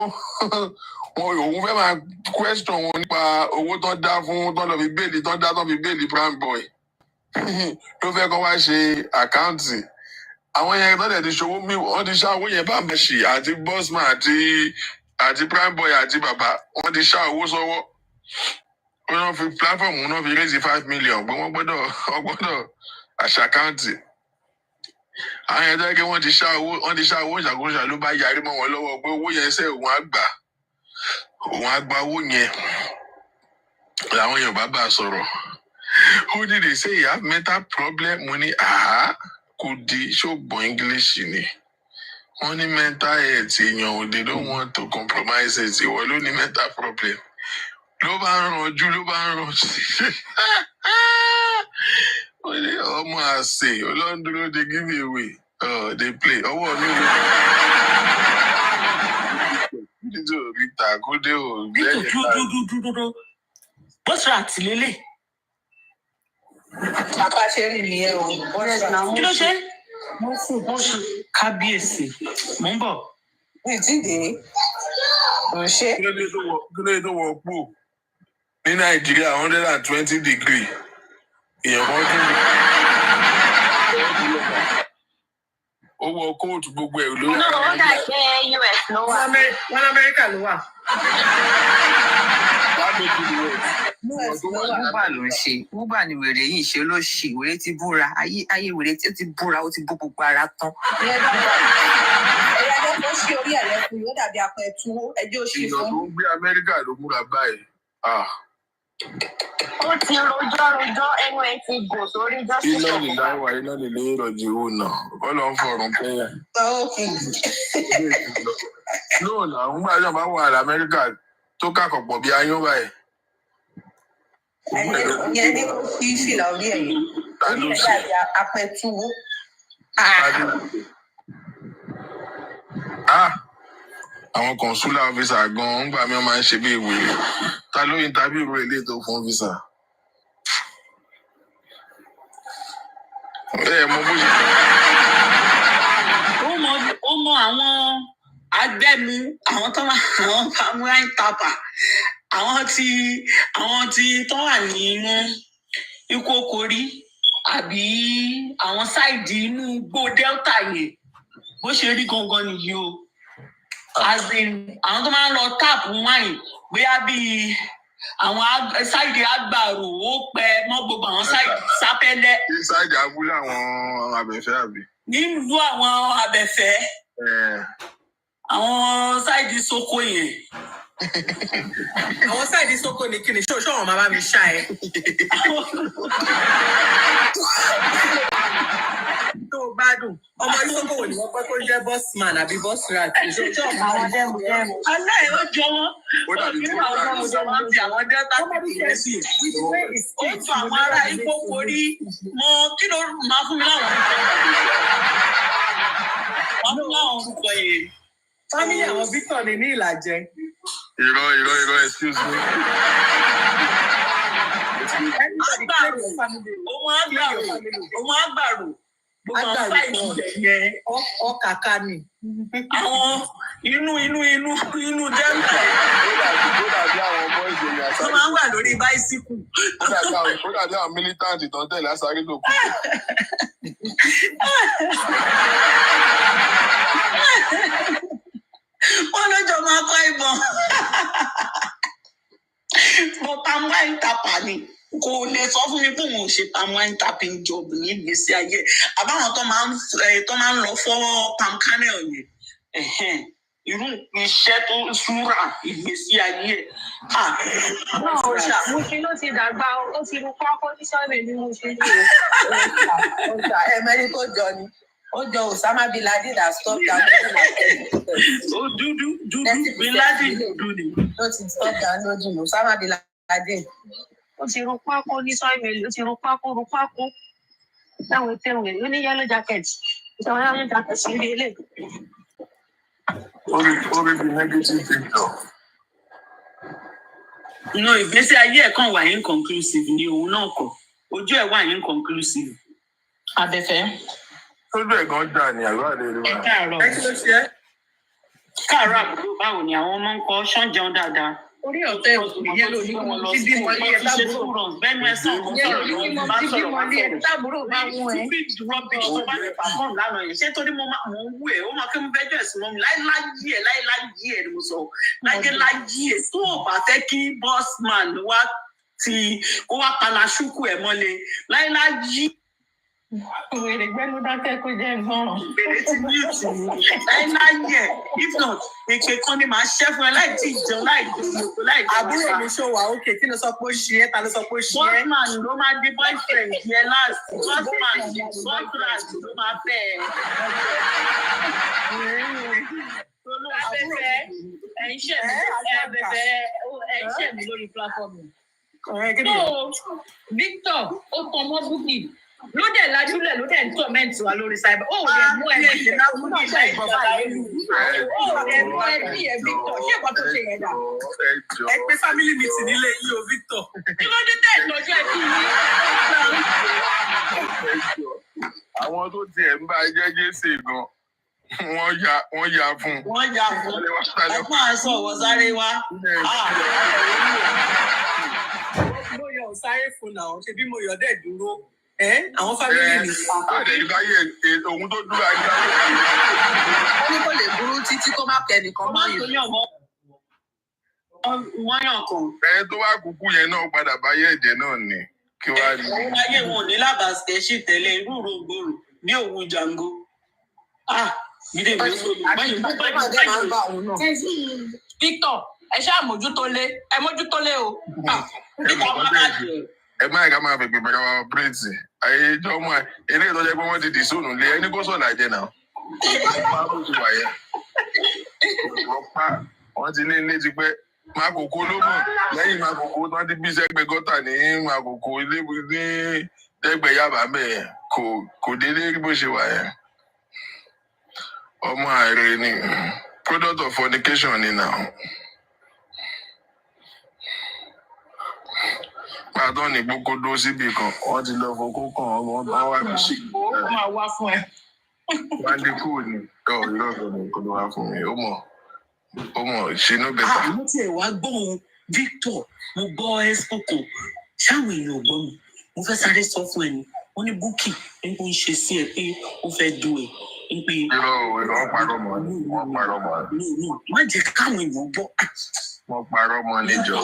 òun fẹ́ máa question wọn nípa owó tó dá fún tó lọ fi béèlì tó dá tó fi béèlì prime boy ló fẹ́ kọ́ wá ṣe àkáǹtì àwọn yẹn tó dẹ̀ ti ṣòwò mi wọ́n ti ṣá owó yẹn bá mẹ́ṣì àti Bossman àti prime boy àti bàbá wọ́n ti ṣá owó sọ́wọ́ wọ́n fi platform náà fi raise 5 million pé wọ́n gbọ́dọ̀ àṣàkáǹtì àwọn yẹn tó yẹ kí wọ́n ti ṣá owó ìṣàkóso ló bá yarí mọ́ wọn lọ́wọ́ pé owó yẹn ṣe òun á gba owó yẹn làwọn Yorùbá bá sọ̀rọ̀ who did they say you have mental problem mo ní Kudi ṣògbọ́n English ni wọ́n ní mental health èèyàn they don't want to compromise it ìwọ ló ní mental problem ló bá ń ranjú ọmọ àṣẹ olóńdúró dey give you away they play ọwọ́ mi ló dídò ríta kódé ò lẹ́yìn dúdú bọ́sùn àtìlélẹ̀. Bàbá ṣe rí nìyẹn o. Kí ló ṣe? Mọ́sù kábíyèsí. Mò ń bọ̀. Mi ti dé. Kò ṣe. Kí ló dé tó wọ pò ní Nàìjíríà 120 degree èèyàn kan tún ó wọ kóòtù gbogbo ẹ̀ lórí. Ó dà pé US ló wà. Wọ́n Amẹ́ríkà ló wà. Búbà ló ń ṣe. Búbà ni wèrè yìí ṣe ló ṣì. Wèrè ti búra. Ayé wèrè tí ó ti búra ó ti bó gbogbo ara tán. Ẹ̀yà jẹ́ kó ṣí orí ẹ̀ lẹ́kùn yóò dàbí apẹ̀ tún ẹjọ́ òṣì fún. Èèyàn tó ń gbé Amẹ́ríkà ló múra báyìí. Ó ti rojọ́ ẹnu ẹ̀ ti gò sórí justice. Iná lè láwà iná lè lé ìrọ̀jì owó náà. Ọlọ́ ń fọ̀rùn pẹ́yà. Lóò náà, ń gbà yọ̀ máa wà l'Amẹ́ríkà tó kàkọ̀ pọ̀ bí ayún báyìí. Ìyẹn ní kó fi fìlà orí ẹ̀ yìí. Orí ẹ̀ dàbí apẹ̀ tún. Àwọn consular officer gan-an ńgbà mi máa ń ṣe bí ìwé ta ló interview ro ilé tó fún visa. Mo bó ṣe. Ó mọ àwọn agbẹ́mu àwọn tó wà àwọn pamuline tapa àwọn tí tó wà nínú ikú okòrí àbí àwọn sáìdì inú igbó delta yẹn bó ṣe rí gangan nìyí o. Àwọn tó máa ń lọ táàpù wáìn bóyá bíi àwọn sáìdì àgbàrò ó pẹ mọ́ gbogbo àwọn sáìdì sápẹ́lẹ́. Ní sáìdì abúlé àwọn abẹ̀fẹ́ àbí. Nílùú àwọn abẹ̀fẹ́. Àwọn sáìdì sóko yẹn. Àwọn sáìdì sóko ní kíni ṣó wọn máa bá mi ṣá ẹ. Tó o bá dùn ọmọ ìsókò wò ni wọ́n pẹ́ kó jẹ́ Bossman àbí Bossrat. Àwọn dẹ́mu. Aláì ó jọ wọ́n. Ó dàbí tí wọ́n fi àwọn dẹ́ta kìkìrẹ́ sí. Ó tún àwọn ará ikú orí mọ kí ló máa fún mi láwọn orúkọ yẹn. Fámílì àwọn Victor ní Ìlàjẹ. Irọ́, excuse me. Òun àgbàrò. Gbogbo àwọn sáìdì yẹn. Ọkàkà ni. Àwọn inú dẹ́ńtà. Ó dàbí àwọn boys èmi àṣà. Wọ́n máa ń wà lórí báísíkù. Ó dàbí àwọn militant tó ń tẹ̀lé àṣàrí tó kù. Wọ́n lọ́jọ́ máa kọ́ ìbọn. Mo pamuline tapa ni. Kò lè sọ fún mi pé òun ò ṣe pamuline tapping job ní ìgbésí ayé. Àbáwọn tó máa ń lọ fọ́ palm kernel yẹn. Irú iṣẹ́ tó súra ìgbésí ayé. Mo ṣe ló ti dàgbà ó ti rú pákó ní sọ́ọ̀bì ni mo ṣe ní Ọjà ẹ̀mẹ́rin kò jọ ni. Ó jọ Osama bin Laden that stop down. Ó dúdú bin Laden dúdú ni. Ó ti stop down lójú Osama bin Laden. ó ti rú pákó ní sọ́ọ̀mì ó ti rú pákó. Táwọn tẹ̀wé ó ní yellow jacket. Ìtàwọn yellow jacket sí ilé ilé. Orí bí negative picture. No, ìgbésí ayé ẹ̀ kàn wà inconclusive ni òun náà kọ̀. Ojú ẹ̀ wà inconclusive. Abẹ́fẹ́. Ojú ẹ̀ gan dà ní àgbà lè rí wa. Ẹ káàárọ̀. Ẹ kí ló ṣe é? káàárọ̀ àbúrò báwo ni àwọn ọmọ ń kọ́ ṣán jẹun dáadáa. Orí ọ̀tẹ̀ ìyẹn ló ní mo ti bímọ lé ẹ tábúrò. bẹ́ẹ̀ni ẹ sọ̀rọ̀ Ìyẹn ló ní mo ti bímọ lé ẹ tábúrò bá mú ẹ. rubbish tó bá lè pàfọ́ọ̀mù lánàá yẹn ṣé torí mo ń wú ẹ̀ ó máa kí mo fẹ́ jọ ẹ̀sìn mọ́ mi láyé ẹ̀ ni mo sọ láyé ẹ̀ tó o bá fẹ́ kí Bossman wá kó wá palasúkú ẹ̀ mọ́lẹ̀ láyé. Wèrè gbẹ́nu dákẹ́ kó jẹ́ gbọ́ràn. Bèrè ti ní ìtumọ̀ láyé if not èpè kan ni màá ṣẹ́ fún ẹ láì tí ì jẹun láì jẹun láì jẹun. Àbúrò mi ṣó wà ókè kí ló sọ pé ó ṣe é ta ló sọ pé ó ṣe é. Bossman ló máa di boyfriend yẹn last. Bossman ló máa fẹ́ ẹ. Afẹ́fẹ́ ẹ̀ṣẹ̀ mi lórí platform. So Victor ó tan mọ́ Bukky ló dẹ̀ lajúlẹ̀ ló dẹ̀ ń tọ́mẹ́ǹtì wa lórí cyber. Ó rẹ̀ mú ẹ̀ ṣe náà mú ní ìṣe ìbọ̀bá ìlú. Ó rẹ̀ mú ẹ̀ bí ẹ̀ Victor ṣé ìbọn tó ṣe yẹn dà? Ẹ pé family meeting nílé yìí o Victor. Kí ló dé tẹ̀ ìtọ́jú ẹ̀ kí ni? Àwọn tó tiẹ̀ ń bá jẹ́jẹ́ sè gan wọ́n ya fún. Ẹ̀gbọ́n àìsàn ọ̀wọ́ sáré wá. Mo yọ sáré fún náà ṣe bí mo yọ dẹ̀ dúró. Àwọn family mi. Àdé ìbáyé ohun tó dúró àyè. Ó ní kò lè burú títí kó má kẹ́ nìkan mọ́ yìí. Wọ́n yàn kan. Ẹ tó wá kúkú yẹn náà padà báyé ẹ̀jẹ̀ náà ni kí wàá rí. Àwọn ayé wọn ò ní lábàásẹ̀ sí tẹ̀lé irú rògbòrò bí òun jàǹgó. Gídé mi Victor ẹ ṣáà mójútó lé ẹ mójútó lé o. Ẹ má ẹ̀ka máa fèpè bẹ̀rẹ̀ wa pírẹ́tì. Ayé ìjọ mọ́ ẹ eré ìtọ́jú pé wọ́n ti dì sóònù lé ẹni kó sọ̀lá jẹ náà. Wọ́n ti ní ilé ti pẹ́. Makoko ló mọ̀ lẹ́yìn Makoko tí wọ́n ti bí sẹ́gbẹ̀ẹ́ gọ́tà ní Makoko ilé ní ẹgbẹ́ Yaba bẹ́ẹ̀ kò délé bó ṣe wà yẹn. Ọmọ ààrẹ ni product of fornication ni now. Pàtó ní gbogbo dó síbi kan, wọ́n ti lọ fokó kan wọ́n wá fi ṣe. Ó máa wá fún ẹ. Wọ́n á dé kúrò ní ìrọ̀lẹ́ ní kó ló wá fún mi. Ó mọ̀ ṣe ló bẹ̀rẹ̀. Mo tiẹ̀ wá gbóhùn Victor, mo gbọ́ Expo kan, ṣáwọn èèyàn ò gbọ́ mi. Mo fẹ́ sáré sọ fún ẹ ni, wọ́n ní Bukky ń kó ń ṣe sí ẹ pé ó fẹ́ dùn ẹ̀. Wọ́n parọ́ mọ́ ni. Má jẹ́ káwọn èèyàn gbọ́. Wọ́n parọ́ mọ́ níjọ.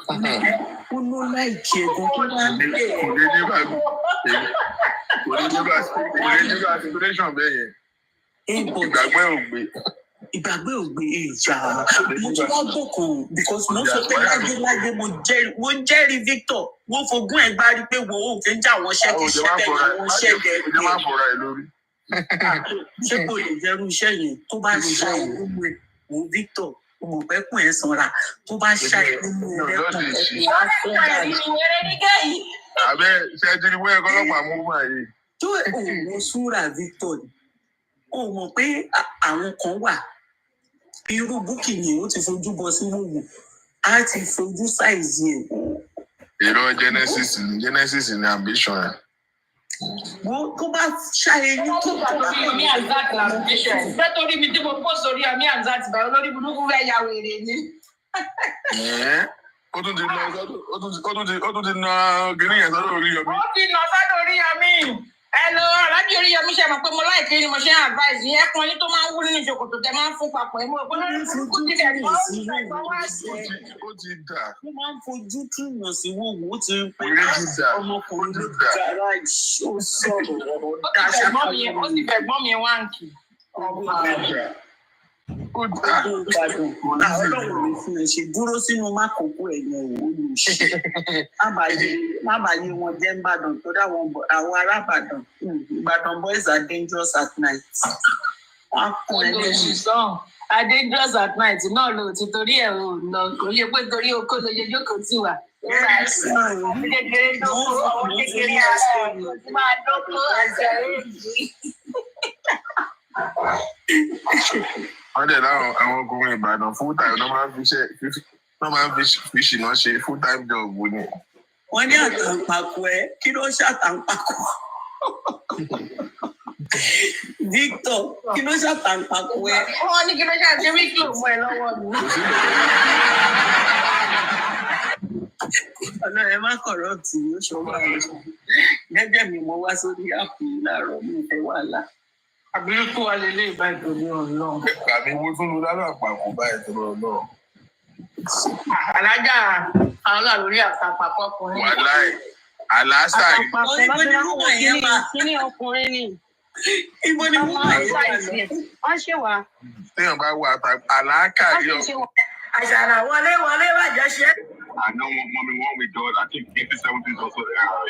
Ó ló láìkí ẹ̀gbọ́n tó bá ń bẹ̀. Kò lè nígbà aspiration bẹ́ẹ̀ yẹn. Ìgbàgbé ògbé ìjà. Mo tún wá gbọ̀kàn because mo sọ pé láyé mo jẹ́rìí Victor. Wọ́n fogún ẹ̀ gbárí pé wo ò fi ń jà wọ́n ṣẹ́kì ṣẹ́bẹ̀ àwọn ṣẹ́gẹ̀ ẹ̀. Ó jẹ́ máa fọ̀ra ẹ̀ lórí. Ṣé kò lè jẹ́rú iṣẹ́ yẹn tó bá ṣá ìlú ẹ̀ wò Victor mo pẹ́ kún ẹ̀ sanra tó bá ṣá ìlú ẹ̀ kún ẹ̀ á fẹ́ Àbẹ́ ṣe ti rí wẹ́ẹ̀kọ́ ọlọ́pàá mú wà yìí. tó òun súra Victor ni ó mọ̀ pé àwọn kan wà irú Bukky ni ó ti fojú bọ sí wòwò á ti fojú sáìzì ẹ̀. Ìrọ̀ Genesis ni ambition ẹ̀. Wọ́n tó bá ṣàyẹ̀yìn tó bá Torí àmì àǹzáàtì làbíṣẹ̀. Bẹ́ẹ̀ torí mi tí mo pọ̀ sórí àmì àǹzáàtì báyọ̀ lórí burúkú fẹ́ ya wèrè ni. Ó tún ti na gírí yẹn sọ́dọ̀ Oríyọmí. Ó ti nà sọ́dọ̀ Oríyọmí. Hello, aláàbí Oríyọmí ṣe mọ̀ pé mo láìpẹ́ ni mo ṣe ń advice yín ẹ̀kan yín tó máa ń wú nínú ìṣòkòtò tẹ máa ń fún papọ̀ ẹ̀ mọ́ ọ̀pọ̀ lórí burúkú tí kẹ̀ kọ́ Ó ti dà. wọ́n máa ń fojú túmọ̀ sí wòwò ó ti ń pè Ó ọmọkùnrin ti ló dà. dára ó sọ̀rọ̀ ọ̀rọ̀ ó dáṣà ti fẹ̀gbọ́n mi wáǹkì. Ó dà. Ọlọ́run ló fún ẹ ṣe dúró sínú mákòókò ẹ̀yìn òwò olùṣe. Má bàyé wọn jẹ́ Ìbàdàn tó dáwọn ará Ìbàdàn. Ìbàdàn boys are dangerous at night. Wọ́n á kún ẹ lẹ́nu. Olùṣìṣàn dangerous at night náà ló ti torí ẹ̀ ò lọ kò lè pé torí okó ló yẹ jókòó tì wá. Kékeré dókó ọwọ́ kékeré ara ẹ̀ máa dókó ẹsẹ̀ èjì. Wọ́n dẹ̀ láwọn àwọn ọkùnrin Ìbàdàn full time ló máa ń fi ṣìnà ṣe full time job ni. Wọ́n ní àtàǹpàkò ẹ̀ kí ló ṣàtàǹpàkò. Victor, kí ló ṣàtàǹpàkò ẹ? Wọ́n ní kí ló ṣàṣe wíkì òun ẹ̀ lọ́wọ́ mi. Ọ̀nà ẹ má kọ̀rọ̀ tì í, ó ṣọ́ máa ń sọ. Gẹ́gẹ́ mi mo wá sórí àpò yìí láàárọ̀ mi ìfẹ́ wàhálà. Àbúrò kó wa lè lé ìbá ìtòlú ọ̀nà. Àmì wo tún lo lára àpapọ̀ báyìí tó lọ náà? Alájà àwọn lórí àtàpàpọ̀ ọkùnrin. Wàláì, àlàásà yìí. Àtàpàpọ̀ Ibo ni wúmọ̀ yẹn wà? Kíní ọkùnrin ni. Ibo ni wúmọ̀ yẹn wà lọ? Wọ́n ṣe wà. Téèyàn bá wà àlàákà yọ. Àṣàrà wọlé wàjọ ṣe. I know mommy one with God. I think 80-70 is also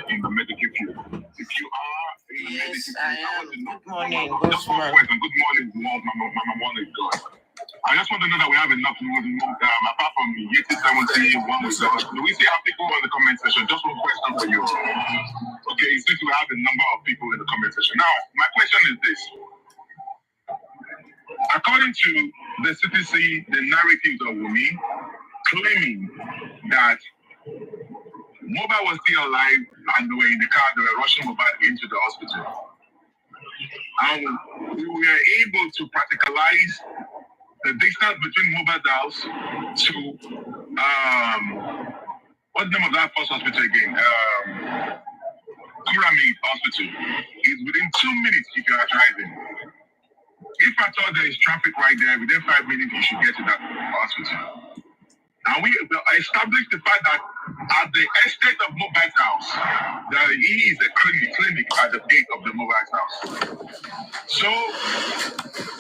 in the medical field. If you are in the medical field, I want to know. Good morning, Just one question. Good morning, Mama one with God. I just want to know that we have enough apart from 80-70, one with God. Do we see how people in the comment section? Just one question for you. Okay, it seems we have a number of people in the comment section. Now, my question is this. According to the CTC, the narratives of Wumi, claiming that Mobile was still alive and they were in the car, they were rushing Mobile into the hospital. And we were able to practicalize the distance between Mobile's house to what's the name of that first hospital again? Pyramid Hospital is within 2 minutes if you are driving. If I thought there is traffic right there, within 5 minutes you should get to that hospital. And we established the fact that at the estate of Mobile's house, there is a clinic at the gate of the Mobile's house. So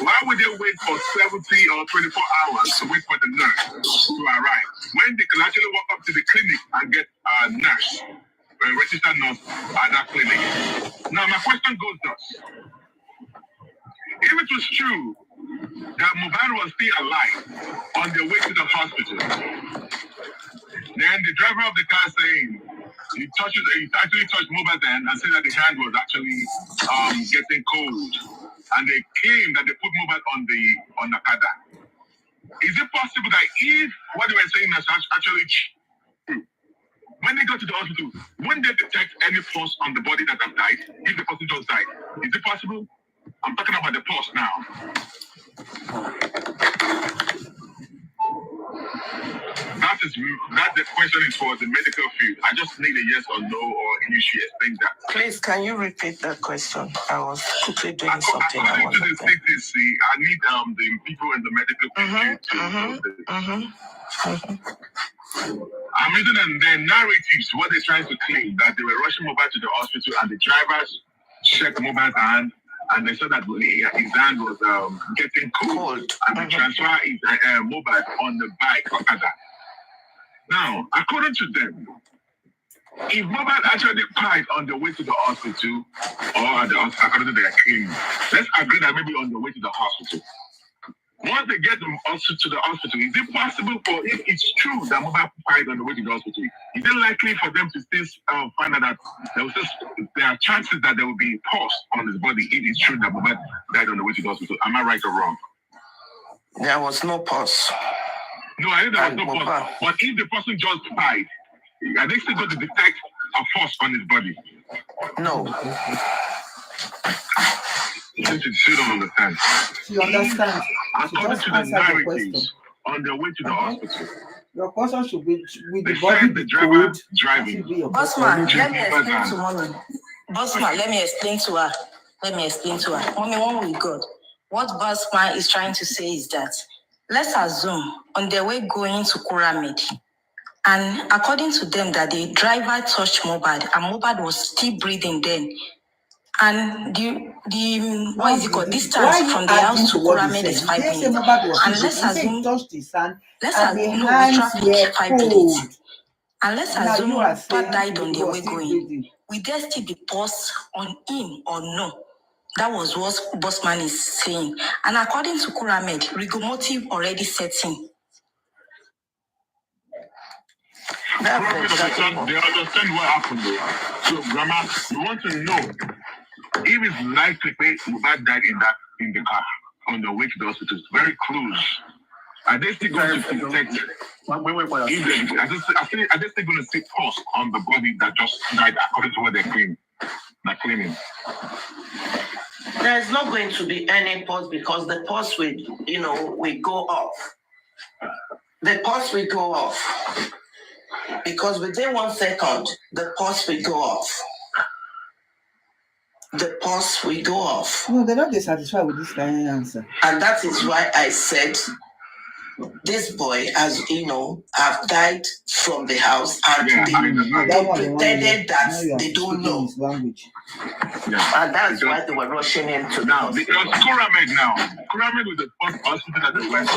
why would they wait for 70 or 24 hours to wait for the nurse to arrive when they can actually walk up to the clinic and get a nurse, a registered nurse at that clinic? Now my question goes thus. If it was true that Mobile was still alive on their way to the hospital, then the driver of the car saying he actually touched Mobile's hand and said that the hand was actually getting cold, and they claim that they put Mobile on the Kada. Is it possible that if what they were saying is actually true, when they go to the hospital, wouldn't they detect any pulse on the body that have died if the person just died? Is it possible? I'm talking about the pulse now. That the question is for the medical field. I just need a yes or no, or you should explain that. Please, can you repeat that question? I was quickly doing something. According to the CTC, I need the people in the medical field I'm reading their narratives, what they're trying to claim, that they were rushing Mobile to the hospital and the drivers checked Mobile's hand and they said that his hand was getting cold and they transfer his Mobile on the bike or other. Now, according to them, if Mobile actually died on the way to the hospital or according to their claim, let's agree that maybe on the way to the hospital. Once they get them also to the hospital, is it possible for, if it's true that Mobile died on the way to the hospital, is it likely for them to still find out that there are chances that there will be pulse on his body if it's true that Mobile died on the way to the hospital? Am I right or wrong? There was no pulse. No, I think there was no pulse. But if the person just died, are they still going to detect a pulse on his body? No. You still don't understand. You understand? According to the narratives, on their way to the hospital, your question should be with they the body said the driver code, driving. Bossman, let me explain to mommy. Bossman, let me explain to her. Mommy, one with God. What Bossman is trying to say is that let's assume on their way going to Pyramid, and according to them that the driver touched Mobile and Mobile was still breathing then. And the what is it called? Distance from the house to Pyramid is 5 minutes. And let's assume traffic 5 minutes. And let's assume Papa died on the way going. Will there still be pause on him or no? That was what Bossman is saying. And according to Pyramid, Rigomotive already set in. They understand what happened though. So, Grandma, we want to know if it's likely Mobile died in the car on the way to the hospital. It's very close. Are they still going to detect? Are they still going to see pulse on the body that just died according to what they're claiming? There's not going to be any pause because the pause will, will go off. The pause will go off. Because within 1 second, the pause will go off. The pause will go off. No, they're not dissatisfied with this kind of answer. And that is why I said this boy has, have died from the house and they pretended that they don't know. And that's why they were rushing him to now. Because Kuramed was the first hospital that they went to.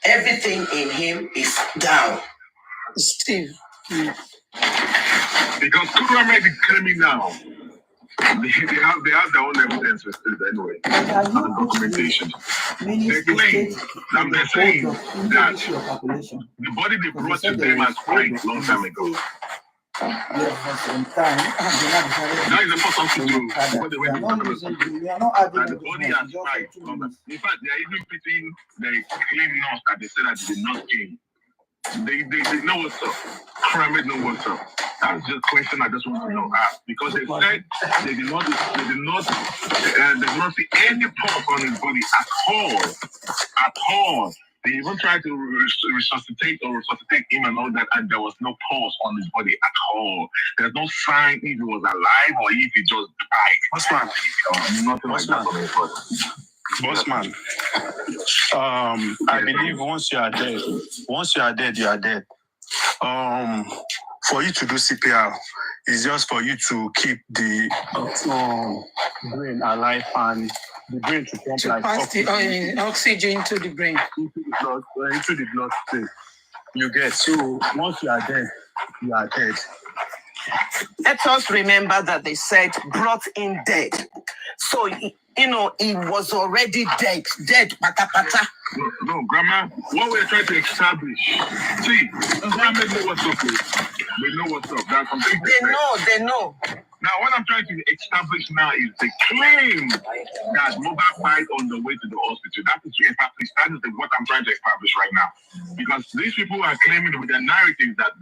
Everything in him is down. Steve. Because Kuramed is criminal. They have their own evidence with it anyway. And documentation. Secondly, I'm just saying that the body they brought to them as quite a long time ago. That is the first thing to do. What they went to and the body has died. In fact, they are even putting the claim nurse that they said that they did not kill. They know what's up. Pyramid know what's up. That's just a question I just want to know. Because they said they did not see any pulse on his body at all. They even tried to resuscitate him and all that, and there was no pulse on his body at all. There's no sign if he was alive or if he just died. Bossman. Nothing like that on his body. Bossman, I believe once you are dead, you are dead. For you to do CPR is just for you to keep the brain alive and the brain to pump like pass the oxygen to the brain. Into the blood stream. You get so once you are dead, you are dead. Let us remember that they said brought in dead. So he was already dead, pata pata. No, Grandma, what we're trying to establish. See, Grandma know what's up. They know what's up. That's something They know. Now, what I'm trying to establish now is the claim that mobile died on the way to the hospital. That is to establish. That is what I'm trying to establish right now. Because these people are claiming with their narrative that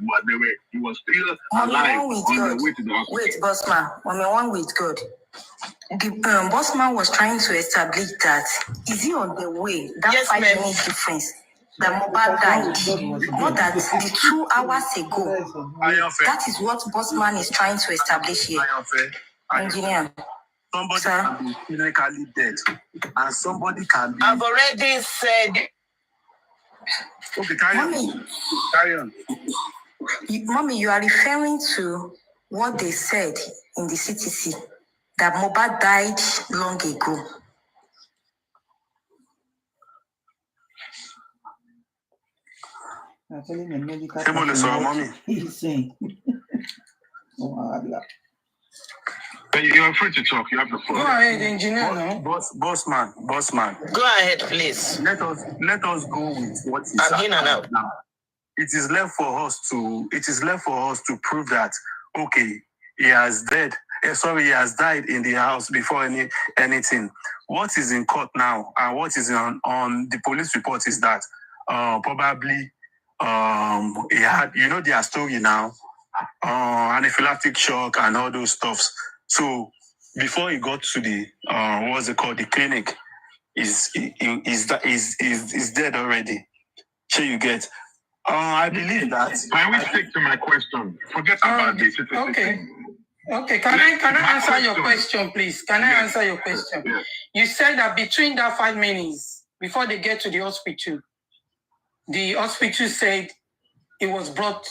he was still alive on the way to the hospital. Wait, Bossman. One with God. The Bossman was trying to establish that is he on the way? That 5 minutes difference. That Mohbad died. Not that the 2 hours ago. That is what Bossman is trying to establish here. Engineer. Somebody can be clinically dead, and somebody can be. I've already said. Okay, carry on. Mommy, you are referring to what they said in the CTC that Mohbad died long ago. Actually, the medical He's saying. You're free to talk. You have the floor. Go ahead, engineer. No? Bossman. Go ahead, please. Let us go with what is I'm in and out. now. It is left for us to prove that he has died in the house before anything. What is in court now and what is on the police report is that probably he had, their story now, anaphylactic shock and all those stuffs. So before he got to the the clinic, is dead already. So you get. I believe that. Can we stick to my question? Forget about this. Okay. Can I answer your question, please? Can I answer your question? Yes. You said that between that 5 minutes before they get to the hospital said it was brought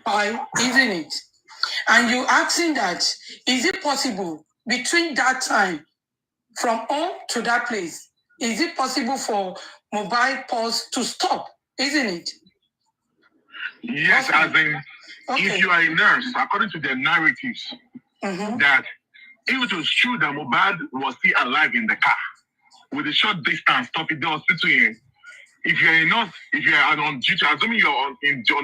by, isn't it? And you asking that, is it possible between that time from home to that place, is it possible for mobile pulse to stop, isn't it? Yes, as in, if you are a nurse, according to their narratives, that if it was true that Mohbad was still alive in the car, with a short distance, stop at the hospital here. If you're a nurse, if you're on duty, assuming you're on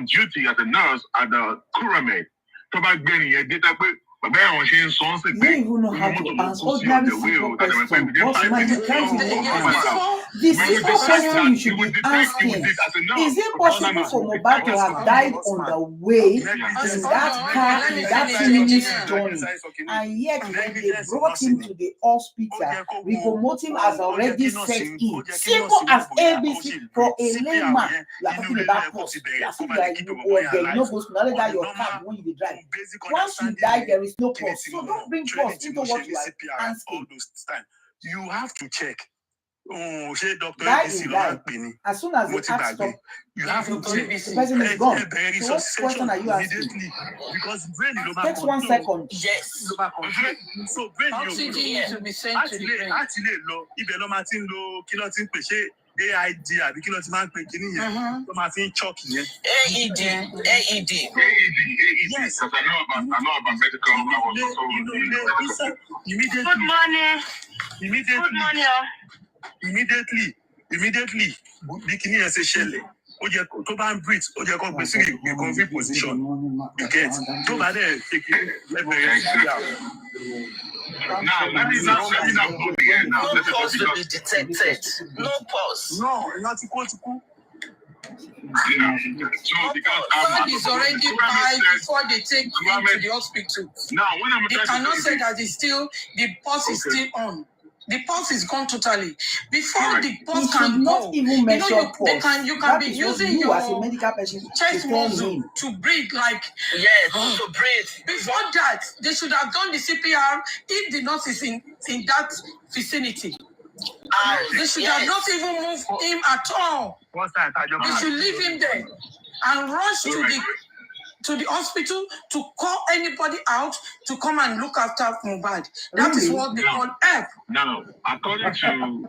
duty as a nurse at the Kuramed, probably getting your data, But then when she songs You don't even know how to answer ordinary simple question. Bossman, you try to know answer. The simple question you should be asking: is it possible for Mohbad to have died on the way in that car in that 2 minutes journey, and yet when they brought him to the hospital, Rigomotin has already set in? Simple as ABC for a layman. You are talking about pause. You are saying that you know Bossman, not that your car when you drive. Once you die, there is no pause. So don't bring pause into what you are asking. You have to check. Oh, she doctor as soon as the act stop, you have to check. The person is gone. So what question are you asking? Because brain takes 1 second. Yes. So brain oxygen to be sent to the brain. AID àbí kí ló ti máa ń pè kíní yẹn tó máa fi ń chọ́ọ̀kì yẹn. AED. Yes, because I know about medical. Immediately. Good morning. Immediately bí kíní yẹn ṣe ṣẹlẹ̀ ó jẹ́ tó bá ń breathe ó jẹ́ kó gbé sí recovery position you get tó bá dẹ̀ ṣe kí lẹ́bẹ̀rẹ̀ sí Now, let me not go there now. No pulse to be detected. No pulse. No, not equal. Yeah. So because Blood is already piped before they take him to the hospital. Now, when I'm They cannot say that it's still the pulse is still on. The pulse is gone totally. Before the pulse can go, even measure you can be using your as a medical patient chest muscle to breathe like to breathe. Before that, they should have done the CPR if the nurse is in that vicinity. They should have not even moved him at all. They should leave him there and rush to the hospital to call anybody out to come and look after Mohbad. That is what they call help. Now, according to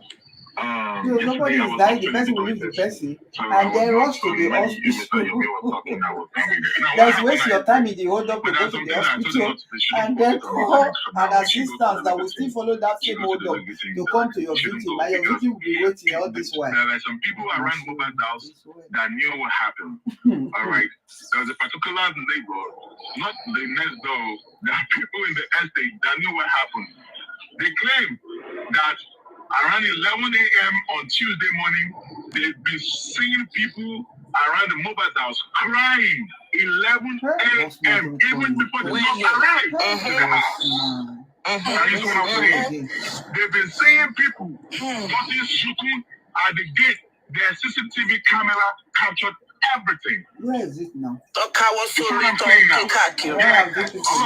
nobody is dying, the person will leave the person and then rush to the hospital. Guys, waste your time in the hold up to go to the hospital and then call an assistant that will still follow that same hold up to come to your victim, and your victim will be waiting all this while. There are some people around Mohbad's house that knew what happened. All right. There was a particular neighbor, not the next door. There are people in the estate that knew what happened. They claim that around 11 a.m. on Tuesday morning, they've been seeing people around the Mohbad's house crying. 11 a.m. even before the mob arrived to the house. That's what I'm saying. They've been seeing people putting shooting at the gate. Their CCTV camera captured everything. Where is it now? All of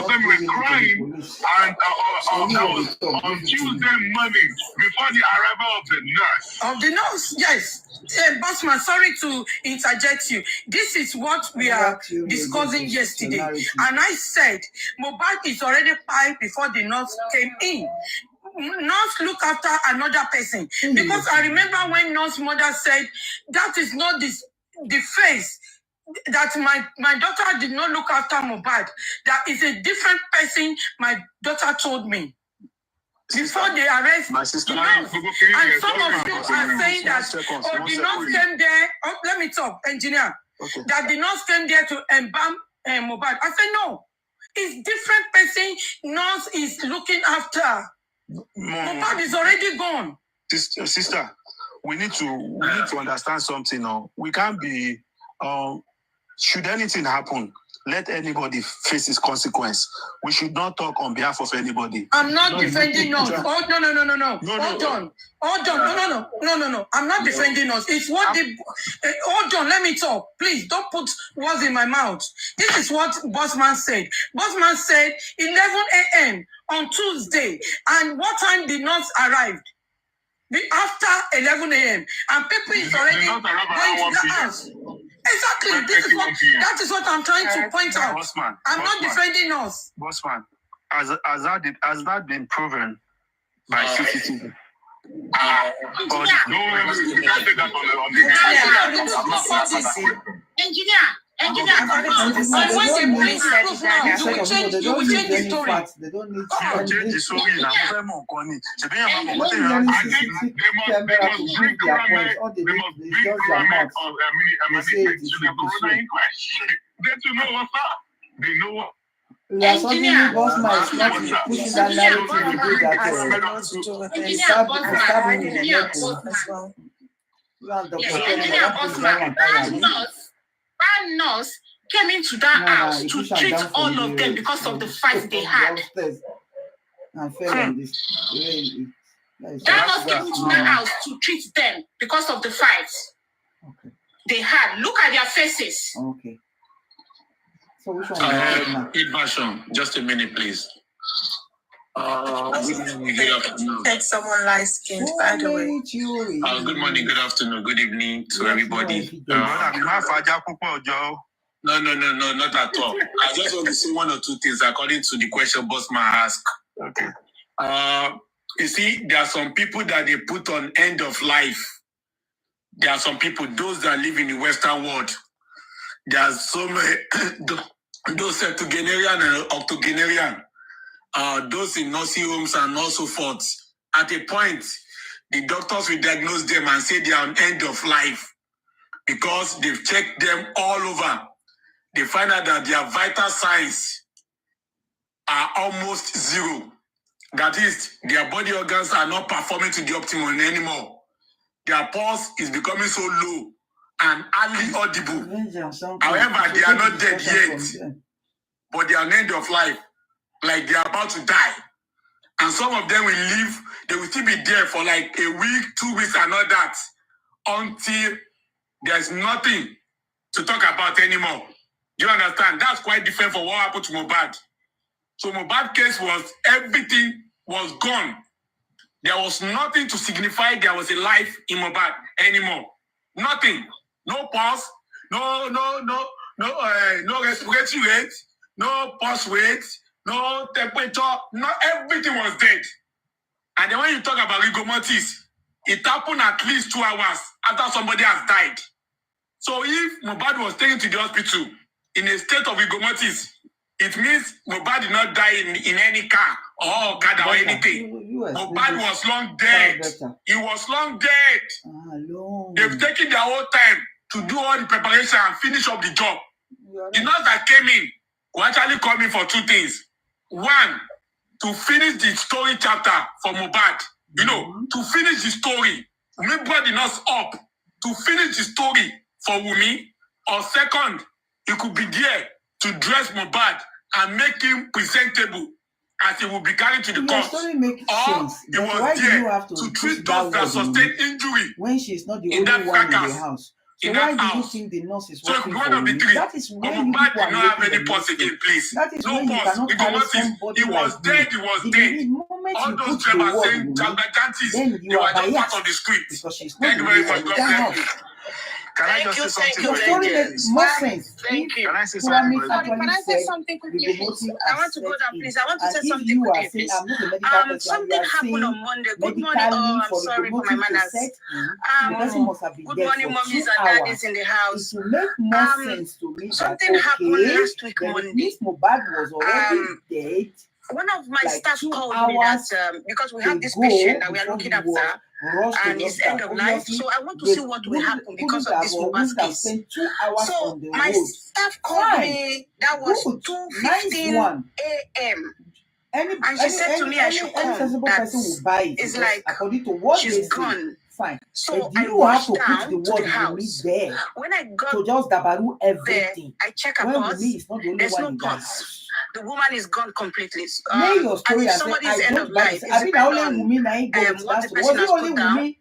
them were crying, and that was on Tuesday morning before the arrival of the nurse. Yes. Bossman, sorry to interject you. This is what we are discussing yesterday. And I said, Mohbad is already piped before the nurse came in. Nurse look after another person. Because I remember when nurse mother said, that is not the face that my daughter did not look after Mohbad. That is a different person, my daughter told me. Before they arrest my sister, and some of you are saying that the nurse came there. Oh, let me talk, engineer. Okay. That the nurse came there to embalm Mohbad. I said no. It's different person. Nurse is looking after. Mohbad is already gone. Sister, we need to understand something now. We can't be should anything happen, let anybody face its consequence. We should not talk on behalf of anybody. I'm not defending us. Oh, no. Hold on. No. I'm not defending us. It's what the... hold on, let me talk. Please, don't put words in my mouth. This is what Bossman said. Bossman said 11 a.m. on Tuesday. And what time the nurse arrived? After 11 a.m. And people is already going to the house. Exactly. That is what I'm trying to point out. I'm not defending us. Bossman, has that been proven by CCTV? Engineer, They don't need any facts. They don't need the story now. They must bring camera. All they need is just their mouth. They say it is they know what. We are something Bossman is not pushing that narrative again that that nurse came into that house to treat all of them because of the fight they had. That nurse came into that house to treat them because of the fight they had. Look at their faces. Okay. So which one? Version. Just a minute, please. Good afternoon. Take someone light skinned, by the way. Good morning, good afternoon, good evening to everybody. No, not at all. I just want to say one or two things according to the question Bossman asked. Okay. You see, there are some people that they put on end of life. There are some people, those that live in the Western world. There are so many, those septuagenarian and octogenarian, those in nursing homes and also forth. At a point, the doctors will diagnose them and say they are on end of life because they've checked them all over. They find out that their vital signs are almost zero. That is, their body organs are not performing to the optimum anymore. Their pulse is becoming so low and hardly audible. However, they are not dead yet, but they are on end of life, like they are about to die. And some of them will live, they will still be there for like a week, 2 weeks, and all that, until there's nothing to talk about anymore. Do you understand? That's quite different from what happened to Mohbad. So Mohbad's case was, everything was gone. There was nothing to signify there was a life in Mohbad anymore. Nothing. No pulse, no respiratory rate, no pulse rate, no temperature, everything was dead. And then when you talk about rigor mortis, it happened at least 2 hours after somebody has died. So if Mohbad was taken to the hospital in a state of rigor mortis, it means Mohbad did not die in any car or Okada or anything. Mohbad was long dead. He was long dead. They've taken their whole time to do all the preparation and finish up the job. The nurse that came in will actually come in for 2 things. One, to finish the story chapter for Mohbad. You know, to finish the story. We brought the nurse up to finish the story for Wumi. Or second, he could be there to dress Mohbad and make him presentable as he will be carried to the court. Or he was there to treat those that sustained injury when she's not the only one in the house. So why do you think the nurse is working for you? That is why you people did not have any pulse again, please. That is no why pulse. You cannot carry somebody he was like dead. He was dead. All those drivers saying Jagajantis, they were just part of the script. Thank you very much. God bless you. Can I just say something? Your story makes more sense. Thank you. Can I say something? Can I say something quickly, please? I want to go down, please. I want to say something quickly, please. Something happened on Monday. Good morning. Oh, I'm sorry for my manners. Good morning, mommies and daddies in the house. It will make more sense to me. Something happened last week Monday. Mohbad was already dead. One of my staff called me that because we have this patient that we are looking after and it's end of life. So I want to see what will happen because of this Mohbad's case. So my staff called me, that was 2:15 a.m. And she said to me I should come. That it's like she's gone. Fine. So I rushed down to the house. When I got there, I check her pulse. There's no pulse. The woman is gone completely. As if somebody's end of life. What the person has put down.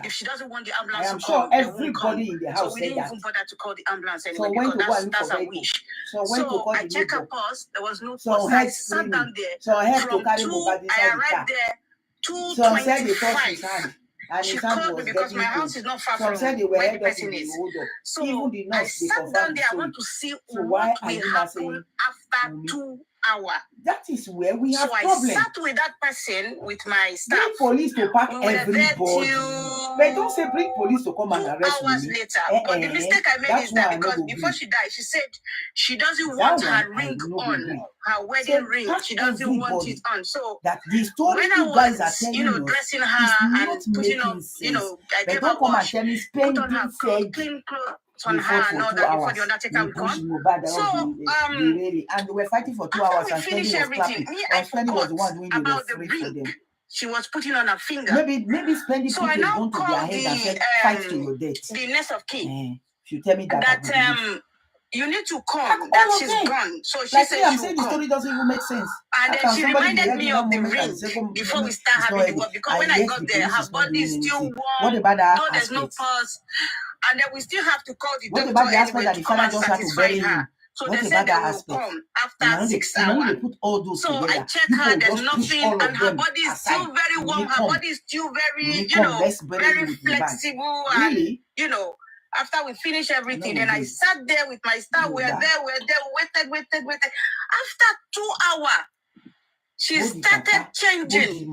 If she doesn't want the ambulance to come, everybody in the house so we didn't even bother to call the ambulance anyway because that's her wish. So I check her pulse. There was no pulse. I sat down there. I arrived there 2:25. She called me because my house is not far from where the person is. So I sat down there. I want to see what will happen after 2 hours. That is where we have problems. So I sat with that person with my staff. Bring police to pack everybody. But don't say bring police to come and arrest 2 hours later. But the mistake I made is that because before she died, she said she doesn't want her ring on, her wedding ring. She doesn't want it on. So that the story when I was, dressing her and putting on, I gave her wash, put on her clean clothes. on her and all that before the undertaker will come. So and they were fighting for 2 hours and Spendy was clapping. Spendy was the one doing about the the for them. ring she was putting on her finger. Maybe Spendy So put I a now gun to their call head and said, the fight to your death. the next of kin If you tell me that you need to come, that she's gone. So she like said I'm she saying will the story come. doesn't even make sense. And then she reminded me of the ring before we start having the work. Because when I got there, her body is still warm. What about that? No, there's no pulse. And then we still have to call the What doctor about the aspect anyway that to the come father and just had to satisfy bury her. him? So What they about said they that will aspect? come after 6 When hours. they put all those So together, I check people her, there's just push nothing, all of and her them body is aside. still very warm. Her body is still very, Bury very you with the bag. flexible. Really? And, after we finish everything, then I sat there with my staff. We're there, waited. After 2 hours, she started changing.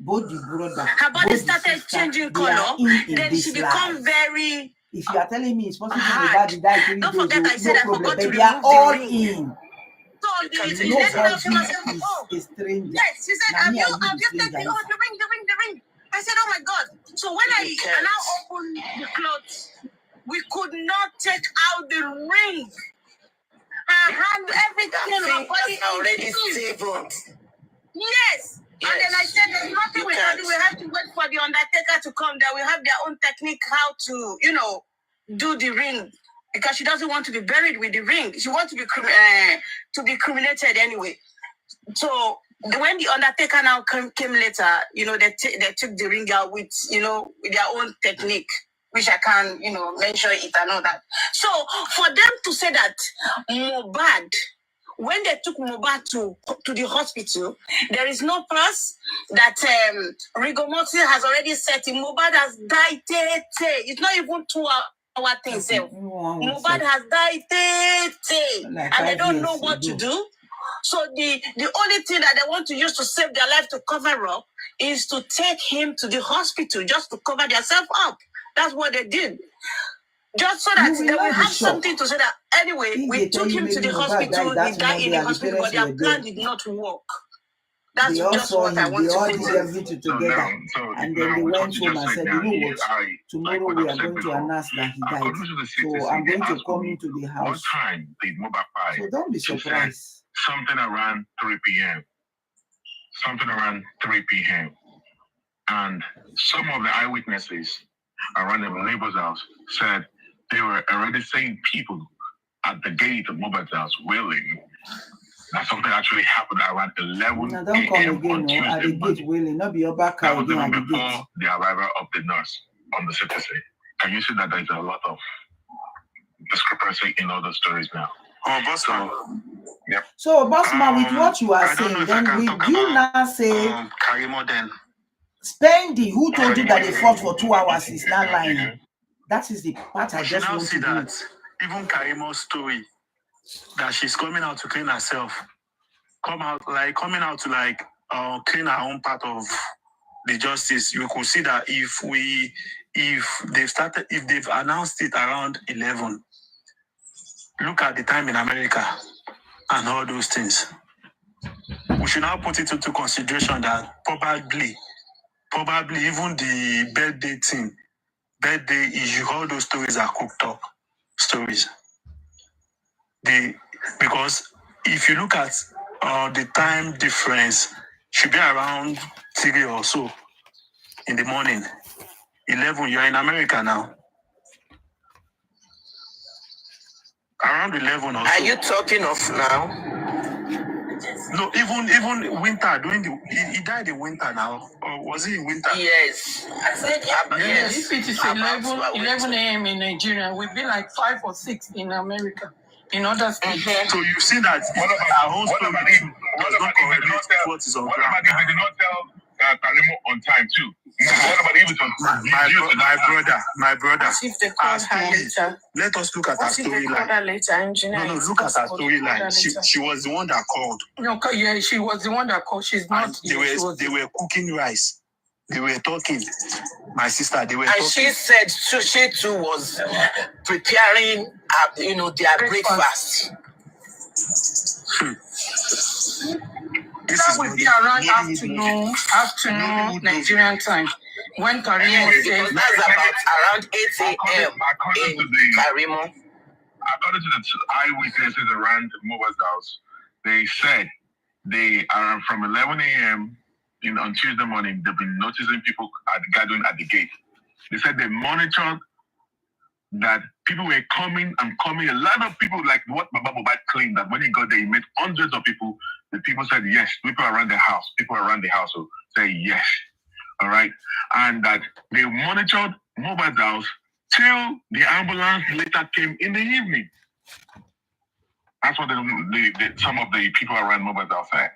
Both the brother, her body started changing color. Then she become very. If you are telling me it's possible nobody died 3 days, don't forget I said I forgot to they are remove all the ring. in. So the lady now came and said, Oh, a stranger. Yes, she said, have you taken the ring? I said, oh my God. So when I now opened the clothes, we could not take out the ring. Her hand, everything, her body already stable. Yes. And then I said, there's nothing we can do. We have to wait for the undertaker to come. That we have their own technique how to, do the ring. Because she doesn't want to be buried with the ring. She wants to be cremated anyway. So when the undertaker now came later, they took the ring out with their own technique, which I can't, mention it and all that. So for them to say that Mohbad, when they took Mohbad to the hospital, there is no plus that rigor mortis has already set him. Mohbad has died. It's not even 2 hour thing. Mohbad has died. And they don't know what to do. So the only thing that they want to use to save their life to cover up is to take him to the hospital just to cover themselves up. That's what they did. Just so that they will have something to say that anyway, we took him to the hospital, he died in the hospital, but their plan did not work. That's just what I want to did everything together. And then they went home and said, you know what, tomorrow we are going to announce that he died. So I'm going to come into the house. What time did Mohbad fight? So don't be surprised. Something around 3 p.m. And some of the eyewitnesses around the neighbor's house said they were already seeing people at the gate of Mohbad's house wailing that something actually happened around 11 Now don't come again, no. At the gate wailing, not be your back that was again even at the before gate. the arrival of the nurse on the CTC. Can you see that there's a lot of discrepancy in all the stories now? Oh, Bossman. Yep. So, Bossman, with what you are saying, then will you now say Karimo then? Spendy, who told you that they fought for 2 hours, is not lying? That is the part I just want to do. That even Karimo's story that she's coming out to clean herself, coming out to clean her own part of the justice. You could see that if they've announced it around 11, look at the time in America and all those things. We should now put it into consideration that probably even the birthday issue, all those stories are cooked up stories. Because if you look at the time difference, should be around 3 or so in the morning. 11, you're in America now. Around 11 or so. Are you talking of now? No, even winter, he died in winter now. Or was he in winter? Yes. I said, yes. If it is 11 a.m. in Nigeria, we'll be like 5 or 6 in America. In other states. So you see that our whole story does not correlate with what is on ground. What about if they did not tell Karimo on time too? My brother. As if they called her later. Let us look at her storyline. No, look at her storyline. She was the one that called. No, yeah, she was the one that called. She's not. They were cooking rice. They were talking. My sister, they were talking. And she said she too was preparing, their breakfast. That would be around afternoon Nigerian time. When Karimo says that's about around 8 a.m. in Karimo. According to the eyewitnesses around Moba's house, they said they are from 11 a.m. On Tuesday morning. They've been noticing people gathering at the gate. They said they monitored that people were coming and coming. A lot of people, like what Baba Mohbad claimed, that when he got there, he met hundreds of people. The people said yes. People around the house will say yes. All right, and that they monitored Mohbad's house till the ambulance later came in the evening. That's what some of the people around Mohbad's house said.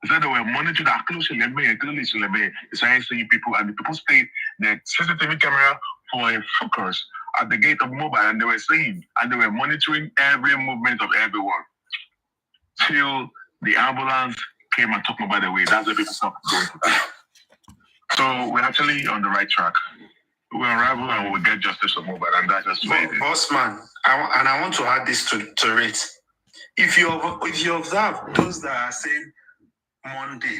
They said they were monitored closely. They started seeing people, and the people stayed the CCTV camera for a focus at the gate of Mohbad, and they were seeing, and they were monitoring every movement of everyone till the ambulance came and took Mohbad away. That's the people stopped going to that. So we're actually on the right track. We'll unravel and we'll get justice for Mohbad, and that's just the way it is. Bossman, I want to add this to it. If you observe those that are saying Monday,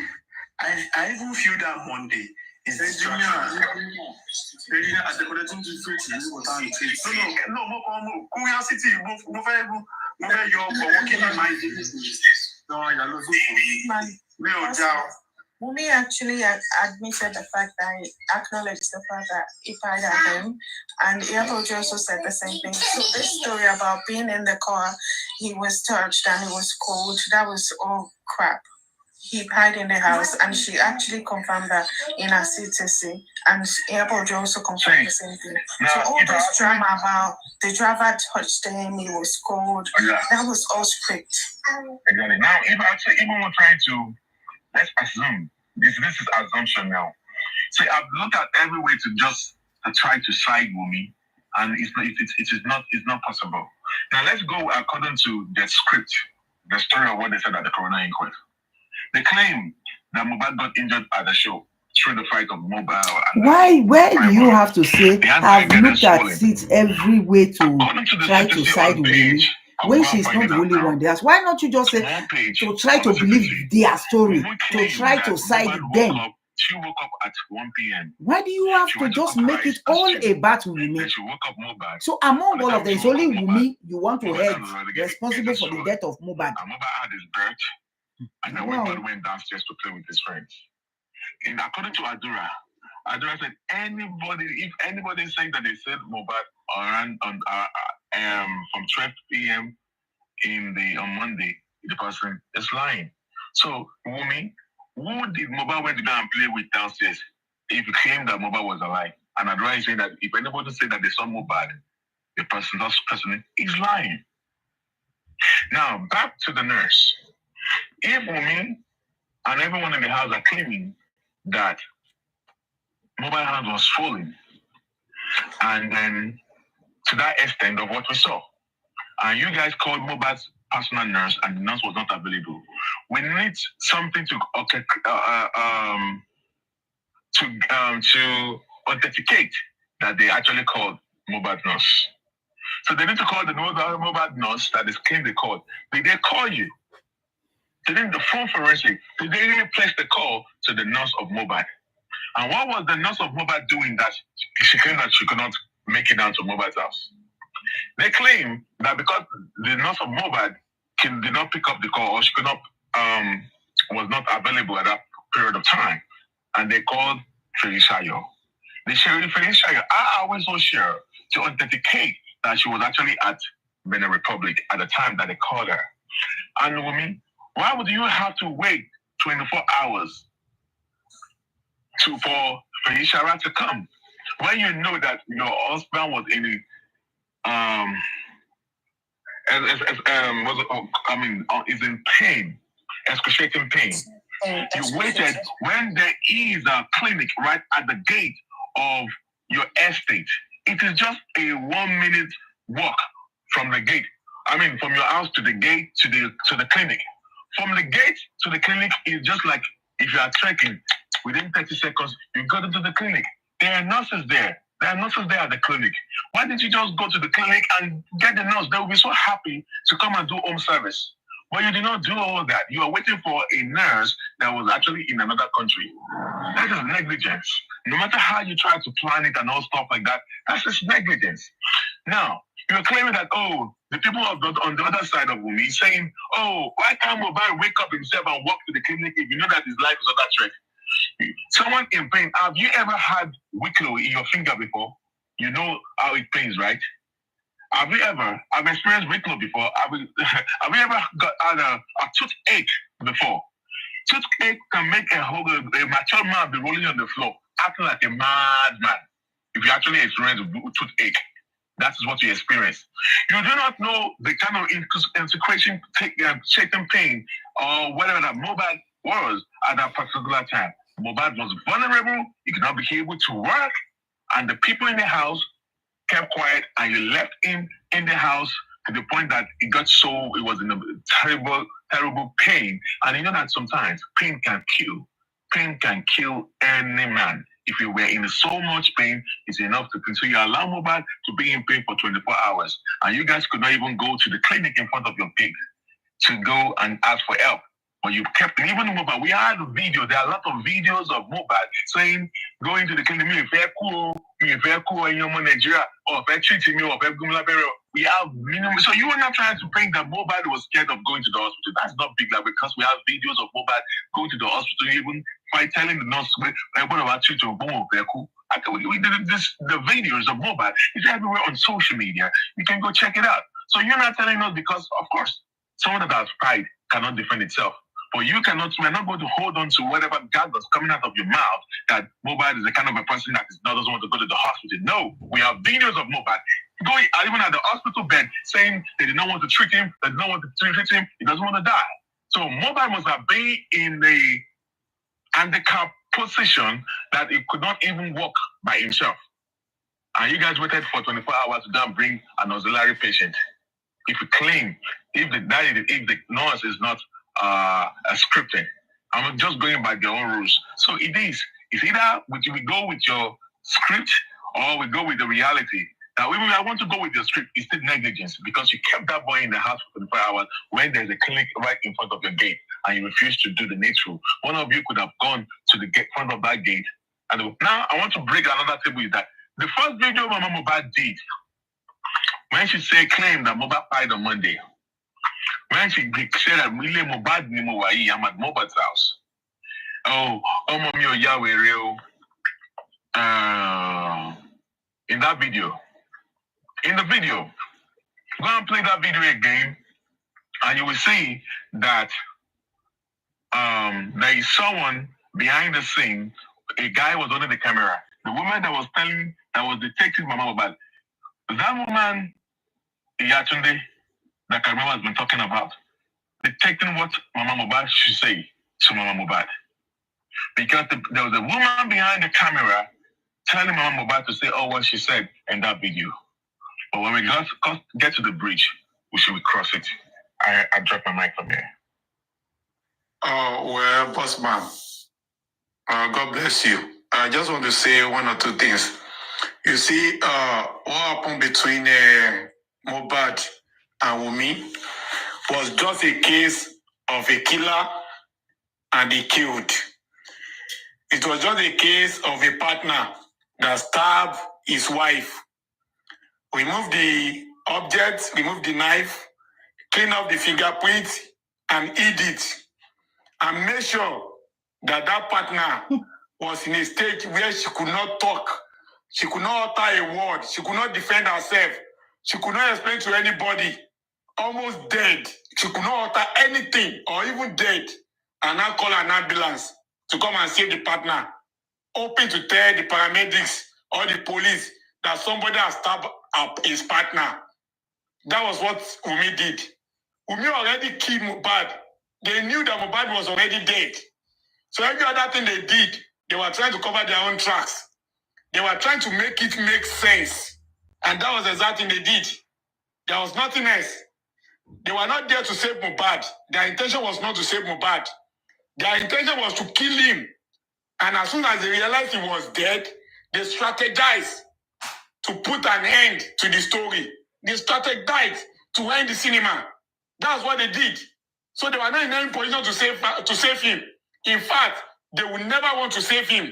I even feel that Monday is distraction. Mumi actually admitted the fact that he acknowledged the fact that he fired at him, and Yeye also said the same thing. So this story about being in the car, he was touched and it was cold, that was all crap. He hid in the house, and she actually confirmed that in her CTC, and Yeye also confirmed the same thing. So all this drama about the driver touched him, he was cold, that was all script. Exactly. Now, even we're trying to, let's assume, this is assumption now. So I've looked at every way to just try to side Wumi, and it's not possible. Now let's go according to the script, the story of what they said at the coroner inquest. They claim that Mohbad got injured at the show through the fight of Mohbad. Where do you have to say I've looked at it every way to try to side with Wumi when she's not the only one there? Why not you just say to try to believe their story, to try to side them? She woke up at 1 p.m. Why do you have to just make it all about Wumi? She woke up Mohbad. So among all of them, it's only Wumi you want to head responsible for the death of Mohbad. And Mohbad had his birth, and then Mohbad went downstairs to play with his friends. And according to Adura said if anybody is saying that they said Mohbad around from 12 p.m. on Monday, the person is lying. So Wumi, who did Mohbad went to go and play with downstairs? If you claim that Mohbad was alive, and Adura is saying that if anybody said that they saw Mohbad, the person is lying. Now back to the nurse. If Wumi and everyone in the house are claiming that Mohbad's hand was swollen, and then to that extent of what we saw, and you guys called Mohbad's personal nurse, and the nurse was not available, we need something to authenticate that they actually called Mohbad's nurse. So they need to call the Mohbad nurse that is claimed they called. Did they call you? They did the phone forensic. Did they really place the call to the nurse of Mohbad? And what was the nurse of Mohbad doing that she claimed that she could not make it down to Mohbad's house? They claim that because the nurse of Mohbad did not pick up the call, or she could not was not available at that period of time, and they called Felishayo. The sheriff Felishayo are always so sure to authenticate that she was actually at Benin Republic at the time that they called her. And Wumi, why would you have to wait 24 hours for Felishayo to come when you know that your husband was in is in pain, excruciating pain? You waited when there is a clinic right at the gate of your estate. It is just a 1 minute walk from the gate. From your house to the gate to the clinic. From the gate to the clinic is just like if you are trekking. Within 30 seconds, you go into the clinic. There are nurses there. There are nurses there at the clinic. Why didn't you just go to the clinic and get the nurse? They will be so happy to come and do home service. But you did not do all that. You are waiting for a nurse that was actually in another country. That is negligence. No matter how you try to plan it and all stuff like that, that's just negligence. Now, you're claiming that, the people on the other side of Wumi saying, why can't Mobile wake up himself and walk to the clinic if you know that his life is under threat? Someone in pain, have you ever had Wicklow in your finger before? You know how it pains, right? I've experienced Wicklow before. Have you ever had a toothache before? Toothache can make a mature man be rolling on the floor, acting like a madman. If you actually experience toothache, that is what you experience. You do not know the kind of integration, shaking pain, or whatever that Mobile was at that particular time. Mobile was vulnerable. He could not be able to work, and the people in the house kept quiet, and you left him in the house to the point that it was in a terrible, terrible pain. And you know that sometimes pain can kill. Pain can kill any man. If you were in so much pain, it's enough to kill. So you allow Mobile to be in pain for 24 hours. And you guys could not even go to the clinic in front of your pig to go and ask for help. But you kept, even Mobile, we had a video, there are a lot of videos of Mobile saying, going to the clinic, in your Nigeria, or treating me, or we have minimum. So you are not trying to think that Mobile was scared of going to the hospital. That's not big, like, because we have videos of Mobile going to the hospital, even by telling the nurse, we did this, the videos of Mobile is everywhere on social media. You can go check it out. So you're not telling us because, of course, someone that has pride cannot defend itself. But we're not going to hold on to whatever gag that's coming out of your mouth that Mobile is the kind of a person that doesn't want to go to the hospital. No, we have videos of Mobile going even at the hospital bed saying they did not want to treat him, they did not want to treat him, he doesn't want to die. So Mobile must have been in the handicapped position that he could not even walk by himself. And you guys waited for 24 hours to go and bring an auxiliary patient. If you claim, if the nurse is not scripted, I'm just going by their own rules. So it is. It's either we go with your script or we go with the reality. Now, even if I want to go with your script, it's still negligence because you kept that boy in the house for 24 hours when there's a clinic right in front of your gate and you refuse to do the needful. One of you could have gone to the front of that gate. And now I want to break another table with that. The first video Mama Mobile did, when she claimed that Mobile died on Monday, when she said that I'm at Mobile's house. Mommy, Yahweh, in that video. In the video, go and play that video again, and you will see that there is someone behind the scene. A guy was under the camera. The woman that was detecting Mama Mobile. That woman, Yatunde, that Karima has been talking about, detecting what Mama Mobile should say to Mama Mobile. Because there was a woman behind the camera telling Mama Mobile to say what she said in that video. But when we get to the bridge, we should cross it. I drop my mic from here. Well, Bossman, God bless you. I just want to say one or two things. You see, what happened between Mohbad and Wunmi was just a case of a killer and a killed. It was just a case of a partner that stabbed his wife. Remove the object, remove the knife, clean up the fingerprints, and eat it. And make sure that that partner was in a stage where she could not talk. She could not utter a word. She could not defend herself. She could not explain to anybody. Almost dead. She could not utter anything or even dead. And now call an ambulance to come and save the partner. Hoping to tell the paramedics or the police that somebody has stabbed up his partner. That was what Wunmi did. Wunmi already killed Mohbad. They knew that Mohbad was already dead. So every other thing they did, they were trying to cover their own tracks. They were trying to make it make sense. And that was the exact thing they did. There was nothing else. They were not there to save Mohbad. Their intention was not to save Mohbad. Their intention was to kill him. And as soon as they realized he was dead, they strategized to put an end to the story. They strategized to end the cinema. That's what they did. So they were not in any position to save him. In fact, they would never want to save him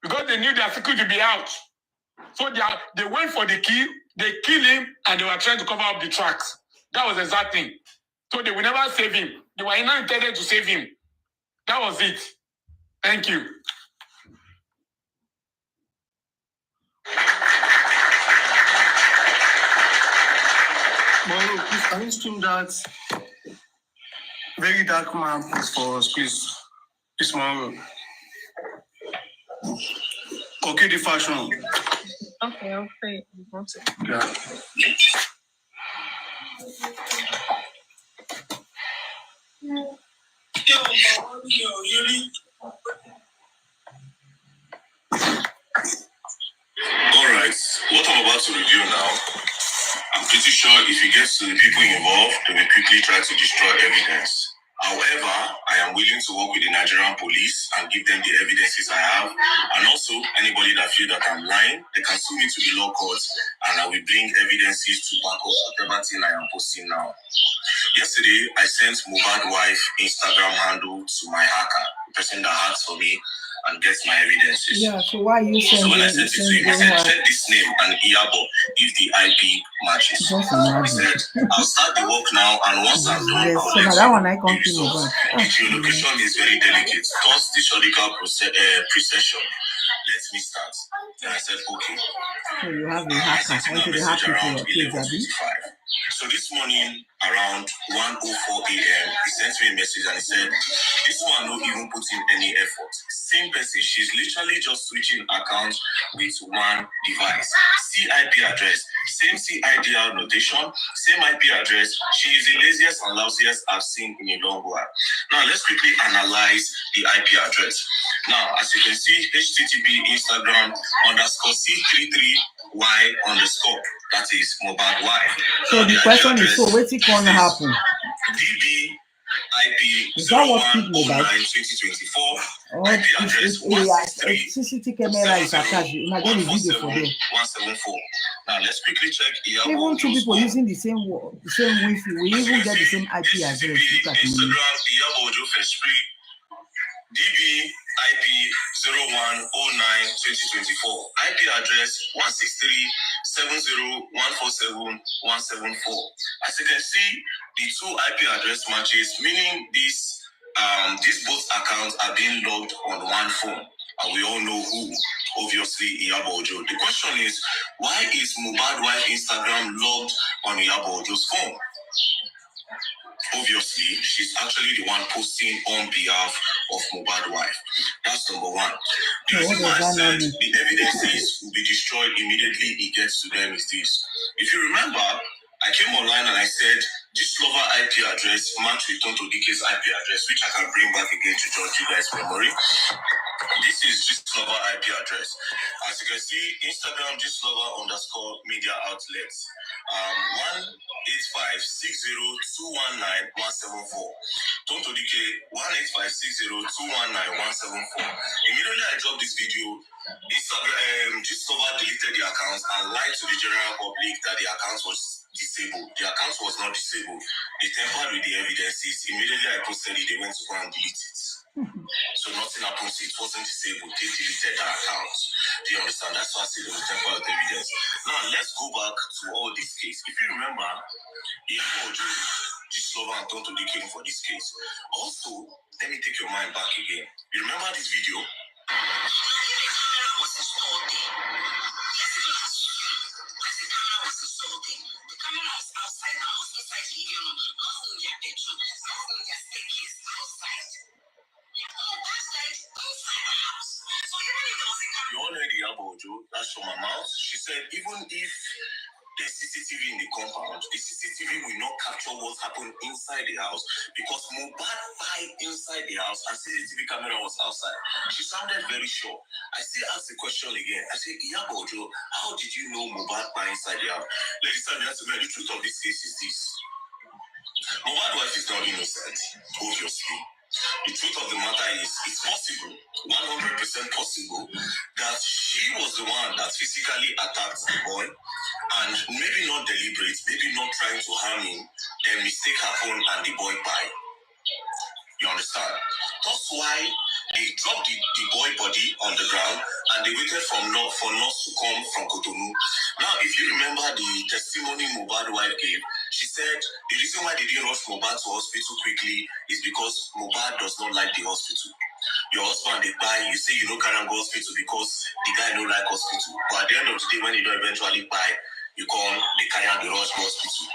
because they knew their security would be out. So they went for the kill, they killed him, and they were trying to cover up the tracks. That was the exact thing. So they would never save him. They were not intended to save him. That was it. Thank you. Maro, please, can you stream that very dark man for us, please? Please, Maro. Okay, the fashion. Okay, I'll play it. Yeah. Alright, what I'm about to review now, I'm pretty sure if it gets to the people involved, they will quickly try to destroy evidence. However, I am willing to work with the Nigerian police and give them the evidences I have. And also, anybody that feels that I'm lying, they can sue me to the law courts and I will bring evidences to back up whatever thing I am posting now. Yesterday, I sent Mohbad's wife Instagram handle to my hacker, the person that hacks for me and gets my evidences. Yeah, so why you sending? So when I sent it to him, he said, check this name and Iyabo if the IP matches. He said, I'll start the work now, and once I'm done, Yes, I'll so now let that you one I know can't the feel results. about. The geolocation is very delicate. Thus, the surgical precession. Let me start. Then I said, okay. So you have a I hacker. sent him Why a should they message have around people 11:55. So this morning, around 1:04 a.m., he sent me a message and he said, this one not even put in any effort. Same person, she's literally just switching accounts with one device. CIP address, same CIDR notation, same IP address. She is the laziest and lousiest I've seen in a long while. Now, let's quickly analyze the IP address. Now, as you can see, HTTP Instagram _C33Y_. That is Mohbad Y. So the question is, so what's it gonna happen? DB IP Is that what killed 0109 Mohbad? 2024. Or IP address if CCTV camera is attached, you might get a video for them. 174. Now let's quickly check Even two people using the same Wi-Fi, we even get the same IP address. Look at me. Instagram Iyabo Ojo Freshfree. DB IP 0109-2024. IP address 163.70.147.174. As you can see, the two IP address matches, meaning these both accounts are being logged on one phone. And we all know who, obviously, Iyabo Ojo. The question is, why is Mohbad's wife Instagram logged on Iyabo Ojo's phone? Obviously, she's actually the one posting on behalf of Mohbad's wife. That's number one. The reason why I said the evidences will be destroyed immediately it gets to them is this. If you remember, I came online and I said, this lover IP address match with Tonto DK's IP address, which I can bring back again to judge you guys' memory. This is Gistlover IP address. As you can see, Instagram Gistlover_media outlets. 18560219174. Tonto DK 18560219174. Immediately I dropped this video, Instagram Gistlover deleted the accounts and lied to the general public that the account was disabled. The account was not disabled. They tampered with the evidences. Immediately I posted it, they went to go and delete it. So nothing happens. It wasn't disabled. They deleted that account. Do you understand? That's why I say they will tamper with evidence. Now let's go back to all this case. If you remember, Iyabo Ojo, Gistlover and Tonto DK for this case. Also, let me take your mind back again. You remember this video? You all know Iyabo Ojo, that's from my mouth. She said, even if there's CCTV in the compound, the CCTV will not capture what happened inside the house because Mohbad died inside the house and CCTV camera was outside. She sounded very sure. I still ask the question again. I say, Iyabo Ojo, how did you know Mohbad died inside the house? Ladies and gentlemen, the truth of this case is this. Mohbad's wife is not innocent, obviously. The truth of the matter is, it's possible, 100% possible, that she was the one that physically attacked the boy, and maybe not deliberate, maybe not trying to harm him, then mistake happened and the boy died. You understand? That's why they dropped the boy body on the ground and they waited for nurse to come from Cotonou. Now, if you remember the testimony Mohbad wife gave, she said the reason why they didn't rush Mohbad to hospital quickly is because Mohbad does not like the hospital. Your husband, they buy, you say you don't carry him go hospital because the guy don't like hospital. But at the end of the day, when you don't eventually buy, you come, they carry on the rush to hospital.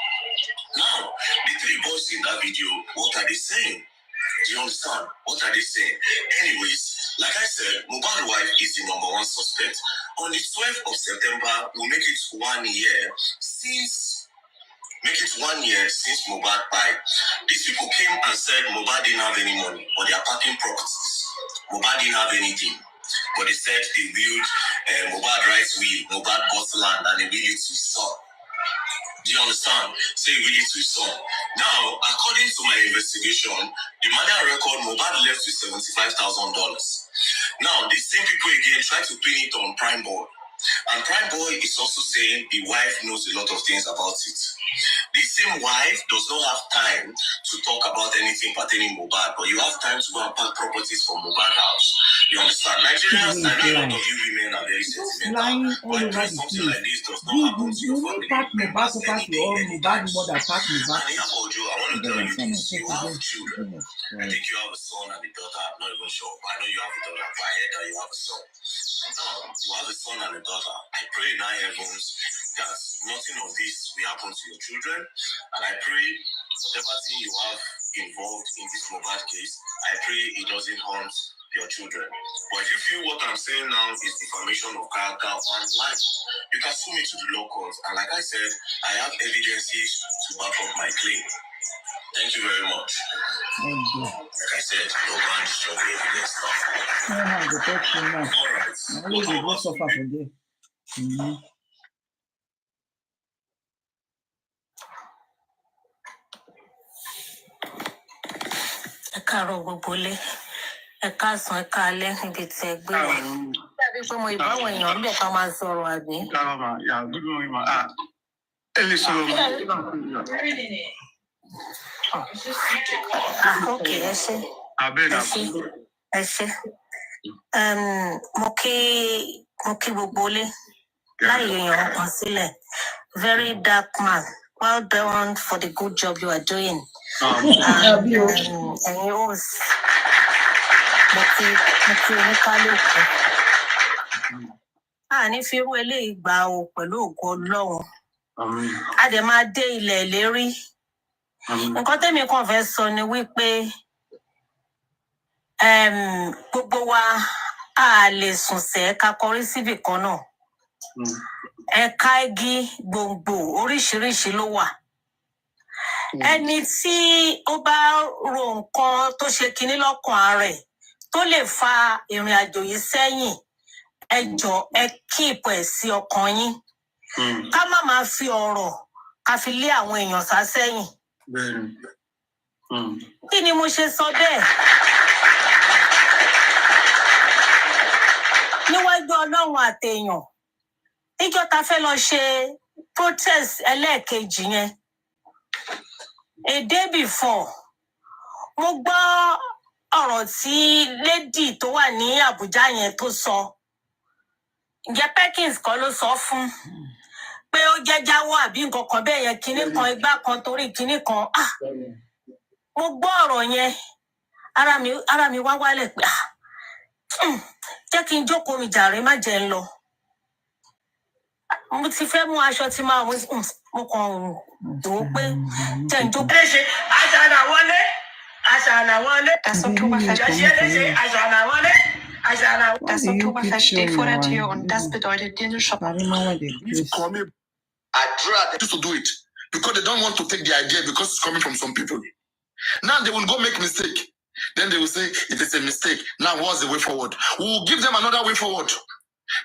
Now, the three boys in that video, what are they saying? Do you understand? What are they saying? Anyways, like I said, Mohbad's wife is the number one suspect. On the 12th of September, we'll make it 1 year since Mohbad died. These people came and said Mohbad didn't have any money, but they are packing properties. Mohbad didn't have anything, but they said they built Mohbad rights will, Mohbad bought land and they will it to his son. Do you understand? Say really to his son. Now, according to my investigation, the money record Mohbad left with $75,000. Now, these same people again try to pin it on Prime Boy. And Prime Boy is also saying the wife knows a lot of things about it. This same wife does not have time to talk about anything pertaining Mohbad, but you have time to go and pack properties from Mohbad house. You understand? Nigerians, I know a lot of you women are very sentimental. When doing something like this does not happen to your family members any day, anytime. And Ojo, I want to tell you this. You have children. I think you have a son and a daughter. I'm not even sure, but I know you have a daughter. But I heard that you have a son. Now, you have a son and a daughter. I pray in our heavens that nothing of this will happen to your children. And I pray whatever thing you have involved in this Mohbad case, I pray it doesn't harm your children. But if you feel what I'm saying now is defamation of character and life, you can sue me to the law courts. And like I said, I have evidences to back up my claim. Thank you very much. Like I said, your man is struggling against stuff. All right. Ẹ káàárọ̀ gbogbo ilé, ẹ káàsán, ẹ káalẹ́ níbi tí ẹ gbé wá. Dàbí pé mo ìbáwọ̀ èèyàn níbẹ̀ ká máa sọ̀rọ̀ àbí. Good morning, ma. Okay, ẹ ṣé. Ẹ ṣé. Mo kí gbogbo ilé láì èèyàn kan sílẹ̀. Very dark man. Well done for the good job you are doing. And yours. Mo kí oníkálùkù. Ní fi irú eléyìí gbà o pẹ̀lú ògo Ọlọ́run. A dẹ̀ máa dé ilẹ̀ ìlérí. Nǹkan tẹ́mi kàn fẹ́ sọ ni wípé gbogbo wa a lè sùn sẹ́ ká kọrí síbì kan náà. Ẹ̀ka igi gbòǹgbò oríṣiríṣi ló wà. Ẹni tí ó bá ro nǹkan tó ṣe kinní lọ́kàn ara ẹ̀ tó lè fa ìrìn àjò yìí sẹ́yìn, ẹ jọ̀ọ́ ẹ keep ẹ̀ sí ọkàn yín. Ká má máa fi ọ̀rọ̀ ká fi lé àwọn èèyàn sá sẹ́yìn. Kí ni mo ṣe sọ bẹ́ẹ̀? Níwájú Ọlọ́run àtèèyàn, níjọ́ ta fẹ́ lọ ṣe protest ẹlẹ́ẹ̀kejì yẹn, a day before, mo gbọ́ ọ̀rọ̀ tí lady tó wà ní Àbújá yẹn tó sọ. Ǹjẹ́ Perkins kọ́ ló sọ fún pé ó jẹ́ jáwọ́ àbí nǹkan kan bẹ́ẹ̀ yẹn, kinní kan igbá kan torí kinní kan. Mo gbọ́ ọ̀rọ̀ yẹn, ara mi wá wálẹ̀ pé jẹ́ kí n jókòó mi jàre má jẹ́ ń lọ. Mo ti fẹ́ mú aṣọ tí máa mo kàn dò ó pé jẹ́ ń jókòó. Das Oktoberfest steht vor der Tür und das bedeutet den Shop. I'd rather to do it because they don't want to take the idea because it's coming from some people. Now they will go make mistake. Then they will say it is a mistake. Now what's the way forward? We will give them another way forward.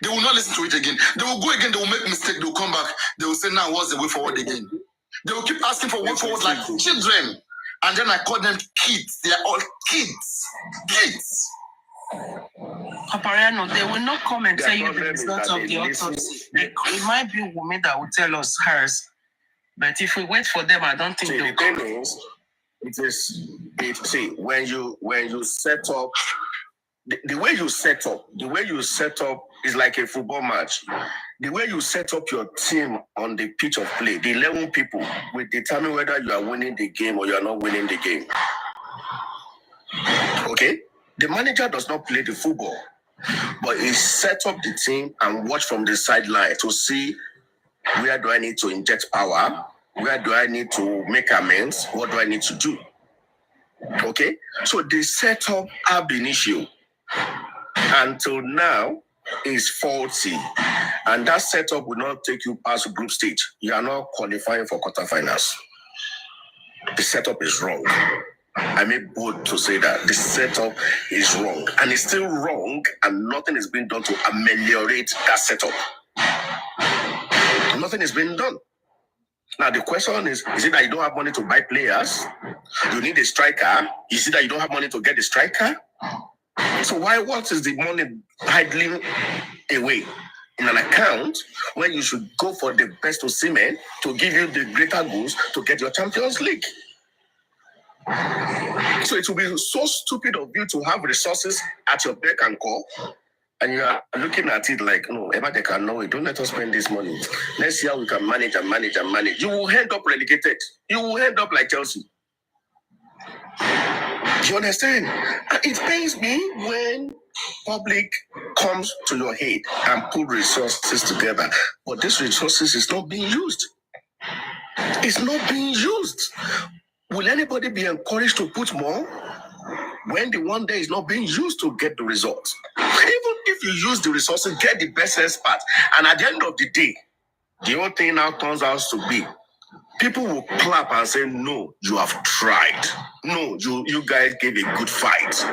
They will not listen to it again. They will go again. They will make mistake. They will come back. They will say now what's the way forward again? They will keep asking for way forward like children. And then I call them kids. They are all kids. Kids. Papariano, they will not come and tell you the result of the autopsy. It might be women that will tell us hers. But if we wait for them, I don't think they'll come. See, when you set up the way you set up is like a football match. The way you set up your team on the pitch of play, the 11 people will determine whether you are winning the game or you are not winning the game. Okay? The manager does not play the football, but he set up the team and watch from the sideline to see where do I need to inject power, where do I need to make amends, what do I need to do. Okay? So the setup ab initio until now is faulty, and that setup will not take you past group stage. You are not qualifying for quarterfinals. The setup is wrong. I made bold to say that the setup is wrong, and it's still wrong, and nothing is being done to ameliorate that setup. Nothing is being done. Now the question is it that you don't have money to buy players? You need a striker. Is it that you don't have money to get the striker? So what is the money idling away in an account when you should go for the best of cement to give you the greater goals to get your Champions League? So it will be so stupid of you to have resources at your beck and call, and you are looking at it like, no, ever they can know it. Don't let us spend this money. Let's see how we can manage and manage and manage. You will end up relegated. You will end up like Chelsea. Do you understand? It pains me when public comes to your head and put resources together, but this resources is not being used. It's not being used. Will anybody be encouraged to put more when the one day is not being used to get the results? Even if you use the resources, get the best expert, and at the end of the day, the whole thing now turns out to be people will clap and say, no, you have tried. No, you guys gave a good fight.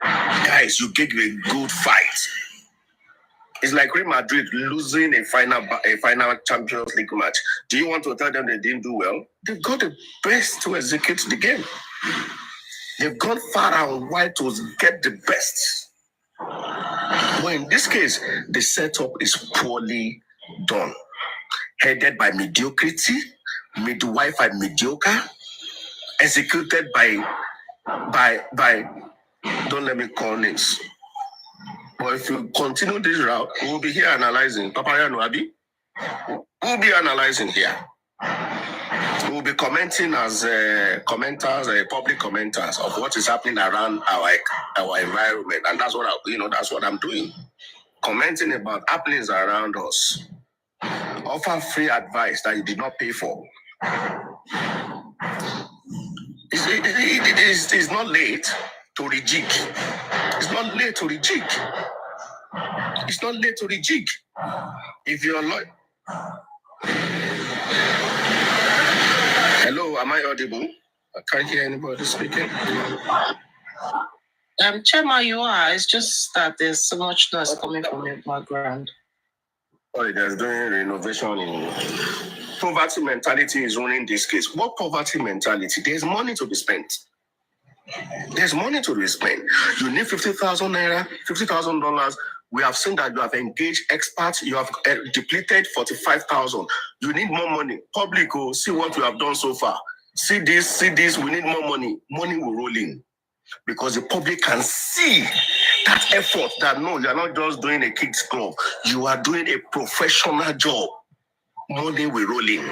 Guys, you gave a good fight. It's like Real Madrid losing a final Champions League match. Do you want to tell them they didn't do well? They've got the best to execute the game. They've gone far and wide to get the best. But in this case, the setup is poorly done. Headed by mediocrity, midwife and mediocre, executed by don't let me call names. But if you continue this route, we'll be here analyzing. Papayano Abi, we'll be analyzing here. We'll be commenting as commenters, public commenters of what is happening around our environment, and that's what I'm doing. Commenting about happenings around us. Offer free advice that you did not pay for. It's not late to rejig. It's not late to rejig. It's not late to rejig. If you're like, hello, am I audible? I can't hear anybody speaking. Chema, you are. It's just that there's so much noise coming from your background. Oh, there's doing renovation in poverty mentality is running this case. What poverty mentality? There's money to be spent. There's money to be spent. You need 50,000 naira, $50,000. We have seen that you have engaged experts. You have depleted 45,000. You need more money. Public, see what you have done so far. See this. We need more money. Money will roll in. Because the public can see that effort, that no, you are not just doing a kids club, you are doing a professional job. Money will roll in.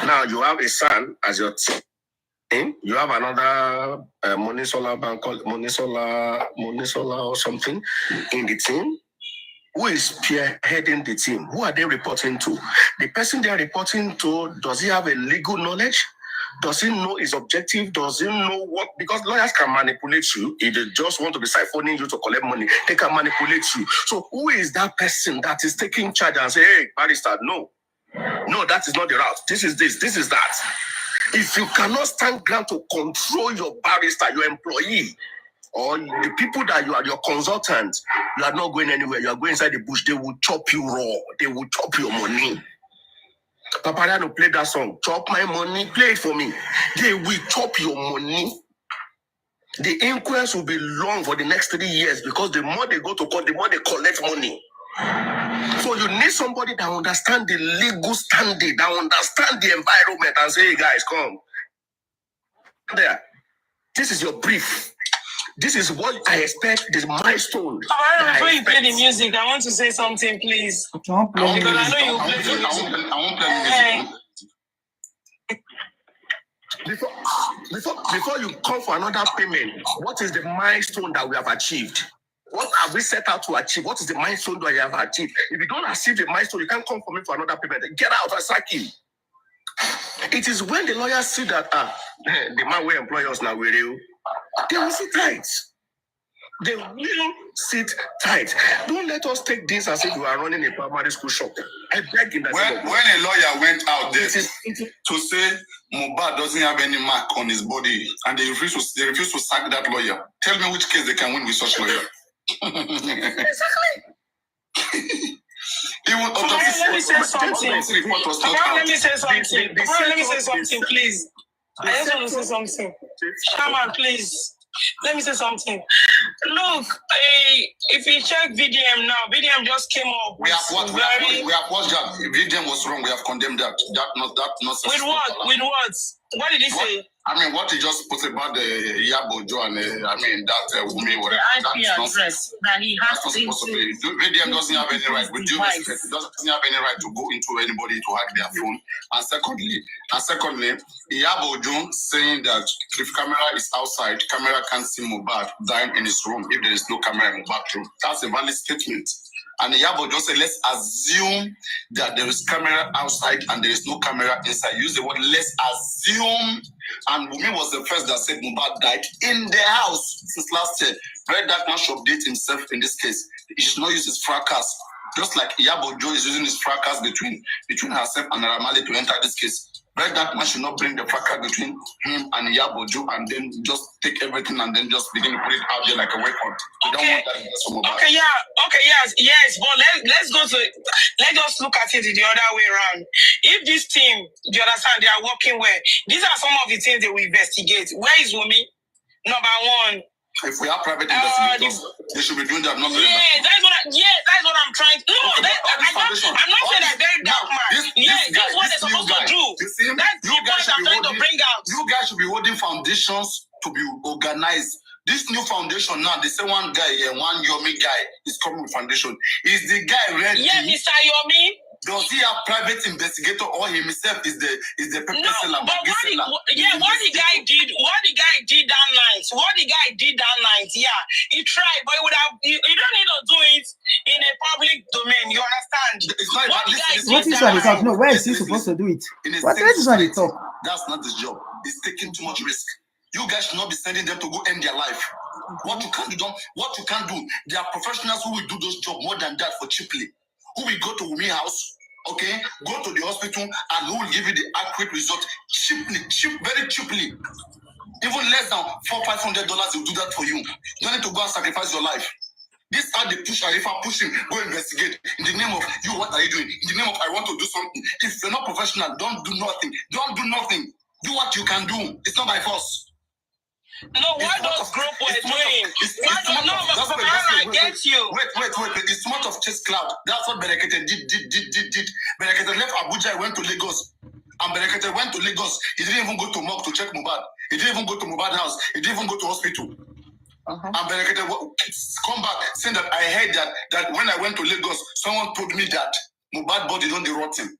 Now you have a son as your team. You have another Monisola bank called Monisola or something in the team. Who is spearheading the team? Who are they reporting to? The person they are reporting to, does he have a legal knowledge? Does he know his objective? Does he know what? Because lawyers can manipulate you. If they just want to be siphoning you to collect money, they can manipulate you. So who is that person that is taking charge and say, hey, barrister, no, that is not the route. This is this is that. If you cannot stand ground to control your barrister, your employee, or the people that you are, your consultants, you are not going anywhere. You are going inside the bush. They will chop you raw. They will chop your money. Papariano play that song. Chop my money. Play it for me. They will chop your money. The inquest will be long for the next 3 years because the more they go to court, the more they collect money. So you need somebody that understands the legal standing, that understands the environment and say, hey guys, come. there. This is your brief. This is what I expect. This milestone. Before you play the music, I want to say something, please. Don't play Because I music. know you play the music. I won't play music. Before you come for another payment, what is the milestone that we have achieved? What have we set out to achieve? What is the milestone that you have achieved? If you don't achieve the milestone, you can't come for me for another payment. Get out and sack him. It is when the lawyers see that the man will employ us now, they will sit tight. They will sit tight. Don't let us take this as if we are running a primary school shop. I beg in that. When a lawyer went out there to say Mohbad doesn't have any mark on his body and they refuse to sack that lawyer, tell me which case they can win with such lawyer. Exactly. Let me say something. Let me say something, please. I just want to say something. Shaman, please. Let me say something. Look, if you check VDM now, VDM just came up. We have watched that. VDM was wrong. We have condemned that. With what? With what? What did he say? I mean, what he just put about the Yabojo and that woman, whatever. IP address that he has to VDM doesn't have any right. With due respect, doesn't have any right to go into anybody to hack their phone. And secondly, Yabojo saying that if camera is outside, camera can't see Mohbad dying in his room if there is no camera in Mohbad's room. That's a valid statement. And Yabojo said, let's assume that there is camera outside and there is no camera inside. Use the word let's assume. And Wumi was the first that said Mohbad died in the house since last year. Very dark man should update himself in this case. He should not use his fracas. Just like Yabojo is using his fracas between herself and Ramali to enter this case. Very dark man should not bring the fracas between him and Yabojo and then just take everything and then just begin to put it out there like a weapon. We don't want that. Yes, but let's just look at it the other way around. If this team, do you understand, they are working well, these are some of the things they will investigate. Where is Wumi? Number one. If we have private investigators, they should be doing that. That's what I'm trying to do. I'm not saying that very dark man. That's what they're supposed to do. That's the point I'm trying to bring out. You guys should be holding foundations to be organized. This new foundation now, they say one guy here, one Yomi guy is coming with foundation. Is the guy ready? Yeah, Mr. Yomi. Does he have private investigator or himself is the pepper seller? But what the guy did that night, yeah, he tried, but he don't need to do it in a public domain, you understand? What is on the talk? No, where is he supposed to do it? What is on the talk? That's not his job. He's taking too much risk. You guys should not be sending them to go end their life. What you can't do, there are professionals who will do those jobs more than that for cheaply. Who will go to Wumi house, okay, go to the hospital, and who will give you the accurate result very cheaply. Even less than $400-500 will do that for you. You don't need to go and sacrifice your life. This how they push and if I push him, go investigate. In the name of you, what are you doing? In the name of I want to do something. If you're not professional, don't do nothing. Do what you can do. It's not by force. No, what those group were doing? I get you. Wait. It's too much of chase cloud. That's what Berekete did. Berekete left Abuja, went to Lagos. And Berekete went to Lagos. He didn't even go to Morgue to check Mohbad. He didn't even go to Mohbad house. He didn't even go to hospital. And Berekete come back saying that I heard that when I went to Lagos, someone told me that Mohbad body don't rot him.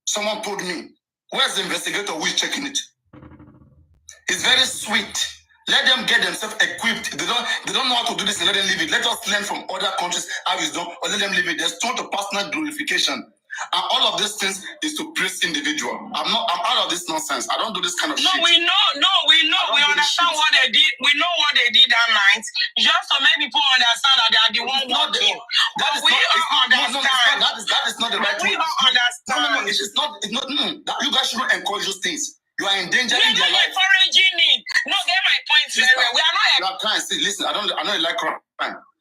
Someone told me. Where's the investigator who is checking it? It's very sweet. Let them get themselves equipped. They don't know how to do this and let them leave it. Let us learn from other countries how it's done or let them leave it. There's too much personal glorification. And all of these things is to praise individual. I'm out of this nonsense. I don't do this kind of shit. We understand what they did. We know what they did that night. Just to make people understand that they are the one working. That is not the right way. We don't understand. No, it's not. You guys shouldn't encourage those things. You are endangering their life. Encouraging it. No, get my point very well. We are not. You are trying to say, listen, I don't like crime.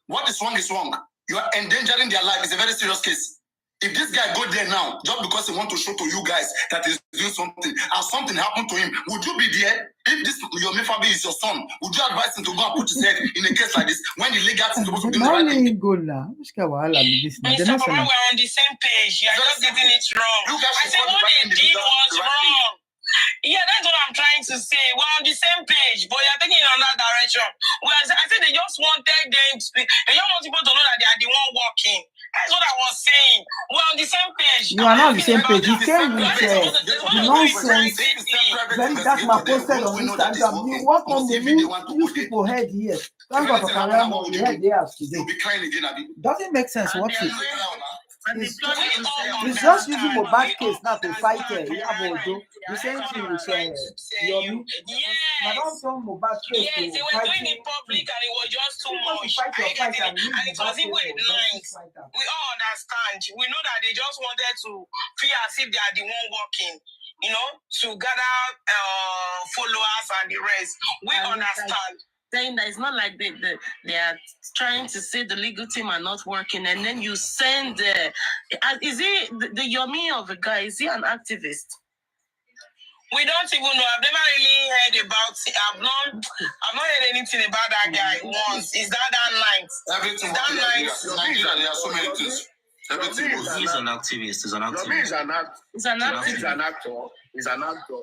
What is wrong is wrong. You are endangering their life. It's a very serious case. If this guy go there now, just because he want to show to you guys that he's doing something, and something happened to him, would you be there? If this your Fabi is your son, would you advise him to go and put his head in a case like this when the legal is supposed to do the right thing? Mr. Papa, we're on the same page. You're just getting it wrong. I said what they did was wrong. Yeah, that's what I'm trying to say. We're on the same page, but you're taking it on that direction. I said they just wanted them to be, they don't want people to know that they are the one working. That's what I was saying. We're on the same page. You are not on the same page. You came with the nonsense. That man posted on Instagram. You work on the use people head here. Thank God for Kariam on the head there today. Doesn't make sense. Watch it. It's just using a bad case now to fight the same thing with Yomi. I don't turn Mobad case to they were doing it public and it was just too much. And it was even a line. We all understand. We know that they just wanted to feel as if they are the one working, to gather followers and the rest. We understand. Saying that it's not like they are trying to say the legal team are not working, and then you send is he the Yomi of a guy? Is he an activist? We don't even know. I've never really heard about it. I've not heard anything about that guy once. Is that night? Everything. That night? There are so many things. Everything. He's an activist. He's an activist. He's an actor. He's an actor. He's an actor. He's an actor.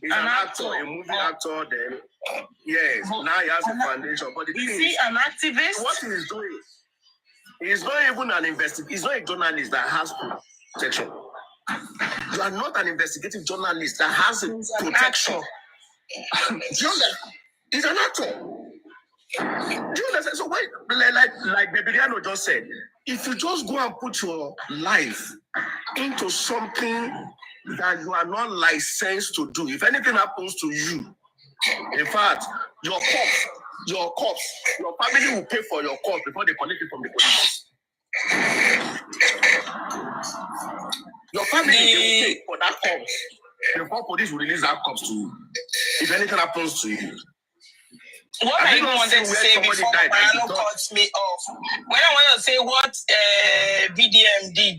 He's an actor, a movie actor. Then yes, now he has a foundation. But the thing is he an activist? What he's doing? He's not even an investigator. He's not a journalist that has protection. You are not an investigative journalist that has a protection. He's an actor. Do you understand? So wait, like Bebiriano just said, if you just go and put your life into something that you are not licensed to do, if anything happens to you, in fact, your family will pay for your cost before they collect it from the police. Your family will pay for that cost before police will release that cost to you. If anything happens to you. What I even wanted to say before Mariano cuts me off, when I want to say what BDM did,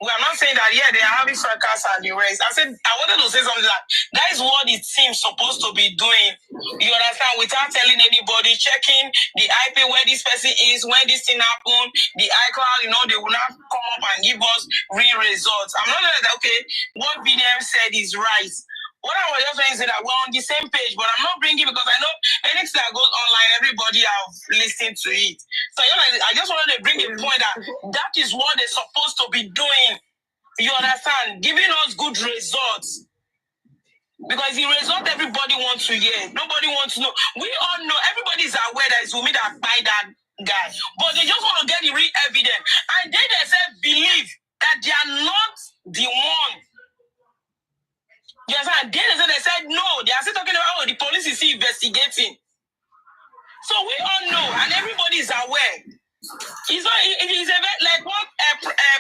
we are not saying that, they are having fracas and the rest. I wanted to say something that is what the team's supposed to be doing. You understand? Without telling anybody, checking the IP where this person is, when this thing happened, the iCloud, they will not come up and give us real results. I'm not saying that, okay, what BDM said is right. What I was just trying to say that we're on the same page, but I'm not bringing because I know anything that goes online, everybody have listened to it. So I just wanted to bring a point that is what they're supposed to be doing. You understand? Giving us good results. Because the result everybody wants to hear. Nobody wants to know. We all know, everybody is aware that it's Wumi that buy that guy. But they just want to get the real evidence. And they themselves believe that they are not the one. You understand? They said no. They are still talking about the police is still investigating. So we all know, and everybody is aware. It is like what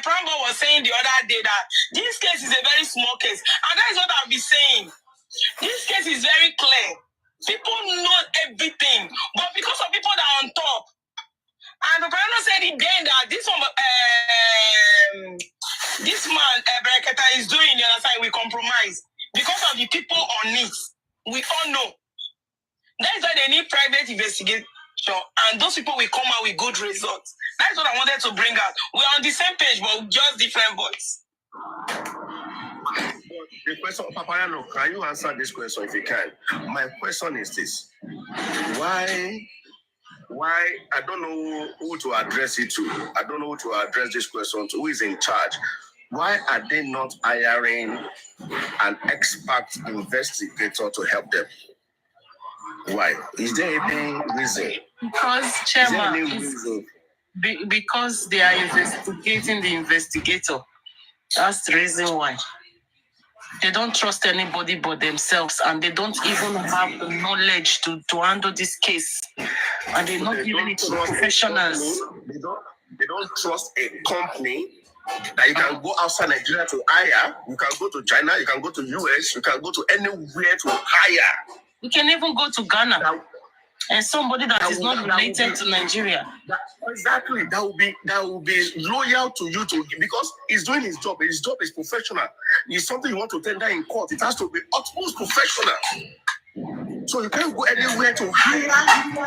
Prambo was saying the other day, that this case is a very small case, and that is what I'll be saying. This case is very clear. People know everything, but because of people that are on top, and the Prambo said it then that this man Bereketa is doing the other side, we compromise. Because of the people on it, we all know. That's why they need private investigation, and those people will come out with good results. That's what I wanted to bring out. We're on the same page, but just different voice. The question, Papayano, can you answer this question if you can? My question is this: Why? I don't know who to address it to. I don't know who to address this question to. Who is in charge? Why are they not hiring an expert investigator to help them? Why? Is there any reason? Because, Chairman, because they are investigating the investigator. That's the reason why. They don't trust anybody but themselves, and they don't even have the knowledge to handle this case. And they're not giving it to professionals. They don't trust a company that you can go outside Nigeria to hire. You can go to China, you can go to US, you can go to anywhere to hire. You can even go to Ghana. And somebody that is not related to Nigeria. Exactly. That will be loyal to you because he's doing his job. His job is professional. It's something you want to tender in court. It has to be utmost professional. So you can't go anywhere to hire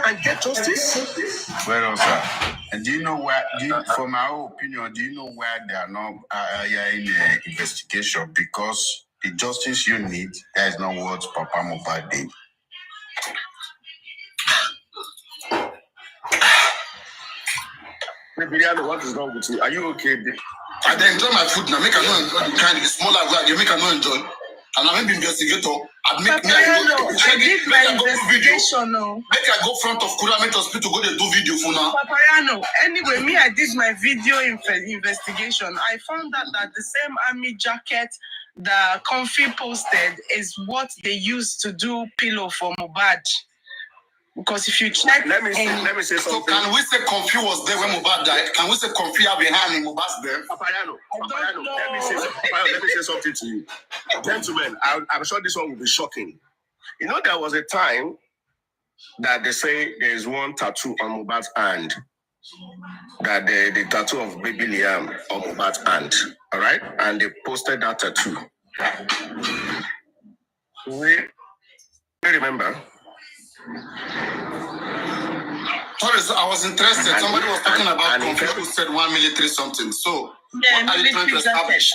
and get justice. Well, sir. And do you know where? For my own opinion, do you know where they are not hiring the investigation? Because the justice you need, that is not what Papa Mohbad did. What is wrong with you? Are you okay? I enjoy my food now. Make I not enjoy the kind of smaller that you make I not enjoy. And I'm an investigator. I make me I did my investigation. Make I go front of Kuramet Hospital go to do video for now. Papayano. Anyway, me, I did my video investigation. I found out that the same army jacket the Comfy posted is what they used to do pillow for Mohbad. Because if you check, let me say something. So can we say Comfy was there when Mohbad died? Can we say Comfy have a hand in Mohbad's death? Papayano, let me say something to you. Gentlemen, I'm sure this one will be shocking. You know, there was a time that they say there is one tattoo on Mohbad's hand. That the tattoo of baby Liam on Mohbad's hand. All right? And they posted that tattoo. We remember? Sorry, so I was interested. Somebody was talking about Comfy who said 1 military something. So, yeah, what are you trying to establish?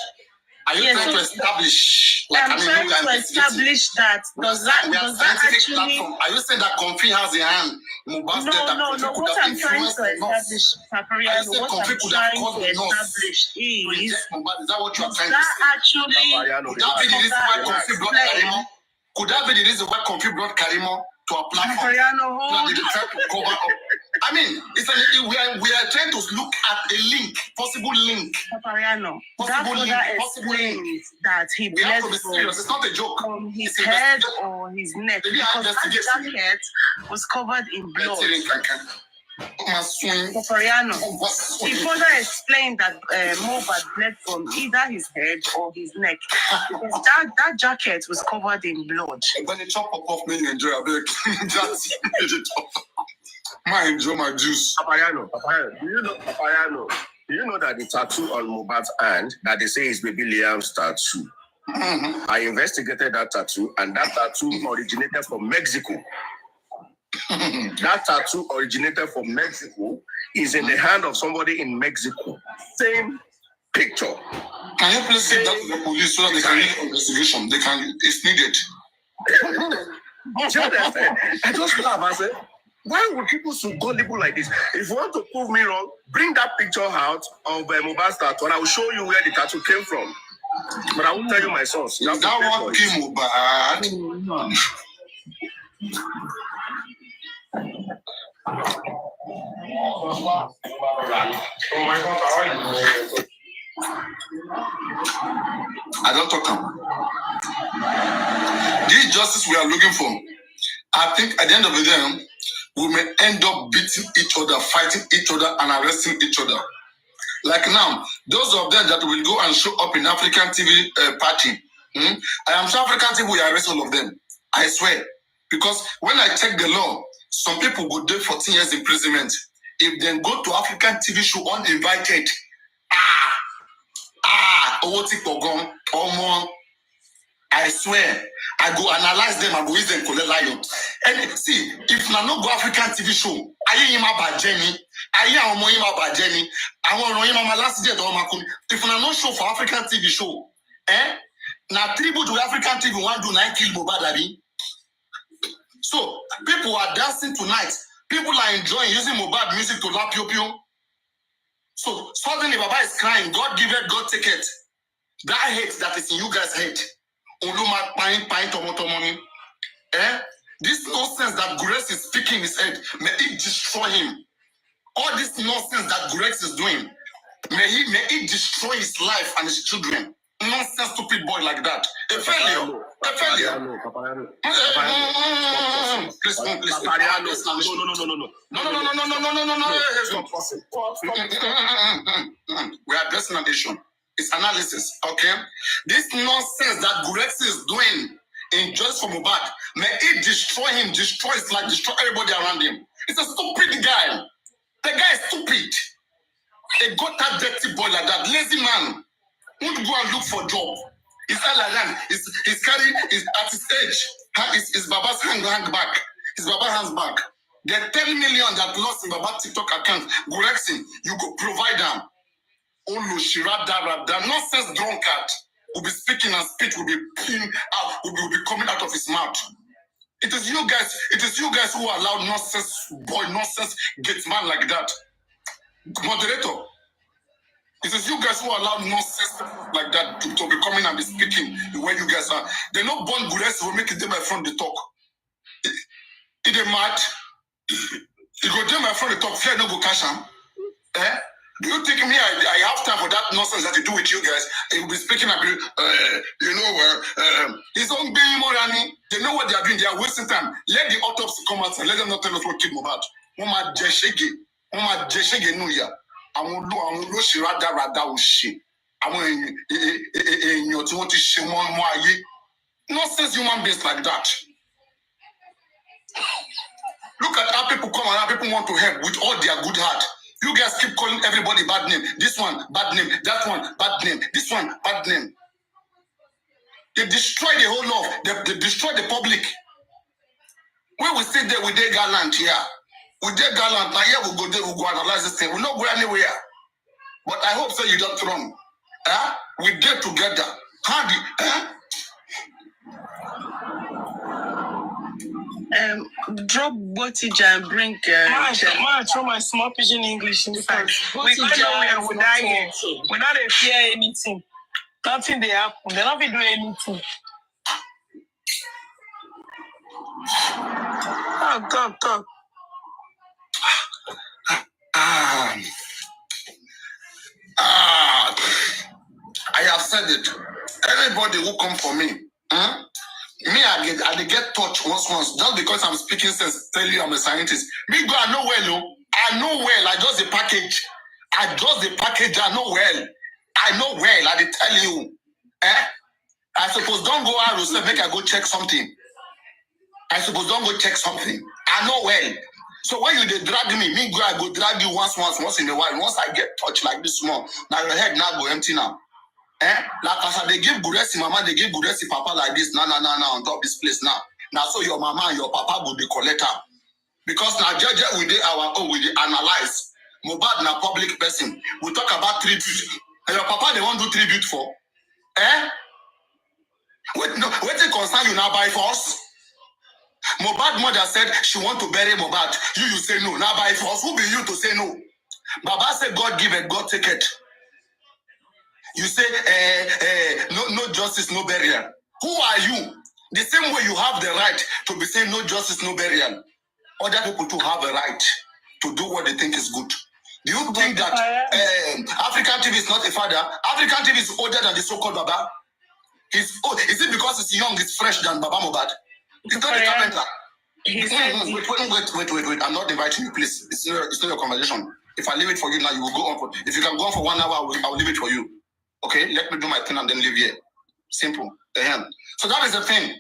Are you trying to establish? Like, I'm trying to establish that. Does that actually? Platform. Are you saying that Comfy has a hand? No. What I'm trying to establish, Papariano, what I'm trying to establish is that what you are trying to say? Could that be the reason why Comfy brought Karimo to a platform? They try to cover up. I mean, we are trying to look at a link, possible link. Papariano, that explains that he bled it's not a joke. From his head or his neck. Because that jacket was covered in blood. Papariano, he further explained that Mohbad bled from either his head or his neck. Because that jacket was covered in blood. When the chop up me enjoy a bit, that's I enjoy my juice. Papayano, do you know that the tattoo on Mohbad's hand that they say is baby Liam's tattoo? Mm-hmm. I investigated that tattoo, and that tattoo originated from Mexico. That tattoo originated from Mexico, is in the hand of somebody in Mexico. Same picture. Can you please give that to the police so that they can make an investigation? It's needed. I just laugh. I said, why would people so gullible like this? If you want to prove me wrong, bring that picture out of Mohbad's tattoo, and I will show you where the tattoo came from. But I won't tell you my source. That one came Mohbad. I don't talk. This justice we are looking for, I think at the end of the day, we may end up beating each other, fighting each other, and arresting each other. Like now, those of them that will go and show up in African TV party, I am sure African TV will arrest all of them. I swear. Because when I check the law, some people go do 14 years imprisonment. If they go to African TV show uninvited, I swear, I go analyze them, I go use them collect lion. And see, if na no go African TV show, aye him about Jenny, aye omo him about Jenny, I want him my last day to makun. If na no show for African TV show, na tribute to African TV want do 9 kill Mohbad abi. So people are dancing tonight. People are enjoying using Mohbad music to lap yo. So suddenly Baba is crying. God give it, God take it. That hate that is in you guys' head. This nonsense that Grace is speaking in his head, may it destroy him. All this nonsense that Grace is doing, may it destroy his life and his children. Nonsense, stupid boy like that. A failure. Please. No. We are addressing an issue. It's analysis, okay? This nonsense that Grace is doing in Justice for Mohbad, may it destroy him, destroy his life, destroy everybody around him. It's a stupid guy. The guy is stupid. They got that dirty boy like that, lazy man. Won't go and look for job. He's not like that. He's carrying at his age. His Baba's hand back. His Baba hands back. The 10 million that lost in Baba TikTok account, Gregson, you go provide them. Olu Shirada, nonsense drunkard. will be speaking and speech will be will be coming out of his mouth. It is you guys who allow nonsense gate man like that. Moderator. It is you guys who allow nonsense like that to be coming and be speaking the way you guys are. They not born good will make it them my front the talk. It a mad. You go them my front the talk, fear no go cash am. Eh? Do you think me I have time for that nonsense that you do with you guys? He will be speaking and be, it's on being more than they know what they are doing, they are wasting time. Let the autopsy come out and let them not tell us what killed Mohbad. Mama Jeshege Nuya. I won't lose rada ushi. I want to want to show more nonsense human beings like that. Look at how people come and how people want to help with all their good heart. You guys keep calling everybody bad name. This one, bad name. That one, bad name. This one, bad name. They destroy the whole law. They destroy the public. When we sit there with their gallant here, with their gallant, now here we go there, we go analyze this thing. We'll not go anywhere. But I hope so you don't run. We get together. Drop Botija and bring throw my small pigeon English inside. We don't know where we die here. We not fear anything. Nothing they happen. They not be doing anything. Oh, talk. I have said it. Anybody who come for me, I get touched once, just because I'm speaking sense, tell you I'm a scientist. Me go, I know well, I know well, I just the package. I know well. I did tell you. I suppose don't go out and make I go check something. I know well. So when you they drag me go, I go drag you once in a while. Once I get touched like this small, now your head now go empty now. Like as they give Guresi mama, they give Guresi papa like this. Now, on top this place now. Now so your mama and your papa will be collector. Because now judge we did our own, we did analyze. Mohbad na public person. We talk about tribute. And your papa they want to do tribute for. Wait till concern you now by force. Mohbad mother said she want to bury Mohbad. You say no. Now by force, who be you to say no? Baba said God give it, God take it. You say no justice, no burial. Who are you? The same way you have the right to be saying no justice, no burial. Other people too have a right to do what they think is good. Do you think that African TV is not a father? African TV is older than the so-called Baba. Is it because it's young, it's fresh than Baba Mohbad? It's not the carpenter. Wait. I'm not inviting you, please. It's not your conversation. If I leave it for you now, you will go on. If you can go on for 1 hour, I will leave it for you. Okay? Let me do my thing and then leave here. Simple. So that is the thing.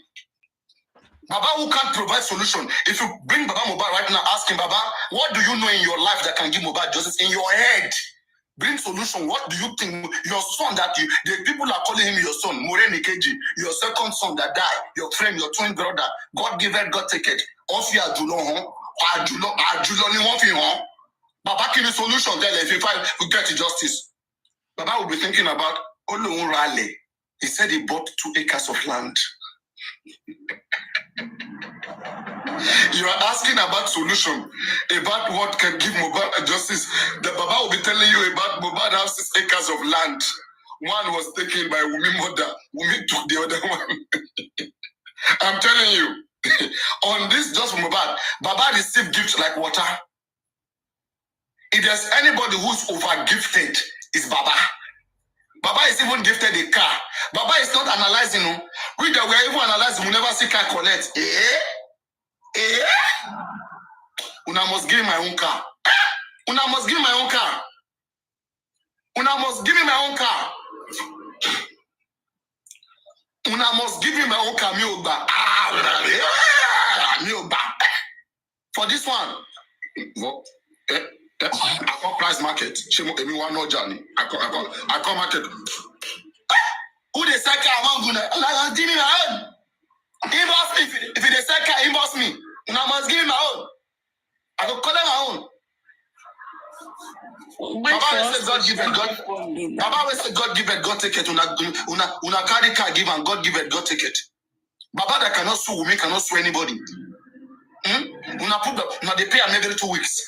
Baba who can't provide solution. If you bring Baba Mohbad right now, ask him, Baba, what do you know in your life that can give Mohbad justice? In your head. Bring solution. What do you think your son the people are calling him your son, Moreni Keji, your second son that died, your friend, your twin brother, God give it, God take it. Ofi Ajulo, Ajulo ni won fi hàn. Baba give you solution there if we get justice. Baba will be thinking about Olohun Rale. He said he bought 2 acres of land. You are asking about solution, about what can give Mohbad justice. The Baba will be telling you about Mohbad has 6 acres of land. One was taken by Wumi mother. Wumi took the other one. I'm telling you, on this just Mohbad, Baba received gifts like water. If there's anybody who's over-gifted, it's Baba. Baba is even gifted a car. Baba is not analyzing. We that we are even analyzing, we never see car collect. Una must give me my own car. Una must give me my own car. Una must give me my own car. Una must give me my own car. For this one, I call price market. Everyone know Johnny. I call market. Who they say car? I'm gonna give me my own. Inbox me. If they say car, inbox me. Una must give me my own. I go collect my own. Baba will say God give it, God. Baba will say God give it, God take it. Una carry car give and God give it, God take it. Baba that cannot sue me, cannot sue anybody. Una put the, they pay am every 2 weeks.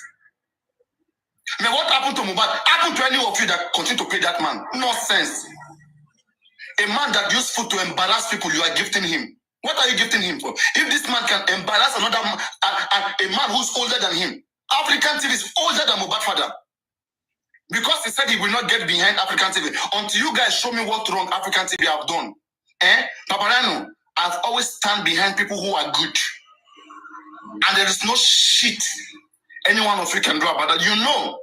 Now what happened to Mohbad? Happened to any of you that continue to pay that man? Nonsense. A man that used food to embarrass people, you are gifting him. What are you gifting him for? If this man can embarrass another man, a man who's older than him, African TV is older than Mohbad father. Because he said he will not get behind African TV. Until you guys show me what wrong African TV have done. Paparano, I've always stand behind people who are good. And there is no shit any one of you can do about that. You know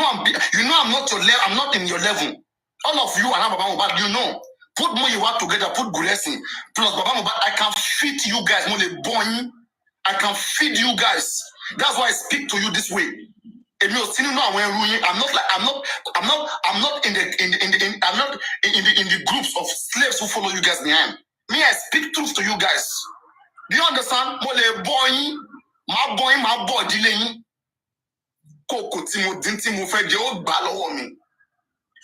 I'm not your level. I'm not in your level. All of you and Baba Mohbad, you know. Put more you work together, put Gulesi, plus Baba Mohbad, I can feed you guys more than boy. I can feed you guys. That's why I speak to you this way. I'm not in the groups of slaves who follow you guys behind. Me, I speak truth to you guys. Do you understand? More boy, my boy, delaying. Koko Timo, Dintimo, Fed, old ballow me.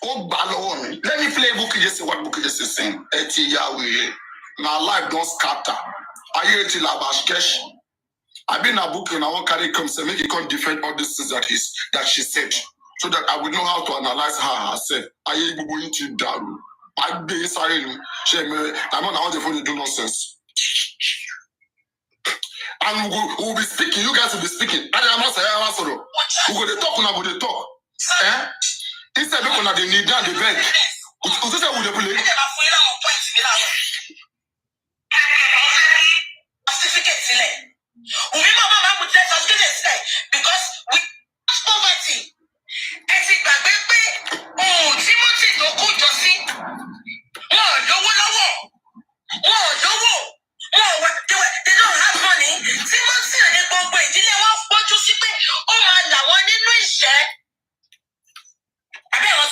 Oh, balloon. Let me play book. Just what book is saying. Eti Yahweh. My life don't scatter. I hear it Labashkesh. I've been a book and I won't carry come say make it can't defend all these things that she said. So that I would know how to analyze her herself. I hear going to down. I be sorry. I'm on how the phone to do nonsense. And we'll be speaking. You guys will be speaking. I am not saying I'm going to talk and I'm going to talk. Instead of on the knee down the bed. Who's this with the police? Because we poverty. Timothy no good to see. They don't have money. Timothy they go away. They want what you see. Oh man, I want to share. I want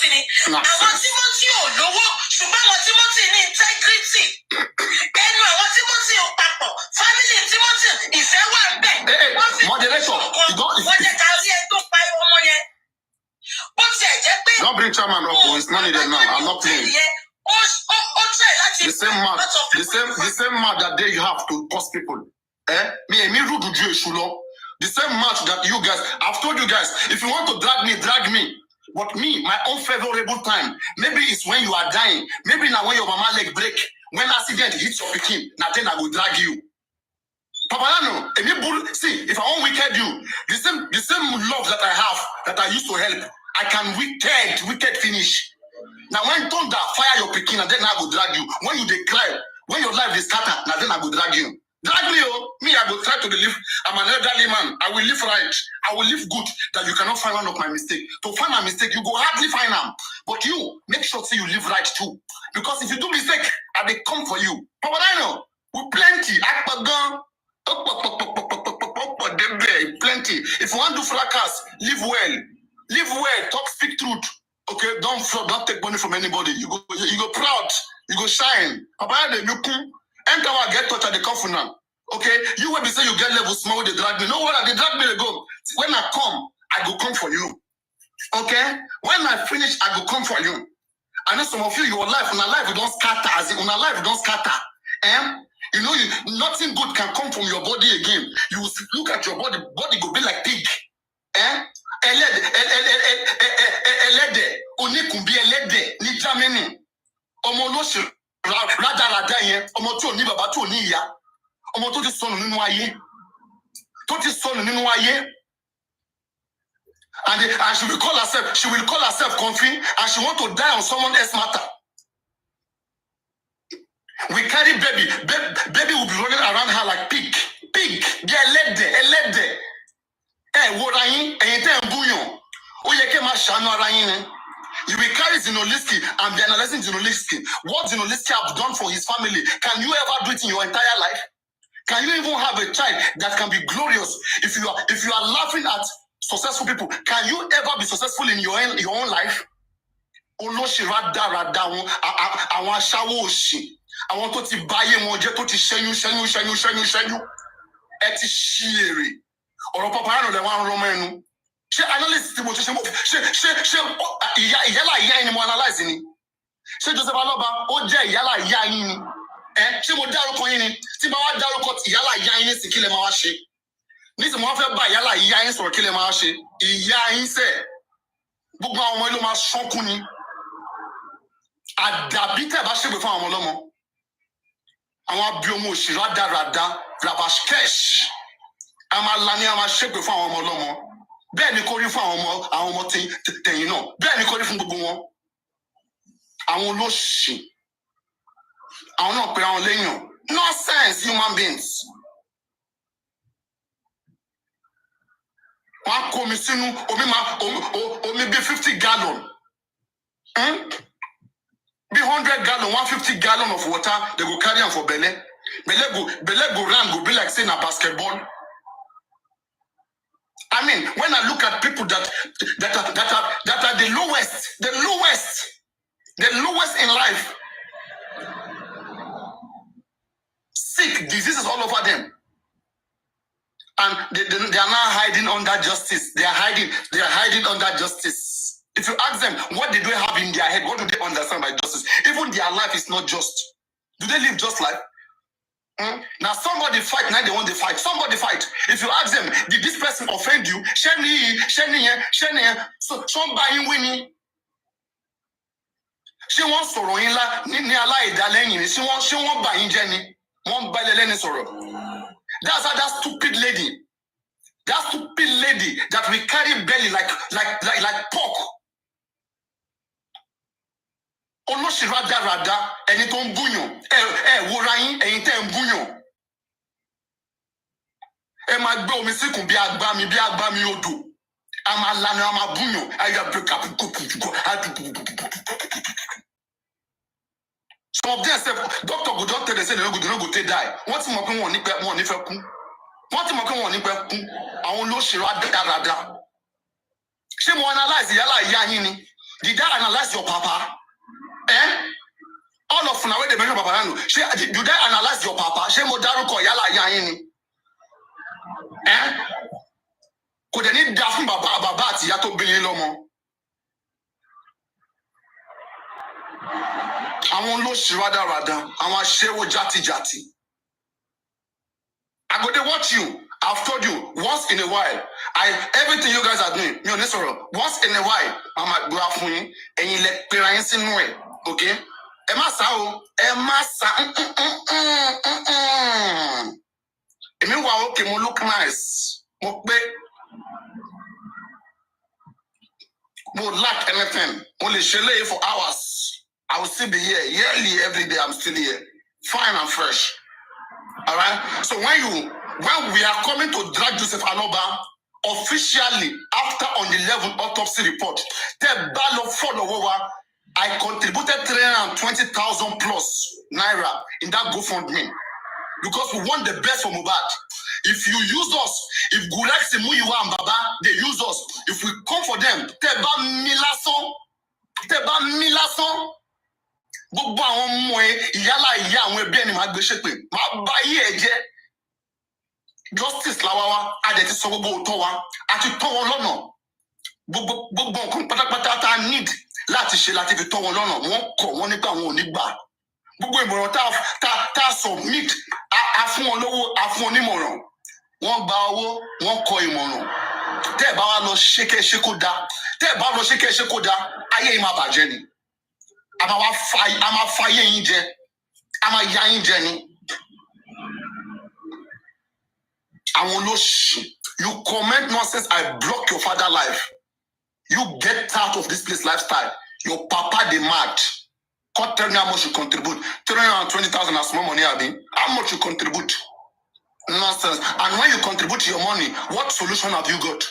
Timothy lowo, ṣùgbọ́n àwọn Timothy ní integrity. Ẹnu àwọn Timothy ò papọ̀. Family Timothy ìfẹ́ wà bẹ́ẹ̀. Moderator, wọ́n jẹ́ ká rí ẹgbẹ́ pa ọmọ yẹn. Bó tiẹ̀ jẹ́ pé. Don't bring chairman up. It's not needed now. I'm not playing. The same match that they have to cost people. Me rude to you, Shulo. The same match that you guys, I've told you guys, if you want to drag me. But me, my own favorable time, maybe it's when you are dying. Maybe now when your mama leg break, when accident hits your picking, now then I will drag you. Papalano, see, if I won't wicked you, the same love that I have, that I used to help, I can wicked finish. Now when thunder fire your picking, and then I will drag you. When you declare, when your life is scattered, now then I will drag you. Drag me, me, I will try to live. I'm an elderly man. I will live right. I will live good. That you cannot find one of my mistake. To find my mistake, you go hardly find them. But you make sure say you live right too. Because if you do mistake, I will come for you. But I know we plenty. Plenty. If you want to do fracas, live well. Live well. Talk, speak truth. Okay, don't take money from anybody. You go proud. You go shine. Papa, you come. Enter our get touch at the coffin now. Okay, you will be saying you get level small, they drag me. No wonder they drag me, they go. When I come, I go come for you. Okay? When I finish, I go come for you. I know some of you, your life, on a life, you don't scatter. As in, on a life, you don't scatter. You know, nothing good can come from your body again. You will look at your body go be like pig. Elede, onikumbi elede, ni Germany. Omoloshi. Rádaràdá yẹn ọmọ tí ò ní bàbá tí ò ní ìyá ọmọ tó ti sọnù nínú ayé and she will call herself comfy and she want to die on someone else matter. We carry baby will be running around her like pig bí ẹlẹ́dẹ̀ wòra yín ẹ̀yin tẹ́ ń búyàn ó yẹ kẹ́ máa ṣàánú ara yín ni. You will carry Zinoliski and be analyzing Zinoliski. What Zinoliski have done for his family, can you ever do it in your entire life? Can you even have a child that can be glorious? If you are laughing at successful people, can you ever be successful in your own life? Àwọn aṣáwó òṣì, àwọn tó ti báyé wọn jẹ́ tó ti ṣẹ́yún. Ẹ ti ṣí èrè. Ọ̀rọ̀ Papa Yano lẹ wá ń rán mẹ́nu. She analyst mo she yala iya ni mo analyze ni. She Joseph Aloba ó jẹ́ yala iya yin ni. Ṣé mo dárúkọ yín ni? Tí bá wá dárúkọ yala iya yin sì kí lẹ máa wá ṣe. Ní tí mo fẹ́ bá yala iya yin sọ̀rọ̀ kí lẹ máa wá ṣe. Ìyá yín ṣe gbogbo àwọn ọmọ ló máa ṣọ́nkú ni. Àdàbí tẹ́ bá ṣègbè fún àwọn ọlọ́mọ. Àwọn abiyọmọ òṣèré rádaràda rabashkesh. A máa la ní a máa ṣègbè fún àwọn ọmọ ọlọ́mọ. Bẹ́ẹ̀ ni kò rí fún àwọn ọmọ tẹ̀yìn náà. Bẹ́ẹ̀ ni kò rí fún gbogbo wọn. Àwọn olóṣì. Àwọn náà pe àwọn léèyàn. Nonsense human beings. Wọ́n á kó omi sínú omi bí 50 gallon. Be 100 gallon, 150 gallon of water, they go carry them for belle. Belle go round, go be like saying a basketball. I mean, when I look at people that are the lowest in life, sick, diseases all over them, and they are now hiding under justice. They are hiding under justice. If you ask them, what did they have in their head? What do they understand by justice? Even their life is not just. Do they live just life? Now somebody fight, now they want to fight. Somebody fight. If you ask them, did this person offend you? So somebody winning. She wants to run She won't buy in Jenny. Won't buy the sorrow. That's how that stupid lady. That stupid lady that we carry belly like pork. Olóṣì rádaràda ẹni tó ń búyàn wòra yín ẹ̀yin tẹ́ ń búyàn ẹ máa gbé omi síkùn bí agbami odò a máa lanu a máa búyàn ayé abúlé some of them say doctor go don tell them say they no go take die wọ́n ti mọ̀ pé wọ́n ní fẹ́ kú wọ́n ti mọ̀ pé wọ́n ní fẹ́ kú àwọn olóṣì rádaràda ṣé mo analyse yálà ìyá yín ni did I analyse your papa? All of now when they mention Papa Nano, do they analyze your papa? She mo dárúkọ yálà ìyá yín ni. Kò dẹ̀ ní dá fún bàbá àti ìyá tó bí yín lọ́mọ. Àwọn olóṣì rádaràda, àwọn aṣẹ́wó játijàti. I go dey watch you. I've told you once in a while. Everything you guys are doing, mi ò ní sọ̀rọ̀. Once in a while, I'm a gbọ́ fún yín. Ẹ̀yin lẹ pera yín sínú ẹ̀. Okay? Ẹ má sá o, ẹ má sá. Èmi wà okay, mo look nice. Mo pé mo lack anything. Mo lè ṣe léyìí for hours. I will still be here yearly every day. I'm still here, fine and fresh. All right. So when we are coming to drag Joseph Aloba officially after on the 11th autopsy report, the ballot follow over. I contributed 320,000 plus naira in that GoFundMe because we want the best for Mohbad. If you use us, if Gulaxi Muyiwa and Baba, they use us. If we come for them, Teba Milason. Gbogbo àwọn ọmọ ìyálà ìyá àwọn ẹbí ẹni máa gbé ṣépè máa bá yí ẹ jẹ́ justice làwa a dẹ̀ ti sọ gbogbo òótọ́ wa a ti tọ́ wọn lọ́nà gbogbo nǹkan pátápátá tá a need láti ṣe láti fi tọ́ wọn lọ́nà wọ́n kọ̀ wọ́n nípa àwọn ò ní gbà gbogbo ìmọ̀ràn tá a submit a fún wọn lówó a fún wọn nímọ̀ràn wọ́n gba owó wọ́n kọ ìmọ̀ràn tẹ́ ẹ̀ bá wa lọ ṣékẹ́ ṣé kó dá tẹ́ ẹ̀ bá lọ ṣékẹ́ ṣé kó dá ayé yìí máa bàjẹ́ ni. A máa fa yé yín jẹ, a máa ya yín jẹ ni. Àwọn olóṣì, you comment nonsense, I block your father life. You get out of this place lifestyle. Your papa dey mad. Come tell me how much you contribute. 320,000 as small money, Abi. How much you contribute? Nonsense. And when you contribute your money, what solution have you got?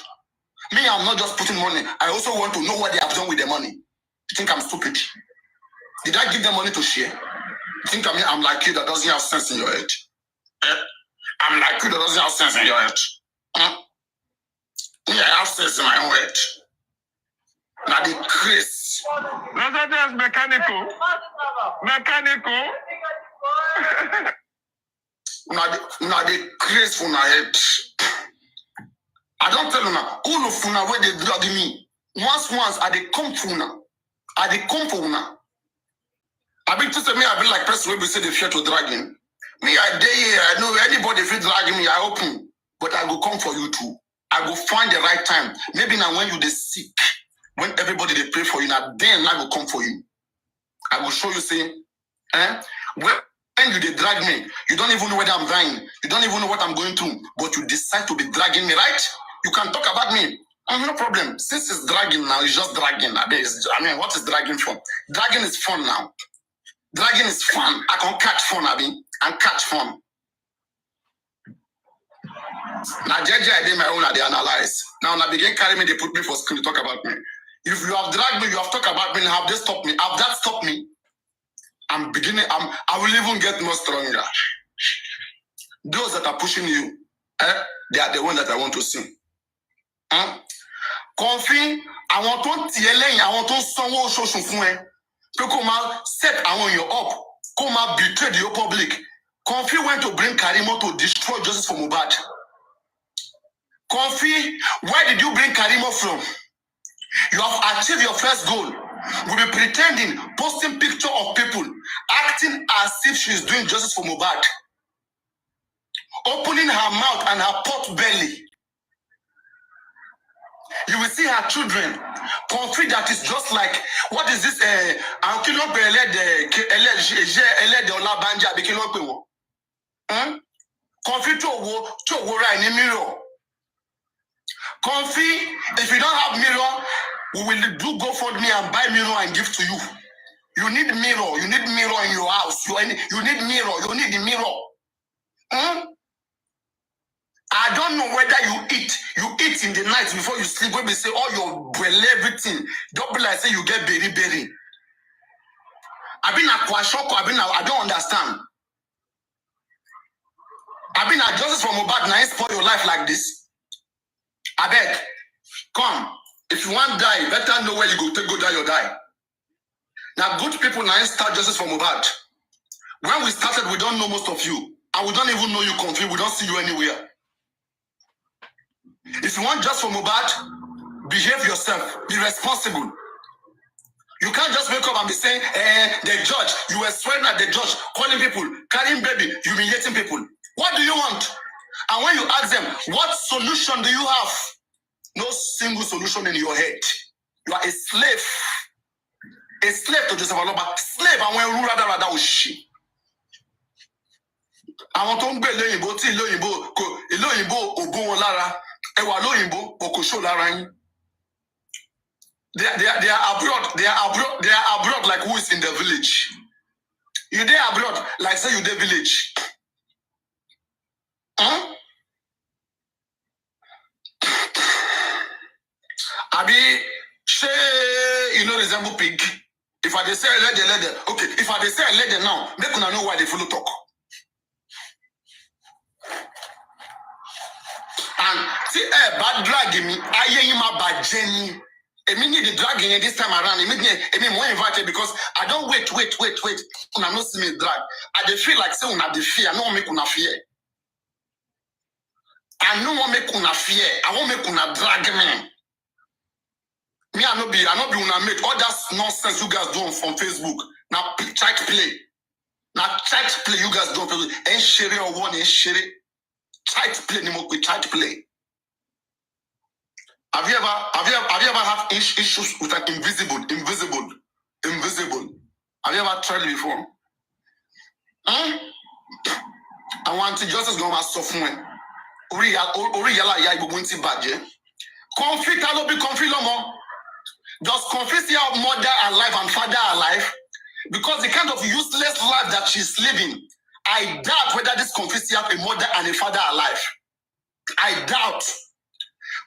Me, I'm not just putting money. I also want to know what they have done with the money. You think I'm stupid? Did I give them money to share? You think I'm like you that doesn't have sense in your head? I'm like you that doesn't have sense in your head. Me, I have sense in my own head. Now the Chris. No, that's mechanical. Mechanical. Now the Chris for my head. I don't tell you now. Who no funa where they drag me? Once I dey come funa. I dey come for una. I been to say me, I been like person where we say they fear to dragging. Me, I day here, I know anybody if you drag me, I open. But I go come for you too. I go find the right time. Maybe now when you dey sick, when everybody they pray for you, now then I go come for you. I will show you, say, when you dey drag me, you don't even know whether I'm dying. You don't even know what I'm going through. But you decide to be dragging me, right? You can talk about me. No problem. Since it's dragging now, it's just dragging. I mean, what is dragging for? Dragging is fun now. Dragging is fun. I can catch fun, and catch fun. Now, JJ, I did my own, they analyze. Now, I begin carry me, they put me for screen to talk about me. If you have dragged me, you have talked about me, have they stopped me? Have that stopped me? I will even get more stronger. Those that are pushing you, they are the ones that I want to see. Confie, I want to yelling, I want to someone show some to come out, set I want you up, come out, betray the public. Confie went to bring Karimo to destroy justice for Mohbad. Confie, where did you bring Karimo from? You have achieved your first goal. We'll be pretending, posting picture of people, acting as if she's doing justice for Mohbad. Opening her mouth and her pot belly. You will see her children. Confie that is just like, what is this? Confie to right in the mirror. Confie, if you don't have mirror, we will do GoFundMe and buy mirror and give to you. You need mirror. You need mirror in your house. You need mirror. You need the mirror. I don't know whether you eat in the night before you sleep. When we say all your well, everything, don't be like say you get berry. I don't understand. I've been at justice for Mohbad now, spoil your life like this. I beg, come. If you want to die, better know where you go die or die. Now, good people now start justice for Mohbad. When we started, we don't know most of you. And we don't even know you confused. We don't see you anywhere. If you want justice for Mohbad, behave yourself. Be responsible. You can't just wake up and be saying, the judge, you were swearing at the judge, calling people, carrying baby, humiliating people. What do you want? And when you ask them, what solution do you have? No single solution in your head. You are a slave. A slave to Joseph Aloba. Slave, and when you rather oshi. I want to be loyinbo, ti loyinbo, ogun lara. Ewa loyinbo, okosho lara. They are abroad. They are abroad like who is in the village. You there abroad like say you there village. Abi, you know resemble pig. If I say let them. Okay, if I say let them now, make una know why they follow talk. And see, bad dragging me. I hear him about Jenny. I mean, the dragging this time around. I mean, more invited because I don't wait. Una no see me drag. I dey feel like say una dey fear. I no make una fear. I no want make una fear. I want make una drag me. Me, I no be una make all that nonsense you guys do on Facebook. Now try to play. Now try to play. You guys don't play. Ain't share or one ain't share. Try to play. Try to play. Have you ever had issues with an invisible? Have you ever tried it before? I want to justice go as software. Ori yala ya ibo bunti badje. Conflict alo be conflict no more. Just confess your mother alive and father alive, because the kind of useless life that she's living, I doubt whether this confess you have a mother and a father alive. I doubt.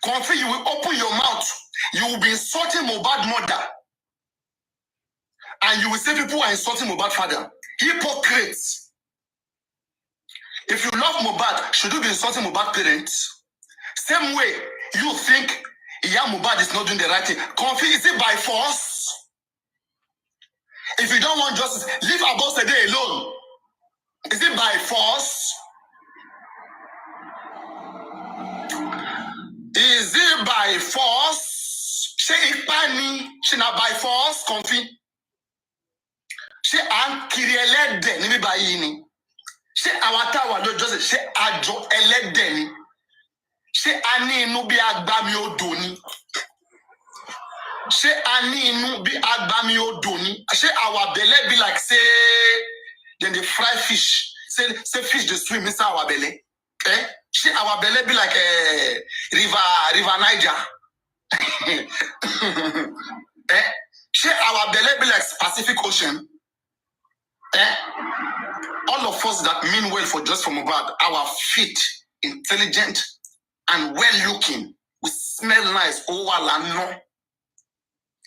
Confess, you will open your mouth, you will be insulting Mohbad mother, and you will say people are insulting Mohbad father. Hypocrites. If you love Mohbad, should you be insulting Mohbad parents? Same way you think Mohbad is not doing the right thing. Confess, is it by force? If you don't want justice, leave Abose day alone. Is it by force? She by force, she ipani, she not by force, comfy. She an kiri elede ni by yini. She awata wa lo just she ajo elede ni. She ani inu bi agbami odoni. She ani inu bi agbami odoni. She our belly be like say then the fry fish. Say fish they swim inside our belly. Eh? She our belly be like a river Niger. Eh? She our belly be like Pacific Ocean. Eh? All of us that mean well for just from abroad, our feet intelligent and well looking. We smell nice. Oh, la no.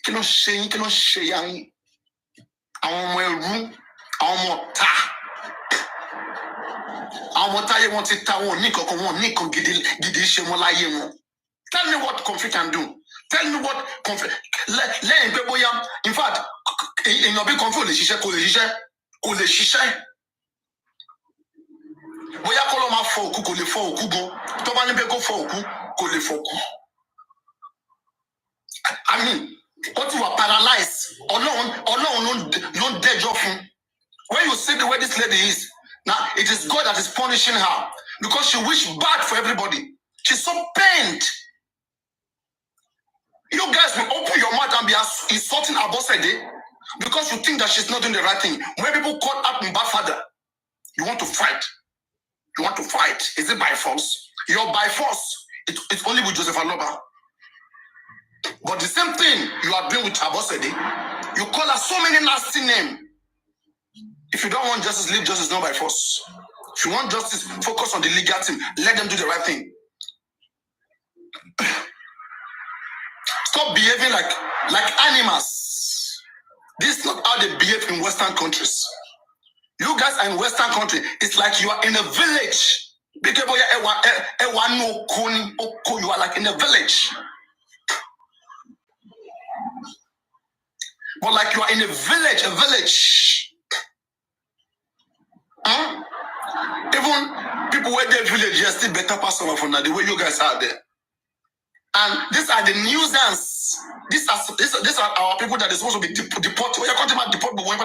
Kino she yang. Our room, our ta. Our want it town, Nico gidi shemolaye. Tell me what comfy can do. Tell me what comfy. Let people yam. In fact, in your big comfy, le shisha. Boya koloma fo ku ko le fo ku go. To ba ni be go fo ku ko le fo ku. I mean, what you are paralyzed. Alone, no dead off. When you see the way this lady is, now it is God that is punishing her because she wish bad for everybody. She's so pained. You guys will open your mouth and be insulting her boss a day because you think that she's not doing the right thing. When people call up bad father, you want to fight. You want to fight. Is it by force? You're by force. It's only with Joseph Aloba. But the same thing you are doing with Abosede, you call her so many nasty names. If you don't want justice, leave justice not by force. If you want justice, focus on the legal team. Let them do the right thing. Stop behaving like animals. This is not how they behave in Western countries. You guys are in Western country. It's like you are in a village. You are like in a village. But like you are in a village. Huh? Even people where they village, you are still better person from the way you guys are there. And these are the nuisance. These are our people that are supposed to be deported. When you country man deport, but when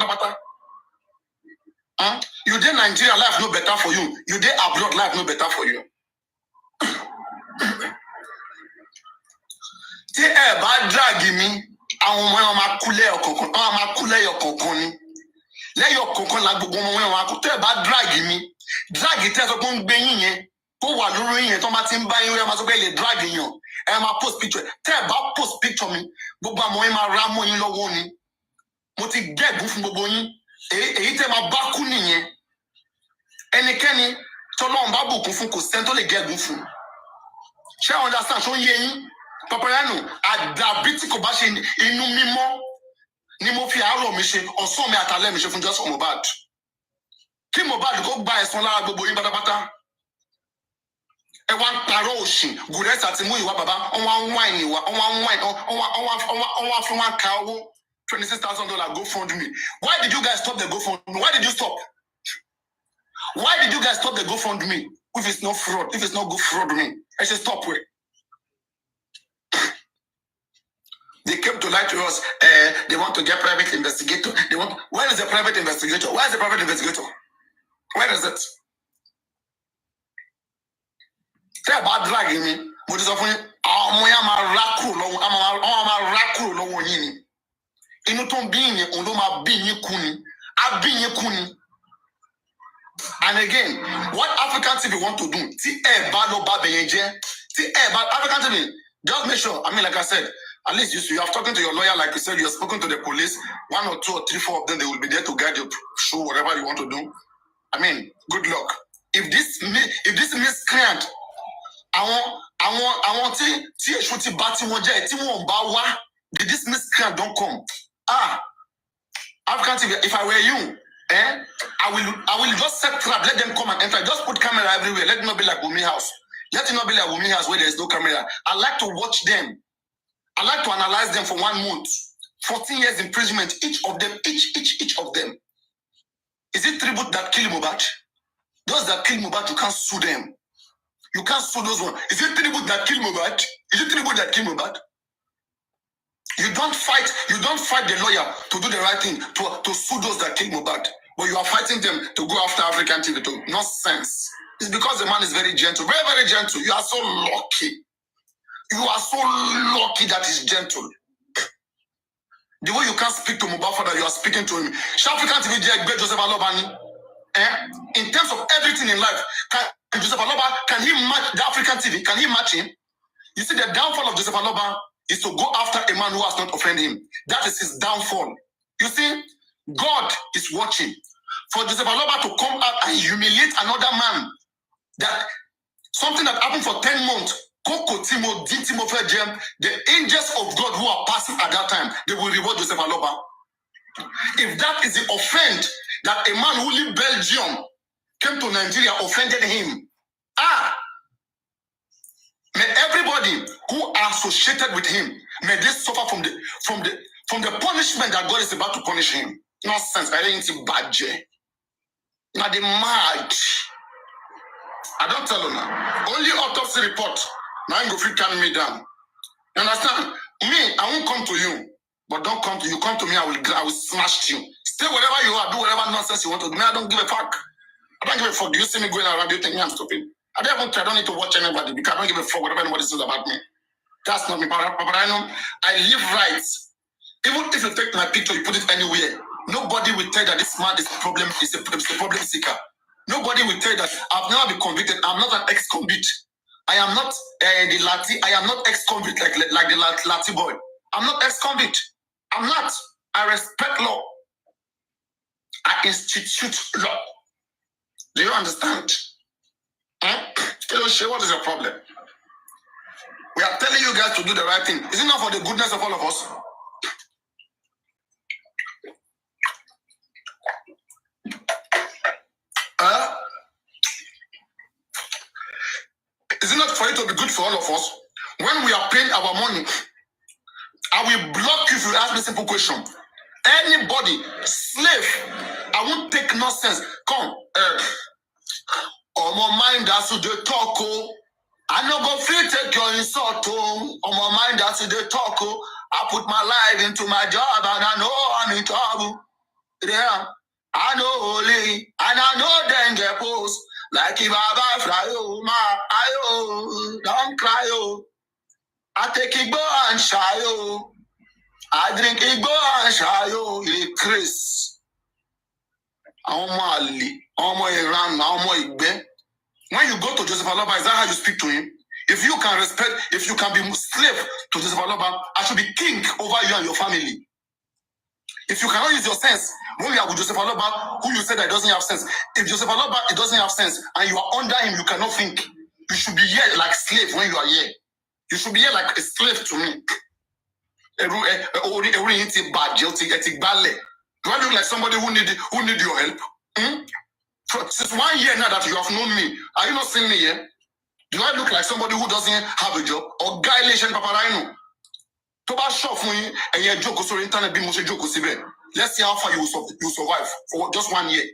you did Nigeria, life no better for you. You did abroad, life no better for you. Tí ẹ bá drag mi, àwọn ọmọ máa kú lẹ́yọ̀ kọ̀ọ̀kan, àwọn máa kú lẹ́yọ̀ kọ̀ọ̀kan ni. Lẹ́yọ̀ kọ̀ọ̀kan la gbogbo ọmọ máa kú. Tí ẹ bá drag mi, drag tẹ́ sọ pé ń gbé yín yẹn, tó wà lórí yẹn tó máa ti ń bá yín rí ẹ máa sọ pé lè drag yàn. Ẹ máa post picture. Tẹ́ ẹ bá post picture mi, gbogbo àmọ́ yín máa rá mọ́ yín lọ́wọ́ ni. Mo ti gẹ́gùn fún gbogbo yín. Èyí tẹ́ máa bá kú nìyẹn. Ẹnikẹ́ni tọ́lọ́run bá bùkún fún kò sẹ́ni tó lè gẹ́gùn fún. Ṣé àwọn understand ṣó ń yé yín? Paparano, àdàbí tí kò bá ṣe inú mímọ́ ni mo fi àárọ̀ mi ṣe, ọ̀sán mi àtàlẹ́ mi ṣe fún just for Mohbad. Kí Mohbad kó gba ẹ̀san lára gbogbo yín pátápátá. Ẹ wá ń parọ́ òṣì, Gùrẹ́sì àti Múyìwá bàbá, wọ́n wá ń ìwà, wọ́n wá fún wọn ka owó $26,000 GoFundMe. Why did you guys stop the GoFundMe? Why did you stop? Why did you guys stop the GoFundMe? If it's not fraud, if it's not good fraud me, I should stop it. They came to lie to us. They want to get private investigator. Where is the private investigator? Where is the private investigator? Where is it? Say about dragging me. What is offering? I'm a raku long yini. Inuton being undoma being kuni. I've been kuni. And again, what African TV want to do? African TV, just make sure. I mean, like I said, at least you have talking to your lawyer, like you said, you have spoken to the police. 1 or 2 or 3, 4 of them, they will be there to guide you through whatever you want to do. I mean, good luck. If this miscreant, I want did this miscreant don't come? African TV, if I were you, I will just set trap, let them come and enter. Just put camera everywhere. Let it not be like Wumi House. Let it not be like Wumi House where there is no camera. I like to watch them. I like to analyze them for 1 month. 14 years imprisonment, each of them. Each of them. Is it tribute that kill Mohbad? Those that kill Mohbad, you can't sue them. You can't sue those ones. Is it Tinubu that killed Mohbad? Is it Tinubu that killed Mohbad? You don't fight the lawyer to do the right thing, to sue those that killed Mohbad. But you are fighting them to go after African TV too. Nonsense. It's because the man is very gentle. Very, very gentle. You are so lucky. You are so lucky that he's gentle. The way you can't speak to Mohbad father, you are speaking to him. African TV Joseph Alobani. In terms of everything in life, Joseph Aloba, can he match the African TV? Can he match him? You see, the downfall of Joseph Aloba is to go after a man who has not offended him. That is his downfall. You see, God is watching. For Joseph Aloba to come out and humiliate another man, that something that happened for 10 months, the angels of God who are passing at that time, they will reward Joseph Aloba. If that is the offense that a man who lived Belgium came to Nigeria, offended him, may everybody who are associated with him, may they suffer from the punishment that God is about to punish him. Nonsense. I didn't see badge. Now the mad. I don't tell you now. Only autopsy report. Now you go free calm me down. You understand? Me, I won't come to you. But don't come to you. Come to me, I will smash you. Stay wherever you are, do whatever nonsense you want to do. Me, I don't give a fuck. I don't give a fuck. Do you see me going around? Do you think me I'm stupid? I don't need to watch anybody because I don't give a fuck whatever anybody says about me. That's not me. But I live right. Even if you take my picture, you put it anywhere, nobody will tell that this man is a problem seeker. Nobody will tell that I've never been convicted. I'm not an ex-convict. I am not the Lati. I am not ex-convict like the Lati boy. I'm not ex-convict. I'm not. I respect law. I institute law. Do you understand? What is your problem? We are telling you guys to do the right thing. Is it not for the goodness of all of us? Is it not for it to be good for all of us? When we are paying our money, I will block you if you ask me a simple question. Anybody, slave, I won't take nonsense. Come, on my mind that's who they talk. I no go free take your insult. On my mind that's who they talk. I put my life into my job and I know I'm in trouble. Yeah, I know holy and I know then get post. Like if I fly, don't cry, I take Igbo and shy, I drink Igbo and shy, Chris. When you go to Joseph Aloba, is that how you speak to him? If you can be slave to Joseph Aloba, I should be king over you and your family. If you cannot use your sense, when you are with Joseph Aloba, who you said that doesn't have sense, if Joseph Aloba it doesn't have sense and you are under him, you cannot think. You should be here like slave when you are here. You should be here like a slave to me. Do I look like somebody who need your help? Since 1 year now that you have known me, are you not seeing me here? Do I look like somebody who doesn't have a job? Or guy lation paparino? Toba shop for you and you joke so internet be most joke. Let's see how far you survive for just 1 year.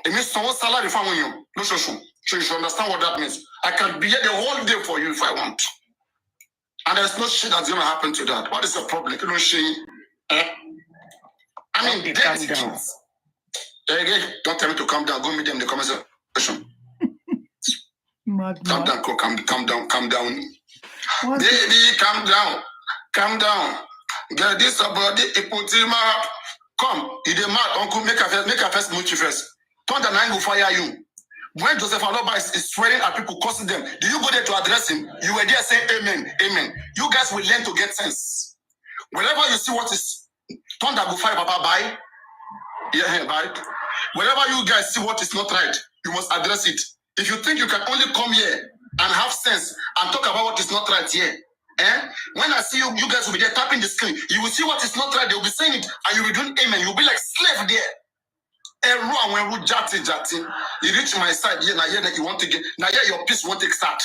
It means someone's salary for you. No, so you should understand what that means. I can be here the whole day for you if I want. And there's no shit that's gonna happen to that. What is the problem? You know, I mean, calm down. Don't tell me to calm down. Go meet them in the comment section. Calm down, calm down. Baby, calm down. Get this about it, put him up. Come, you the mad uncle, make a first move first. Turn the line will fire you. When Joseph Aloba is swearing at people, cursing them, do you go there to address him? You were there saying amen, amen. You guys will learn to get sense. Whenever you see what is turn that go fire, Papa, bye. Yeah, bye. Whenever you guys see what is not right, you must address it. If you think you can only come here and have sense and talk about what is not right here, when I see you guys will be there tapping the screen, you will see what is not right, they will be saying it, and you will be doing amen. You will be like slave there. When you reach my side, now here that you want to get, now here your peace won't take start.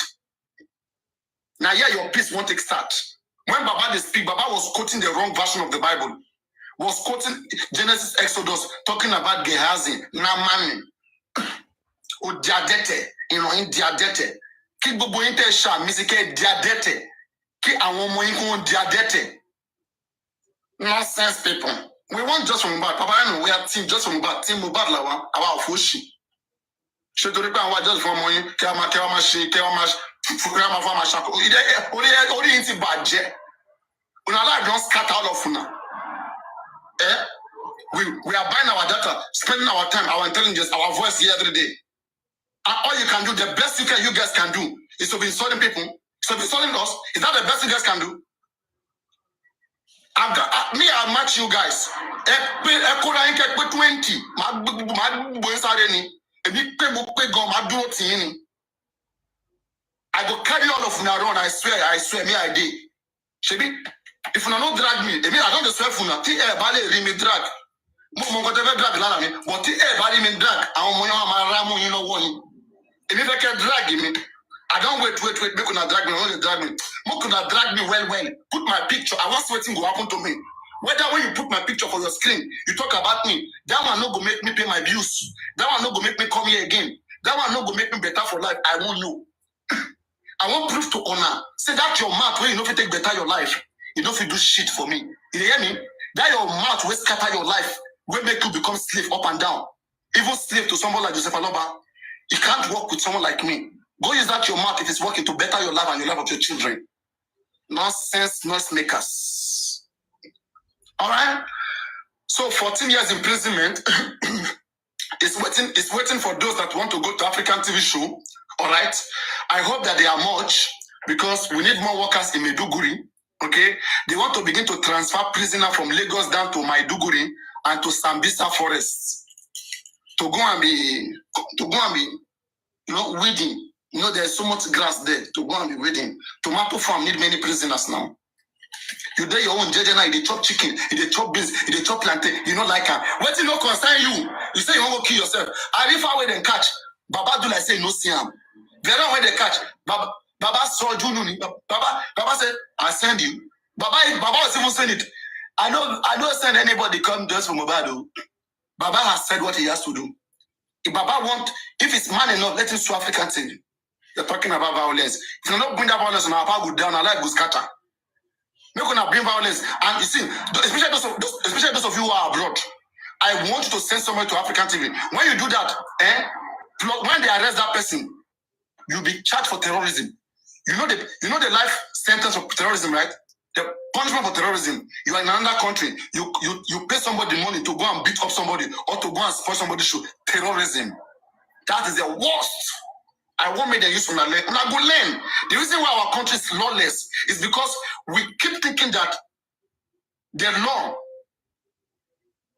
Now here your peace won't take start. When Baba they speak, Baba was quoting the wrong version of the Bible. Was quoting Genesis, Exodus, talking about Gehazi, Naaman, Ujadete, ìran di adẹ́tẹ̀ kí gbogbo yín tẹ́ ṣàmì sí kẹ́ di adẹ́tẹ̀ kí àwọn ọmọ yín kún di adẹ́tẹ̀. Nonsense people. We want just from Mohbad. Papa, I know we are team just from Mohbad. Team Mohbad lawa àwa òfòṣì. Ṣé torí pé àwọn àjọṣe fún ọmọ yín kí wọ́n máa ṣe kí wọ́n máa fún ọmọ máa ṣàkó orí yín ti bàjẹ́. Una life don scatter all of una. We are buying our data, spending our time, our intelligence, our voice here every day. And all you can do, the best you guys can do, is to be insulting people, to be insulting us. Is that the best you guys can do? I'll match you guys. I go carry all of una around. I swear, me I did. Shebi, if una no drag me, I don't swear for una. Ti bale me drag. Mo ko te drag la me, but ti bale me drag. Àwọn mo yan ma ra mo yin lọ́wọ́ yin. Èmi fẹ́ kẹ́ drag me. I don't wait. Make una drag me, no drag me. Make una drag me well. Put my picture. I want something go happen to me. Whether when you put my picture for your screen, you talk about me. That one no go make me pay my bills. That one no go make me come here again. That one no go make me better for life. I won't know. I want proof to honor. Say that your mouth where you know if you take better your life. You know if you do shit for me. You hear me? That your mouth will scatter your life. Will make you become slave up and down. Even slave to someone like Joseph Aloba. You can't work with someone like me. Go use that your mouth if it's working to better your life and your life of your children. Nonsense, noise makers. All right? So 14 years imprisonment is waiting for those that want to go to African TV show. All right? I hope that they are much because we need more workers in Maiduguri. Okay? They want to begin to transfer prisoners from Lagos down to Maiduguri and to Sambisa forests to go and be weeding. There's so much grass there to go and be weeding. Tomato farm need many prisoners now. You do your own jeje now, you chop chicken, you chop beans, you chop plantain, you don't like her. What you know concern you? You say you want to kill yourself. I if I where they catch, Baba do like say no see him. They don't where they catch. Baba saw Jununi. Baba said, I send you. Baba was even saying it. I don't send anybody come just from Obado. Baba has said what he has to do. If Baba if it's man enough, let him sue African thing. You're talking about violence. If you don't bring that violence on our power go down, our life go scatter. We're gonna bring violence. And you see, especially those of you who are abroad, I want you to send somebody to African TV. When you do that, when they arrest that person, you'll be charged for terrorism. You know the life sentence of terrorism, right? The punishment for terrorism. You are in another country. You pay somebody money to go and beat up somebody or to go and spoil somebody's show. Terrorism. That is the worst. I won't make the use of my leg. And I go learn. The reason why our country is lawless is because we keep thinking that the law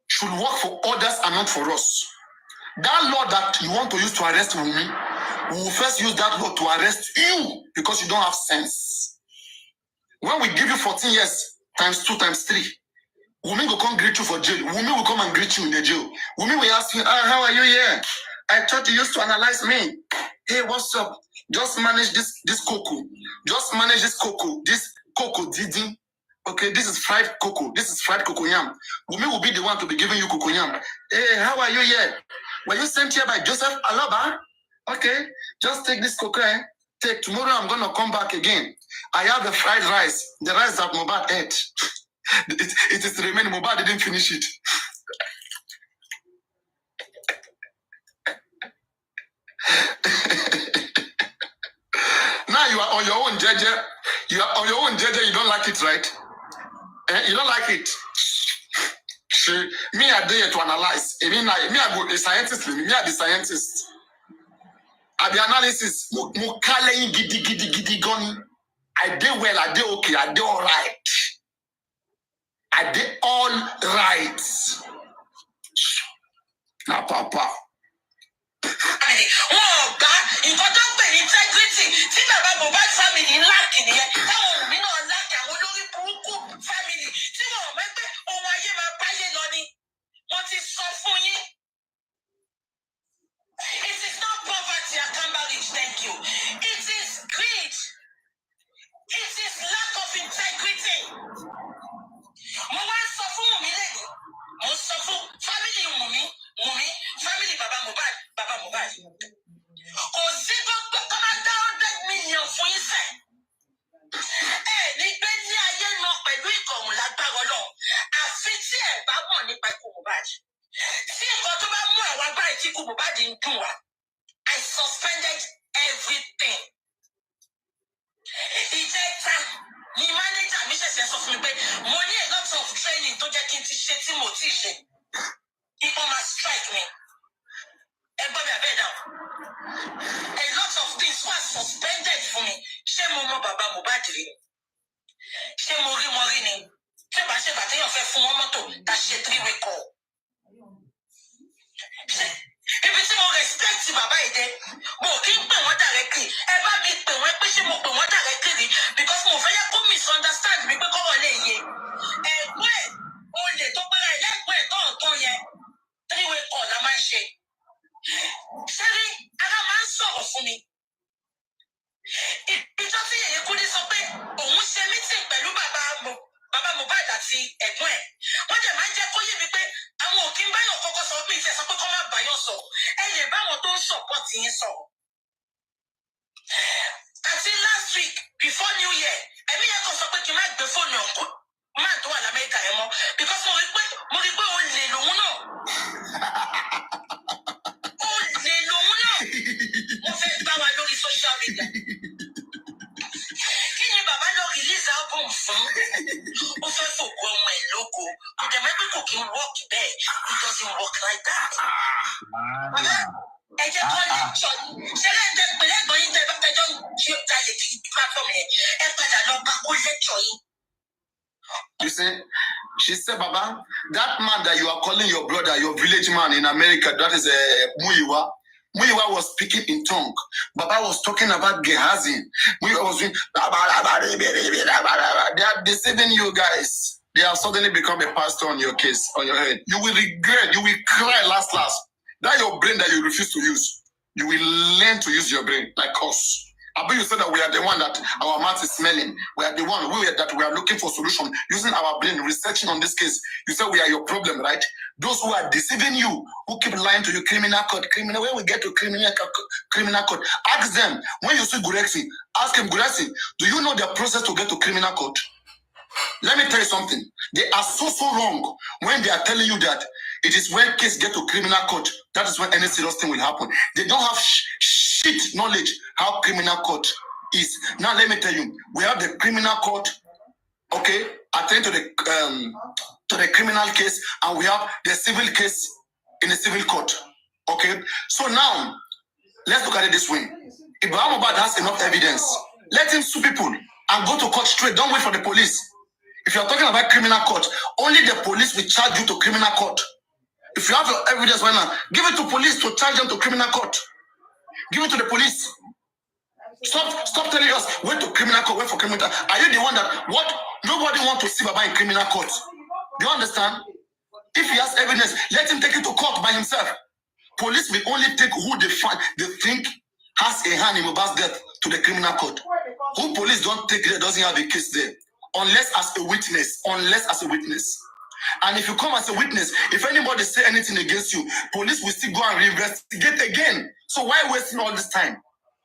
should work for others and not for us. That law that you want to use to arrest me, we will first use that law to arrest you because you don't have sense. When we give you 14 years times 2 times 3, Wumi will come greet you for jail. Wumi will come and greet you in the jail. Wumi will ask you, how are you here? I thought you used to analyze me. Hey, what's up? Just manage this cocoa. Just manage this cocoa. This cocoa didi. Okay, this is fried cocoa. This is fried cocoa yam. Wumi will be the one to be giving you cocoa yam. Hey, how are you here? Were you sent here by Joseph Aloba? Okay, just take this cocoa. Take tomorrow. I'm gonna come back again. I have the fried rice. The rice that Mohbad ate. It is remaining. Mohbad didn't finish it. Now you are on your own, Jeje. You are on your own, Jeje. You don't like it, right? You don't like it. Me, I dare to analyze. I go a scientist. Me, I the scientist. I the analysis. Mukale gidi goni. I did well. I did okay. I did all right. I did all right. Now, Papa. Nǹkan tó ń pè ní integrity tí bàbá Mohbad family lack nìyẹn táwọn òbí náà lack àwọn olórí burúkú family tí wọn ò mẹ́gbẹ́ ohun ayé máa báyé lọ ni wọ́n ti sọ fún yín. It is not poverty I can't manage, thank you. It is greed. It is lack of integrity. Mo wá sọ fún Wùmí lẹ́yìn. Mo sọ fún family Wùmí, family Mohbad in Dua, I suspended everything. The manager mi ṣẹ̀ṣẹ̀ sọ fún mi pé mo ní a lot of training tó jẹ́ kí n ti ṣe tí mo ti ṣe. People must strike me. Everybody abeg down. A lot of things were suspended for me. Ṣé mo mọ bàbá Mohbad rí? Ṣé mo rí wọn rí ni? Ṣé bá téèyàn fẹ́ fún wọn mọ́tò tá ṣe 3-way call? Ibi tí mo respect bàbá yìí dé, mo kì í pè wọ́n directly. Ẹ bá mi pè wọ́n pé ṣé mo pè wọ́n directly rí because mo fẹ́ yẹ kó misunderstand mi pé kọ́wọ́ lè yé. Ẹ̀gbọ́n ẹ̀ olè tó gbéra ẹ̀ lẹ́gbọ́n ẹ̀ tọ̀ọ̀tọ̀ yẹn 3-way call la máa ń ṣe. Ṣé rí ara máa ń sọ̀rọ̀ fún mi? Ìjọ tí Yeye Kudi sọ pé òun ṣe meeting pẹ̀lú bàbá Mohbad àti ẹ̀gbọ́n ẹ̀. Wọ́n dẹ̀ máa ń jẹ́ kó yé mi pé àwọn ò kí ń báyọ̀ kọ́kọ́ sọ pé ìfẹ́ sọ pé kọ́ má báyọ̀ sọ. Ẹ lè báwọn tó ń support yín sọ. Àti last week before New Year, ẹ̀mí yẹn kàn sọ pé kí n má gbé fóònù ọ̀kú máa tó wà l'Amẹ́ríkà yẹn mọ́ because mo rí pé ó lè lòun náà. Ó lè lòun náà. Mo fẹ́ gbá wa lórí social media. Kí ni bàbá lọ release album fún? Ó fẹ́ fògo ọmọ ẹ̀ lóko. Kò dẹ̀ mẹ́pẹ́ kò kí ń work bẹ́ẹ̀. It doesn't work like that. Bàbá ẹ jẹ́ kọ́ lecture ni. Ṣé lẹ́yìn pẹ̀lẹ́ ẹ̀gbọ́n yín tẹ́ bá tẹjọ́ kí ó jalè kí platform yẹn? Ẹ padà lọ bá kó lecture yín. You see, she said, Baba, that man that you are calling your brother, your village man in America, that is Muyiwa. Muyiwa was speaking in tongue. Baba was talking about Gehazi. Muyiwa was doing, they are deceiving you guys. They have suddenly become a pastor on your case, on your head. You will regret, you will cry last. That your brain that you refuse to use. You will learn to use your brain like us. I bet you said that we are the one that our mouth is smelling. We are the one that we are looking for solution, using our brain, researching on this case. You said we are your problem, right? Those who are deceiving you, who keep lying to you, criminal court, when we get to criminal court, ask them, when you see Gurexi, ask him, Gurexi, do you know the process to get to criminal court? Let me tell you something. They are so wrong when they are telling you that it is when case get to criminal court, that is when any serious thing will happen. They don't have shit knowledge how criminal court is. Now let me tell you, we have the criminal court, okay, attend to the criminal case, and we have the civil case in the civil court. Okay, so now let's look at it this way. If Mohbad has enough evidence, let him sue people and go to court straight. Don't wait for the police. If you're talking about criminal court, only the police will charge you to criminal court. If you have your evidence right now, give it to police to charge them to criminal court. Give it to the police. Stop telling us wait to criminal court, wait for criminal. Are you the one that nobody wants to see Baba in criminal court? Do you understand? If he has evidence, let him take it to court by himself. Police will only take who they think has a hand in Mohbad's death to the criminal court. Who police don't take there doesn't have a case there. Unless as a witness. And if you come as a witness, if anybody say anything against you, police will still go and investigate again. So why wasting all this time?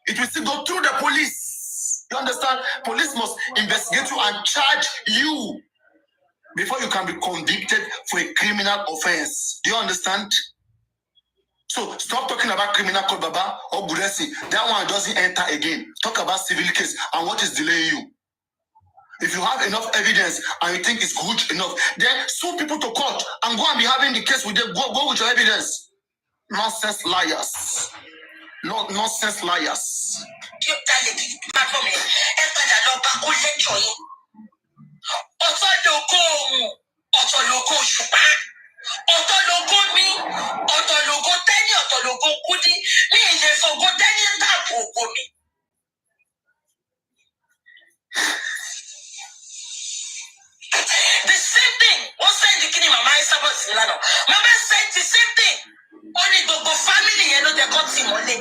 It will still go through the police. You understand? Police must investigate you and charge you before you can be convicted for a criminal offense. Do you understand? So stop talking about criminal court, Baba, or Guresi. That one doesn't enter again. Talk about civil case and what is delaying you. If you have enough evidence and you think it's good enough, then sue people to court and go and be having the case with them. Go with your evidence. Nonsense liars. Nonsense liars. The same thing. What's saying the kidney, Mama Isabel Silano? Mama said the same thing. Only the family, you know, they got him only.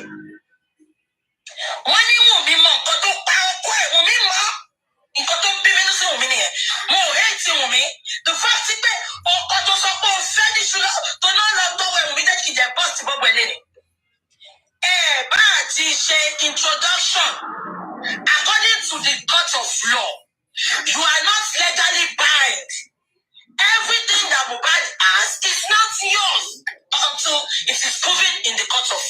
Money won't be more, but to power quiet, won't be more. In cotton payment, so many more hating me. The fact is that, or to support Freddy Sugar, to not love the way we that their boss, Bob Lenny. But introduction. According to the court of law, you are not legally bound. Everything that Mohbad has is not yours until it is proven in the court of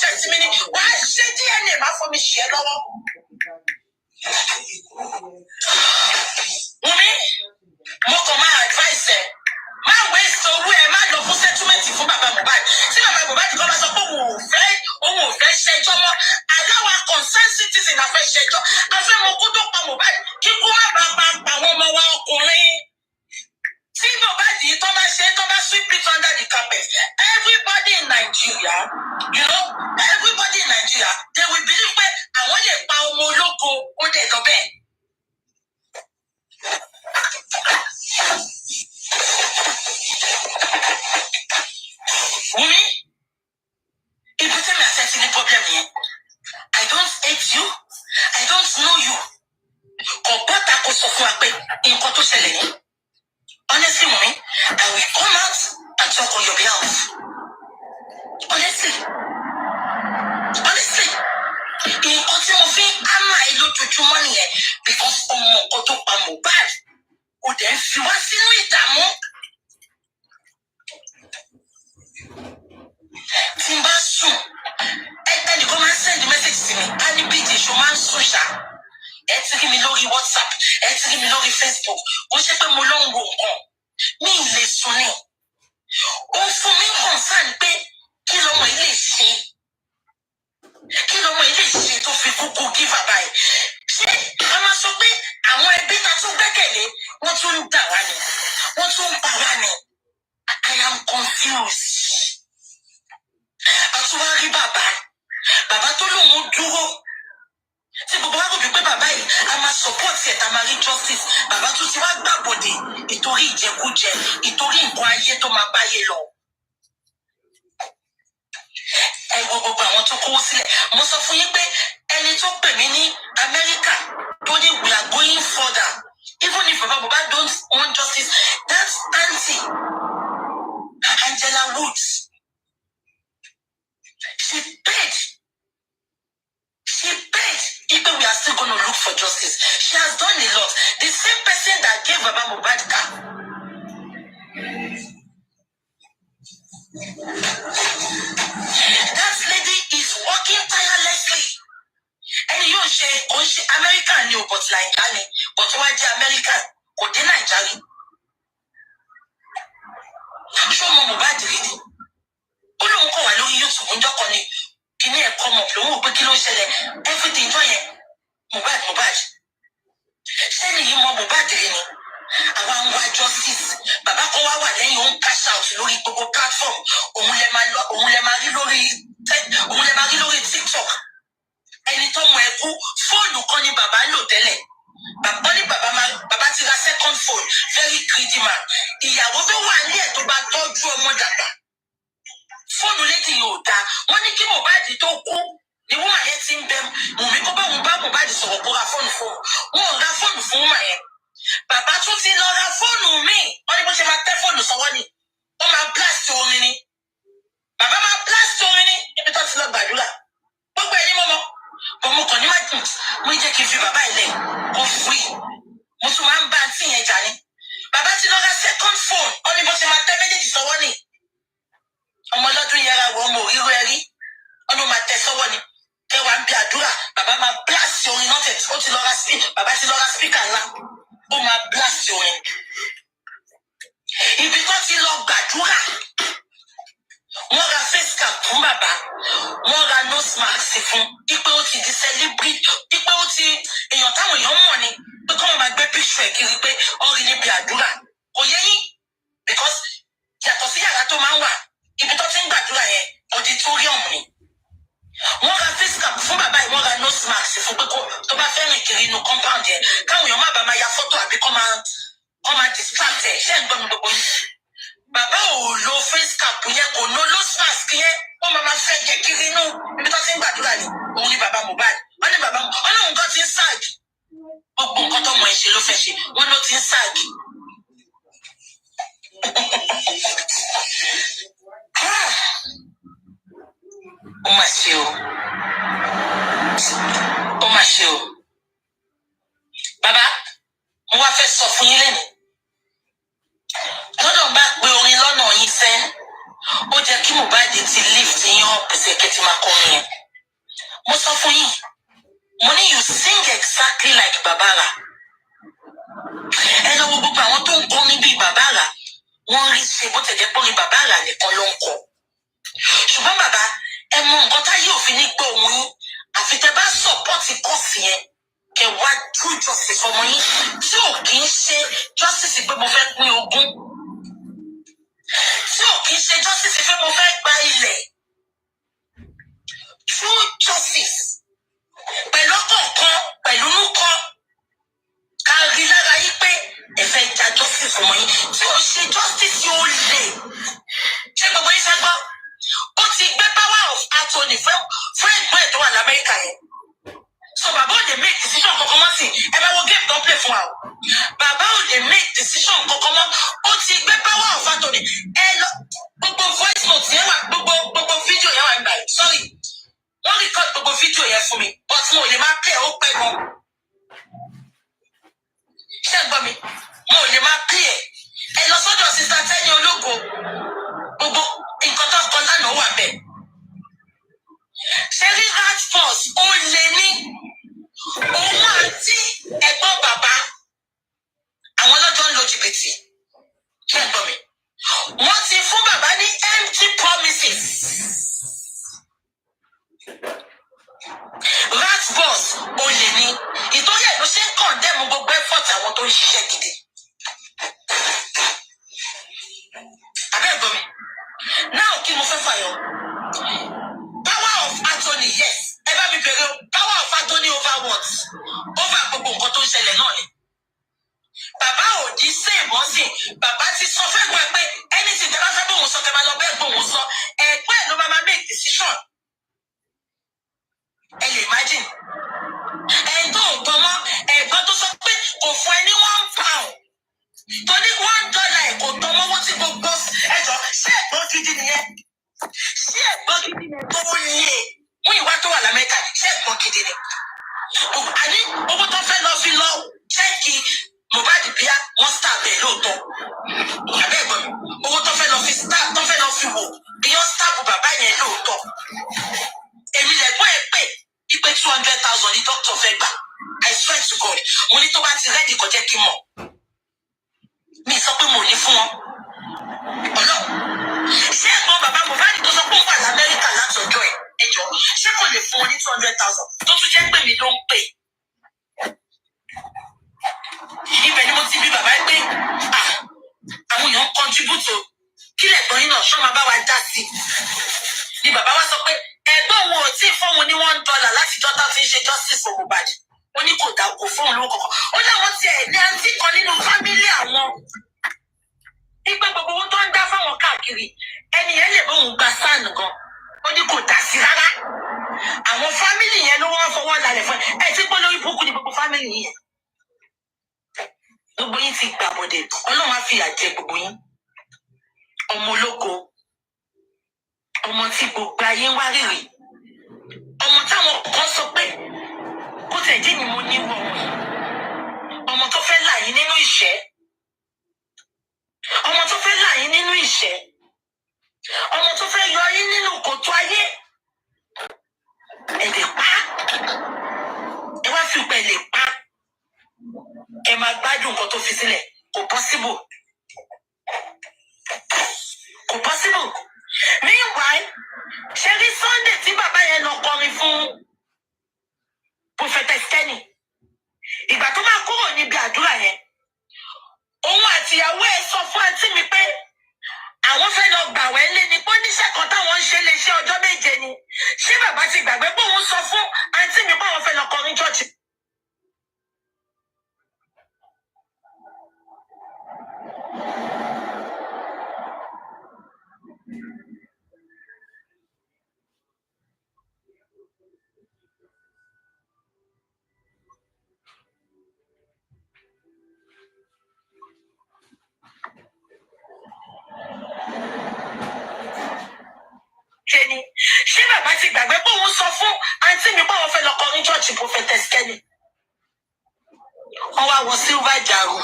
access mi ni wàá ṣe DNA máa fún mi ṣe lọ́wọ́. Wùmí mo kàn máa advice ẹ má waste owó ẹ má lọ fún settlement fún bàbá Mohbad tí bàbá Mohbad kọ́ bá sọ pé òun ò fẹ́ ṣẹjọ́ mọ́ aláwa concerned citizen àfẹ́ ṣẹjọ́ àfẹ́ mọ kó tó pa Mohbad kíkú má bàa pa àwọn ọmọ wa ọkùnrin. Tí Mohbad yìí tó bá ṣe tó bá sweep it under the carpet, everybody in Nigeria, you know, everybody in Nigeria, they will believe pé àwọn lè pa ọmọ ológo ó dẹ̀ lọ bẹ́ẹ̀. Wùmí, if you tell me I any problem here, I don't hate you, I don't know you. Kọ̀pọ̀tà kò sọ fún wa pé nǹkan tó ṣẹlẹ̀ ní. Honestly, Wùmí, I will come out and talk on your behalf. Honestly, nǹkan tí mo fi ń ámà ẹ lójoojúmọ́ nìyẹn because ọmọ nǹkan tó pa Mohbad kò dẹ̀ ń fi wá sínú ìdààmú. Tí n bá sùn, ẹnìkan máa ń send message sí mi, á ní bíjì ṣo máa ń sùn ṣá. Ẹ ti rí mi lórí WhatsApp, ẹ ti rí mi lórí Facebook, kò ṣe pé mo lọ ń wo nǹkan, mi ì lè sùn ni. Ó fún mi concern pé kí lọmọ ilé ṣe? Kí lọmọ ilé ṣe tó fi kúkú kí bàbá ẹ̀? Ṣé a máa sọ pé àwọn ẹbí ta tún gbẹ́kẹ̀lé wọ́n tún ń dà wá ni? Wọ́n tún ń pa wá ni? I am confused. Àtúwá rí bàbá tó lóun dúró. Tí gbogbo wa rò bí pé bàbá yìí a máa support ẹ̀ tá máa rí justice. Bàbá tún ti wá gbàbọ̀dé ìtorí ìjẹkújẹ, ìtorí nǹkan ayé tó máa báyé lọ. Ẹ wo gbogbo àwọn tó kówó sílẹ̀. Mo sọ fún yín pé ẹni tó pè mí ní Amẹ́ríkà tó ní we are going further. Even if Baba Mohbad don't want justice, that's Auntie Angela Woods. She paid. Even we are still going to look for justice. She has done a lot. The same person that gave Baba Mohbad car. That lady is working tirelessly. And you say, oh, she American new, but Nigerian. But why the American? Or the Nigerian? Show Mama Mohbad reading. Ó lóun kọ̀ wá lórí YouTube ń jọ́kọ̀ ni kíní ẹ̀ come up lòun ò pé kí ló ṣẹlẹ̀ everything tó yẹn Mohbad ṣé nìyí mọ Mohbad rí ni àwa ń wá justice bàbá kan wá wà lẹ́yìn ó ń cash out lórí gbogbo platform òun lè máa rí lórí TikTok ẹni tó mọ ẹkú fóònù kan ni bàbá ń lò tẹ́lẹ̀ bàbá ti ra second phone very greedy man ìyàwó tó wà ní ẹ̀ tó bá tọ́jú ọmọ dàgbà fóònù lédi yóò dáa wọ́n ní kí Mohbad tó kú ni wọ́n máa yẹ ti ń bẹ Wùmí kó bá Mohbad sọ̀rọ̀ kó ra fóònù fún wọn ò ra fóònù fún wọn yẹn bàbá tún ti lọ ra fóònù míì wọ́n ní bó ṣe máa tẹ́ fóònù sọ́wọ́ ni ó máa blast orin ni bàbá máa blast orin ni ibi tó ti lọ gbàdúrà gbogbo ẹni mọ́mọ́ bọ̀mọ̀ kàn ní má dùn mo jẹ́ kí n fi bàbá ilẹ̀ kó free mo tún máa ń bá àǹtí yẹn jà ní bàbá ti lọ ra second phone wọ́n ní bó ṣe máa tẹ́ méjèèjì sọ́wọ́ ni ọmọ ọlọ́dún yẹra wọ ọmọ òríro ẹrí ọdún máa tẹ sọ́wọ́ ni kẹwàá ń bí àdúrà bàbá máa blast orin náà tẹ̀ ó ti lọ ra bàbá ti lọ ra speaker ńlá ó máa blast orin ibi tó ti lọ gbàdúrà wọ́n ra face cap fún bàbá wọ́n ra nose mask fún ipe ó ti di celebrity ipe ó ti èèyàn táwọn èèyàn mọ̀ ni pé kọ́ máa gbé picture ẹ̀ kiri pé ó rí níbi àdúrà kò yẹ yín because yàtọ̀ sí yàrá tó máa ń wà ibi tó ti ń gbàdúrà yẹn auditorium ni wọ́n ra face cap fún bàbá yìí wọ́n ra nose mask fún pé tó bá fẹ́ rìn kiri inú compound yẹn káwọn èèyàn má bàa máa ya fọ́tò àbí kọ́ máa distract ẹ̀ ṣé ń gbọ́ mi gbogbo yín bàbá ò lo face cap yẹn kò lo nose mask yẹn ó máa fẹ́ jẹ kiri inú ibi tó ti ń gbàdúrà ni òun ni bàbá Mohbad wọ́n ní bàbá ọlọ́run kan ti ń ságì gbogbo nǹkan tó mọ̀ ẹ́ ṣe ló fẹ́ ṣe wọ́n ló ti ń ságì. Ó mà ṣe o bàbá mo wá fẹ́ sọ fún yín lẹ́nu lọ́dọ̀ bá gbé orin lọ́nà yín sẹ́ ó jẹ́ kí Mohbad ti lift yín up ṣèké tí máa kọ́ yẹn. Mo sọ fún yín, mo ní you sing exactly like Babara. Ẹ lọ wo gbogbo àwọn tó ń kọ́ níbi Babara, wọ́n rí ṣe bó tẹ̀jẹ́ pọ́n ní Babara nìkan ló ń kọ́. Ṣùgbọ́n bàbá, ẹ mọ nǹkan táyé òfin ní gbọ́ òun yín, àfi tẹ bá sọ̀pọ̀tì kọ́ọ̀sì yẹn, kẹ wá true justice ọmọ yín tí ò kì í ṣe justice pé mo fẹ́ pín ogún. Tí ò kì í ṣe justice pé mo fẹ́ gba ilẹ̀. True justice. Pẹ̀lú ọkọ̀ọ̀kan, pẹ̀lú nùkọ́. Ká rí lára yí pé ẹ fẹ́ ja justice ọmọ yín tí ò ṣe justice yóò lè. Ṣé gbogbo yín fẹ́ gbọ́? Ó ti gbé power of attorney fún ẹgbẹ́ tó wà l'Amẹ́ríkà yẹn. So bàbá ò lè make decision kankan mọ́ sí ẹ bá wo game tó play fún wa o. Bàbá ò lè make decision kankan mọ́. Ó ti gbé power of attorney. Ẹ lọ gbogbo voice note yẹn wà gbogbo fídíò yẹn wà nígbà yìí. Sorry. Wọ́n record gbogbo fídíò yẹn fún mi. But mo lè máa play ó pẹ́ gan. Ṣé ẹ gbọ́ mi? Mo lè máa play ẹ̀. Ẹ lọ sọ́dọ̀ Sister Tẹ́ni Ológo. Gbogbo nǹkan tó kọ lánàá wà bẹ́ẹ̀. Ṣé rí hard force ó lè ní òun àti ẹ̀gbọ́n bàbá àwọn lọ́jọ́ ń lo jìbìtì. Ṣé ẹ gbọ́ mi? Wọ́n ti fún bàbá ní empty promises. Rat boss ó lè ní ìtòrí ẹ̀ ló ṣe ń condemn gbogbo effort àwọn tó ń ṣiṣẹ́ gidi. Abẹ́ ẹ̀gbọ́n mi. Now kí mo fẹ́ fàyọ. Power of attorney, yes. Ẹ bá mi bèrè power of attorney over what? Over gbogbo nǹkan tó ń ṣẹlẹ̀ náà ni. Bàbá ò ní sèèmọ́ sí. Bàbá ti sọ fẹ́ gbọ́ ẹ pé anything tẹ́ bá fẹ́ bóun sọ kẹ́ máa lọ bẹ́ẹ̀ gbóun sọ. Ẹ̀gbọ́n ẹ̀ ló máa make decision. Ẹ lè imagine. Ẹ̀gbọ́n ò gbọ́ mọ́ ẹ̀gbọ́n tó sọ pé kò fún ẹ ní £1. Torí $1 ẹ̀ kò tọ́ mọ́wọ́ tí gbogbo ẹ̀jọ̀ ṣé ẹ̀gbọ́n gidi nìyẹn? Ṣé ẹ̀gbọ́n gidi ni tó yẹ? Mú ìwà tó wà l'Amẹ́ríkà ṣé ẹ̀gbọ́n gidi ni? Àní owó tó fẹ́ lọ fi lọ ṣẹ́ẹ̀kì Mohbad bíyà wọ́n star bẹ́ẹ̀ lóòótọ́. Àbẹ́ ẹ̀gbọ́n mi, owó tó fẹ́ lọ fi wò bí wọ́n star bu bàbá yẹn lóòótọ́. Èmi lẹ̀gbọ́n ẹ̀ pè ipe 200,000 ní dókítà fẹ́ gbà. I swear to God, mo ní tó bá ti rẹ́ẹ̀dì kó jẹ́ kí n mọ̀. Mi sọ pé mo ní fún wọn. Ọlọ́run. Ṣé ẹ̀gbọ́n bàbá Mohbad tó sọ pé ó wà l'Amẹ́ríkà láti ọjọ́ ẹ̀? Ẹjọ́ ṣé kò lè fún wọn ní 200,000 tó tún jẹ́ pé mi ló ń pè? Ibẹ̀ ni mo ti bí bàbá pé àwọn èèyàn ń contribute o. Kí lẹ̀gbọ́n yín náà ṣọ́ máa bá wa dá sí? Ni bàbá wa sọ pé ẹ̀gbọ́n wọn ò tí ì fún wọn ní $1 láti jọ́tà fi ń ṣe justice for Mohbad. Ó ní kò dá kò fún òun lówó kankan. Ó ní àwọn tí ẹ̀ ní àǹtí kan nínú fámílì àwọn. Ipe gbogbo owó tó ń dá fáwọn káàkiri ẹni yẹn lè bóun gba sáànù gan. Ó ní kò dá sí rárá. Àwọn fámílì yẹn ló wọ́n fọwọ́ lálẹ́ fún ẹ tí pé lórí burúkú ni gbogbo fámílì yẹn. Gbogbo yín ti gbà bọ̀dẹ̀. Ọlọ́run á fìyà jẹ gbogbo yín. Ọmọ ológo. Ọmọ tí gbogbo ayé ń wá rírì. Ọmọ táwọn kan sọ pé kó tẹ̀ jí ni mo ní wọ̀ wọ̀nyí. Ọmọ tó fẹ́ là yín nínú ìṣẹ́. Ọmọ tó fẹ́ là yín nínú ìṣẹ́. Ọmọ tó fẹ́ yọ yín nínú kòtò ayé. Ẹ lè pa. Ẹ wá fi pẹ̀ lè pa. Ẹ máa gbádùn nǹkan tó fi sílẹ̀. Kò possible. Kò possible. Meanwhile, ṣe rí Sunday tí bàbá yẹn lọ kọrin fún Prophetess Kenny. Ìgbà tó máa kúrò níbi àdúrà yẹn, òun àtìyàwó ẹ̀ sọ fún àǹtí mi pé àwọn fẹ́ lọ gbàwẹ̀ lé ní pé oníṣẹ́ kan táwọn ń ṣe lè ṣe ọjọ́ méje ni. Ṣé bàbá ti gbàgbé pé òun sọ fún àǹtí mi pé àwọn fẹ́ lọ kọrin chọ́ọ̀chì? Ṣé bàbá ti gbàgbé pé òun sọ fún àǹtí mi pé àwọn fẹ́ lọ kọrin chọ́ọ̀chì Prophetess Kenny? Wọ́n wá wọ silver jàrú.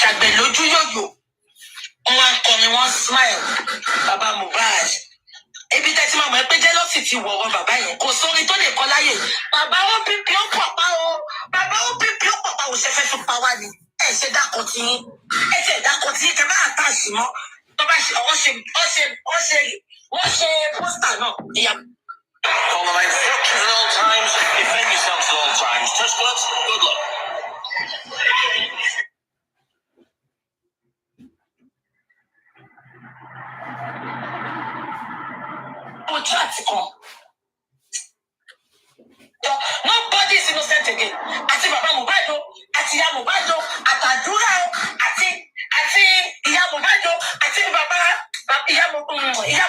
Ṣàgbẹ̀ lójú yòyò. One coming, one smile. Baba Mohbad. Ebi tẹ́tí máa mọ̀ pé jealousy ti wọ̀ wọ́n bàbá yẹn. Kò sórin tó lè kọ́ láyè. Bàbá ó pípí ó pọ̀pá o. Bàbá ó pípí ó pọ̀pá o ṣe fẹ́ fi pa wá ni. Ẹ ṣe dákọ̀ tí yín. Ẹ ṣe dákọ̀ tí yín kẹ bá àtàṣì mọ́. Tó bá ṣe wọ́n ṣe pósítà náà. Follow my instructions at all times. Defend yourselves at all times. Touch gloves. Good luck. Nobody is innocent again. Àti bàbá Mohbad o, àti ìyá Mohbad o, àtàdúrà o, àti ìyá Mohbad o, àti bàbá ìyá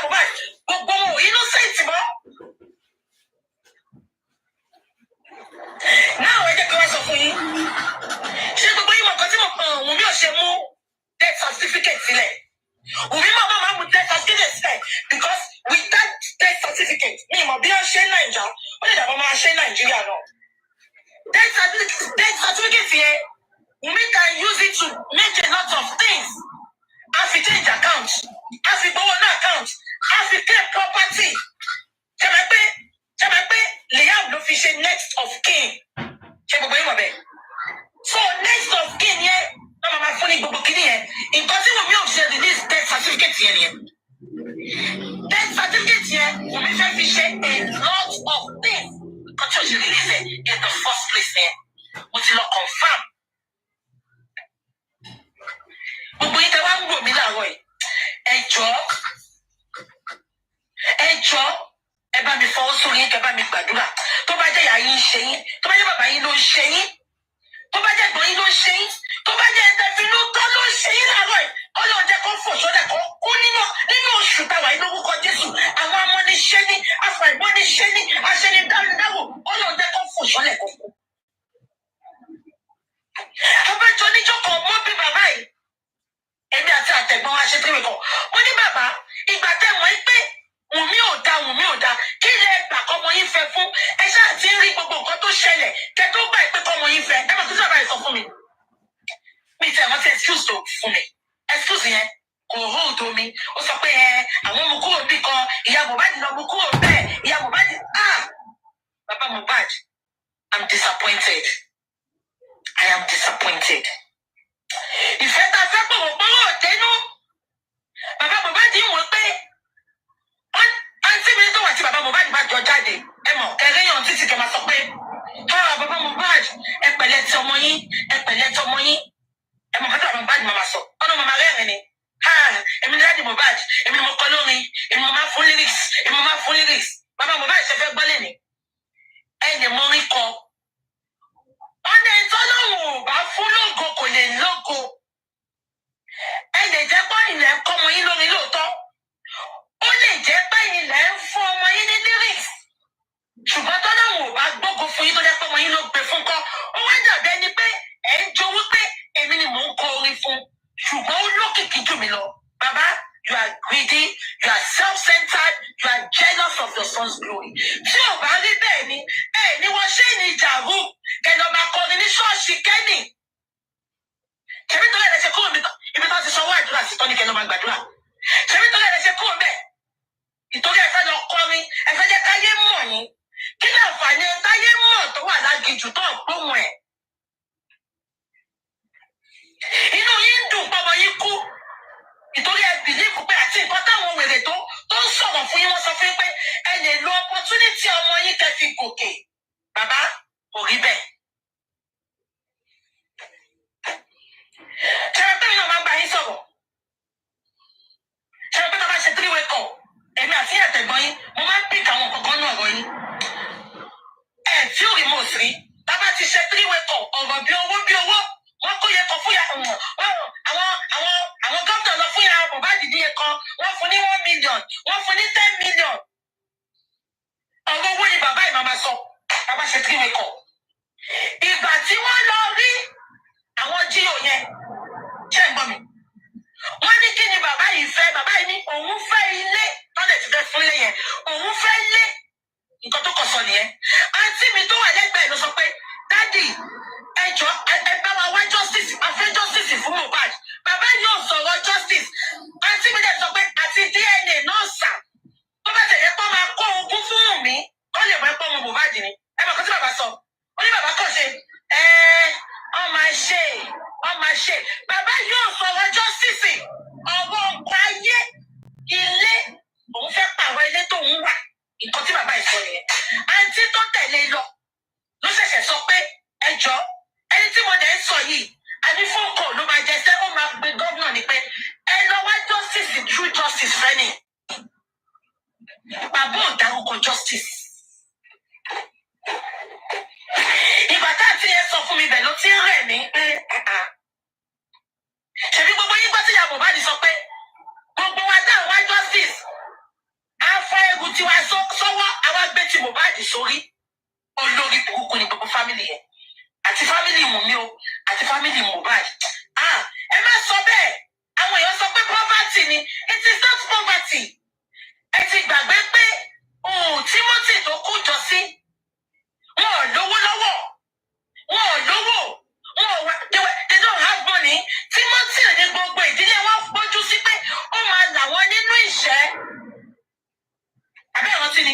Mohbad. Gbogbo wọn innocent mọ́. Náà ẹ jẹ́ kí wọ́n sọ fún yín. Ṣé gbogbo yín mọ̀ nǹkan tí mo Wùmí ò ṣe mú death certificate sílẹ̀? Wùmí máa mú death certificate sílẹ̀ because with that death certificate mi mọ̀ bí wọ́n ṣe ń Nàìjà ó lè dàbọ̀ máa ṣe ń Nàìjíríà náà. Death certificate yẹn Wùmí can use it to make a lot of things. A fi change account, a fi gbowó náà account, a fi claim property. Ṣé máa pé Liam ló fi ṣe next of kin? Ṣé gbogbo yín mọ̀ bẹ́ẹ̀? So next of kin yẹn wọ́n máa fún ní gbogbo kìíní yẹn. Nǹkan tí Wùmí ò ṣe release death certificate yẹn nìyẹn. Death certificate yẹn Wùmí fẹ́ fi ṣe a lot of things. Nǹkan tí ò ṣe release it in the first place yẹn. Mo ti lọ confirm. Gbogbo yín tẹ wá ń wò mí láàárọ̀ yìí. Ẹ jọ̀ọ́ ẹ bá mi fọwọ́ sórí yín kẹ bá mi gbàdúrà. Tó bá jẹ́ ìyá yín ń ṣe yín, tó bá jẹ́ bàbá yín ló ń ṣe yín, tó bá jẹ́ ẹ̀gbọ́n yín ló ń ṣe yín, tó bá jẹ́ ẹ̀dẹ̀fínú tó ló ń ṣe yín láàárọ̀ yìí. Ọlọ́run jẹ́ kó fò sọ́dẹ̀ kó kú nínú oṣù táwa yìí lórúkọ Jésù. Àwọn amọ́niṣẹ́ ní, afàìmọ́niṣẹ́ ní, aṣẹ́ni dáwò. Ọlọ́run jẹ́ kó fò sọ́dẹ̀ kó kú. Abájọ níjọ́ kan mọ́ bí bàbá yìí. Èmi àti àtẹ̀gbọ́n wa ṣe tẹ́lẹ̀ kan. Wọ́n ní bàbá ìgbà tẹ́ mọ̀ pé Wùmí ò da. Kí lẹ gbà kọ́mọ yín fẹ́ fún? Ẹ ṣáà ti ń rí gbogbo nǹkan tó ṣẹlẹ̀. Kẹ tó gbà pé kọ́mọ yín fẹ́. Ẹ mọ̀ tó sábà sọ fún mi. Mi tẹ̀ wọ́n ti excuse tó fún mi. Excuse yẹn kò hold omi. Ó sọ pé àwọn mú kúrò bí kan. Ìyá Mohbad lọ mú kúrò bẹ́ẹ̀. Ìyá Mohbad Bàbá Mohbad, I'm disappointed. I am disappointed. Ìfẹ́ ta fẹ́ pọ̀ wọ́n pọ́nrọ́ dénú. Bàbá Mohbad ń wọ pé àǹtí mi tó wà tí bàbá Mohbad bá jọ jáde. Ẹ mọ̀ kẹrẹ́yàn títí kẹ máa sọ pé bàbá Mohbad ẹ pẹ̀lẹ́ tí ọmọ yín, ẹ pẹ̀lẹ́ tí ọmọ yín. Ẹ mọ̀ kí bàbá Mohbad máa sọ. Ọ̀nà màmá rẹ́rìn ni. Èmi ní láti Mohbad, èmi ni mo kọ lórin, èmi mo máa fún lyrics, Bàbá Mohbad ṣe fẹ́ gbọ́lé ni. Ẹ lè mọ orin kan. Ọ̀nà ìtọ́lọ́wọ̀ ò bá fún lógo kò lè lógo. Ẹ lè jẹ́ pé ilẹ̀ ń kọ́ ọmọ yín lórí lóòótọ́. Ó lè jẹ́ pé ilẹ̀ ń fún ọmọ yín ní lyrics. Ṣùgbọ́n tọ́lọ́wọ̀ ò bá gbógo fún yín tó jẹ́ pé ọmọ yín ló gbé fún kọ́. Ó wá dàbí ẹni pé ẹ̀ ń jowú pé èmi ni mò ń kọ orin fún. Ṣùgbọ́n ó lókìkí jù mí lọ. Bàbá, you are greedy, you are self-centered, you are jealous of your son's glory. Tí ò bá rí bẹ́ẹ̀ ni, ni wọ́n ṣe ní ìjàrú. Kẹ̀lọ́ máa kọrin ní ṣọ́ọ̀ṣì kẹ́nì. Ṣèbí tó lẹ́ẹ̀dẹ̀ ṣe kúrò ibi tó ti sanwó àdúrà sí tọ́ni kẹ́lọ́ máa gbàdúrà. Ṣèbí tó lẹ́ẹ̀dẹ̀ ṣe kúrò bẹ́ẹ̀. Ìtorí ẹ fẹ́ lọ kọrin, ẹ fẹ́ jẹ́ káyé mọ̀ yín. Kí ni àǹfààní táyé mọ̀ tó wà lágijù tó gbóhùn ẹ̀? Inú yín dùn pọ́mọ yín kú. Ìtorí ẹ bìlíìfù pé àti nǹkan táwọn wèrè tó ń sọ̀rọ̀ fún yín wọ́n sọ fún yín pé ẹ lè lo opportunity ọmọ yín kẹ́ fi gòkè. Bàbá kò rí bẹ́ẹ̀. Ṣé pé mi náà máa ń bá yín sọ̀rọ̀? Ṣé pé tá a bá ṣe 3-way call? Èmi àti àtẹ̀gbọ́n yín, mo máa ń pík àwọn kankan náà ọ̀rọ̀ yín. Tí ò rí mọ̀ sí, tá a bá ti ṣe 3-way call, ọ̀rọ̀ bí owó, wọ́n kó yẹ kan fún ya àwọn gómìnà lọ fún ya Mohbad díye kan, wọ́n fún ní 1 million, wọ́n fún ní 10 million. Ọ̀rọ̀ owó ni bàbá ìmàmà sọ, tá a bá ṣe 3-way call. Ìgbà tí wọ́n lọ rí àwọn jíò yẹn, ṣé ń gbọ́ mi? Wọ́n ní kí ni bàbá yìí fẹ́? Bàbá yìí ní òun fẹ́ ilé tọ́lẹ̀ ti fẹ́ fún ilé yẹn. Òun fẹ́ ilé. Nǹkan tó kọ̀ sọ nìyẹn. Àǹtí mi tó wà lẹ́gbẹ̀ẹ́ ló sọ pé dádì ẹ jọ̀ọ́ ẹ bá wa wá justice, a fẹ́ justice fún Mohbad. Bàbá yóò sọ̀rọ̀ justice. advice for nìyẹn. Àǹtí tó tẹ̀lé lọ ló ṣẹ̀ṣẹ̀ sọ pé ẹjọ́ ẹni tí mo dẹ̀ ń sọ yìí àní fún kò ló máa jẹ sẹ́ ó máa pe gómìnà ni pé ẹ lọ wá justice true justice fẹ́ni. Bàbá ò dárúkọ justice. Ìgbà tá àti yẹn sọ fún mi bẹ̀ ló ti ń rẹ̀ mí pé ṣèbí gbogbo yín gbọ́ sí ìyá Mohbad sọ pé gbogbo wa dá wá justice á fa egun tiwa sọ́wọ́ àwa gbé ti Mohbad sórí olórí burúkú ni gbogbo fámìlì yẹn àti fámìlì Wùnmí o àti fámìlì Mohbad. Ẹ má sọ bẹ́ẹ̀ àwọn èèyàn sọ pé poverty ni it is not poverty. Ẹ ti gbàgbé pé Timothy tó kú jọ sí wọn ò lówó lọ́wọ́ wọn ò lówó wọn ò wá they don't have money. Timothy ní gbogbo ìdílé wọn gbójú sí pé ó máa là wọn nínú ìṣẹ́. Àbẹ́ àwọn tí ni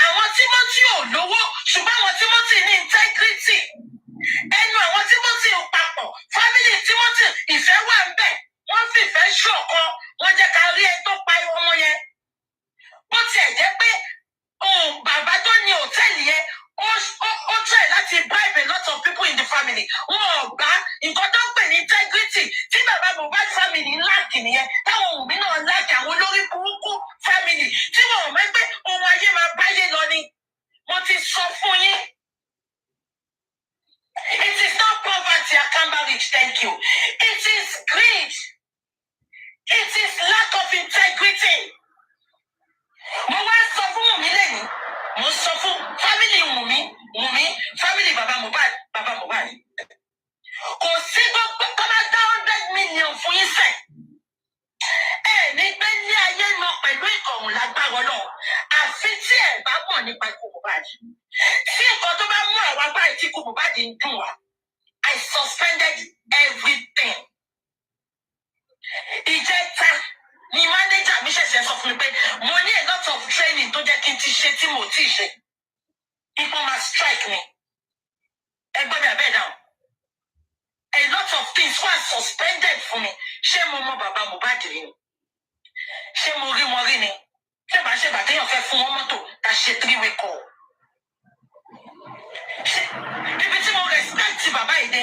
àwọn Timothy ò lówó ṣùgbọ́n àwọn Timothy ní integrity. Ẹnu àwọn Timothy ò papọ̀ family Timothy ìfẹ́ wà ń bẹ̀ wọ́n fìfẹ́ ṣọ̀kan wọ́n jẹ́ ká rí ẹni tó pa ọmọ yẹn. Bó tiẹ̀ jẹ́ pé bàbá tó ní hòtẹ́ẹ̀lì yẹn ó try láti bribe a lot of people in the family. Wọn ò gbà nǹkan tó ń pè ní integrity tí bàbá Mohbad family láàkì nìyẹn táwọn Wùnmí náà láàkì àwọn olórí burúkú family tí wọn ò mọ̀ pé ohun ayé máa báyé lọ ni. Mo ti sọ fún yín. It is not poverty, Akamba Rich, thank you. It is greed. It is lack of integrity. Mo wá sọ fún Wùnmí lẹ́yìn. Mo sọ fún family Wùnmí, family Baba Mohbad. Kò sí gbogbo kọ́lá dá 100 million fún yín sẹ̀. Ní pé ní ayé lọ pẹ̀lú ìkọ̀hún lágbára náà. Àfi tí ẹ̀ bá mọ̀ nípa ikú Mohbad. Tí nǹkan tó bá mú àwọn agbára tí ikú Mohbad ń dùn wá. I suspended everything. Ìjẹta ni manager mi ṣẹ̀ṣẹ̀ sọ fún mi pé mo ní a lot of training tó jẹ́ kí n ti ṣe tí mo ti ṣe. People must strike me. Ẹgbẹ́ mi àbẹ́ dáhùn. A lot of things were suspended fún mi. Ṣé mo mọ bàbá Mohbad rí ni? Ṣé mo rí wọn rí ni? Ṣé bá ṣe bàtẹ́yàn fẹ́ fún wọn mọ́tò ta ṣe 3-way call? Ibi tí mo respect bàbá yìí dé,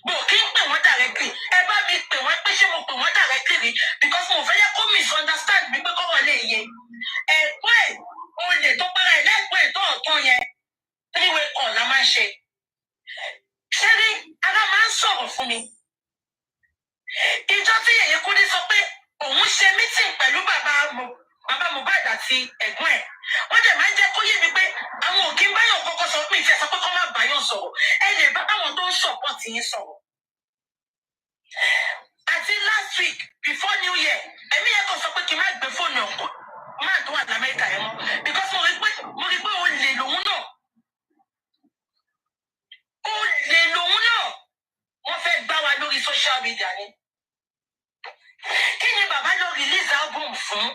mo kì í pè wọ́n directly. Ẹ bá mi pè wọ́n pé ṣé mo pè wọ́n directly rí because mo fẹ́ yẹ kó misunderstand mi pé kọ́ wọ́n lè yé. Ẹ̀gbọ́n ẹ̀ olè tó pẹ́ra ẹ̀ lẹ́gbọ́n ẹ̀ tó ọ̀tún yẹn 3-way call la máa ń ṣe. Ṣé rí ara máa ń sọ̀rọ̀ fún mi? Ìjọ tí Yeye Kudi sọ pé òun ṣe meeting pẹ̀lú bàbá Mohbad àti ẹ̀gbọ́n ẹ̀. Wọ́n dẹ̀ máa ń jẹ́ kó yé mi pé àwọn ò kí ń báyọ̀ kọ́kọ́ sọ pé ìfẹ́ sọ pé kọ́ máa báyọ̀ sọ̀rọ̀. Ẹ lè bá àwọn tó ń support yín sọ̀rọ̀. Àti last week before New Year, ẹ̀mí yẹn kàn sọ pé kí n má gbé fóònù ọ̀pọ̀ máa tó wà ní Amẹ́ríkà yẹn mọ́ because mo rí pé ó lè lòun náà. Ó lè lòun náà. Wọ́n fẹ́ gbá wa lórí social media ni. Kí ni bàbá lọ release album fún?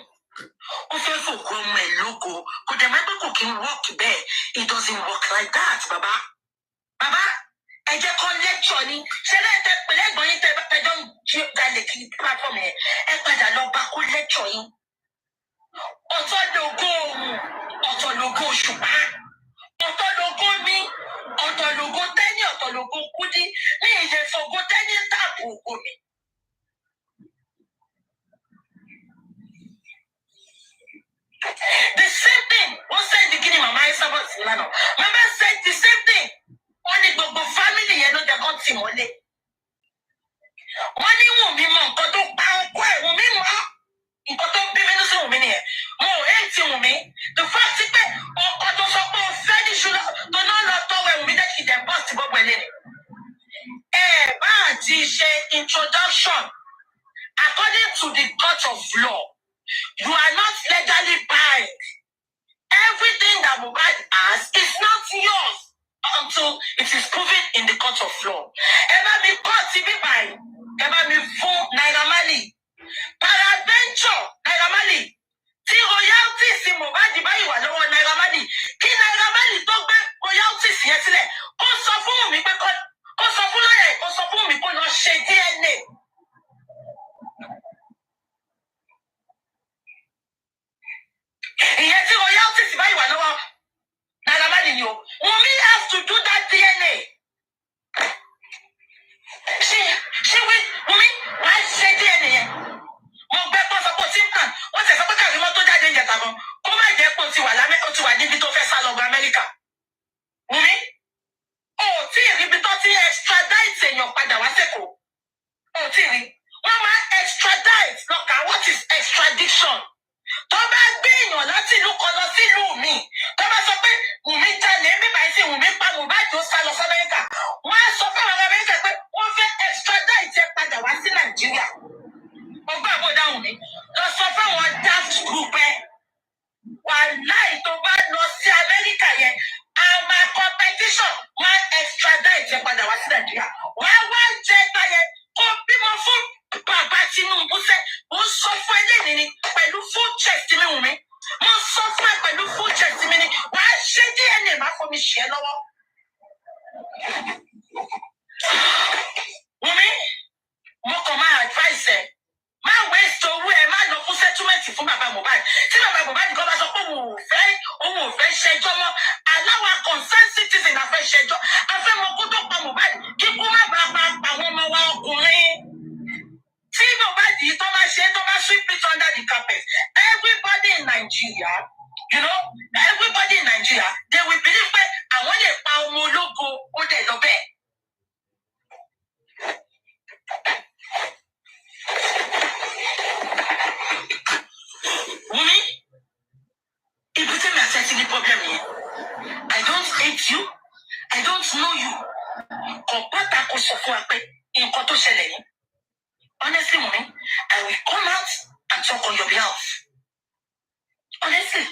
Ó fẹ́ fòkú ọmọ ẹ̀ lógo. Kò dẹ̀ máa gbé kò kí n work bẹ́ẹ̀. It doesn't work like that, bàbá. Bàbá, ẹ jẹ́ kó lecture ni. Ṣé lẹ́yìn tẹ pẹ̀lẹ́ ẹ̀gbọ́n yín tẹjọ́ ń jalè kí platform yẹn? Ẹ padà lọ bá kó lecture yín. Ọ̀tọ̀ lógo ohun, ọ̀tọ̀ lógo òṣùpá. Ọ̀tọ̀ lógo mi, ọ̀tọ̀ lógo tẹ́ni, ọ̀tọ̀ lógo Kudi. Mi ì lè fògo tẹ́ni tààbù ògo mi. The same thing. Wọ́n said the kini mama Isabel Silano. Mama said the same thing. Wọ́n ní gbogbo family yẹn ló jẹ́ kó tì mọ́lé. Wọ́n ní Wùnmí mọ nǹkan tó pa ọkọ ẹ̀ Wùnmí mọ́. Nǹkan tó bí mi ní sí Wùnmí nìyẹn. Mo ò hate Wùnmí. The fact pé ọkọ tó sọ pé ó fẹ́ ní ṣúná tó náà lọ tọwọ́ Wùnmí jẹ́ kí ìdẹ̀ bọ́ọ̀sì gbogbo ẹ̀ lẹ́nu. Bá àti ṣe introduction according to the court of law. You are not legally bound. Everything that Mohbad has is not yours until it is proven in the court of law. Ẹ bá mi court bí báyìí. Ẹ bá mi fún Naira Marley. Paraventure Naira Marley. Tí royalties Mohbad báyìí wà lọ́wọ́ Naira Marley. Kí Naira Marley tó gbé royalties yẹn sílẹ̀. Kó sọ fún mi pé kó sọ fún lọ́yẹ̀ kó sọ fún mi kó lọ ṣe DNA. Ìyẹn tí royalties báyìí wà lọ́wọ́ tó bá sọ pé Wùmí jalè bí báyìí sí Wùmí pa Mohbad tó sá lọ sí Amẹ́ríkà wọ́n á sọ fún àwọn Amẹ́ríkà pé wọ́n fẹ́ extradite padà wá sí Nàìjíríà ọgbà àbọ̀dá Wùmí lọ sọ fún àwọn daft group wàláì tó bá lọ sí Amẹ́ríkà yẹn àmà competition wọ́n extradite padà wá sí Nàìjíríà wọ́n wá jẹ ẹgbẹ́ yẹn kó bímọ fún bàbá Tinubu sẹ́ ó sọ fún eléyìí ni pẹ̀lú full chest mi Wùmí mo sọ fún ẹ pẹ̀lú full chest mi ni wàá ṣe DNA má fomi ṣe lọ́wọ́. Wùmí mo kàn máa advice ẹ má waste owó ẹ má lọ fún settlement fún bàbá Mohbad tí bàbá Mohbad kan bá sọ pé òun ò fẹ́ ṣẹjọ́ mọ́ aláwa concerned citizen àfẹ́ ṣẹjọ́ àfẹ́ mọ kó tó pa Mohbad kíkú má bàa pa àwọn ọmọ wa ọkùnrin tí Mohbad yìí tó bá ṣe tó bá sweep it under the carpet everybody in Nigeria everybody in Nigeria they will believe pé àwọn lè pa ọmọ ológo ó dẹ̀ lọ bẹ́ẹ̀. Wùmí, ibi tí mi àti ẹ ti ní problem yẹn, I don't hate you, I don't know you. Kò bọ́tà kò sọ fún wa pé nǹkan tó ṣẹlẹ̀ yìí. Honestly, Wùmí, I will come out and talk on your behalf. Honestly,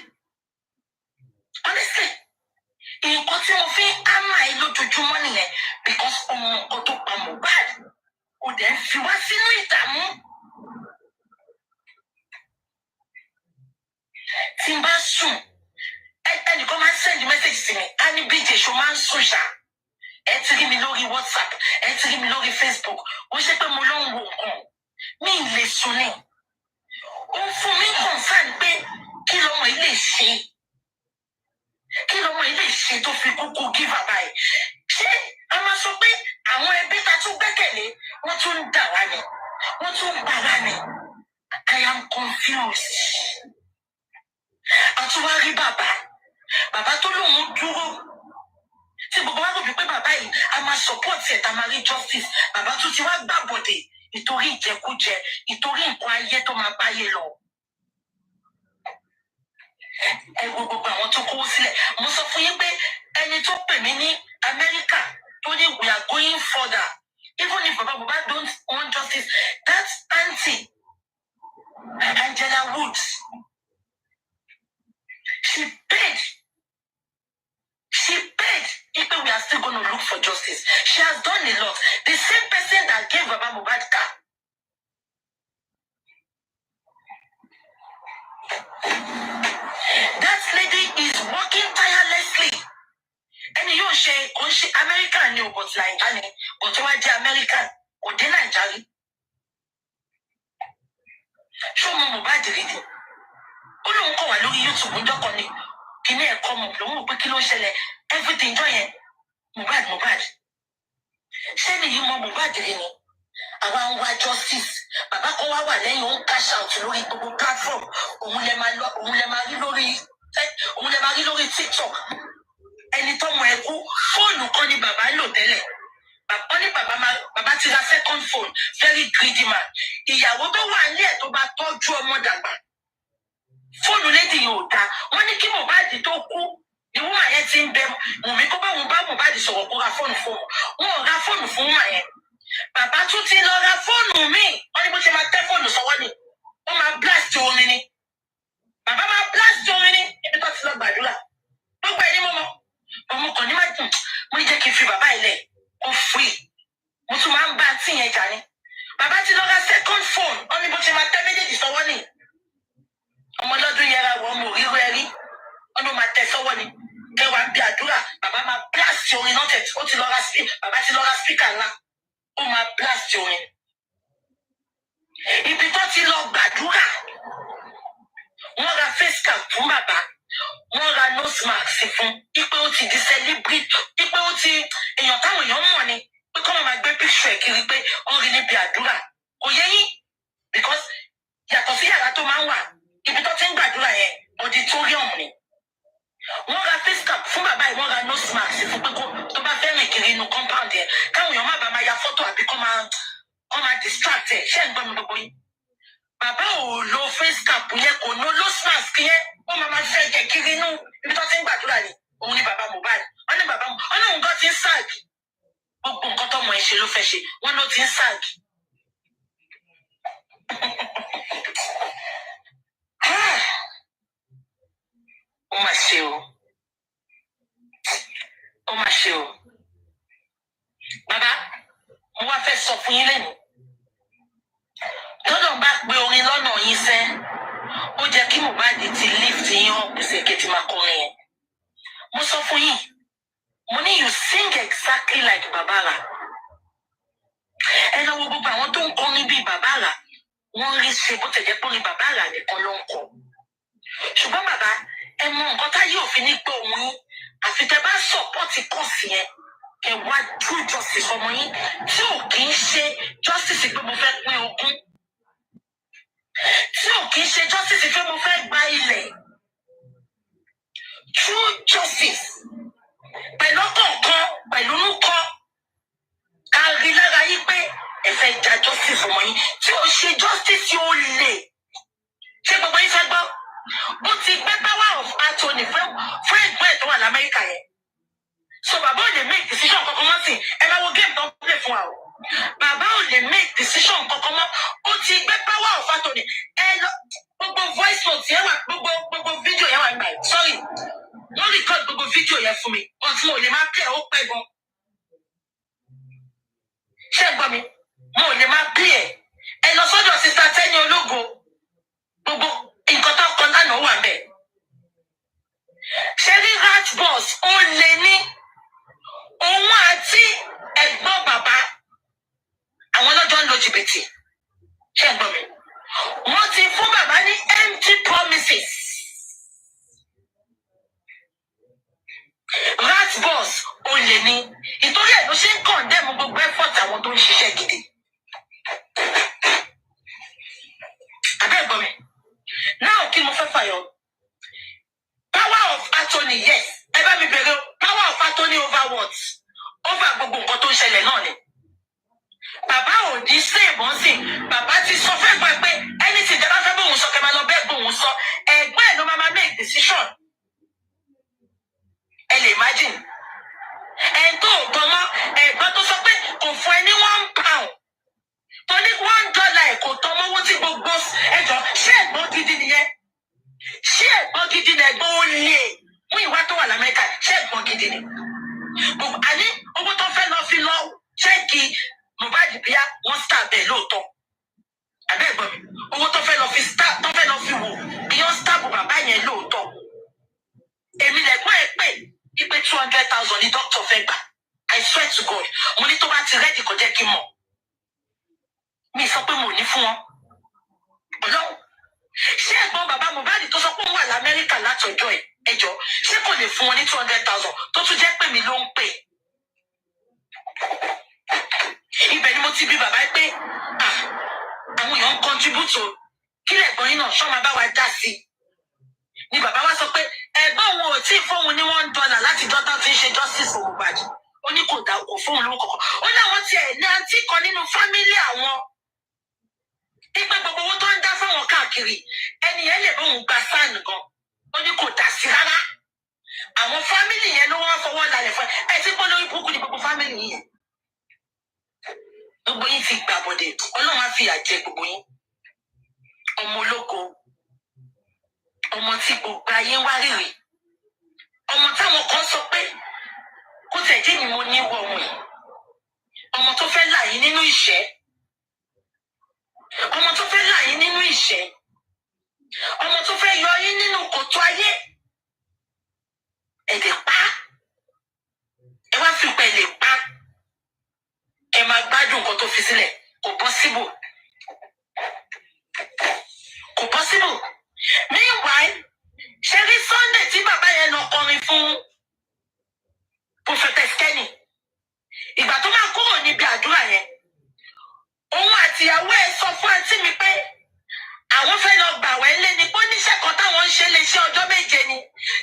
nǹkan tí mo fi ń ámà ẹ lójoojúmọ́ nìyẹn because ọmọ nǹkan tó pa Mohbad ó dẹ̀ ń fi wá sínú ìdààmú. Tí n bá sùn ẹnìkan máa ń send message sí mi á ní BJ ṣo máa ń sùn ṣá ẹ ti rí mi lórí WhatsApp ẹ ti rí mi lórí Facebook ó ṣe pé mo ló ń wo nǹkan mi ì lè sùn ni ó fún mi concern pé kí lọmọ yìí lè ṣe tó fi kúkú give bàbá ẹ ṣé a máa sọ pé àwọn ẹbí ta tún gbẹ́kẹ̀lé wọ́n tún ń dà wá ni wọ́n tún ń bà wá ni I am confused. Àtúwárí bàbá tó lóun dúró tí gbogbo wa rò pé bàbá yìí a máa support ẹ̀ tá a máa rí justice bàbá tó ti wá gbàbọ̀dè ìtorí ìjẹkújẹ ìtorí nǹkan ayé tó máa báyé lọ. Ẹ wo gbogbo àwọn tó kówó sílẹ̀ mo sọ fún yín pé ẹni tó pè mí ní Amẹ́ríkà tó ní we are going further even if bàbá don't want justice that's aunty Angela Woods. She paid. If we are still going to look for justice. She has done a lot. The same person that gave Baba Mohbad car. That lady is working tirelessly. And you say, American knew but Nigerian, but why the American or the Nigerian? Show me Mohbad reading. Ó lóun kọ̀ wá lórí YouTube ń dọ́kọ̀ ni kíní ẹ̀kọ́ mọ̀ lòun ò pé kí ló ṣẹlẹ̀ everything jọ yẹn Mohbad ṣé nìyí mọ Mohbad rí ni àwa ń wá justice bàbá kan wá wà lẹ́yìn ó ń cash out lórí gbogbo platform òun lè máa rí lórí TikTok ẹni tọ́mọ ẹ kú fóònù kan ni bàbá lò tẹ́lẹ̀ bàbá ti ra second phone very greedy man ìyàwó tó wà ní ẹ̀ tó bá tọ́jú ọmọ dàgbà fóònù lédi yóò dá wọn ní kí Mohbad tó kú ni wọn yẹn ti ń bẹ Wùmí kó bá wọn bá Mohbad sọ̀rọ̀ kó ra fóònù fún wọn ò ra fóònù fún wọn yẹn bàbá tún ti lọ ra fóònù míì wọn ní bó ṣe máa tẹ fóònù sọ́wọ́ ni wọn máa blast orin ni bàbá máa blast orin ni ibi tó ti lọ gbàdúrà gbogbo ẹni mọmọ ọmọ kan ní má dùn mo jẹ́ kí n fi bàbá ilẹ̀ kó free mo tún máa ń bá tí yẹn jà ni bàbá ti lọ ra second phone wọn ní bó ṣe máa tẹ méjèèjì sọ́wọ́ ni ọmọ lọ́dún yẹra wọ́n mú ríro ẹrí ọdún máa tẹ sọ́wọ́ ni kẹwàá bí àdúrà bàbá máa blast orin náà tẹ̀ ó ti lọ ra bàbá ti lọ ra speaker ńlá ó máa blast orin ibi tó ti lọ gbàdúrà wọ́n ra face cap fún bàbá wọ́n ra nose mask fún ipe ó ti di celebrity ipe ó ti èèyàn táwọn èèyàn mọ̀ ni pé kọ́ máa gbé picture ẹ̀ kiri pé ó rí níbi àdúrà kò yẹ yín because yàtọ̀ sí yàrá tó máa ń wà ibi tó ti ń gbàdúrà yẹn auditorium ni wọ́n ra face cap fún bàbá yìí wọ́n ra nose mask fún pé tó bá fẹ́ rìn kiri inú compound yẹn káwọn èèyàn má bàa máa ya fọ́tò àbí kọ́ máa distract ẹ̀ ṣé ń gbọ́ mi gbogbo yín Bàbá ò lo face cap yẹn kò lo nose mask yẹn ó máa fẹ́ jẹ kiri inú ibi tó ti ń gbàdúrà ni òun ni bàbá Mohbad wọ́n ní bàbá wọn náà nǹkan ti ń ságì gbogbo nǹkan tọ́mọ ẹ̀ ṣe ló fẹ́ ṣe wọ́n ló ti ń ságì. Ó mà ṣe o ó mà ṣe o bàbá mo wá fẹ́ sọ fún yín lẹ́nu tọ́dọ̀ bá gbé orin lọ́nà yín sẹ́ ó jẹ́ kí Mohbad ti lift yín hàn pèsè kí ti máa kọrin yẹn mo sọ fún yín mo ní you sing exactly like Babara ẹ lọ wo gbogbo àwọn tó ń kọrin bíi Babara wọ́n rí ṣe bó tẹ̀jẹ́ pé orin Babara nìkan ló ń kọ ṣùgbọ́n bàbá ẹ mọ nǹkan tá yóò fi ní gbọ́ òun yín àfi tẹ bá sọ̀pọ̀tì kọ́ọ̀sì yẹn kẹ wá true justice ọmọ yín tí ò kì í ṣe justice pé mo fẹ́ pín ogún tí ò kì í ṣe justice pé mo fẹ́ gba ilẹ̀ true justice pẹ̀lú kọ̀ọ̀kan pẹ̀lú nùkọ́ ká rí lára yín pé ẹ fẹ́ ja justice ọmọ yín tí ò ṣe justice yóò lè ṣé gbogbo yín fẹ́ gbọ́ ó ti gbé power of attorney fún ẹgbẹ́ tó wà lamẹ́ríkà yẹn so bàbá ò lè make decision kankan mọ́ sí ẹ máa wo game tó ń play fún wa o bàbá ò lè make decision kankan mọ́ ó ti gbé power of attorney ẹ lọ gbogbo voice note yẹn wà gbogbo video yẹn wà nígbà yìí sorry wọ́n record gbogbo video yẹn fún mi wọ́n tí mo lè máa play ó pẹ́ gan ṣé ẹ gbọ́ mi mo lè máa play ẹ lọ sọ́dọ̀ sister Tẹ́ni Ológo gbogbo nǹkan tó kọ lánàá wà bẹ́ẹ̀ ṣe rí rat boss ó lè ní òun àti ẹ̀gbọ́n bàbá àwọn lọ́jọ́ ń lo jìbìtì ṣé ẹ gbọ́ mi wọ́n ti fún bàbá ní empty promises rat boss ó lè ní ìtorí ẹ̀ ló ṣe ń condemn gbogbo effort àwọn tó ń ṣiṣẹ́ gidi abẹ́ gbọ́ mi now kí mo fẹ́ fàyọ power of attorney yes ẹ bá mi bèrè power of attorney over what over gbogbo nǹkan tó ń ṣẹlẹ̀ náà ni bàbá ò ní sèbọn sí bàbá ti sọ fẹ́ gbọ́ pé anything tẹ́ bá fẹ́ bóun sọ kẹ́ máa lọ bẹ́ẹ̀ gbóun sọ ẹ̀gbọ́n ẹ̀ ló máa make decision ẹ lè imagine ẹ̀ tó gbọ́ mọ́ ẹ̀gbọ́n tó sọ pé kò fún ẹ ní £1 tó ní $1 ẹ̀ kò tọ́ mọ́wọ́ tí gbogbo ẹjọ́ ṣé ẹ̀gbọ́n gidi nìyẹn ṣé ẹ̀gbọ́n gidi ni ẹ̀gbọ́n ó lè mú ìwà tó wà lamẹ́ríkà ṣé ẹ̀gbọ́n gidi ni àní owó tó fẹ́ lọ fi lọ ṣẹ́ẹ̀kì Mohbad bíyá wọ́n star bẹ́ẹ̀ lóòótọ́ àbẹ́ ẹ̀gbọ́n mi owó tó fẹ́ lọ fi star tó fẹ́ lọ fi wò bí wọ́n star bù bàbá yẹn lóòótọ́ èmi lẹ̀gbọ́n ẹ̀ pè ipe 200,000 ní dókítà fẹ́ gbà I swear to God mo ní tó bá ti rẹ́dì kó jẹ́ kí n mọ̀ mi sọ pé mo ní fún wọn ọlọ́run ṣé ẹ̀gbọ́n bàbá Mohbad tó sọ pé òun wà lamẹ́ríkà látọjọ́ ẹ̀ ẹjọ́ ṣé kò lè fún wọn ní 200,000 tó tún jẹ́ pé mi ló ń pè ibẹ̀ ni mo ti bí bàbá pé àwọn èèyàn ń contribute o kí lẹ̀gbọ́n yín náà ṣọ́ máa bá wa dá sí ni bàbá wa sọ pé ẹ̀gbọ́n wọn ò tí ì fóun ní $1 láti dọ́tà tí ń ṣe justice for Mohbad ó ní kò dá kò fóun lówó kọ̀ọ̀kan ó ní àwọn tiẹ̀ ní àǹtí kan nínú fámílì àwọn ipe gbogbo owó tó ń dá fáwọn káàkiri ẹni yẹn lè bóun gba sáà nìkan ó ní kò dá sí rárá àwọn fámìlì yẹn ló wọ́n fọwọ́ lálẹ́ fún ẹ tí pọ́n lórí burúkú ni gbogbo fámìlì yẹn gbogbo yín ti gbà bọ̀dẹ̀ ọlọ́run á fi àjẹ gbogbo yín ọmọ ológo ọmọ tí gbogbo ayé ń wá rírì ọmọ táwọn kan sọ pé kó tẹ̀ jẹ́ ni mo ní wọ ọmọ yìí ọmọ tó fẹ́ là yín nínú ìṣẹ́ ọmọ tó fẹ́ là yín nínú ìṣẹ́ ọmọ tó fẹ́ yọ yín nínú kòtò ayé ẹ̀dẹ̀ pa ẹ wá fi pẹ̀ lè pa ẹ máa gbádùn nǹkan tó fi sílẹ̀ kò possible kò possible meanwhile ṣe rí Sunday tí bàbá yẹn lọ kọrin fún prophetess Kenny ìgbà tó máa kúrò níbi àdúrà yẹn òun àtìyàwó ẹ̀ sọ fún àǹtí mi pé àwọn fẹ́ lọ gbàwẹ̀ lé ní pé oníṣẹ́ kan táwọn ń ṣe lè ṣe ọjọ́ méje ni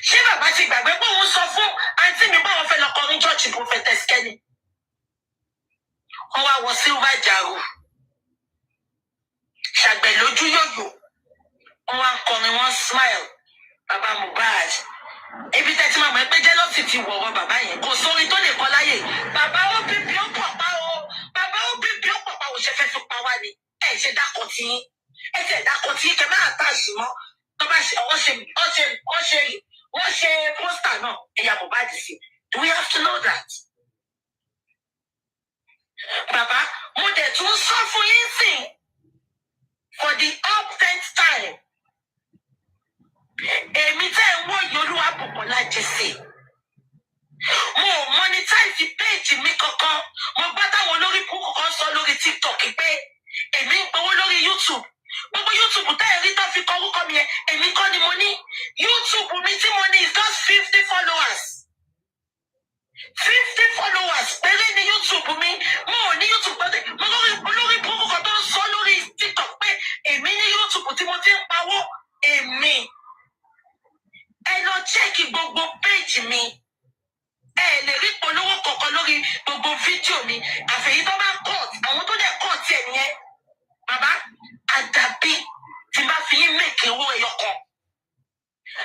ṣé bàbá ti gbàgbé pé òun sọ fún àǹtí mi báwọn fẹ́ lọ kọrin church prophetess Kenny wọ́n wá wọ silver jaro ṣàgbẹ̀ lójú yóyó smile. Baba Mohbad. Ebi tẹ́tí máa mọ̀ ẹ́ pé jealousy ti wọ̀wọ́ bàbá yẹn. Kò sórí tó lè kọ́ láyè. Bàbá ó bíbí ó pọ̀pá o. Bàbá ó bíbí ó pọ̀pá o ṣe fẹ́ fi pa wá ni. Ẹ ṣe dákọ̀ tí yín. Ẹ ṣe dákọ̀ tí yín kẹ máa tà sí mọ́. Tó bá ṣe wọ́n ṣe pósítà náà. Ẹ̀yà Mohbad sí. Do we have to know that? Bàbá, mo dẹ̀ tún sọ fún yín sìn. For the up-tenth time. Èmi tẹ́ ń wò yìí Olúwabùkọ́lá Jesse. Mo monetize page mi kankan. Mo gbá táwọn olórí kúkú kan sọ lórí TikTok pé èmi ń gbowó lórí YouTube. Gbogbo YouTube tẹ́ ẹ̀ rí tó fi kọ orúkọ mi yẹn. Èmi kọ́ ni mo ní. YouTube mi tí mo ní is just 50 followers. 50 followers péré ní YouTube mi. Mo ò ní YouTube péré. Mo lórí kúkú kan tó ń sọ lórí TikTok pé èmi ní YouTube tí mo ti ń pawó. Èmi. Ẹ lọ chẹ́ẹ̀kì gbogbo péjì mi. Ẹ lè rí polówó kankan lórí gbogbo fídíò mi. Àfẹ̀yí tó bá cut, àwọn tó dẹ̀ cut ẹ̀ nìyẹn. Bàbá, àdàbí tí bá fi yín mèkì owó ẹyọ kan.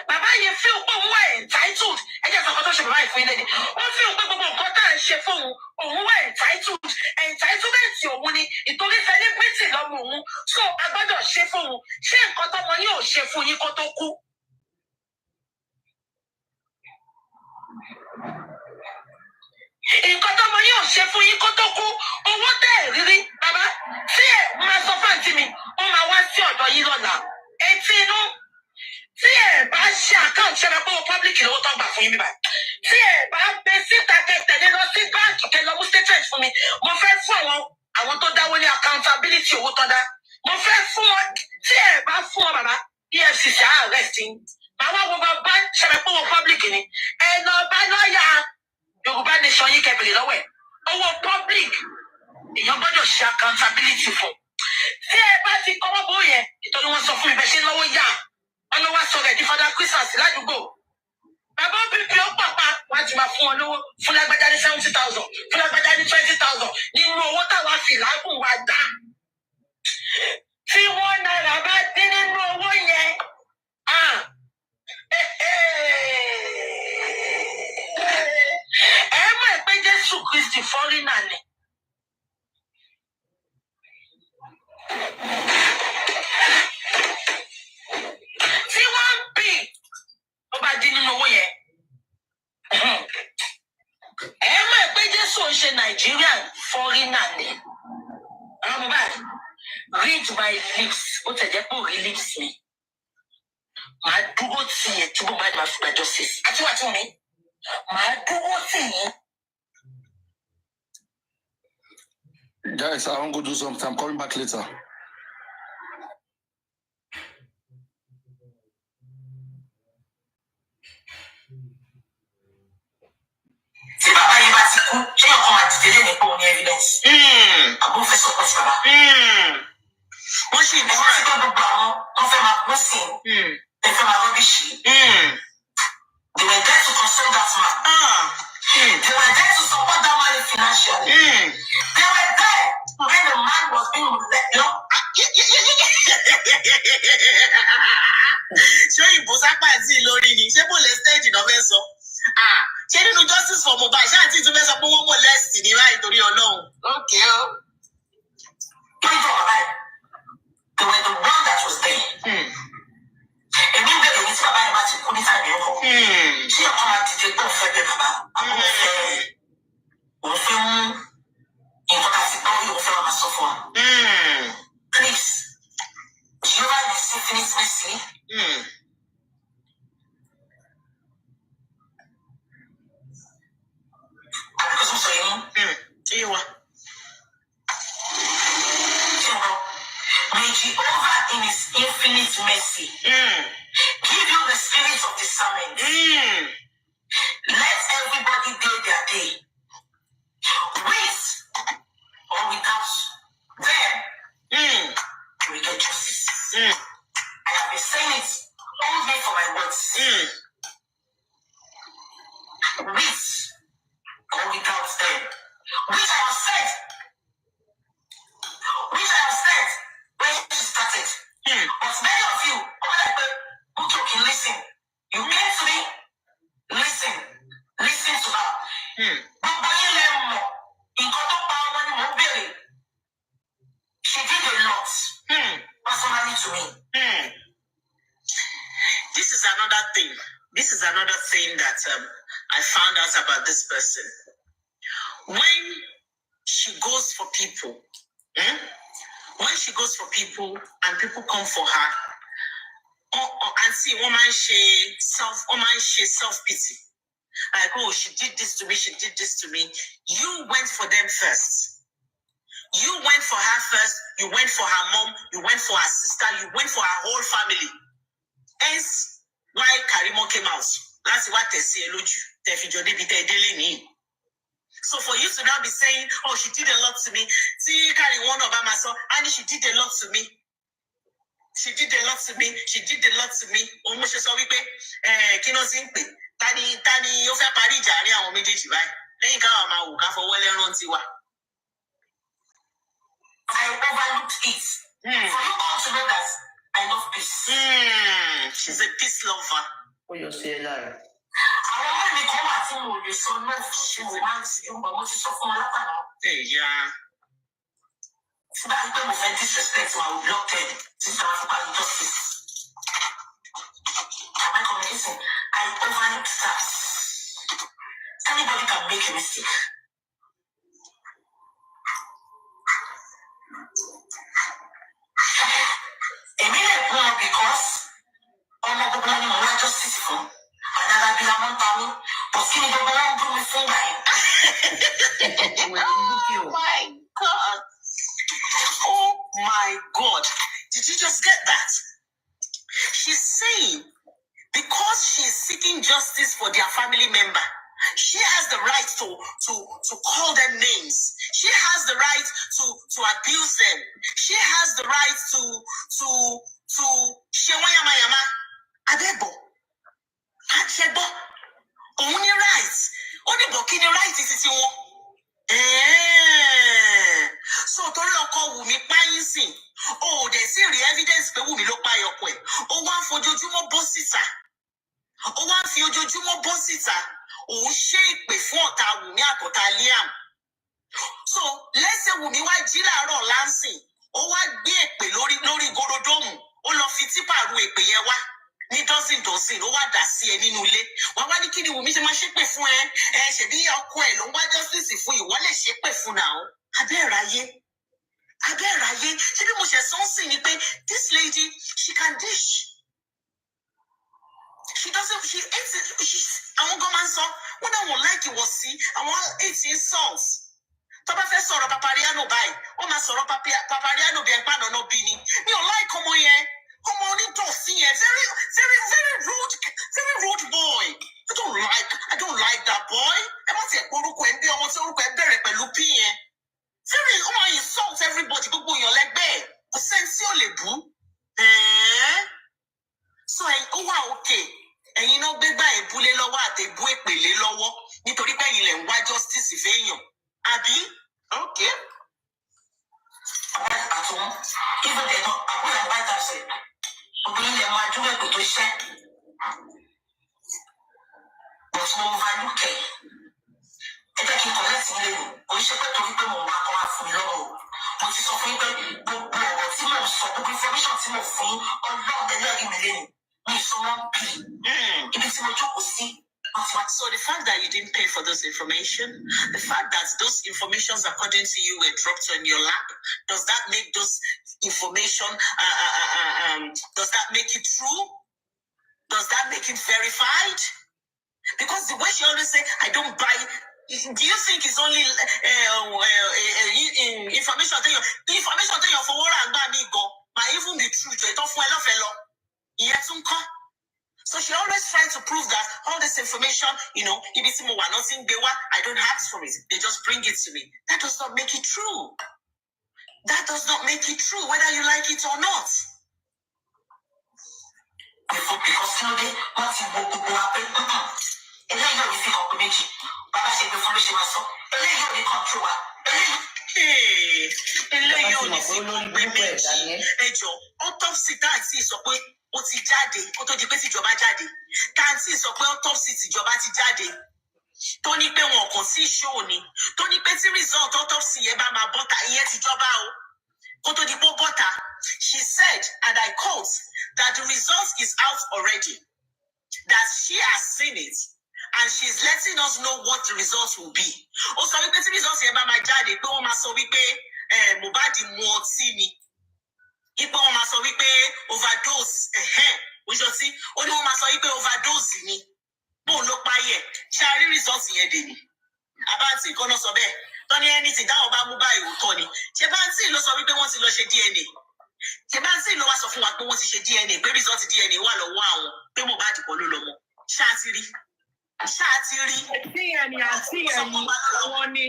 Bàbá yẹn fi òpó òun wà entitled. Ẹ jẹ́ sọ́kọ́ tó ṣe bàbá ìfún ilé ni. Wọ́n fi òpó gbogbo nǹkan tá à ń ṣe fóun. Òun wà entitled. Entitlement òun ni ìtorí celebrity lọ́mọ òun. So a gbọ́dọ̀ ṣe fóun. Ṣé nǹkan tọ́mọ yín ò ṣe fún yín kó tó kú? Nǹkan tọ́mọ yín ò ṣe fún yín kó tó kú. Owó tẹ́ ẹ̀ rírí. Bàbá, tí ẹ̀ máa sọ fún àǹtí mi, ó máa wá sí ọ̀dọ̀ yín lọ́la. Etí inú. Tí ẹ̀ bá ṣe àkáǹtì ṣẹlẹ pé o public lówó tó gbà fún yín bíbá. Tí ẹ̀ bá gbé síta kẹtẹ̀lé lọ sí báńkì kẹ lọ mú statement fún mi. Mo fẹ́ fún àwọn tó dáwó ní accountability owó tó dá. Mo fẹ́ fún wọn. Tí ẹ̀ bá fún wọn bàbá, EFCC á arrest yín. Màá wá wo bá ṣẹlẹ pé o public ni. Ẹ lọ bá lọ́ọ̀yà Yorùbá nation yín kẹbìrì lọ́wọ́ ẹ̀. Owó public èèyàn gbọ́dọ̀ ṣe accountability fún. Tí ẹ bá ti kọ́wọ́ bó yẹn, ìtọ́jú wọn sọ fún mi bẹ́ẹ̀ ṣe lọ́wọ́ yá. Wọ́n ló wá sọ rẹ̀ di Father Christmas ládùúgbò. Bàbá bíbí ó pàpà wọ́n ti máa fún wọn lówó fún lágbájá ní 70,000, fún lágbájá ní 20,000 nínú owó táwa fi lágùn wa dá. Tí wọ́n náírà bá dín nínú owó yẹn, ẹ mọ̀ pé Jésù Kristi fọ́rínà ni. Tí wọ́n ń bì ó bá dín nínú owó yẹn. Ẹ mọ̀ pé Jésù ń ṣe Nàìjíríà fọ́rínà ni. Àwọn Mohbad, read my lips, ó tẹ̀ jẹ́ pé ò rí lips mi. Màá dúró tì yẹn tí Mohbad máa fi gba justice. Àti wà tí wọ́n mi. Màá dúró tì yẹn. Guys, I want to go do something. I'm coming back later. Tí bàbá yìí bá ti kú, ṣé ọkọ máa dìde lé nípa òní evidence? Àbúrò fẹ́ sọ pé ti bàbá. Wọ́n ṣì ní wọ́n ti gbọ́ gbogbo àwọn tó fẹ́ máa gbó sí i. Ẹ fẹ́ máa rọ́bí ṣe. They were there to console that man. They were there to support that man financially. They were there when the man was being molested. Ṣé ìbò sápá àti ìlórí ni? Ṣé molested náà fẹ́ sọ? Ṣé nínú justice for Mohbad ṣé àti ìtúfẹ́ sọ pé wọ́n molest ní báyìí torí Ọlọ́run? Okay o. Kí ló bàbá yìí? They were the one that was there. Èmi ń bẹ̀rẹ̀ ní tí bàbá yẹn bá ti kú ní tàbí ẹ̀kọ́. Ṣé ọkọ máa dìde tó ń fẹ́ bẹ́ẹ̀ bàbá? Àwọn òun fẹ́ mú nǹkan ká ti gbọ́ yìí òun fẹ́ máa sọ fún wa. Please, Jehovah is infinite mercy. Àbíkọ́sọ́ sọ yín. Ṣé wa? May Jehovah in his infinite mercy give you the spirit of discernment. Let everybody do their day. With or without them, we get justice. I have been saying it all day for my words. With or without them. Which I have said when she started. But many of you, She did a lot. Personally to me. This is another thing. This is another thing that I found out about this person. When she goes for people, when she goes for people and people come for her, and see woman she self-pity. Like, oh, she did this to me, she did this to me. You went for them first. You went for her first, you went for her mom, you went for her sister, you went for her whole family. Hence, why Karimo came out. That's what they say, so for you to now be saying, oh, she did a lot to me. See, Kari one of my son, and she did a lot to me. She did a lot to me. She did a lot to me. Almost so we pay. Kino simple. Tani, you feel Paris, Jari, and Omidi, right? Then you come out for well around Tiwa. I overlooked it. For you all to know that I love peace. She's a peace lover. Oh, you say that. I want to come at him with the son of she wants you, but what is so far? Hey, yeah. So that time of disrespect, I will block it. Sister African justice. Am I communicating? I overlooked that. Anybody can make a mistake. A minute more because all of the blood in my justice for another be a month away, but skinny the blood do me finger. Oh my God. Oh my God. Did you just get that? She's saying because she's seeking justice for their family member, she has the right to call them names. She has the right to abuse them. She has the right to Shewayamayama Adebo. Achebo. Only right. Only bokini right is it you. So to look Wumi Painsin. Oh, they see the evidence pe Wumi lo pa yokwe. Oh, one for Jojumo Bossita. Oh, one for Jojumo Bossita. Oh, shape before ta Wumi akota Liam. So let's say Wumi wa jira ro Lansing. Oh, wa gbe epe lórí gorodomu. Oh, lo fi tipa ru epe yen wa. Ni dozen ó wá dà sí ẹ nínú ilé. Wọ́n wá ní kí ni Wùmí ṣe máa ṣépè fún ẹ. Ṣèbí ọkọ ẹ ló ń wá justice fún ìwọ lè ṣépè fún náà. Abẹ́ẹ̀ráyé. Ṣé bí mo ṣe sọ ń sìn ni pé this lady, she can dish. She doesn't, she hates it. Àwọn gan máa ń sọ, wọ́n náà wọ́n like ìwọ̀ sí, àwọn hates insults. Tó bá fẹ́ sọ̀rọ̀ Papariano báyìí, ó máa sọ̀rọ̀ Papariano bí ẹgbẹ́ àná náà bí ni. Mi ò like ọmọ yẹn. Come on, very rude boy. I don't like that boy. I must say, very, insult everybody. Go your leg there. So okay. And you know, beba e bule lowa ate bu epele lowo. Nítorí pé ilẹ̀ ń wá justice fẹ́yàn. Àbí? Okay. Even they don't, I will invite us. Obìnrin lè máa dúró èpè tó ṣẹ́. But mo overlook ẹ̀. Ẹ jẹ́ kí n correct mi lẹ́nu. Kò ń ṣe pé torí pé mo wá kọ́ wá fún mi lọ́wọ́. Mo ti sọ fún yín pé gbogbo ọ̀rọ̀ tí mo sọ, gbogbo information tí mo fún yín, Ọlọ́run ẹlẹ́rìí mi lẹ́nu. Mi ì sọ wọ́n bì. Ibi tí mo jókòó sí. So the fact that you didn't pay for those information, the fact that those informations according to you were dropped on your lap, does that make those information, does that make it true? Does that make it verified? Because the way she always say, I don't buy, do you think it's only information the information that you're for what I'm might even be true to it off fellow. Yes, so she always tries to prove that all this information, you know, I don't ask for it. They just bring it to me. That does not make it true. That does not make it true, whether you like it or not. Autopsy ó ti jáde kó tó di pé tìjọba jáde. Tanti sọ pé autopsy tìjọba ti jáde. tó ní pé wọn kàn sí show ni tó ní pé tí result autopsy yẹn bá máa bọ́ta ìyẹn ti jọba o kó tó di pé bọ́ta she said and I quote that the result is out already that she has seen it and she's letting us know what the results will be. Ó sọ wípé tí results yẹn bá máa jáde pé wọ́n máa sọ wípé Mohbad mu ọtí ni ipò wọ́n máa sọ wípé overdose òṣòtí ó ní wọ́n máa sọ wípé overdose ni bóun ló páyẹ ṣe àrí results yẹn dè ní àbáǹtì nǹkan náà sọ bẹ́ẹ̀ tó ní anything táwọn bá mú báyìí òótọ́ ni ṣé báǹtì ló sọ wípé wọ́n ti lọ ṣe DNA ṣé báǹtì ló wá sọ fún wa pé wọ́n ti ṣe DNA pé result DNA wà lọ́wọ́ àwọn pé Mohbad kọ́ ló lọ́mọ ṣáà ti rí. Àǹtí ẹni àwọn ni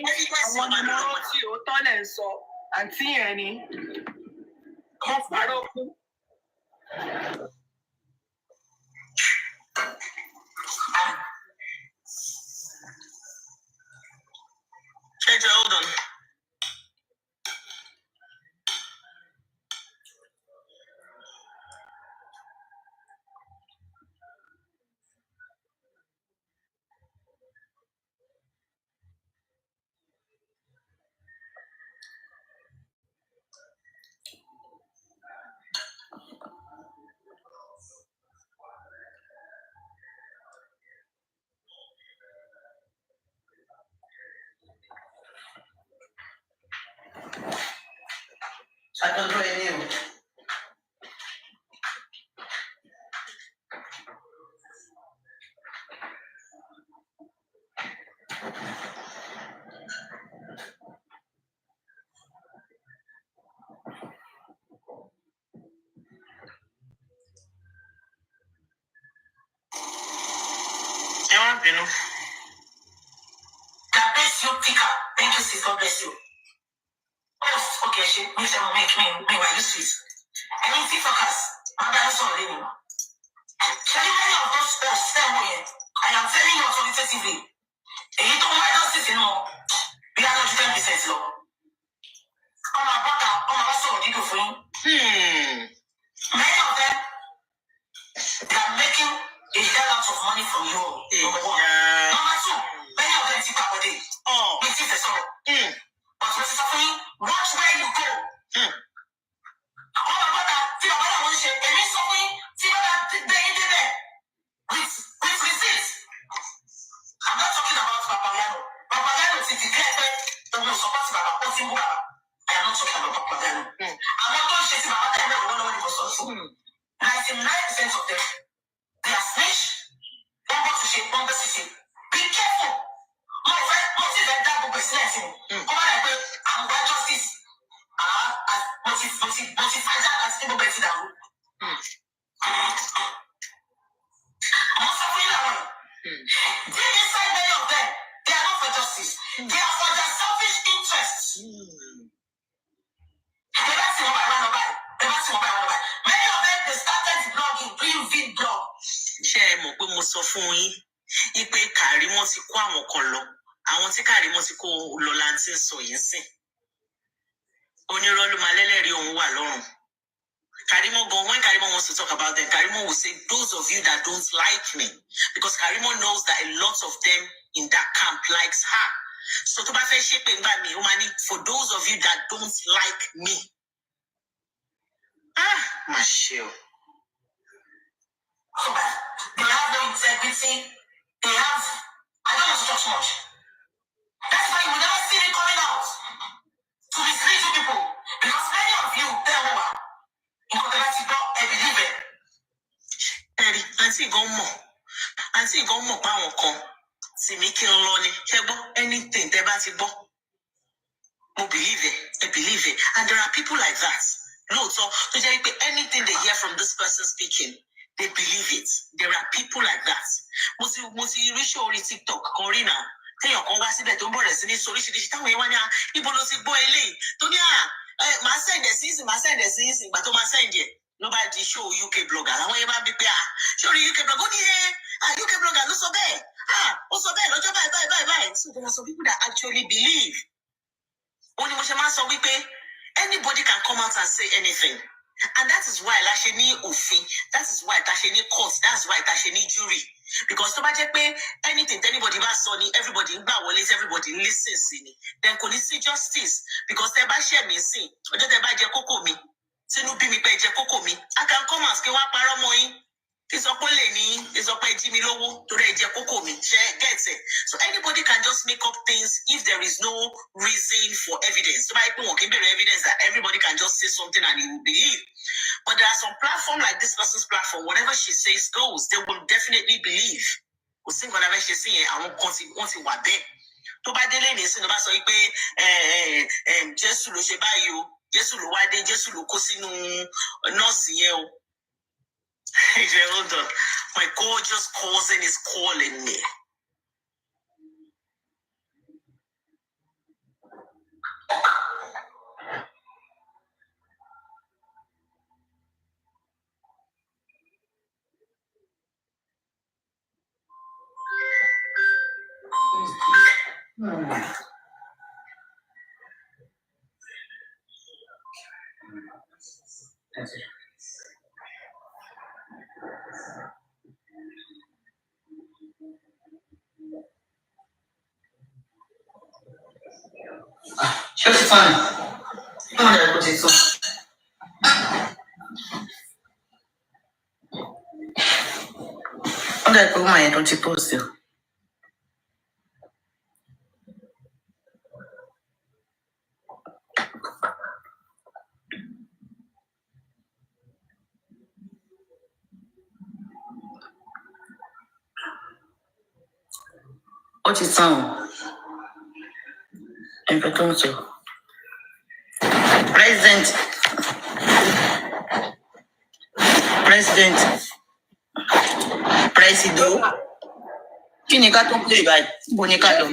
mọ́rọ́ tí ó tọ́lẹ̀ ń sọ àǹtí ẹni wọ́n parọ́ kú. Hold on. I don't know any of it. God bless you, Pika. Thank you, sis. God bless you. Oh, okay, she makes them make me while you sweet. I mean, focus. I'm not sorry. Shall you many of those stay away? I am telling you authoritatively. And you don't mind us sitting on. We are not 10% low. On our brother, on our soul, did you for you? Many of them, they are making a hell lot of money from you. Number one. Number two, many of them think about it. Oh, it is a sorrow. But what is happening? Watch where you go. All about that, think about that one shit. And it's something, think about that day. With receipts. I'm not talking about Papagano. Papagano is declared the most supportive about Otimbu. I am not talking about Papagano. I'm not talking about them. I don't know what it was also. 99% of them, they are snitch. One box to shape, one box to shape. Be careful. Most of them that business. Come on, I'm going justice. Motivate that as people better down. Most of them, deep inside many of them, they are not for justice. They are for their selfish interests. They don't see what I want to buy. Many of them, they started blogging, doing vid blog. Ṣé ẹ mọ̀ pé mo sọ fún yín ipe Kàrímọ́ ti kó àwọn kan lọ àwọn tí Kàrímọ́ ti kó lọ láǹtí sọ yìí sìn onírọ́ ló máa lẹ́lẹ́rìí òun wà lọ́rùn. Karimo go, when Karimo wants to talk about them, Karimo will say, those of you that don't like me, because Karimo knows that a lot of them in that camp likes her. So to be shaping by me, for those of you that don't like me. My shield. They have no integrity. They have, I don't want to talk so much. That's why you will never see me coming out to mislead you people. Because many of you, tell me what. Àǹtí gan mọ̀ páwọn kan tí mi kí n lọ ni ṣé gbọ́ anything tẹ́ bá ti gbọ́ mo believe it and there are people like that lóòótọ́ tó jẹ́ pé anything they hear from this person speaking they believe it. There are people like that. Mo ti rí show orí TikTok kan rí náà téèyàn kan wá síbẹ̀ tó ń bọ̀rẹ̀ sí ní soríṣiríṣi táwọn èèyàn wá ní ibo ló ti gbọ́ eléyìí tó ní máa send ẹ̀ sí ìsìn ìgbà tó máa send ẹ̀ ló bá di show UK blogger àwọn yẹn bá bí pé sórí UK blogger ó ní UK blogger ló sọ bẹ́ẹ̀ ó sọ bẹ́ẹ̀ lọ́jọ́ báyìí. So there are some people that actually believe. Ó ní mo ṣe máa sọ wípé anybody can come out and say anything. And that is why la ṣe ní òfin, that is why ta ṣe ní court, that's why ta ṣe ní jury. Because tó bá jẹ́ pé anything anybody bá sọ ni everybody ń gbà wọlé, everybody listen sí ni, then kò ní sí justice. Because tẹ́ bá ṣẹ̀ mí sìn, ọjọ́ tẹ́ bá jẹ kókó mi, sínú bí mi pé jẹ kókó mi, I can come and say wá parọ́ mọ́ yín. Ìsọpọ̀lẹ̀ ní ìsọpọ̀ jí mi lówó torí ẹ jẹ kókó mi, ṣe get it. So anybody can just make up things if there is no reason for evidence. So by people can be evidence that everybody can just say something and you will believe. But there are some platform like this person's platform, whatever she says goes, they will definitely believe. Kò sí nǹkan lábẹ́ ṣe sí yẹn, àwọn kan ti wà bẹ́ẹ̀. Tó bá délé ní sínú bá sọ pé Jésù ló ṣe báyìí o, Jésù ló wá dé, Jésù ló kó sínú nọ́ọ̀sì yẹn o. Hold on. My gorgeous cousin is calling me. Just fine. Okay, put it on. Okay, put my head on the post you. What is on? And put to President. Kí ni ká tó ń play báyìí? Bó ni ká lọ?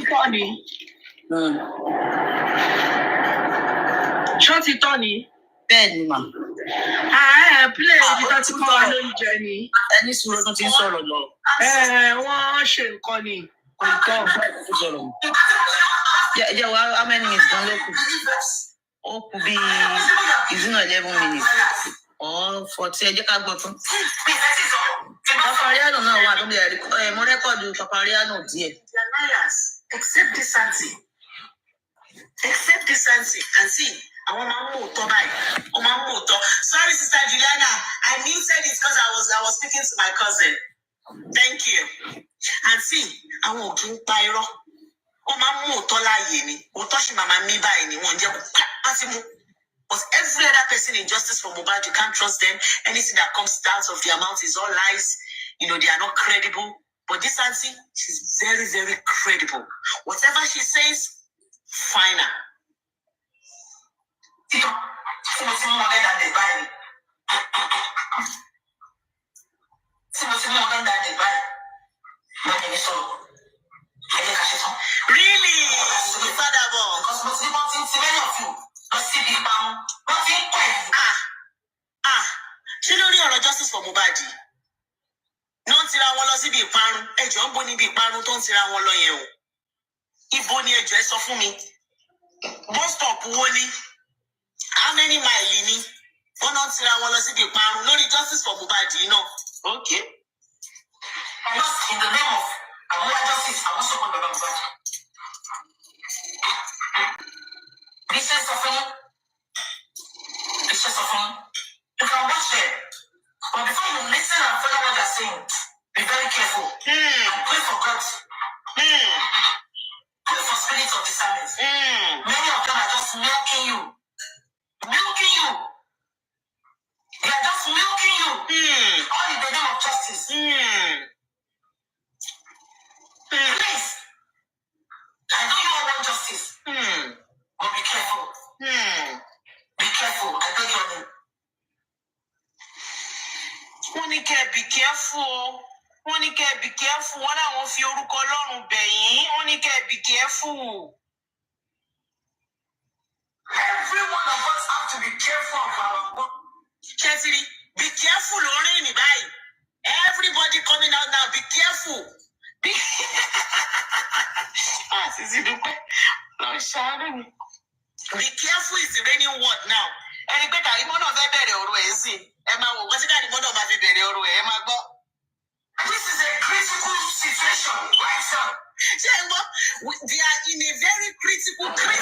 Ṣó ti tọ́ ni? Bẹ́ẹ̀ ni mà. Play ibi tó ti kọ́ wa lóúnjẹ ni. Ẹni sùúrù tó ti ń sọ̀rọ̀ lọ. Wọ́n ṣe nǹkan ni. Kò tọ́. Jẹ́ wa how many minutes gan ló kù? Ó kù bí ìdúnà 11 minutes. For ti ẹ jẹ́ ká gbọ́ tán. Papariano náà wà lórí ẹ̀rí. Mo rẹ́kọ̀dù Papariano díẹ̀. They are liars. Except decency. And see, àwọn máa ń mú òótọ́ báyìí. Ó máa ń mú òótọ́. Sorry, Sister Juliana. I muted it because I was speaking to my cousin. Thank you. And see, àwọn ò kí ń pa irọ́. Ó máa ń mú òótọ́ láàyè ni. Òótọ́ ṣì máa mí báyìí ni wọ́n jẹ́ kó ti mú. But every other person in justice for Mohbad, you can't trust them. Anything that comes out of their mouth is all lies. You know, they are not credible. But this auntie, she's very, very credible. Whatever she says, fine. Really? Ṣé lórí ọ̀rọ̀ justice for Mohbad náà ń tira wọn lọ síbi ìparun? Ẹjọ́ ń bo níbi ìparun tó ń tira wọn lọ yẹn o. Ibo ni ẹjọ́ ẹ sọ fún mi? Bus stop wo ni? How many mile ni? Wọ́n náà ń tira wọn lọ síbi ìparun lórí justice for Mohbad yìí náà. Okay. Just in the name of our justice, I want to support Baba Mohbad. This is suffering. You can watch them. But before you listen and follow what they're saying, be very careful. And pray for God. Pray for spirit of discernment. Many of them are just milking you. They are just milking you. All in the name of justice. Please. I know you all want justice. But be careful. Be careful. I beg your name. Wọ́n ní kẹ́ be careful. Wọ́n ní kẹ́ be careful. Wọ́n láwọn fi orúkọ Ọlọ́run bẹ̀ yín. Wọ́n ní kẹ́ be careful. Every one of us have to be careful of our work. Chesiri, be careful lórí mi báyìí. Everybody coming out now, be careful. Sisi dúpẹ́. Lọ ṣàánú mi. Be careful is the reigning word now. Ẹni pé Kàrímọ́ náà fẹ́ bẹ̀rẹ̀ ọ̀rọ̀ ẹ̀ sí. Ẹ máa wò wọ́n sí Kàrímọ́ náà máa fi bẹ̀rẹ̀ ọ̀rọ̀ ẹ̀ máa gbọ́. This is a a critical situation right now. They are in a very critical. Okay,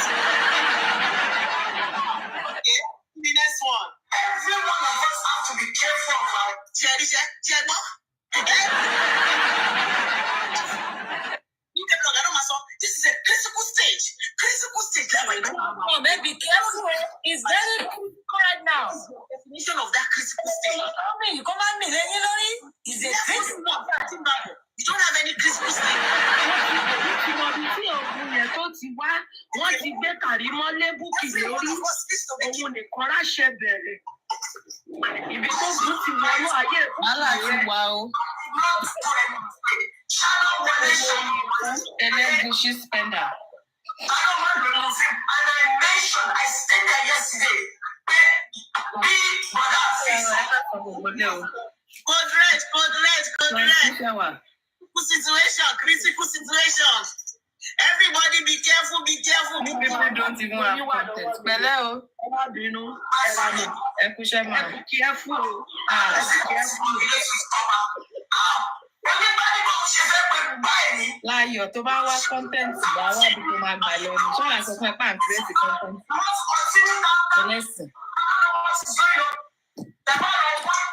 the next one. Every one of us have to be careful of our this is a critical stage. Critical stage. Oh, maybe careful. It's very critical right now. Definition of that critical stage. You come at me, is a critical. You don't have any critical stage. Wọ́n ti gbé Kàrímọ́ lébùkì lórí òun nìkan ráṣẹ bẹ̀rẹ̀. Ibi tó bú ti wọnú ayé ìpínlẹ̀ wa o. Ẹlẹ́gùṣí spender. And I mentioned, I stated yesterday, critical situation. Everybody be careful, be careful. People don't even have content. Pẹ̀lẹ́ o. Ẹ kúṣẹ́ mà. Careful. Láyọ̀ tó bá wá content wá wá bí tó máa gbà lọ ní ṣọ́nà sọ fún ẹ pà ń create content. Ẹlẹ́sìn.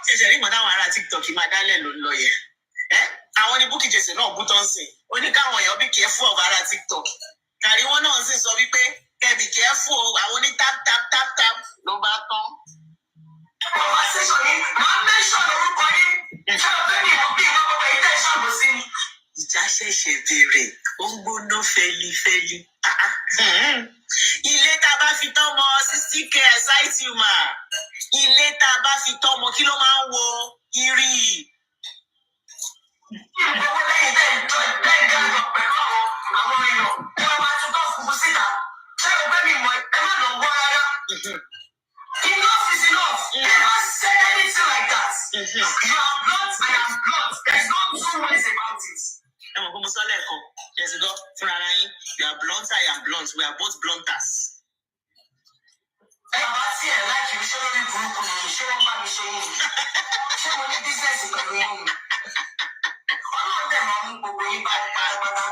Ṣẹ̀ṣẹ̀ rí mọ̀dá àwọn ará TikTok máa dálẹ̀ ló ń lọ yẹ. Àwọn ní Bukky Jesse náà bú tán sí. Ó ní káwọn èèyàn bí careful of ará TikTok. Kàríwọ́ náà sì sọ wípé kẹ́ be careful àwọn ní tap ló bá tán. Bàbá ṣẹ̀ṣọ̀ ní máa mẹ́ṣọ̀ lórúkọ yín. Ṣé o fẹ́ mi mọ̀ bí ìwọ́n bàbá ilé iṣẹ́ àbò sí ni? Ìjà ṣẹ̀ṣẹ̀ bẹ̀rẹ̀, ó ń gbóná fẹ́lifẹ́li. Ilé tá a bá fi tọ́mọ 60k excite you ma. Ilé tá a bá fi tọ́mọ kí ló máa ń wo irí? Ìgbówó lẹ́yìn lẹ́yìn dáná pẹ̀lú àwọn èèyàn. Ẹ máa tún tọ́ fún síta. Ṣé o fẹ́ mi mọ̀ ẹ má lọ wọ́ rárá? Enough is enough. Never said anything like that. You are blunt, I am blunt. There's no two ways about it. You are blunt, I am blunt. We are both blunters. Bàbá tí ẹ̀ láìkì mi ṣé lórí burúkú ni ṣé wọ́n bá mi ṣe yín? Ṣé mo ní bísíǹsì pẹ̀lú yín? Ọlọ́run dẹ̀ máa mú gbogbo yín bá pátápátá.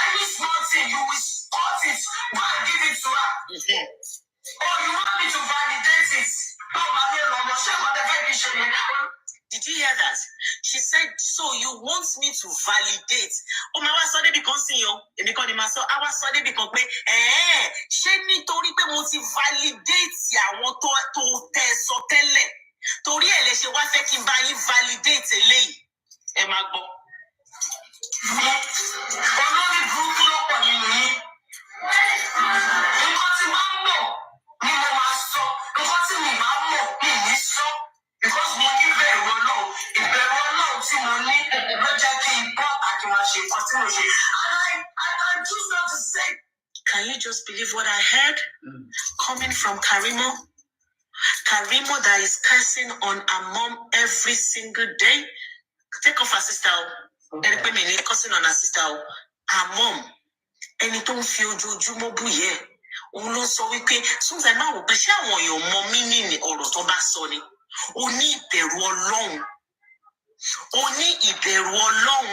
Any small thing you will spot it, go and give it to her. Or you want me to validate it? Did you hear that? She said, so you want me to validate? Oh, my was sorry because you because the master I was sorry because she nítorí pé mo ti validate àwọn tó tẹ́ sọ tẹ́lẹ̀. Torí ẹ̀ lè ṣe wá fẹ́ kí n bá yín validate eléyìí. Ẹ máa gbọ́. Olórí burúkú ló pọ̀ nínú yín. Nǹkan tí máa ń mọ̀ ni mo máa sọ. Nǹkan tí mi máa ń mọ̀ mi ní sọ. Because mo ní ìbẹ̀rù Ọlọ́run. Ìbẹ̀rù Ọlọ́run tí mo ní ló jẹ́ kí n bọ́ àkí máa ṣe nǹkan tí mo ṣe. And I choose not to say. Can you just believe what I heard? Coming from Karimo? Karimo that is cursing on her mom every single day. Take off her sister. Cursing on her sister. Her mom. Ẹni tó ń fi ojoojúmọ́ bú yẹ. Òun ló sọ wípé Susan máa wò pé ṣé àwọn èèyàn mọ mínínì ọ̀rọ̀ tó bá sọ ni. O ní ìbẹ̀rù Ọlọ́run. O ní ìbẹ̀rù Ọlọ́run.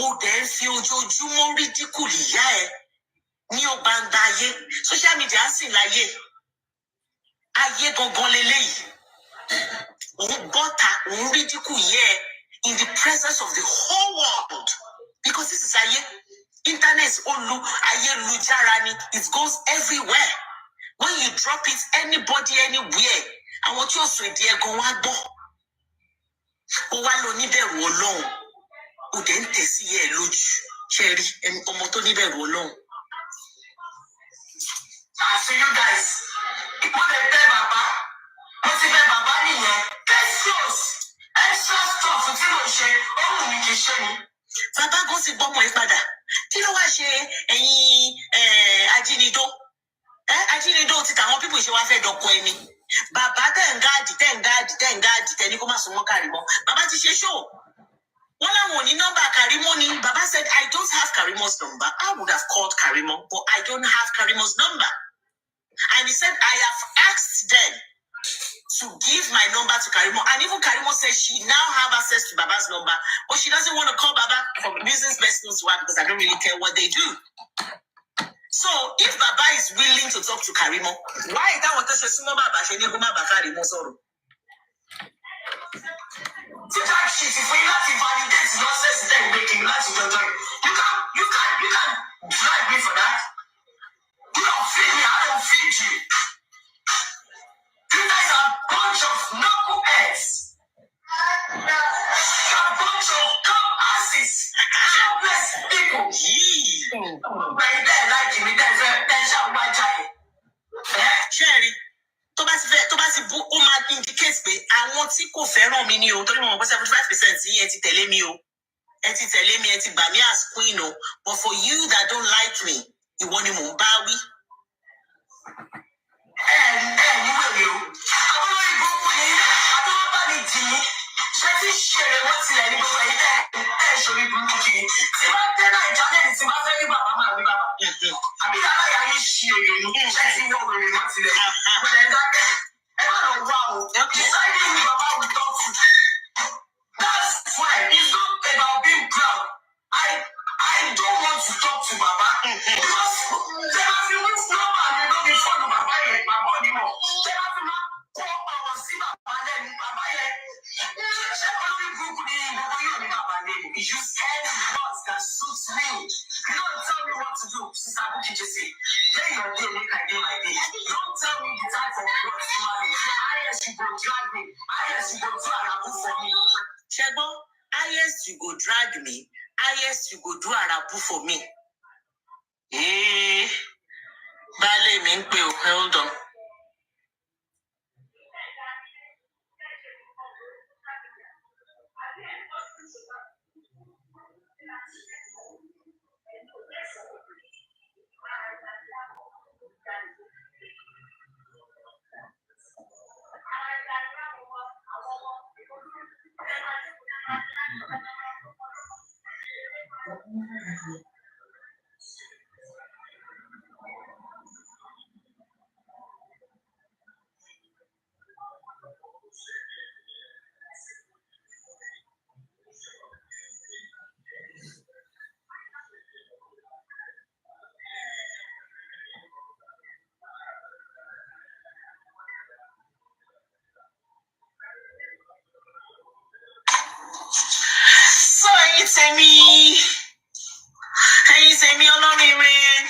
O dẹ̀ ń fi ojoojúmọ́ ridicule ìyá ẹ ní ọgbàǹgbà ayé. Social media sì láyé. Ayé gangan leléyìí. Òun bọ́ta, òun ridicule ìyá ẹ in the presence of the whole world. Because this is ayé. Internet ayélujára ni. It goes everywhere. When you drop it, anybody, anywhere. Àwọn tí ó sọ èdè ẹ̀gàn wá gbọ́. Ó wá lọ níbẹ̀rù Ọlọ́run. Ó dẹ̀ ń tẹ̀ sí ẹ̀ lójú. Ṣé rí ọmọ tó níbẹ̀rù Ọlọ́run? That's you guys. Mo lè bẹ̀ bàbá. Mo ti bẹ̀ bàbá nìyẹn. Extra stuff tí mo ṣe, ó wù mí kì í ṣe ni. Bàbá gan ti gbọ́mọ ẹ padà. Kí ló wá ṣe ẹ̀yin ajínigbó? Ajínigbó ti tàwọn pípò ṣe wá fẹ́ dọ̀kọ ẹni. Bàbá tẹ̀ ní kó má sún mọ́ Karimo. Bàbá ti ṣe show. Wọ́n láwọn ò ní nọ́mbà Karimo ni. Bàbá said, I don't have Karimo's number. I would have called Karimo, but I don't have Karimo's number. And he said, I have asked them to give my number to Karimo. And even Karimo says she now have access to Baba's number, but she doesn't want to call Baba for business best known to her because I don't really care what they do. So if Baba is willing to talk to Karimo, why is that what she says? Baba, she never Karimo sorrow. That shit is for you not to validate nonsense that you're making. You can drive me for that. You don't feed me, I don't feed you. You guys are a bunch of knuckleheads. You're a bunch of dumb asses. Jobless people. But you don't like me, there's a white guy. Sherry. Tó bá ti bú ó máa indicate pé àwọn tí kò fẹ́ràn mi ni o torí mo mọ̀ pé 75% yín ẹ ti tẹ̀lé mi o ẹ ti tẹ̀lé mi ẹ ti gbà mí as queen o but for you that don't like me ìwọ ni mò ń bá wí. Ní wèrè o àwọn olórí burúkú ni àtọwọ́ bá mi dì í ṣé tí ṣeré wọ́n tilẹ̀ ní gbogbo ẹ̀yìn tẹ̀ ṣorí burúkú kiri tí wọ́n tẹ́ náà ìjálẹ̀ ní tí wọ́n fẹ́ rí bàbá máa rí bàbá àbí aláya yín ṣe èrè ní ṣé tí wọ́n wèrè wọ́n tilẹ̀ wẹ̀rẹ̀ dákẹ́ ẹ má lọ wá o deciding who bàbá will talk to that's why it's not about being proud I don't want to talk to Baba because there has been this number and they don't be fun of Baba yet Baba anymore there has been poor power see Baba then Baba yet ṣé olórí burúkú ni gbogbo yóò ní Baba name you use any words that suits me you don't tell me what to do sister Bukky Jesse day your day make I dey my day don't tell me the type of words to marry highest you go drag me highest you go do arabu for me. Ṣẹ́gbọ́n highest you go drag me highest you go do arabu for me. Baálé mi ń pè ó hold on. So ẹ̀yin tèmi ọlọ́rìnrin.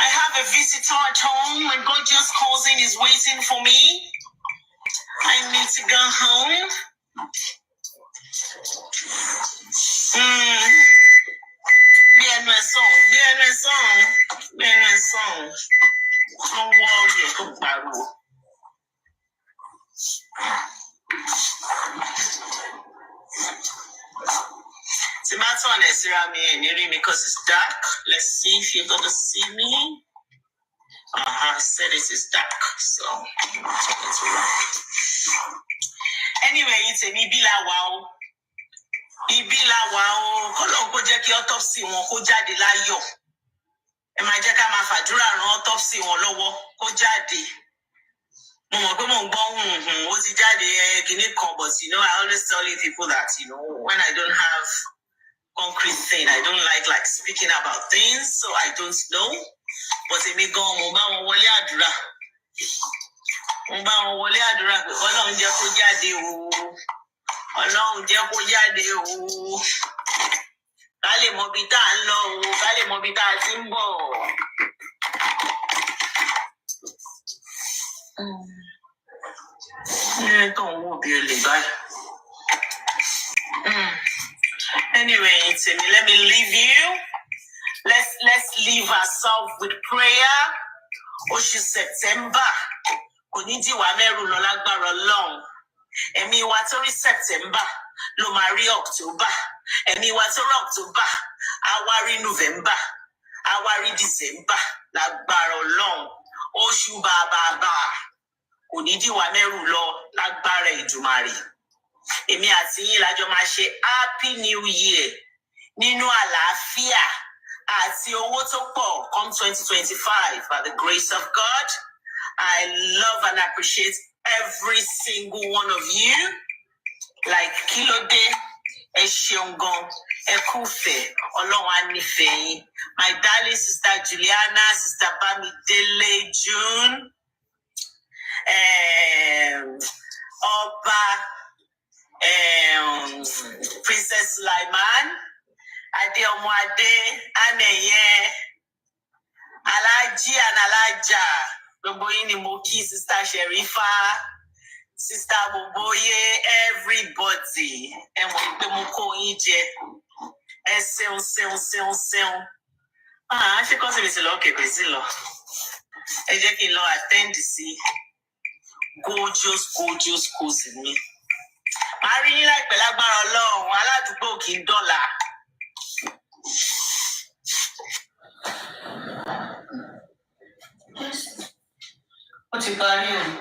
I have a visitor at home. My gorgeous cousin is waiting for me. I need to go home. Bí ẹnu ẹ̀ sọ̀rọ̀. Wọ́n wọ́ orí ẹ̀ tó pariwo. Tomato and Esirami and Yeri because it's dark. Let's see if you're gonna see me. I said it is dark, so it's right. Anyway, it's a Ibila wow. Kọ́lọ́n kó jẹ́ kí autopsy wọn kó jáde láyọ̀. Ẹ máa jẹ́ ká máa fàdúrà ran autopsy wọn lọ́wọ́ kó jáde. Mo mọ̀ pé mò ń gbọ́ ó ti jáde kìíní kan, but I always tell you people that when I don't have concrete thing. I don't like speaking about things, so I don't know. But èmi gan mo bá wọn wọlé àdúrà. Pé Ọlọ́run jẹ́ kó jáde o. Ká lè mọ ibi tá à ń lọ o, ká lè mọ ibi tá a ti ń bọ̀. Tó ń wò bí olè báyìí. Anyway, let me leave you. Let's leave ourselves with prayer. Oṣù September. Kò ní dìwà mẹ́rù lọ lágbára Ọlọ́run. Ẹ̀mí wa tó rí September ló máa rí October. Ẹ̀mí wa tó rí October á wá rí November. Á wá rí December lágbára Ọlọ́run. Oṣù bàbàbà. Kò ní dìwà mẹ́rù lọ lágbára Èdùmàrè. Èmi àti yín lájọ máa ṣe Happy New Year nínú àlàáfíà àti owó tó pọ̀ come 2025 by the grace of God. I love and appreciate every single one of you. Like Kilode, Eshiongon, Ekufe, Olonwanifeyin. My darling sister Juliana, sister Bamidele, June, Oba, Princess Sulaiman, Adeomuade, Aneye, Alaji and Alaja, Loboyini Moki, sister Sherifa, sister Boboye, everybody. And we moko inje. Seun. Ah, she calls me okay, Bezilo. I just can attend to see gorgeous cousin me. I really like Pelagbara alone. I like to book in dollar. What's your value?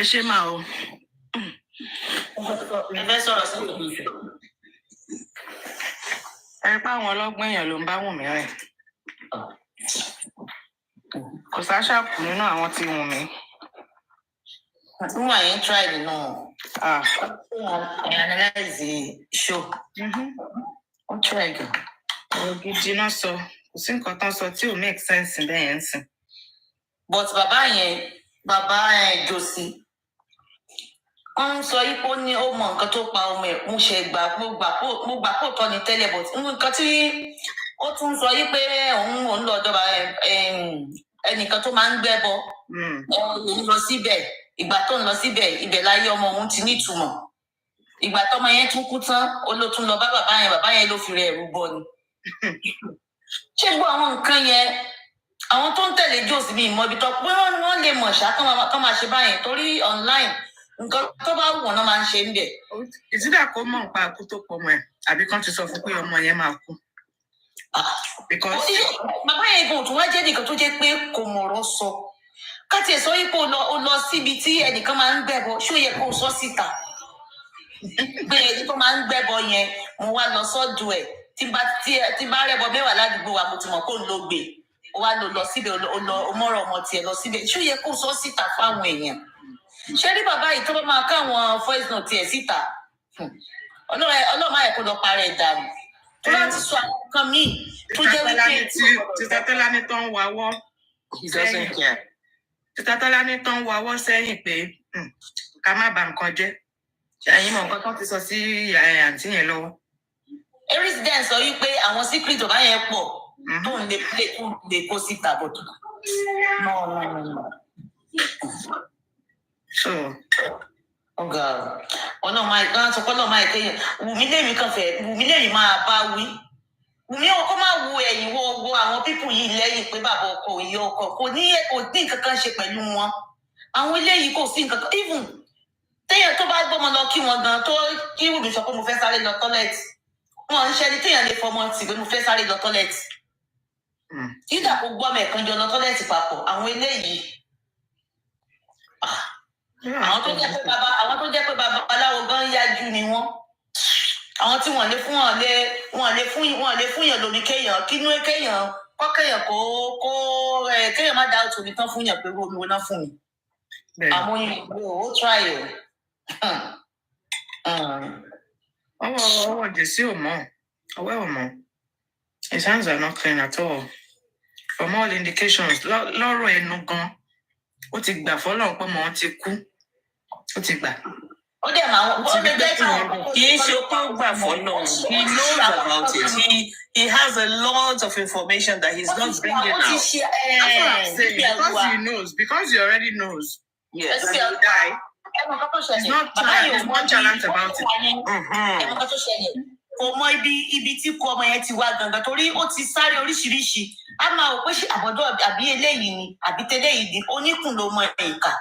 ẹ ṣe máa o. Ẹ fẹ́ sọ̀rọ̀ sí mi. Ẹ pa àwọn ọlọ́gbọ́n èèyàn ló ń bá wùn mí rìn. Kò sáṣàpù nínú àwọn tí wùn mí. Who are you trying now? I analyze the show. I'll try again. Gidi náà sọ, kò sí nǹkan tán sọ tí ò make sense bẹ́ẹ̀ yẹn sìn. But bàbá Josie, wọ́n sọ yìí pé ó ní ó mọ nǹkan tó pa ọmọ ẹ̀ mo gbà kó tọ́ ni tẹ́lẹ̀ but nǹkan tí ó tún sọ yìí pé òun lọ ọ̀dọ̀ ẹnìkan tó máa ń gbẹ́bọ òun lọ síbẹ̀ ìgbà tó ń lọ síbẹ̀ ibẹ̀ láyé ọmọ òun ti nítumọ̀ ìgbà tọ́mọ yẹn tún kú tán ó ló tún lọ bá bàbá yẹn ló fi rẹ̀ rúbọ ni. Ṣé gbọ́ àwọn nǹkan yẹn àwọn tó ń tẹ̀lé Josie bí ìmọ̀ ibi tó pé wọ́n lè mọ̀ ṣá kọ́ máa ṣe báyẹn torí online nǹkan tó bá wù wọ́n náà máa ń ṣe ń bẹ̀. Ìsídà kó mọ̀ nípa ikú tó pọ̀ mọ́ ẹ̀ àbí kán ti sọ fún pé ọmọ yẹn máa kú. Bàbá yẹn gan tún wá jẹ́ nìkan tó jẹ́ pé kò mọ̀rọ̀ sọ káti ẹ̀ sọ yìí pé ó lọ síbi tí ẹnìkan máa ń gbẹ̀bọ ṣó yẹ kó sọ síta pé ẹni tó máa ń gbẹ̀bọ yẹn mo wá lọ sọ́dọ̀ ẹ̀ tí bá rẹ́bọ mẹ́wàá ládùúgbò wa mo ti mọ̀ kó ń lo gbè ó wá lọ síbẹ̀ ó mọ̀rọ̀ ọmọ tiẹ̀ lọ síbẹ̀ ṣó yẹ kó sọ síta fáwọn èèyàn. Ṣé rí bàbá yìí tó bá máa káwọn voice note tiẹ̀ síta ọlọ́mọ àyẹ̀kọ́ lọ parẹ́ dànù tó láti sọ àwọn nǹkan míì tó jẹ́ wípé. Títà Tọ́lá ní tó ń wawọ́ sẹ́yìn. Títà Tọ́lá ní tó ń wawọ́ sẹ́yìn pé ká má bà nǹkan jẹ́. Ṣàyìn mọ̀ nǹkan tó ti sọ sí àǹtí yẹn lọ́wọ́. Resident sọ wípé àwọn secret ọba yẹn pọ̀ tó ń lè kó síta bọ̀ tó. No. So, ọ̀gá ọ̀nà sọ pé ọlọ́mọ àìkéyàn Wùmí lèmi máa bá wí. Wùmí ọkọ máa wo ẹ̀yìn wo àwọn pípù yìí lẹ́yìn pé bàbá ọkọ òye ọkọ kò ní nǹkan kan ṣe pẹ̀lú wọn. Àwọn eléyìí kò sí nǹkan kan even téèyàn tó bá gbọ́mọ lọ kí wọn gan tó kí Wùmí sọ pé mo fẹ́ sáré lọ tọ́lẹ̀tì wọn ń ṣẹni téèyàn lè fọmọ tì pé mo fẹ́ sáré lọ tọ́lẹ̀tì. Yídà kó gbọ́mọ ẹ̀kan jọ lọ tọ́lẹ̀tì papọ̀ àwọn eléyìí. Àwọn tó jẹ́ pé bàbá aláwo gan yájú ni wọ́n. Àwọn tí wọ́n lè fún yàn lórí kéèyàn kínú kéèyàn kéèyàn kéèyàn má dá òtún nìkan fún yàn pé omi wo náà fún mi. Àwọn òyìnbó ó try o. Ọwọ́ Jèsí ò mọ̀, ọwọ́ ò mọ̀. His hands are not clean at all. From all indications, lọ́rọ̀ ẹnu gan, ó ti gbà fọ́lọ́run pé mọ̀ ọ́n ti kú. Ó ti gbà. Ó dẹ̀ máa ó lè jẹ́ káwọn kì í ṣe pé ó gbà fọ́lọ́run. He knows about it. He has a lot of information that he's not bringing out. That's what I'm saying. Because he already knows. Yes. That he will die. He's not nonchalant about it. Kò mọ ibi tí kú ọmọ yẹn ti wá gangan torí ó ti sáré oríṣiríṣi. A máa wò pé ṣe àbọ̀dọ̀ àbí eléyìí ni àbí tẹ́lẹ̀yìí ni oníkùn ló mọ ìka.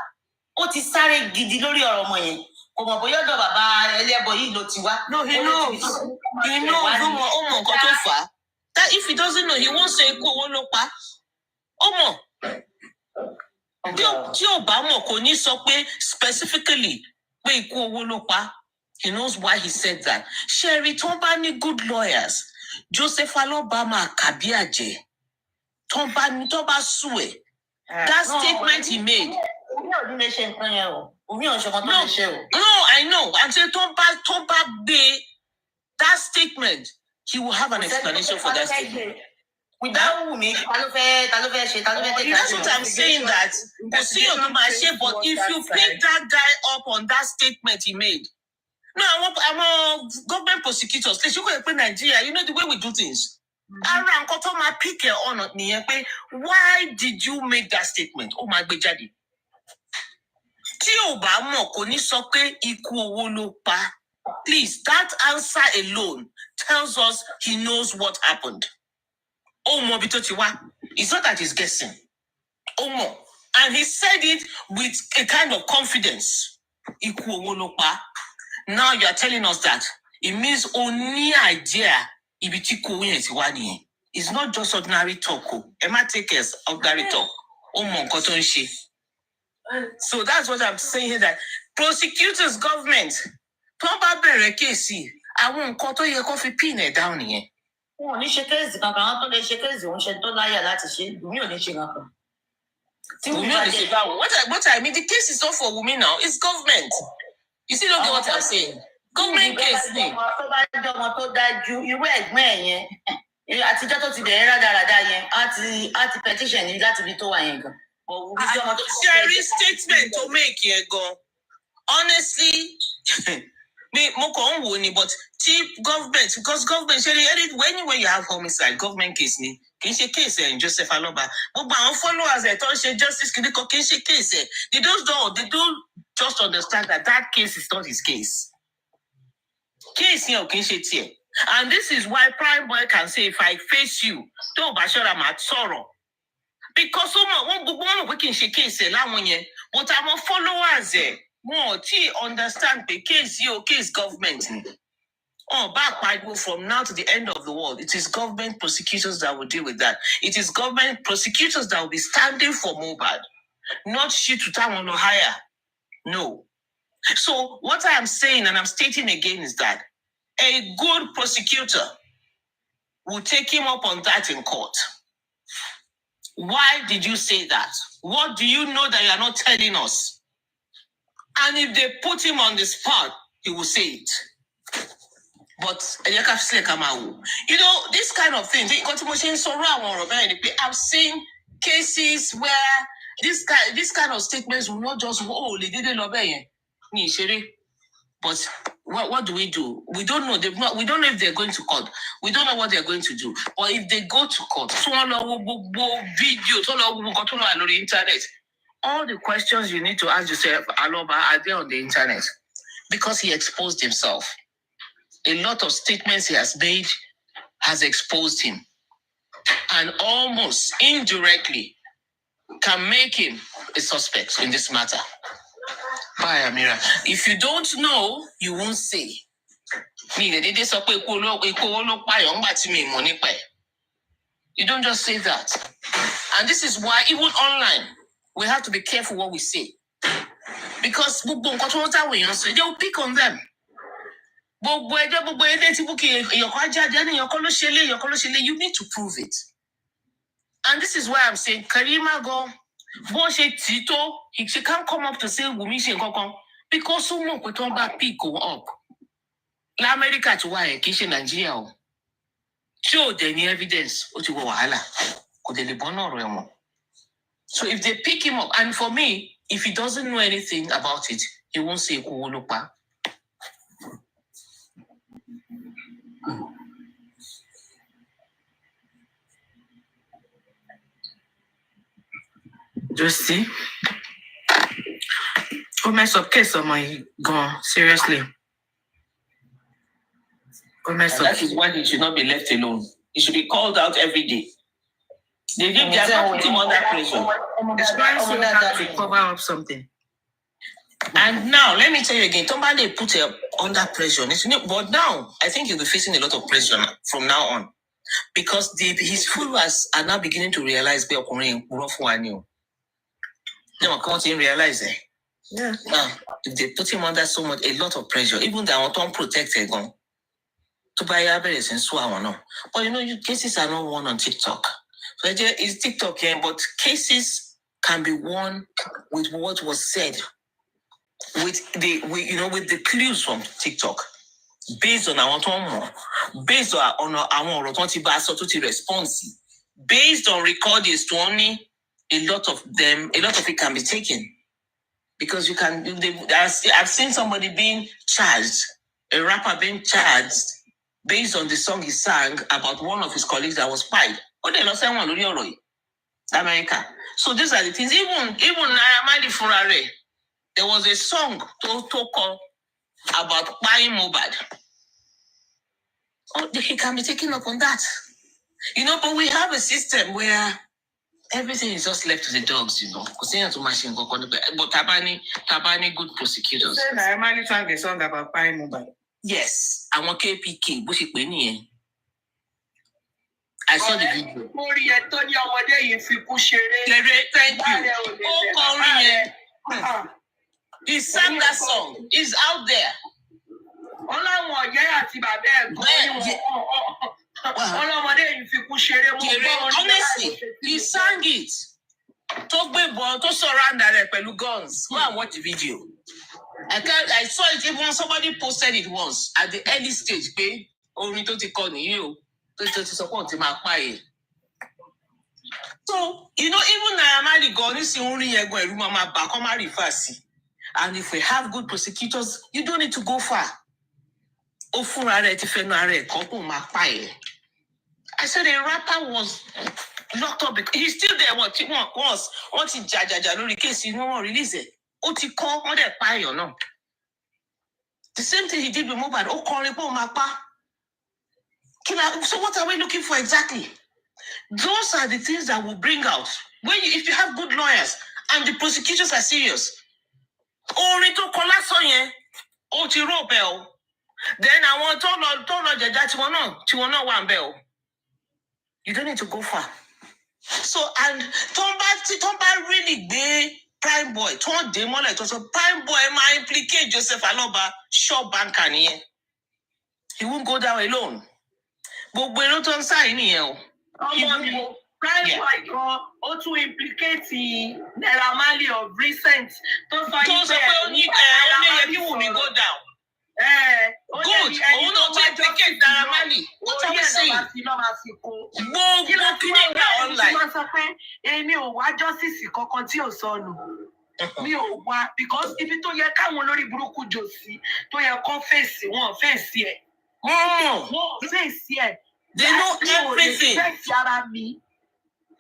Ó ti sáré gidi lórí ọ̀rọ̀ ọmọ yẹn. Kò mọ̀ bóyá ọ̀dọ̀ bàbá ẹlẹ́bọ yìí ló ti wá. No, he knows. He knows. Ó mọ nǹkan tó fà á. That if he doesn't know, he won't say ikú owó ló pa. Ó mọ̀. Tí ò bá mọ̀ kò ní sọ pé specifically pé ikú owó ló pa. He knows why he said that. Sherry Tombani, good lawyers. Joseph Alobama Kabiaje. Tombani Toba Sue. That statement he made. No, I know. I'm saying Tomba Bay, that statement, he will have an explanation for that statement. Without me, that's what I'm saying. That but if you pick that guy up on that statement he made, no, I'm a government prosecutor. In Nigeria, you know the way we do things. Why did you make that statement? Oh my God, Jadi. Please, that answer alone tells us he knows what happened. It's not that he's guessing. And he said it with a kind of confidence. Now you are telling us that it means only idea. It's not just ordinary talk. Emma take us ordinary talk. So that's what I'm saying here, that prosecutors, government, probably case, I won't cut your coffee pin down here. What I mean, the case is not for women now, it's government. You see, don't get what I'm saying? Government case. Sherry statement to make here go. Honestly, but chief government, because government, when you have homicide, government case ni, case in Joseph Aloba. But followers justice case. They don't just understand that case is not his case. Case here, and this is why Prime Boy can say, if I face you, don't bashara mat sorrow. Because we can shake case, but I'm a followers. More understand the case government. Back by from now to the end of the world, it is government prosecutors that will deal with that. It is government prosecutors that will be standing for Mobad, not shit to town or higher. No. So what I am saying, and I'm stating again, is that a good prosecutor will take him up on that in court. Why did you say that? What do you know that you are not telling us? And if they put him on the spot, he will say it. But you know, this kind of thing, I've seen cases where this kind of statements will not just they didn't obey. But what do? We don't know. We don't know if they're going to court. We don't know what they're going to do. Or if they go to court, video, on the internet. All the questions you need to ask yourself, Aloba, are they on the internet? Because he exposed himself. A lot of statements he has made has exposed him. And almost indirectly can make him a suspect in this matter. Bye, Amira. If you don't know, you won't say. You don't just say that. And this is why, even online, we have to be careful what we say. Because they will pick on them. You need to prove it. And this is why I'm saying, Karima go, she can't come up to say Wumi because someone could turn back pick go up. La America to why Kishin Nigeria. Show them evidence. So if they pick him up, and for me, if he doesn't know anything about it, he won't say Kuwulupa. Just see. Oh, mess up case of my gone. Seriously. That is why he should not be left alone. He should be called out every day. They have put him under pressure. It's trying so hard to cover up something. And now, let me tell you again, somebody put him under pressure. But now, I think he'll be facing a lot of pressure from now on. Because his followers are now beginning to realize they can't realize it. Yeah. Now, if they put him under a lot of pressure, even they want to protect him, to buy aberries and so on. But cases are not won on TikTok. So it's TikTok here, but cases can be won with what was said, with the clues from TikTok, based on our tongue, based on our response, based on recordings to only a lot of it can be taken. Because I've seen somebody being charged, a rapper being charged based on the song he sang about one of his colleagues that was spied. Oh, they lost someone in America. So these are the things. Even Naira Furare, there was a song to call about buying Mobad. Oh, he can be taken up on that. But we have a system where everything is just left to the dogs, Because they have to machine go. But Tabani good prosecutors. You said Naira sang a song about buying Mobad. Yes, I want KPK. I saw the video. Thank you. He sang that song. He's out there. Honestly, he sang it. To surround that with guns. Go and watch the video. I saw it even somebody posted it once at the early stage. So, even Naira Marley gone, and if we have good prosecutors, you don't need to go far. I said a rapper was locked up because he's still there. Once he jaja case, release it. The same thing he did with Mobad. So what are we looking for exactly? Those are the things that will bring out if you have good lawyers and the prosecutors are serious. Then I want to you don't need to go far. So and Tomba really be prime boy. Prime boy might implicate Joseph Aloba, short banker. He won't go down alone. But we're not on sign here. Prime boy also implicate Naira Marley of recent. Don't only go down. Good. Not to implicate Naira Marley. What are we saying? Because if you don't hear káwọn lórí burúkú jòsí tó yẹ kó fèsì wọn fèsì ẹ. They know everything.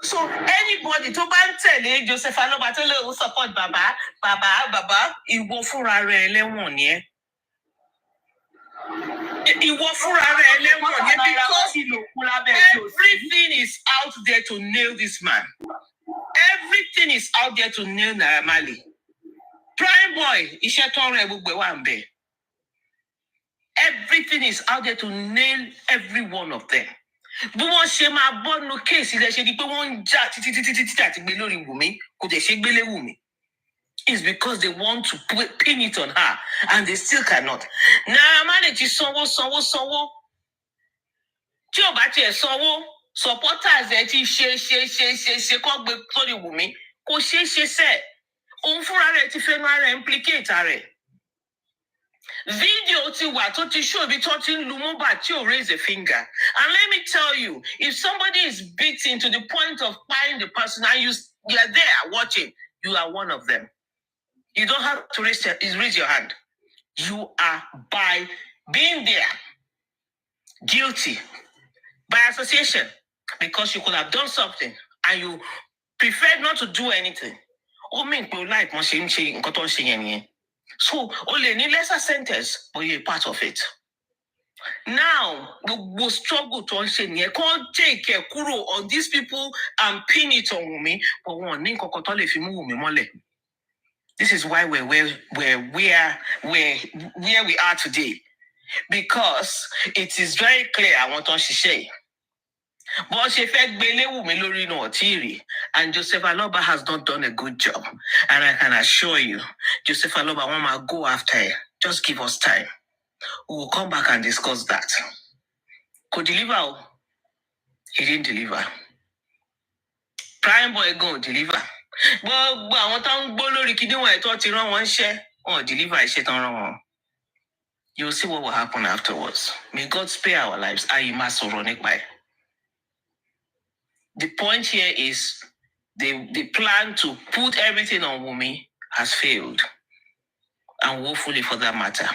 So anybody to tell Joseph Aloba to support Baba, ìwọ fúnra rẹ̀ lẹ́wọ̀n ni ẹ́. Because everything is out there to nail this man. Everything is out there to nail Naira Marley. Prime boy, everything is out there to nail every one of them. But one shema born no case is actually one jack it's because they want to pin it on her and they still cannot. Naira Marley is someone. Supporters that she call the story woman. Ko she said, implicate her. Video to show be touching Lumumba to raise a finger. And let me tell you, if somebody is beaten to the point of buying the person and you are there watching, you are one of them. You don't have to raise your hand. You are by being there guilty by association because you could have done something and you preferred not to do anything. So only need lesser sentence, but you're part of it. Now we will struggle to can't take a kuro on these people and pin it on me, but one this is why we're where we are today. Because it is very clear I want to say But she fed Bele Milori no Tiri, and Joseph Aloba has not done a good job. And I can assure you, Joseph Aloba won't go after her. Just give us time. We will come back and discuss that. Could deliver? He didn't deliver. Prime boy go deliver. But I want to go lori kini wa ito ti ran won se. Oh, deliver ise tan ran won. You'll see what will happen afterwards. May God spare our lives. The point here is the plan to put everything on Wumi has failed. And woefully for that matter.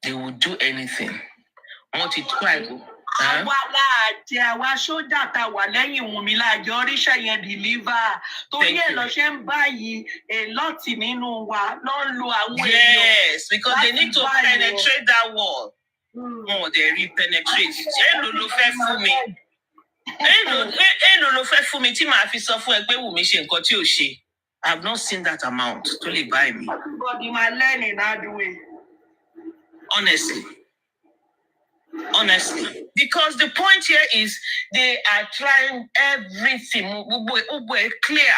They will do anything. What it tried. Àwa sójà tá wà lẹ́yìn Wùnmí láàjọ oríṣẹ́ yẹn deliver. Torí ẹ̀ lọ ṣe ń báyìí a lot nínú wa ló ń lo àwọn èèyàn. Yes, because they need to penetrate that wall. Oh, they re-penetrate. Èlò ló fẹ́ fún mi. Èlò ló fẹ́ fún mi tí màá fi sọ fún ẹ pé Wùnmí ṣe nǹkan tí ò ṣe. I have not seen that amount to lè buy me. But you might learn in that way. Honestly, because the point here is they are trying everything. Clear.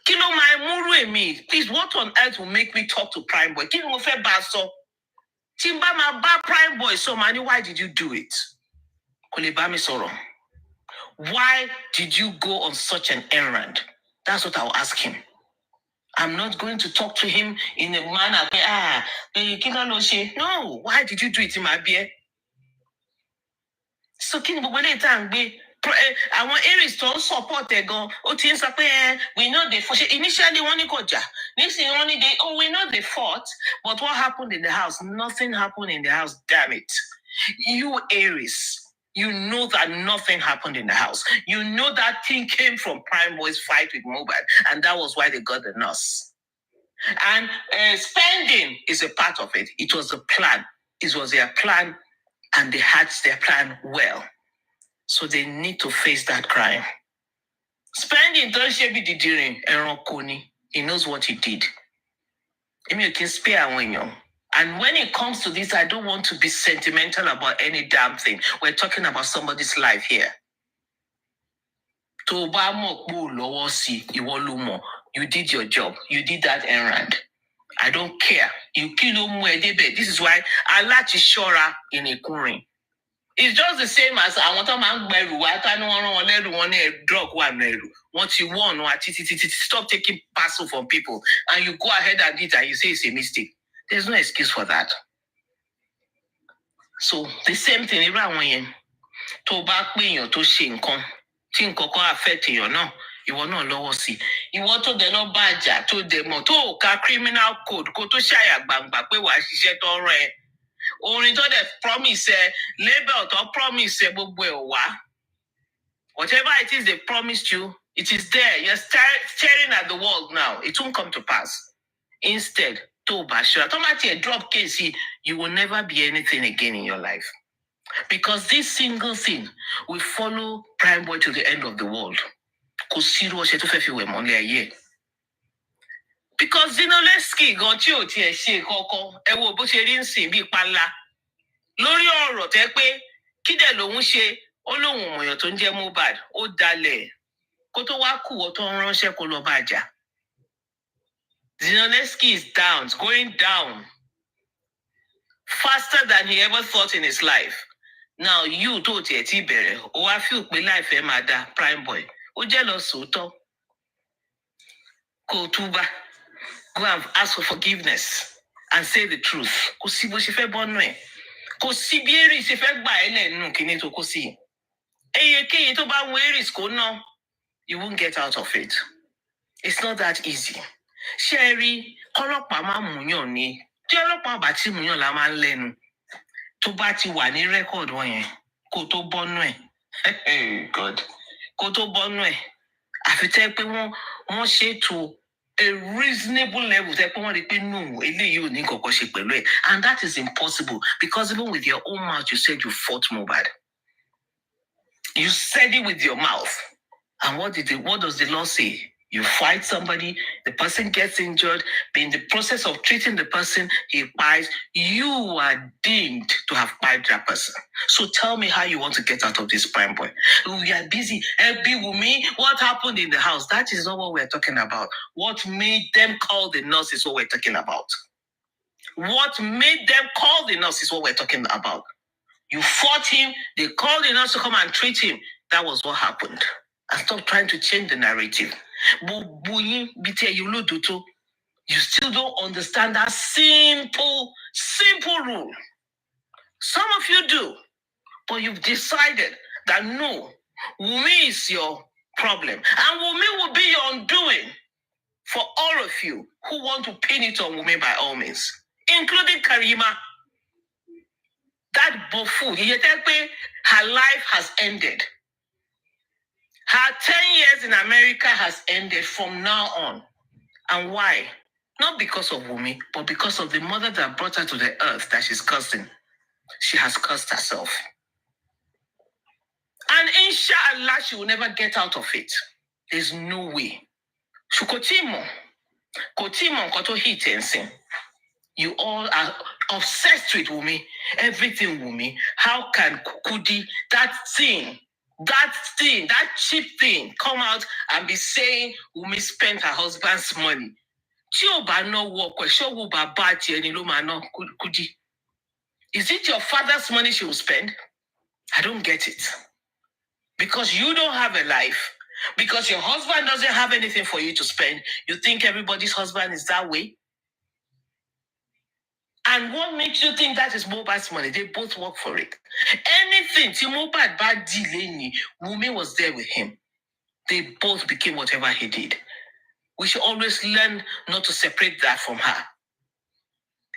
Kilo my muru me. Please, what on earth will make me talk to Prime Boy? Kilo fe baso. Timba ma ba Prime Boy. So mani, why did you do it? Kolebami soro. Why did you go on such an errand? That's what I'll ask him. I'm not going to talk to him in a manner no, why did you do it in my beer? So can you I want Aries to support the go. We know they fought. Initially, we know they fought, but what happened in the house? Nothing happened in the house, damn it. You Aries. You know that nothing happened in the house. You know that thing came from Prime Boy's fight with Mobile, and that was why they got the nurse. And spending is a part of it. It was a plan. It was their plan, and they hatched their plan well. So they need to face that crime. Spending don't be the during Koni. He knows what he did. You can spare when you. And when it comes to this, I don't want to be sentimental about any damn thing. We're talking about somebody's life here. You did your job. You did that errand. I don't care. You kill This is why I like to shora in a curing. It's just the same as I want to drug one. Once you won, stop taking parcel from people, and you go ahead and do it, and you say it's a mistake. There's no excuse for that. So the same thing, to back me or to shinkom, think affect you no, you will not lower see. You want to the no badger to the moto criminal code, go to Shire Bank, but we were she all right. Only to the promise, label or promise, whatever it is they promised you, it is there. You're staring at the world now. It won't come to pass. Instead, automatically drop case, you will never be anything again in your life. Because this single thing will follow Prime Boy to the end of the world. Because Zinoleski got you to Coco, and will put it in Simbi Pala. Lori oro tepe, Kide Lomushe, Olomo Yotonje Mobad, O Dale, Koto Waku, Oton Ronshe Kolobaja. Zinoleski is down, it's going down faster than he ever thought in his life. Now you told Tibere, or I feel my life, Mada, Prime Boy, O jealous Soto. Go Tuba, go and ask for forgiveness and say the truth. Kosibo Shife Bonwe. Kosibieri Shife Baile no Kinito Kosi. Eye to ba where is no, you won't get out of it. It's not that easy. Sherry, Kolopama Munyoni, Jolopa Bati Munyon Laman Lenu. To Bati Wani record one, Koto Bonwe. God. Koto Bonwe. I take one shade to a reasonable level. And that is impossible because even with your own mouth, you said you fought Mobad. You said it with your mouth. And what does the law say? You fight somebody, the person gets injured, but in the process of treating the person, he buys, you are deemed to have buyed that person. So tell me how you want to get out of this prime boy. We are busy. Be with me. What happened in the house? That is not what we're talking about. What made them call the nurse is what we're talking about. What made them call the nurse is what we're talking about. You fought him, they called the nurse to come and treat him. That was what happened. And stop trying to change the narrative. You still don't understand that simple rule. Some of you do, but you've decided that no, Wumi is your problem. And Wumi will be your undoing for all of you who want to pin it on Wumi by all means, including Karima. That Bofu, her life has ended. Her 10 years in America has ended from now on. And why? Not because of Wumi, but because of the mother that brought her to the earth that she's cursing. She has cursed herself. And inshallah, she will never get out of it. There's no way. Shukotimo, koto hitensin. You all are obsessed with Wumi. Everything Wumi. How can Kudi, that cheap thing, come out and be saying Wumi spent her husband's money? Is it your father's money she will spend? I don't get it. Because you don't have a life, because your husband doesn't have anything for you to spend, you think everybody's husband is that way? And what makes you think that is Mohbad's money? They both work for it. Anything, Mohbad bad deal, Wumi was there with him. They both became whatever he did. We should always learn not to separate that from her.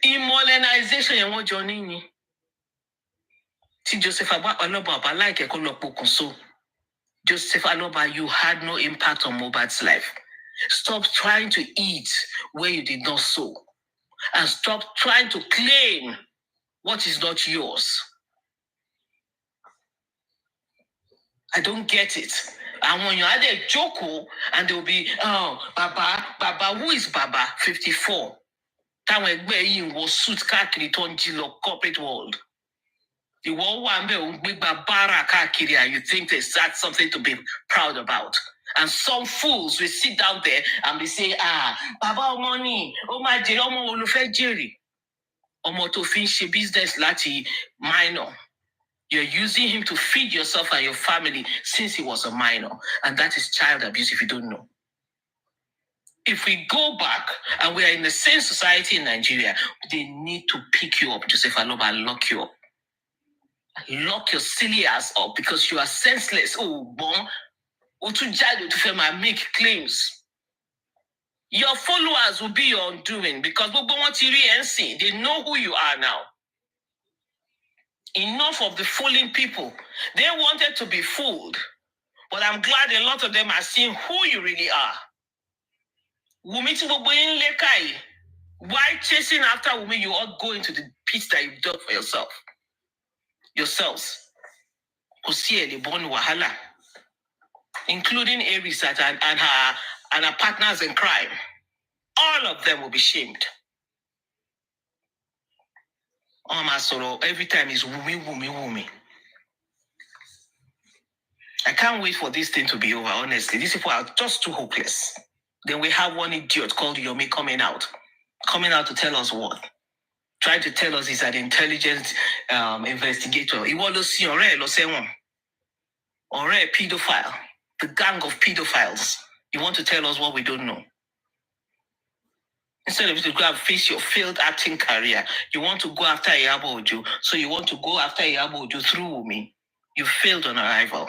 Immolenization, you want Johnny? Joseph Aloba, like a so. Joseph Aloba, you had no impact on Mohbad's life. Stop trying to eat where you did not sow. And stop trying to claim what is not yours. I don't get it. And when you had a Joko, and they'll be, oh, Baba, who is Baba? 54. Time when was suit kakiri tonjilo corporate world. The world one big Babara kakiri, you think that's something to be proud about. And some fools will sit down there and be saying, Baba money, oh my dear, omo olufe jerry. Omo to finish business lati minor. You're using him to feed yourself and your family since he was a minor. And that is child abuse if you don't know. If we go back and we are in the same society in Nigeria, they need to pick you up, Joseph Aloba, and lock you up. Lock your silly ass up because you are senseless. Oh, bon. Make claims. Your followers will be your undoing because they know who you are now. Enough of the fooling people. They wanted to be fooled. But I'm glad a lot of them are seeing who you really are. Why chasing after Wumi, you all go into the pit that you've dug for yourselves. Including Aries and her partners in crime. All of them will be shamed. Every time is Wumi. I can't wait for this thing to be over, honestly. These people are just too hopeless. Then we have one idiot called Yomi coming out to tell us what? Trying to tell us he's an intelligent investigator. He want to see or a pedophile, the gang of pedophiles. You want to tell us what we don't know. Instead of you to go and face your failed acting career, you want to go after Iyabo Ojo. So you want to go after Iyabo Ojo through Wumi. You failed on arrival.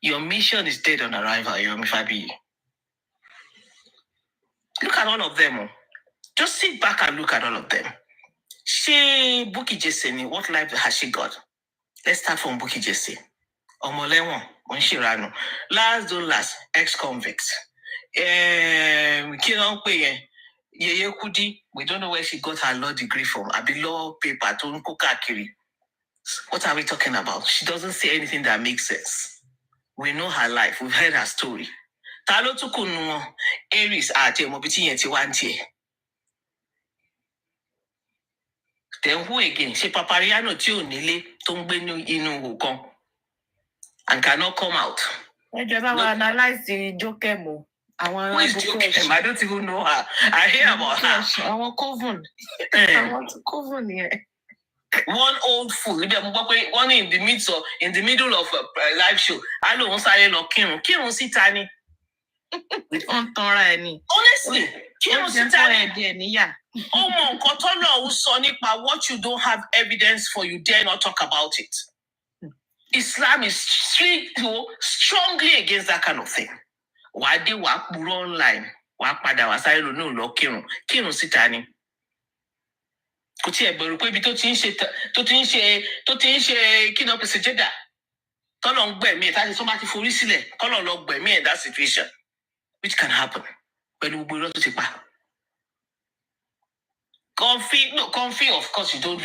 Your mission is dead on arrival, Yomi Fabi. Look at all of them. Just sit back and look at all of them. She Buki Jesse, what life has she got? Let's start from Buki Jesse. Omolewon, Onshirano. Last don't last, ex-convicts. Yeye Kudi, we don't know where she got her law degree from. A below paper, what are we talking about? She doesn't say anything that makes sense. We know her life. We've heard her story. Ta ló tún kù nù wọn? Aries àti ẹ̀mọ́bí yẹn ti wá ń tiẹ̀. Then who again? Ṣé Papariano tí ò nílé tó ń gbé ní inú ihò kan and cannot come out? Ẹ jẹ́ bá wa analyze the Jokemo. Who is Jokemo? I don't even know her. I hear about her. Àwọn Coven. Àwọn Coven yẹn. One old fool. One in the middle of a live show. I don't want to say no Kírun. Kírun síta ni. Honestly, Kírun síta ni. Oh my God, what you don't have evidence for, you dare not talk about it. Islam is strongly against that kind of thing. Why they work online? Work pada wa sáré no lo Kírun. Kírun síta ni. Kò tiẹ̀ bẹ̀rù pé ibi tó ti ń ṣe kí náà pèsè jẹ́dà tọ́lọ̀ ń gbẹ̀mí ẹ̀ táti tó bá ti forí sílẹ̀ kọ́lọ̀ lọ gbẹ̀mí ẹ̀ that situation which can happen pẹ̀lú gbogbo irọ́ tó ti pa. Comfy, of course you don't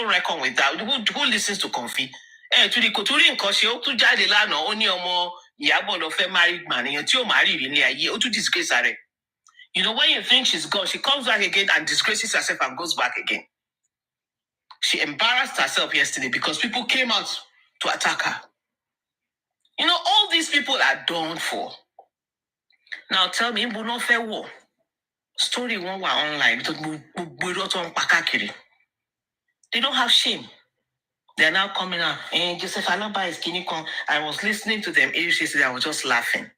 reckon with that. Who listens to Comfy? Kò tún rí nǹkan ṣe, ó tún jáde lánàá, ó ní ọmọ Ìyábọ̀ lọ fẹ́ married man, èèyàn tí ò marry rí ní ayé, ó tún disgrace rẹ̀. You know, when you think she's gone, she comes back again and disgraces herself and goes back again. She embarrassed herself yesterday because people came out to attack her. You know, all these people are done for. Now tell me, Ibu no fair war. Story one were online. They don't have shame. They're now coming out. Joseph Aloba is Kinikon. I was listening to them yesterday. I was just laughing.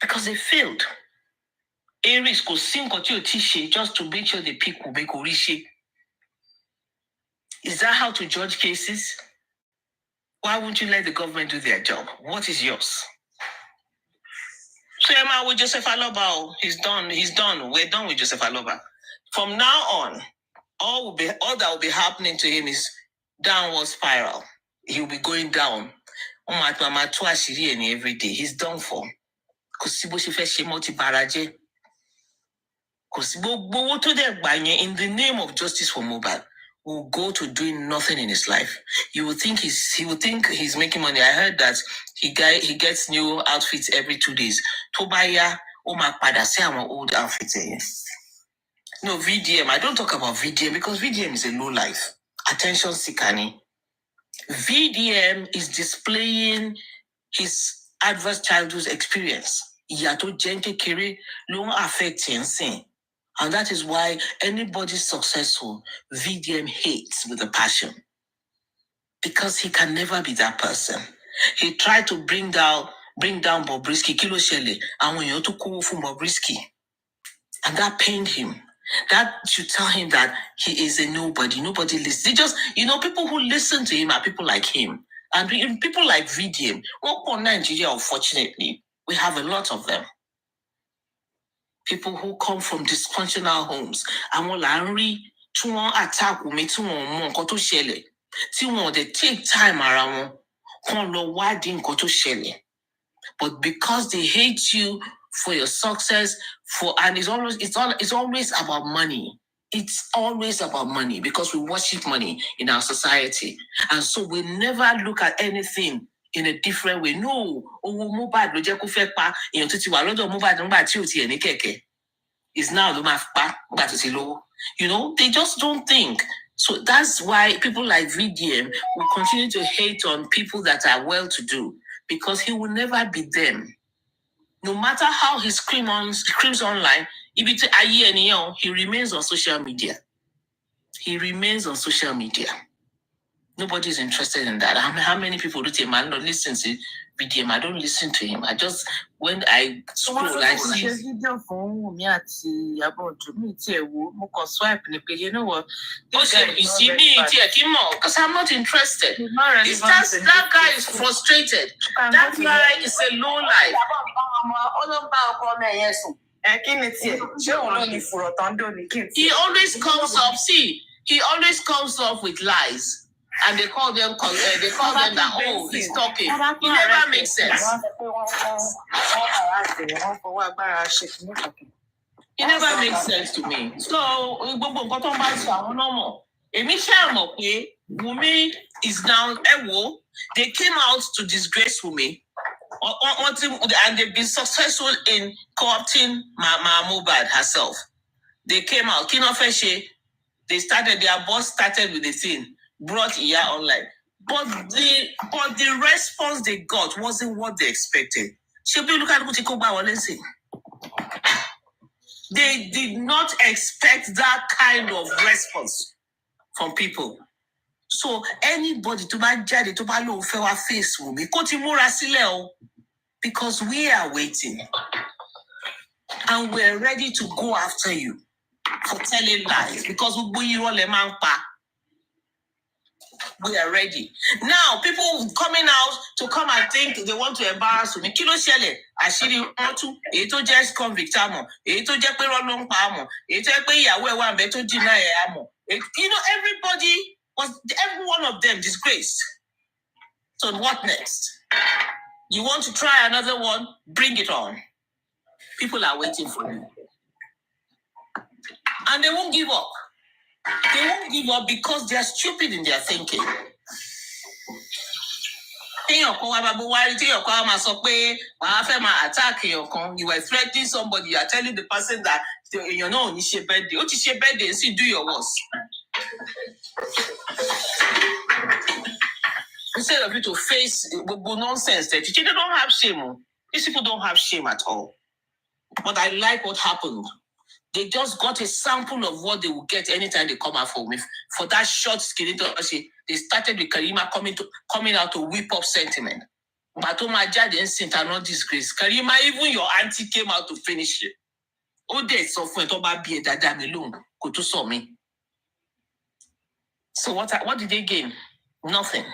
Because they failed. Aries could sing Tishe just to make sure the people make Orishi. Is that how to judge cases? Why won't you let the government do their job? What is yours? So Emma with Joseph Aloba, he's done. We're done with Joseph Aloba. From now on, all that will be happening to him is downward spiral. He'll be going down. Every day. He's done for. In the name of justice for Mohbad, will go to doing nothing in his life. He would think he's making money. I heard that he gets new outfits every 2 days. Tobaya, say I'm an old outfit. No, VDM. I don't talk about VDM because VDM is a low life. Attention seeker. VDM is displaying his adverse childhood experience. Yato Jenke Kiri long affecting sin. And that is why anybody successful, VDM hates with a passion. Because he can never be that person. He tried to bring down Bobrisky, Kilo Shelley, and when you to call for Bobrisky. And that pained him. That should tell him that he is a nobody. Nobody listens. They just, people who listen to him are people like him. And people like VDM. Well, for Nigeria, unfortunately, we have a lot of them. People who come from dysfunctional homes. Àwọn là ń rí tí wọ́n attack mi tí wọ́n mọ nǹkan tó ṣẹlẹ̀. Tí wọ́n dey take time ara wọn kàn lọ wádìí nǹkan tó ṣẹlẹ̀. But because they hate you for your success, and it's always about money. It's always about money because we worship money in our society. And so we never look at anything in a different way. No, Mohbad ló jẹ́ kó fẹ́ pa èèyàn tó ti wà lọ́dọ̀ Mohbad nígbà tí ò tiẹ̀ ní kẹ̀kẹ́. Is now the math pa nígbà tó ti lówó. They just don't think. So that's why people like VDM will continue to hate on people that are well-to-do because he will never be them. No matter how he screams online, he remains on social media. He remains on social media. Nobody's interested in that. How many people do take man don't listen to VDM? I don't listen to him. When I scroll, I see. You know what? You see me, because I'm not interested. That guy is frustrated. That guy is a low life. He always comes up with lies. And they call them that, he's talking. It never makes sense. It never makes sense to me. So, Wunmi is now, they came out to disgrace Wunmi And they've been successful in co-opting Mohbad herself. They came out. They started, their boss started with the thing, brought Yeye online. But the response they got wasn't what they expected. They did not expect that kind of response from people. So anybody to buy jadi to buy low face will be because we are waiting and we're ready to go after you for telling lies because we are ready. Now, people coming out to come and think they want to embarrass me. Kilo shele, ashiri ontu, eto just convict amo, eto je pe rolong pa amo, eto pe yawe wa beto jina e amo. Every one of them disgraced. So what next? You want to try another one? Bring it on. People are waiting for you. And they won't give up. They won't give up because they are stupid in their thinking. You were threatening somebody, you are telling the person that you know you should do your worst. Instead of you to face nonsense, they don't have shame. These people don't have shame at all. But I like what happened. They just got a sample of what they will get anytime they come out for me. For that short skinny, they started with Karima coming out to whip up sentiment. But Maja didn't sit and not disgrace. Karima, even your auntie came out to finish it. Oh, they so for to be that damn alone. Go to saw me. So what did they gain? Nothing.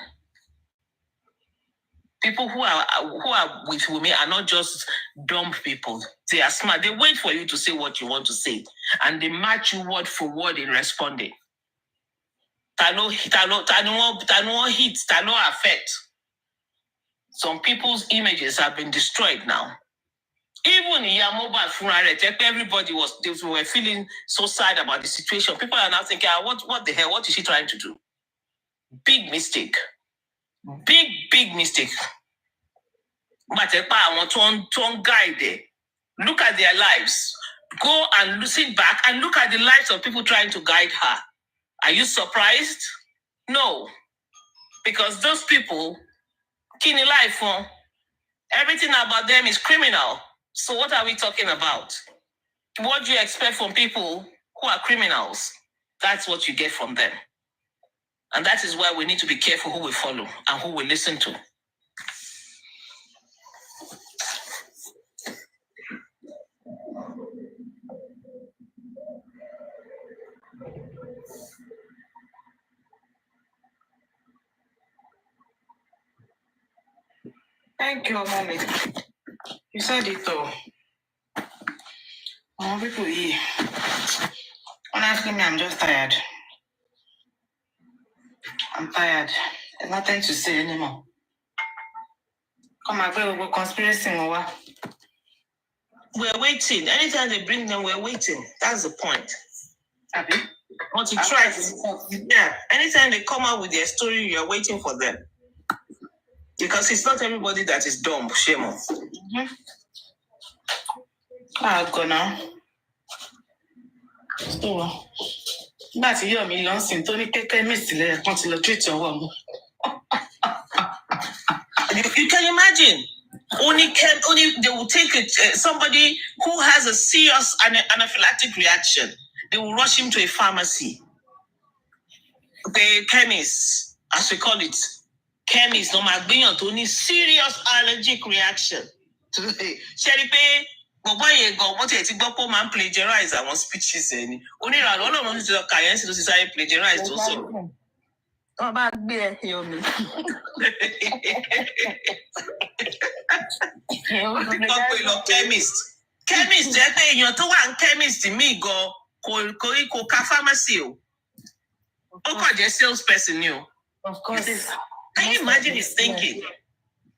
People who are with me are not just dumb people. They are smart. They wait for you to say what you want to say, and they match you word for word in responding. Tano affect. Some people's images have been destroyed now. Even in Mobile, everybody they were feeling so sad about the situation. People are now thinking, what the hell? What is she trying to do? Big mistake. Big mistake. But I want to guide them. Look at their lives. Go and listen back and look at the lives of people trying to guide her. Are you surprised? No. Because those people, kini life, everything about them is criminal. So what are we talking about? What do you expect from people who are criminals? That's what you get from them. And that is why we need to be careful who we follow and who we listen to. Thank you, mommy. You said it all. People here. Honestly, I'm just tired. I'm tired. There's nothing to say anymore. Come on, we're conspiracy over. We're waiting. Anytime they bring them, we're waiting. That's the point. Happy? Want to try? Yeah. Anytime they come out with their story, you're waiting for them. Because it's not everybody that is dumb, shame on. I'll go now. So, that's your million sin. Tony Keke missed the consular treat your woman. You can imagine. Only they will take somebody who has a serious anaphylactic reaction. They will rush him to a pharmacy. The chemist, as we call it, chemist, no matter to any serious allergic reaction. Sheripe, man plagiarize our speeches. Only one of the clients to say plagiarize also. About beer, chemist. Chemist, you're to one chemist in me go pharmacy. Just salesperson new. Of course. Can you imagine his thinking?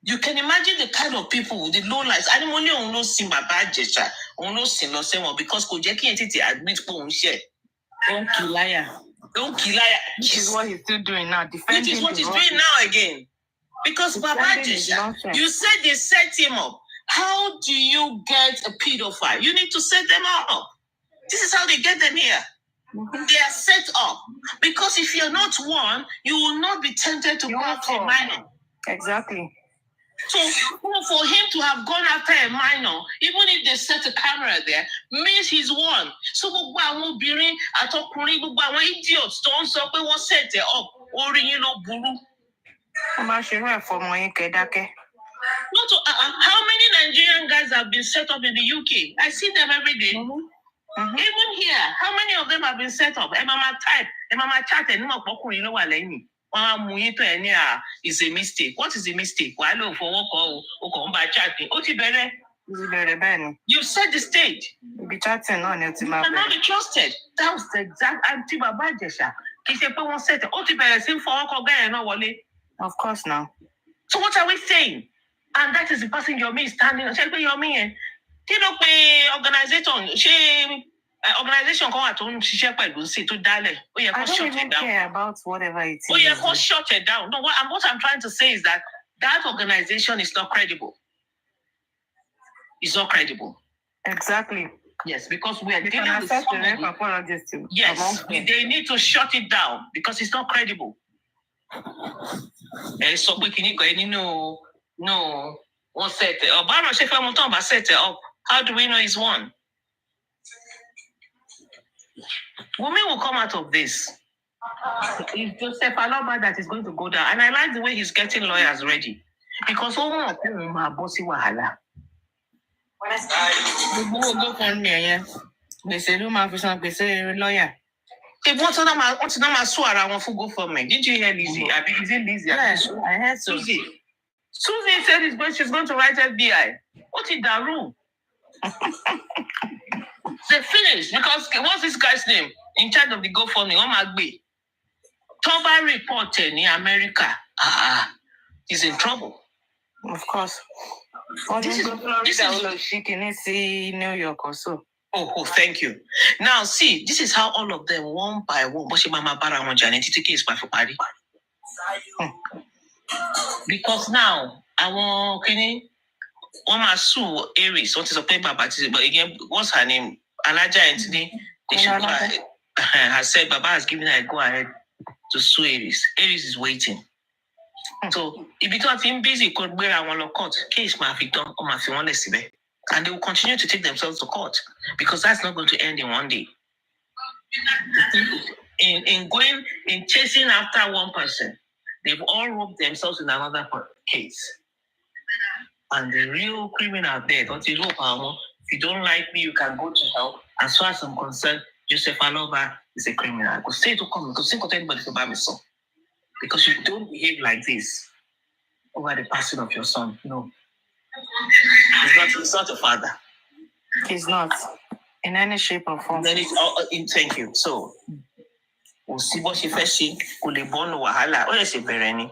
You can imagine the kind of people with the low lives. I don't know see my bad gesture. No sin no say because Kojeki entity admit for share. Don't kill liar. Don't kill liar. Which is what he's still doing now. Which is what he's doing now again. Because Baba Jesha, you said they set him up. How do you get a pedophile? You need to set them up. This is how they get them here. They are set up. Because if you're not one, you will not be tempted to go after a minor. Exactly. So for him to have gone after a minor, even if they set a camera there, means he's one. So gbogbo àwọn obìnrin àtọkùnrin gbogbo àwọn idiots tó ń sọ pé wọ́n set it up, orí yín ló burú. Not to, how many Nigerian guys have been set up in the UK? I see them every day. Even here, how many of them have been set up? Mama type, Mama chat, and it's a mistake. What is a mistake? Why look for work by chatting? You set the stage. Be chatting on it. You cannot be trusted. That was the exact anti-Baba Jesha. He said, "But one set of course now. So what are we saying? And that is the person you're me standing. You're me. You know, organization come out on to Dale. I don't even care about whatever it is. Oh, yeah, shut it down. No, what I'm trying to say is that organization is not credible. It's not credible. Exactly. Yes, because we are dealing with somebody. Yes, they need to shut it down because it's not credible. So we can no one set it up. Set it up. How do we know he's one? Women will come out of this. It's Joseph Aloba that is going to go down. And I like the way he's getting lawyers ready. Because all of them are bossy wahala. Go for me, they say, they say, lawyer. They want to know my sword. I want to go for me. Did you hear Lizzie? I mean, is it Lizzie? Yes, I heard so. Susie said she's going to write FBI. What is that room? They finished because what's this guy's name in charge of the GoFundMe? Omagbe. Toba reported in America. He's in trouble. Of course. This is she can see New York or so. Oh, thank you. Now, see, this is how all of them, one by one, because now, I want one must sue Aries. What is a paper, but again, what's her name? Alaja Anthony. They should go ahead. Has said Baba has given her a go ahead to sue Aries. Aries is waiting. So if you don't think busy, could bear our court case, and they will continue to take themselves to court because that's not going to end in one day. In chasing after one person, they've all roped themselves in another case. And the real criminal there, if you don't like me, you can go to hell. As far as I'm concerned, Joseph Aloba is a criminal. I could say to come, I could say to anybody to buy me son. Because you don't behave like this over the passing of your son. No. He's not a father. He's not. In any shape or form. Then thank you. So, we'll see what she first see. Could they born wahala? What is it, Bereni?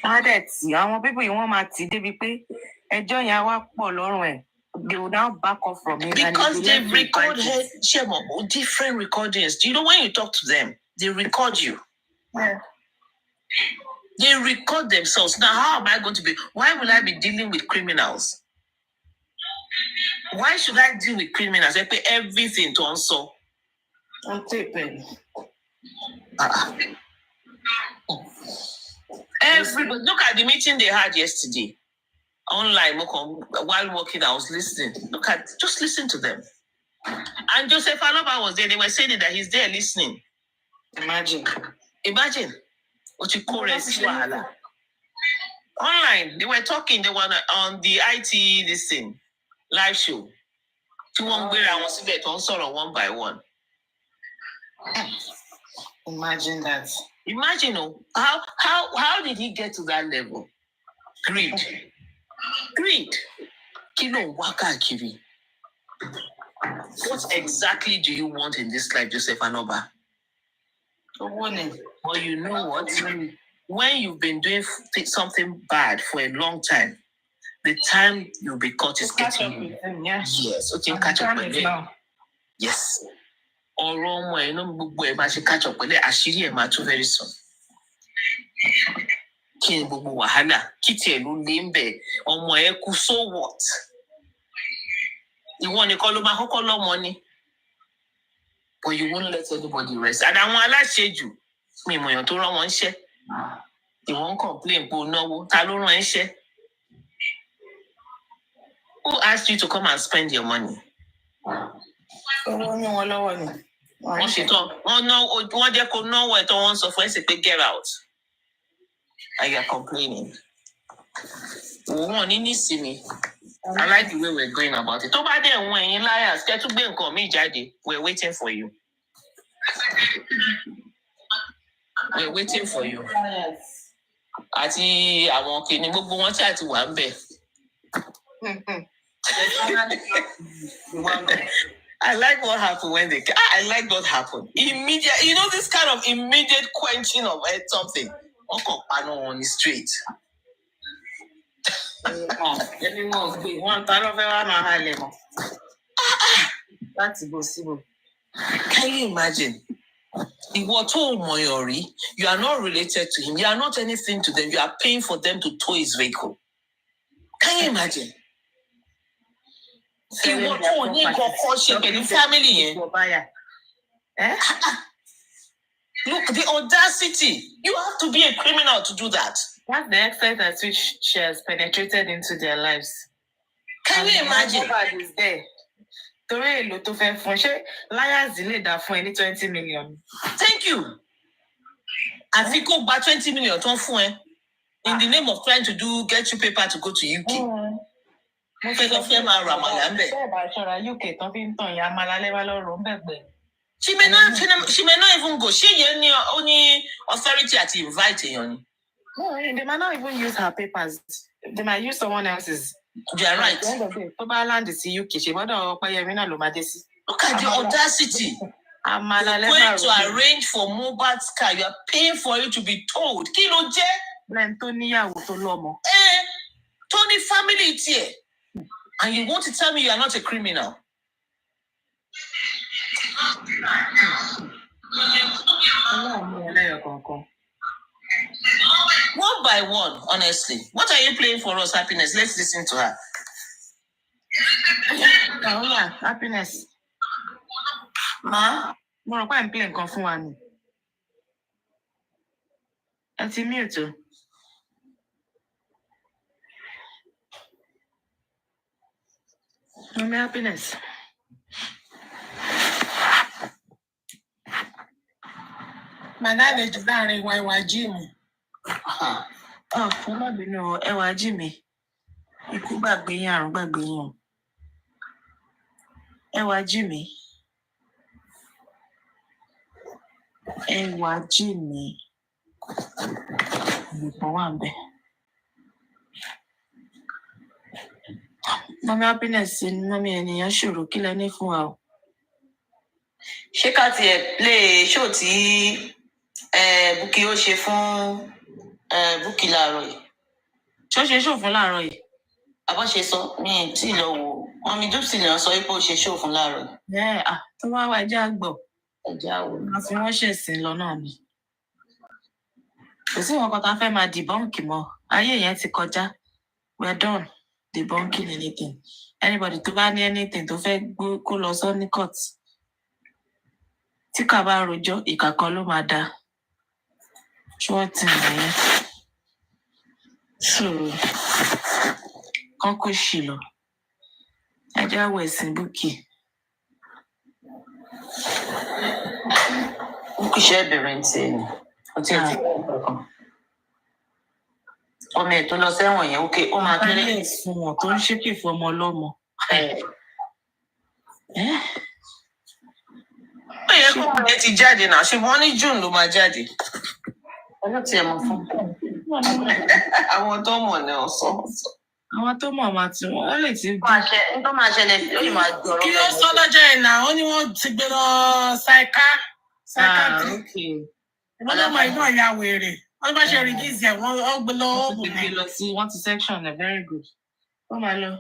That's young people you want my tea, they be enjoy your work. They will now back off from it. Because they've recorded different recordings. Do you know when you talk to them, they record you? Yeah. They record themselves. Now, how am I going to be? Why will I be dealing with criminals? Why should I deal with criminals? I pay everything to also. I'm taping. Everybody, look at the meeting they had yesterday. Online, while working, I was listening. Just listen to them. And Joseph Aloba was there. They were saying that he's there listening. Imagine. What you call it? Online, they were talking. They were on the IT this thing, live show. One by one. Imagine that. Imagine how did he get to that level? Greed. Kilo waka kiri. What exactly do you want in this life, Joseph Aloba? Well, you know what? When you've been doing something bad for a long time, the time you'll be caught is getting you. Yes, so you catch up with them. Yes. Or wrong way, no catch up with it. Ashiri too very soon. Kí ni gbogbo wàhálà? Kí tiẹ̀ ló lé ń bẹ̀? Ọmọ ẹ kú, so what? Ìwọ nìkan ló máa kọ́kọ́ lọ́mọ ni. But you won't let anybody rest. And àwọn aláṣejù, mi mọ̀ èèyàn tó rán wọn ṣẹ́. Ìwọ ń complain pé o náwó. Ta ló rán ẹ ṣẹ́? Who asked you to come and spend your money? Wọ́n ṣetán. Wọ́n jẹ́ kó náwó ẹ̀ tó wọ́n sọ fún ẹ sí pé get out. And you are complaining. Wọ́n ní nísìnyí. I like the way we're going about it. Tó bá dẹ̀ wọ́n ẹ̀yin liars, kẹ́ tún gbé nǹkan mi jáde. We're waiting for you. We're waiting for you. Àti àwọn kìíní gbogbo wọn tí a ti wà ń bẹ̀. I like what happened when they. I like what happened. Immediate, you know, this kind of immediate quenching of something. Uncle Pano on the street. That's possible. Can you imagine? You are not related to him. You are not anything to them. You are paying for them to tow his vehicle. Can you imagine? Family. Look, the audacity. You have to be a criminal to do that. That's the extent at which she has penetrated into their lives. Can you imagine? Nobody is there. Liars delayed that for any 20 million. Thank you. I think about 20 million in the name of trying to get you paper to go to UK. She may not even go. She only authority at inviting you. No, they might not even use her papers. They might use someone else's. You are right. Look at the audacity. You're going to arrange for mobile car. You are paying for it to be told. Kilo je. Tony family is here. And you want to tell me you are not a criminal? One by one, honestly. What are you playing for us, Happiness? Let's listen to her. Happiness. Ma? I'm playing Confuani. It's mute. Happiness. My dad is very why Jimmy. Má bínú ẹwà Jimmy. Ikú gbàgbé yín, àrùn gbàgbé yín. Ẹwà Jimmy. Ẹwà Jimmy. Ìpọ̀ wà ń bẹ̀. Mami Happiness ni mami ènìyàn ṣòro kí lẹ ní fún wa o. Ṣé ká tiẹ̀ play show tí Bukky ó ṣe fún Bukky láàárọ̀ yìí? Ṣé ó ṣe show fún láàárọ̀ yìí? Àbọ̀ ṣe sọ mi tí lọ wò. Wọ́n mi dúpọ̀ sí lọ sọ pé ó ṣe show fún láàárọ̀ yìí. Tó bá wá ẹja gbọ̀. Ẹja wò. A fi wọ́n ṣèsìn lọ náà ni. Kò sí nǹkan tá a fẹ́ máa debunk mọ́. Ayé yẹn ti kọjá. We're done debunking anything. Anybody tó bá ní anything tó fẹ́ kó lọ sọ ní court. Tí ká bá rojọ́, ìkà kan ló máa dá. Short time. So, kọ́kọ́ ṣì lọ. Ẹja wẹ̀ sí Bukky. Bukky ṣe bẹ̀rẹ̀ ní ti ẹni. Ọtí ẹ̀ ti ọmọ ẹ̀ tó lọ sẹ́wọ̀n yẹn, ó máa kéré. Ilé ìsúnwọ̀n tó ń ṣépè fún ọmọ ọlọ́mọ. Ó yẹ kó ọmọ yẹn ti jáde náà, ṣùgbọ́n ní June ló máa jáde. Ọjọ́ tí ẹ mọ̀ fún. Àwọn tó mọ̀ ní ọ̀sán. Àwọn tó mọ̀ máa ti wọ́n lè ti bí. N tó máa ṣẹlẹ̀ ó yìí máa gbọ̀rọ̀. Kí ló sọ lọ́jọ́ yẹn náà? Ó ní wọ́n ti gbé lọ psychiatric. Ọlọ́mọ inú ọ̀yà wèrè. Wọ́n bá ṣe release ẹ̀ wọ́n gbé lọ oògùn náà. Lọ sí one section very good. Ó máa lọ.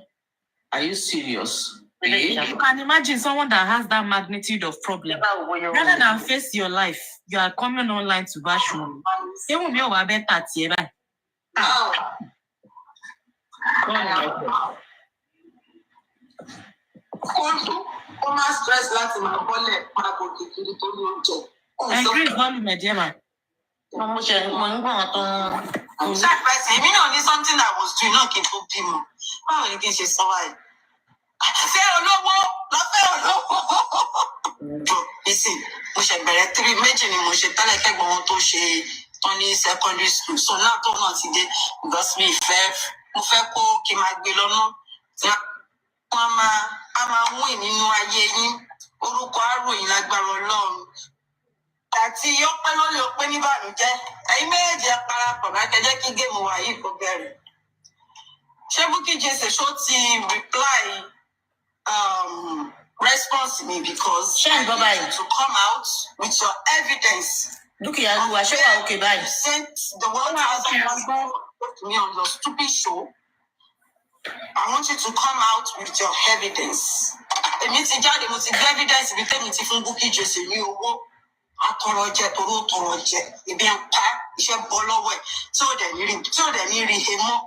Are you serious? You can imagine someone that has that magnitude of problem. Rather than face your life, you are coming online to bash you. Ṣé wọ́n mi ò wá bẹ́ẹ̀ tà tiẹ̀ báyìí? Ó máa stress láti máa bọ́lẹ̀ máa bò kékeré tó ní oúnjẹ. Increase volume ẹ̀ díẹ̀ mà. Mo ń gbọ́n tó ń. Ṣàpẹẹsì èmi náà ní something that was doing náà kí n tó bímọ. Báwo ni kí n ṣe sọ wáyé? Fẹ́ olówó lọ́fẹ́ olówó. Jọ ìsìn mo ṣe bẹ̀rẹ̀ méjì ni mo ṣe tẹ́lẹ̀ kẹ́gbọ̀n wọn tó ṣe tán ní secondary school. So náà tó náà ti dé because mo fẹ́ kó kí n máa gbé lọ́nà. Wọ́n á máa mú ìnínú ayé yín. Orúkọ àròyìn lágbára Ọlọ́run. Àti ọpẹ́ lórí ọpẹ́ níbànújẹ́. Ẹ̀yin méjèèjì parapọ̀ bá kẹjẹ́ kí géèmù wa yìí kó bẹ̀rẹ̀. Ṣé Bukky Jesse ṣó ti reply response me because ṣé ń gbọ́ báyìí? To come out with your evidence. Dúkìá Olúwa ṣé wà òkè báyìí? You sent the 1,000 to me on your stupid show. I want you to come out with your evidence. Èmi ti jáde mo ti gbé evidence bí tèmi ti fún Bukky Jesse ní owó. Atọrọjẹ tọrọjẹ ibi ń pa iṣẹ́ bọ́ lọ́wọ́ ẹ̀ tí ò dẹ̀ ní rí he mọ́.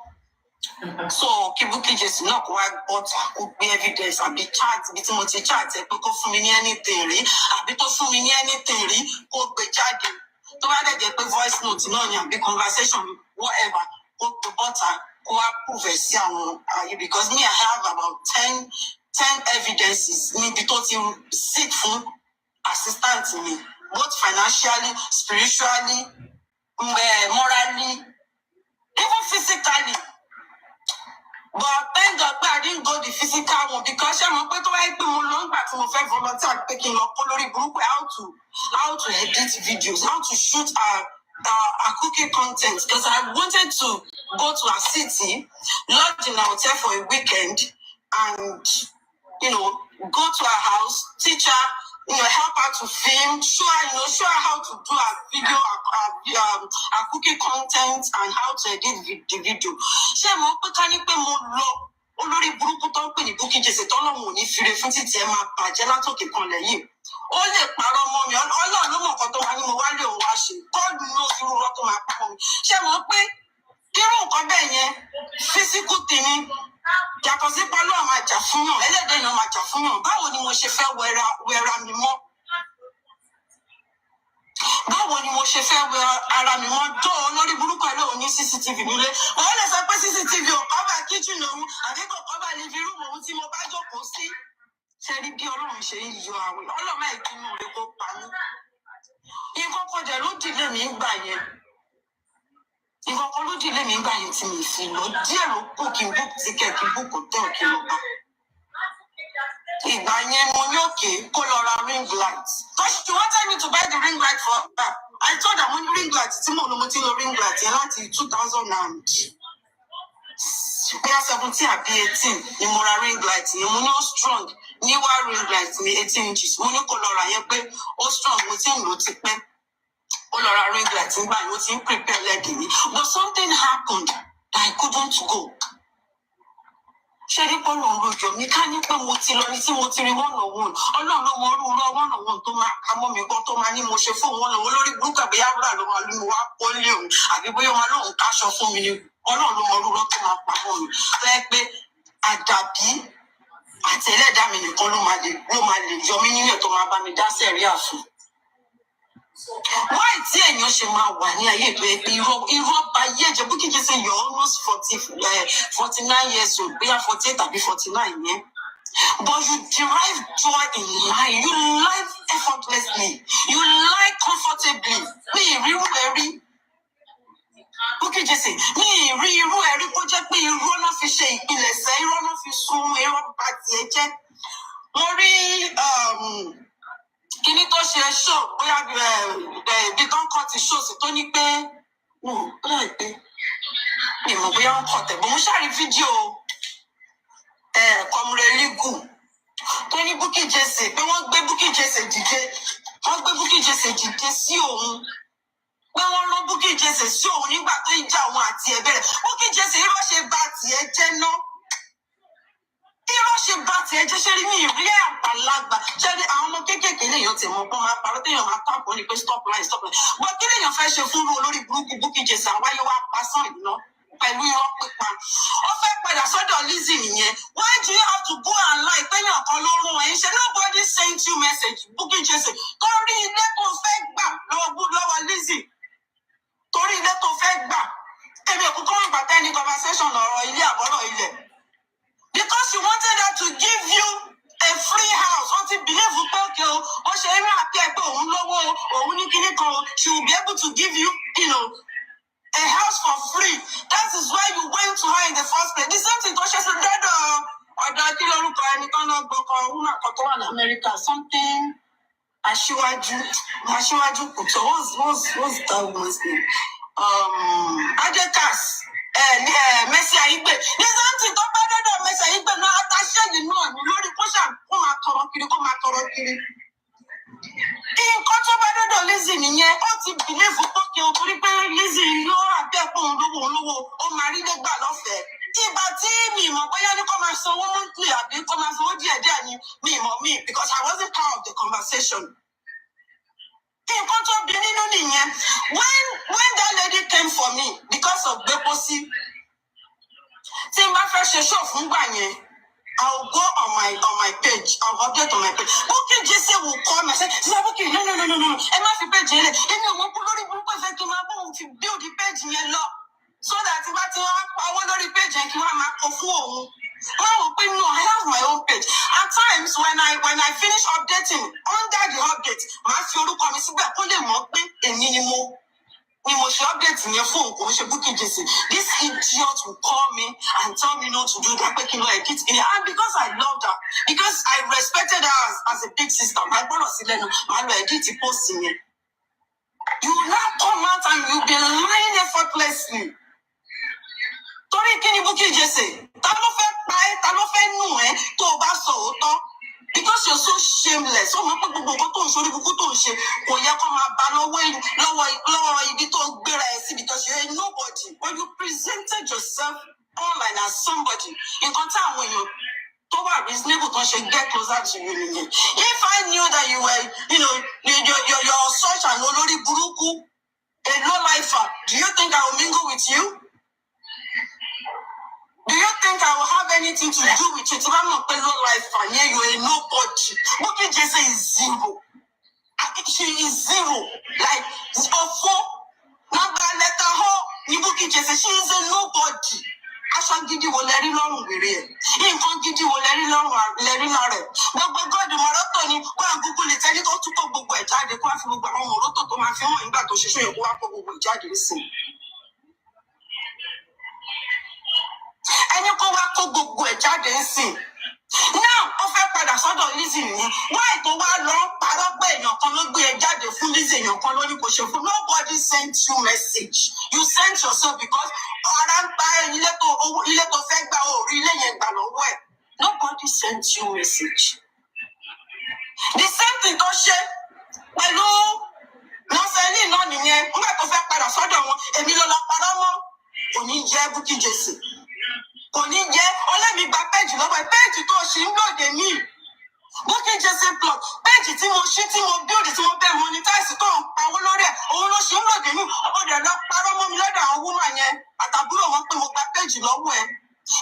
So kí Bukky Jesse náà kó wá bọ́ta kó gbé evidence àbí chat bí tí mo ti chat ẹ pé kó fún mi ní anything rí àbí tó fún mi ní anything rí kó gbé jáde. Tó bá dẹ̀ jẹ́ pé voice note náà ni àbí conversation whatever kó gbé bọ́ta kó wá prove sí àwọn ayé because me I have about 10 evidences níbi tó ti sit fún assistant mi. Both financially, spiritually, morally, even physically. But thank God I didn't go the physical one because I'm not going to long back to my volunteer taking up how to edit videos, how to shoot a cooking content because I wanted to go to a city, lodge in a hotel for a weekend, and go to a house, teach her. Help her to film, show her how to do a video, a cooking content, and how to edit the video. Ṣé mo pé ká ní pé mo lọ olórí burúkú tó ń pè ní Bukky Jesse tọ́lọ́mù ò ní fire fún títí ẹ máa bàjẹ́ látòkè kan lẹ́yìn. Ó lè parọ́ mọ́ mi, Ọlọ́run ló mọ̀ nǹkan tó wá ní mo wá lé òun wá ṣe. God knows irú ọ̀rọ̀ tó máa pa mọ́ mi. Ṣé mo pé kírú nǹkan bẹ́ẹ̀ yẹn physical thing ni yàtọ̀ sí pálọ̀ àwọn àjà fún yàn ẹlẹ́dẹ̀ yàn máa jà fún yàn báwo ni mo ṣe fẹ́ wẹra mi mọ́ báwo ni mo ṣe fẹ́ wẹ ara mi mọ́ tó olórí burúkú ẹ̀ lóun ní CCTV nílé wọ́n lè sọ pé CCTV ò cover kitchen òun àbí kò cover living room òun tí mo bá jókòó sí ṣe rí bí Ọlọ́run ṣe ń yọ àwẹ̀ Ọlọ́run máa kí inú rẹ̀ kó pa mí nǹkan kan jẹ́ ló dìlé mi ń gbà yẹn nǹkan kan ló dìlé mi ń gbà yẹn tí mi fi lọ díẹ̀ ló kù kí n book ticket kí n book hotel kí n lọ bá ìgbà yẹn mo ní òkè kó lọ ra ring light because she wanted me to buy the ring light for her I told her mo ní ring light tí mo ti lo ring light yẹn láti 2000 and bóyá 17 àbí 18 ni mo ra ring light yẹn mo ní ó strong ní wá ring light ní 18 inches mo ní kó lọ ra yẹn pé ó strong mo ti ń lò ó ti pẹ́ ó lọ ra ring light nígbà yẹn ó ti ń prepare lẹ́gìn mi but something happened that I couldn't go. Ṣé rí pọ́nlọ́ ọ̀rọ̀ mi ká ní pé mo ti lọ ní tí mo ti rí one-on-one Ọlọ́run ló mọ orú one-on-one tó máa ka mọ́ mi gbọ́ tó máa ní mo ṣe fún one-on-one lórí burúkú àbí yàrá ló máa lù mí wá pọ́nlé òun àbí bóyá wọn lóun káṣọ fún mi ni Ọlọ́run ló mọ orú tó máa pa mọ́ mi fẹ́ pé àdàbí àti ẹlẹ́dàá mi nìkan ló máa lè yọ mí nílẹ̀ tó máa bá mi dá sẹ́ríà fún. Why tí èèyàn ṣe máa wà ní ayé ìlú ẹgbẹ́ irọ́ bá yé ẹ̀jẹ̀ Bukky Jesse you're almost 49 years old bóyá 48 tàbí 49 yẹn but you derive joy in life you live effortlessly you live comfortably mi ìrírú ẹ̀rí Bukky Jesse mi ìrí irú ẹ̀rí kó jẹ́ pé irọ́ náà fi ṣe ìpilẹ̀ṣẹ̀ irọ́ náà fi sun irọ́ bá tiẹ̀ jẹ́ mo rí kíní tó ṣe ṣó bóyá ibi tó ń kọ́ ti ṣó sí tó ní pé bóyá ìpè mi mọ̀ bóyá ń kọ́ tẹ̀gbọ́n mo ṣàrí fídíò kọmúrẹ́lígù tó ní Bukky Jesse pé wọ́n gbé Bukky Jesse dìde sí òun pé wọ́n rán Bukky Jesse sí òun nígbà tó ń jà òun àti ẹ̀ bẹ̀rẹ̀ Bukky Jesse irọ́ ṣe bá tiẹ̀ jẹ́ náà. Irọ́ ṣe bá tiẹ̀ jẹ́ ṣe rí ní ìrí àgbàlagbà ṣe rí àwọn ọmọ kéékèèké léèyàn tí mo gbọ́n máa parọ́ téèyàn máa tọ́ àpò ní pé stop line. Wọ́n kí léèyàn fẹ́ ṣe fún olórí burúkú Bukky Jesse àwáyé wá pasán ìná. pẹ̀lú irọ́ pípa. Ó fẹ́ padà sọ́dọ̀ Lizzy nìyẹn. Why do you have to go and lie? Péyàn kan ló rún ẹ̀ ń ṣe. Nobody sent you message. Bukky Jesse. Torí ilé tó fẹ́ gbà lọ́wọ́ Lizzy. Torí ilé tó fẹ́ gbà. Èmi ò kúkú mọ̀ gbàtẹ́ ní conversation ọ̀rọ̀ ilé àbọ̀rọ̀ ilẹ̀. Because she wanted her to give you a free house. Ó ti believe pé okay o, ó ṣe eré àti ẹgbẹ́ òun lówó òun ní kíní kan. She will be able to give you, a house for free. That is why you went to her in the first place. The same thing tó ṣe sí dọ́dọ̀ ọ̀dọ̀ kí lórúkọ ẹni kan náà gbọ́kọ̀ woman kan tó wà ní America. Something Aṣíwájú Kùtọ̀. What's that woman's name? Adekas. Mercy Aigbe. The same thing tó bá dọ́dọ̀ Mercy Aigbe náà àtàṣe yìí náà ní lórí kó máa tọrọ kiri. Nǹkan tó bá dọ́dọ̀ Lizzy nìyẹn, ó ti bìlífù pókè o torí pé Lizzy yóò àbẹ̀pọ̀ olówó ó máa rí lẹ́gbà lọ́fẹ̀ẹ́. Ìgbà tí mi mọ̀ bóyá ní kó máa sanwó monthly àbí kó máa sanwó díẹ̀díẹ̀ ni mi because I wasn't part of the conversation. Nǹkan tó bí nínú nìyẹn. When that lady came for me because of Gbeposi, tí n bá fẹ́ ṣe show fún gbà yẹn, I'll go on my page. I'll update on my page. Bukky Jesse will call me and say, Sister Bukky, no. Ẹ má fi page yẹn lẹ̀. Èmi ò mọ̀ pé lórí burúkú ẹ̀fẹ̀ kí n máa bóun fi build the page yẹn lọ. So that if I ti wá pawó lórí page yẹn kí wọ́n máa kọ fún òun. Wọ́n wò pé no, I have my own page. At times when I finish updating, under the update, màá fi orúkọ mi síbẹ̀ kó lè mọ̀ pé èmi ni mo ṣe update yẹn fún òun kò ṣe Bukky Jesse. This idiot will call me and tell me not to do that, pé kí n lọ edit it. And because I loved her, because I respected her as a big sister, my brother sí lẹ́nu, màá lọ edit post yẹn. You will now come out and you be lying effortlessly. Torí kí ni Bukky Jesse? Ta ló fẹ́ pa ẹ́? Ta ló fẹ́ nù ẹ́ tó o bá sọ òótọ́? Because you're so shameless. Ó mọ̀ pé gbogbo nǹkan tó ń ṣe orí burúkú tó ń ṣe kò yẹ kó máa bá lọ́wọ́ ibi tó gbéra ẹ̀ sí because you're a nobody. When you presented yourself online as somebody, nǹkan tí àwọn èèyàn tó wà reasonable tó ṣe get closer to you nìyẹn. If I knew that you were, you're such an olórí burúkú, a low-lifer, do you think I will mingle with you? Do you think I will have anything to do with you? Tí bá mọ̀ pé low-lifer yẹn, you're a nobody. Bukky Jesse is zero. She is zero. Like, ọ̀fọ̀, nàgbà lẹ́tà hó ní Bukky Jesse. She is a nobody. Aṣọ gidi wo lẹ rí lọ́rùn wèrè ẹ̀? Nǹkan gidi wo lẹ rí lára ẹ̀? Gbogbo gọ́ọ̀dù mọ̀rọ́tò ni kó à Google lè tẹ́lẹ̀ tó túbọ̀ gbogbo ẹ̀ jáde kó wá fi gbogbo àwọn mọ̀rọ́tò tó máa fi hàn nígbà tó ṣiṣẹ́ yẹn kó wá kó gbogbo ẹ̀ jáde sí i. Ẹni kó wá kó gbogbo ẹ̀ jáde sí i. Now, ó fẹ́ padà sọ́dọ̀ Lizzy nìyẹn. Why tó wá lọ parọ́ pé èèyàn kan ló gbé ẹ jáde fún Lizzy, èèyàn kan ló ní kò ṣe fún. Nobody sent you message. You sent yourself because ara ń pa ilé tó fẹ́ gbà orí ilé yẹn gbà lọ́wọ́ ẹ̀. Nobody sent you message. The same thing tó ṣe pẹ̀lú Nọ́sẹ̀lì náà nìyẹn. Nígbà tó fẹ́ padà sọ́dọ̀ wọn, èmi ló lọ parọ́ mọ́. Kò ní jẹ́ Bukky Jesse. Kò ní jẹ́ ọlẹ́mi gba péjì lọ́wọ́ ẹ̀. Péjì tó ṣì ń lòdì mí. Bukky Jesse blog. Péjì tí mo ṣí, tí mo build, tí mo bẹ́ẹ̀ monetize tó ń pawó lórí ẹ̀. Òun ló ṣì ń lòdì mí. Ó dẹ̀ lọ parọ́ mọ́ mi lọ́dọ̀ àwọn woman yẹn. Àtàbúrò wọn pé mo gba péjì lọ́wọ́ ẹ̀.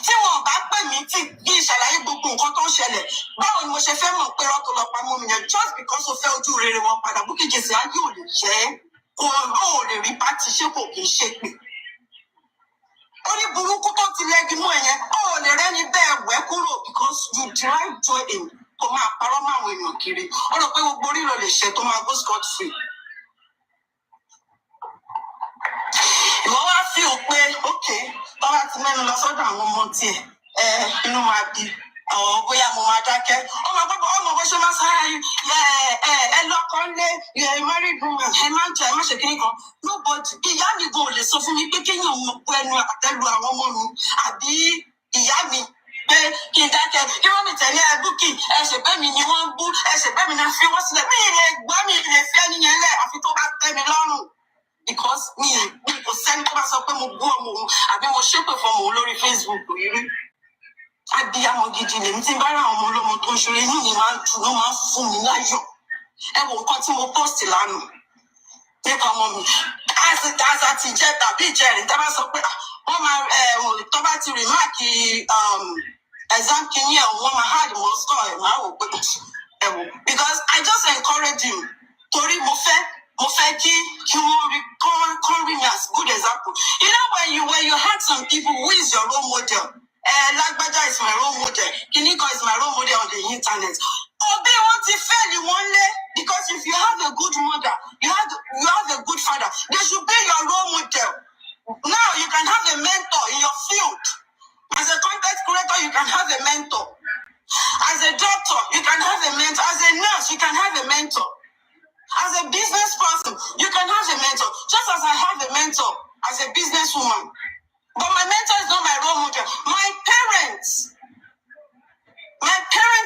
Tí wọn bá pè mí tí kí n ṣàlàyé gbogbo nǹkan tó ń ṣẹlẹ̀, báwo ni mo ṣe fẹ́ mọ̀ pé rọ́tò lọ pa mọ́ mi yẹn just because ó fẹ́ ojú rere wọn padà? Bukky Jesse ayé ò lè jẹ́ kó lè rí bá ti ṣe kò kì í ṣe pé. Orí burúkú tó ti lẹ́gi mọ́ ẹ̀yẹn, ó lè rẹ́ni bẹ́ẹ̀ wẹ́ kúrò because you drive joy in kò máa parọ́ mọ́ àwọn èèyàn kiri. Ó rò pé gbogbo orí ló lè ṣe tó máa go scot free. Ìwọ wá fi ò pé okay tọ́lá ti mẹ́nu lọ sọ́dọ̀ àwọn ọmọ tiẹ̀ inú máa bí àwọn bóyá mo máa dákẹ́. Ọmọ bó ṣe máa sáré ẹ lọ́kọ́ lé married woman ẹ máa ń jẹ ẹ má ṣe kíní kan. Nobody ìyá mi gan ò lè sọ fún mi pé kéèyàn mọ pé ẹnu àtẹ́lu àwọn ọmọ mi àbí ìyá mi pé kí n dákẹ́ kí wọ́n mi tẹ̀lé ẹ Bukky ẹ̀ṣẹ̀ bẹ́ẹ̀ mi ni wọ́n ń bú ẹ̀ṣẹ̀ bẹ́ẹ̀ mi ni fi wọ́n sílẹ̀. Mi ì lè gbọ́ mi ì lè fi ẹni yẹn lẹ̀ àfi tó bá tẹ́ mi lọ́rùn. Because mi kò sẹ́ni tó bá sọ pé mo bú ọmọ òun àbí mo ṣépè fún ọmọ òun lórí Facebook rí. Abiyamọ gidi lèmi tí n bá rà àwọn ọmọ ọlọ́mọ tó ń ṣeré inú mi máa ń dùn ló máa ń fún mi láyọ̀. Ẹ wo nǹkan tí mo post lánàá nípa ọmọ mi. Àti jẹ tàbí ìjẹrin tá a bá sọ pé Toba to remark exam Kenya woman had most because I just encourage him. Tori Mofeki, Kori as good example. You know when you had some people, who is your role model? Lagbaja is my role model. Kiniko is my role model on the internet. They want to fail you one day because if you have a good mother, you have a good father, they should be your role model. Now you can have a mentor in your field. As a content creator, you can have a mentor. As a doctor, you can have a mentor. As a nurse, you can have a mentor. As a business person, you can have a mentor. Just as I have a mentor as a businesswoman. But my mentor is not my role model. My parents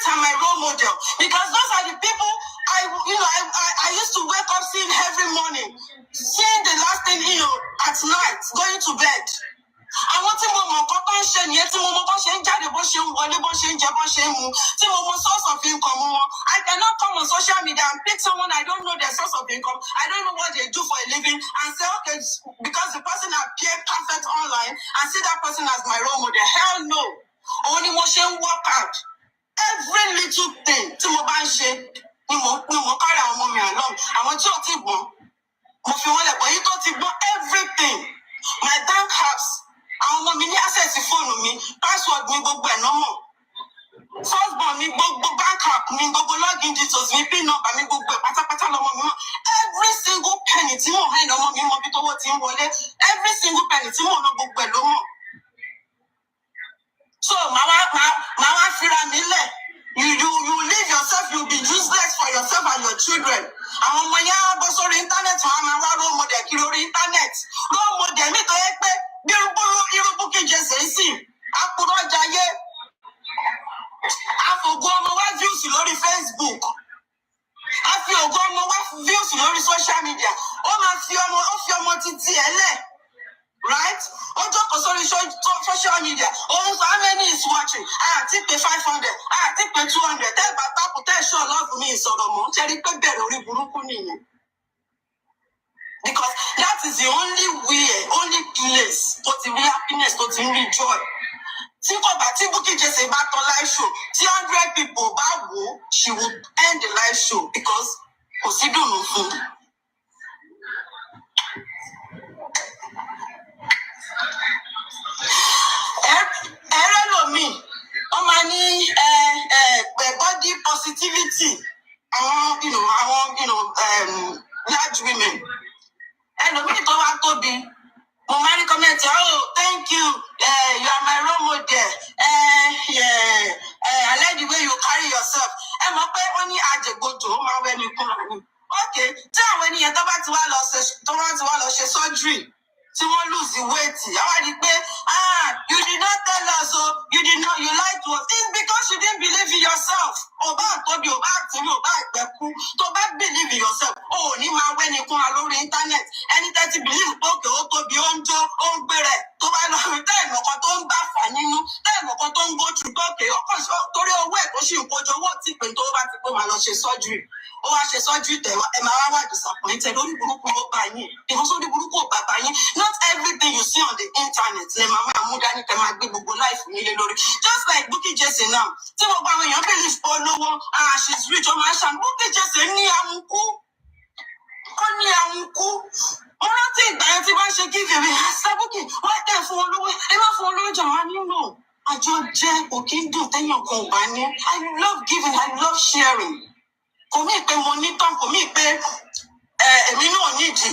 are my role model because those are the people I used to wake up seeing every morning, seeing the last thing at night, going to bed. Àwọn tí mo mọ̀ nǹkan tó ń ṣe nìyẹn tí mo mọ̀ bó ṣe ń jáde bó ṣe ń wọlé bó ṣe ń jẹ bó ṣe ń mu tí mo mọ̀ source of income wọn. I cannot come on social media and pick someone I don't know their source of income. I don't know what they do for a living and say okay because the person appear perfect online and see that person as my role model. Hell no. Only mo ṣe ń work out. Every little thing tí mo bá ń ṣe ni mo carry àwọn ọmọ mi along. Àwọn tí ò tí gbọ́n mo fi wọ́n lẹ̀ bọ̀ yìí tó ti gbọ́n everything. My bank apps. Àwọn ọmọ mi ní access fóònù mi, password mi gbogbo ẹ̀ náà mọ̀. Firstborn mi gbogbo bank app mi gbogbo login details mi pin number mi gbogbo ẹ̀ pátápátá lọ́mọ mi mọ̀. Every single penny tí mò ń hẹ́ lọ́mọ mi mọ̀ bí tówó ti ń wọlé. Every single penny tí mò ń ná gbogbo ẹ̀ ló mọ̀. So màá wá fira mi lẹ̀. You leave yourself, you be useless for yourself and your children. Àwọn ọmọ yẹn á bọ́ sórí íńtánẹ́ẹ̀tì wọn á máa wá role model kiri orí íńtánẹ́ẹ̀tì. Role model mi tó yẹ pé bí irúgbó kejì ẹsẹ̀ ń sìn, àpòrọ̀ jayé. Àfògùn ọmọ wá views lórí Facebook. A fi ògùn ọmọ wá views lórí social media. Ó fi ọmọ títí ẹ̀ lẹ̀. Right? Ó jókòó sórí social media. Òun sọ how many is watching? Ti pé 500. Ti pé 200. Tẹ́ bá tápù tẹ́ ṣọ́ lọ́ọ̀fù mi ìsọ̀rọ̀ mọ́. Ṣé rí pé bẹ̀rẹ̀ orí burúkú nìyẹn? Because that is the only way, only place to the real happiness, to the real joy. Tí kò bá tí Bukky Jesse bá tán live show, tí 100 people bá wò, she will end the live show because kò sí dùnú fún. Ẹ̀rẹ́ lomi, wọ́n máa ní body positivity. Large women. Ẹlòmíì tó wá tóbi. Mo máa ní comment, oh, thank you, you are my role model. I like the way you carry yourself. Ẹ mọ̀ pé wọ́n ní àjẹgbodò, ó máa wẹ́ mi kúrò ní. Okay, tí àwọn ènìyàn tó bá ti wá lọ ṣe surgery, tí wọ́n lose the weight, àwọn àdí pé, you did not tell us, you lied to us. It's because you didn't believe in yourself. Ọba àtọ́bi, ọba àtìrí, ọba àgbẹ̀kú, tó bá believe in yourself, ó ní máa wẹ́ ni kúrò lórí internet. Ẹni tẹ́tí believe pé òkè ó tóbi, ó ń jó, ó ń gbèrè, tó bá lọ rí tẹ́ẹ̀mù kan tó ń bá fà nínú, tẹ́ẹ̀mù kan tó ń gbójú gbókè, ọkọ̀ torí owó ẹ̀ tó ṣì ń kojú owó tí pé tó bá ti pé máa lọ ṣe surgery. Ó wá ṣe surgery tẹ̀wá, ẹ máa wá disappointed lórí burúkú ló bá yín. Ìwọ́n sórí burúkú ò bàbá yín. Not everything you see on the internet lè máa mú dání kẹ́ máa gbé gbogbo life nílé lórí. Just like Bukky Jesse now, tí gbogbo àwọn èèyàn believe pé olówó, she's rich, ọmọ àṣà, Bukky Jesse ní àmukú. Ó ní àmukú. Mo rántí ìgbà yẹn tí bá ṣe giveaway, Bukky, wọ́n tẹ̀ fún wọn lówó, ẹ má fún wọn lówó jọ̀ wá nínú. Àjọ jẹ́ òkè ń dùn téèyàn kan ò bá ní. I love giving, I love sharing. Kò mí pé mo ní tán, kò mí pé èmi náà nídìí.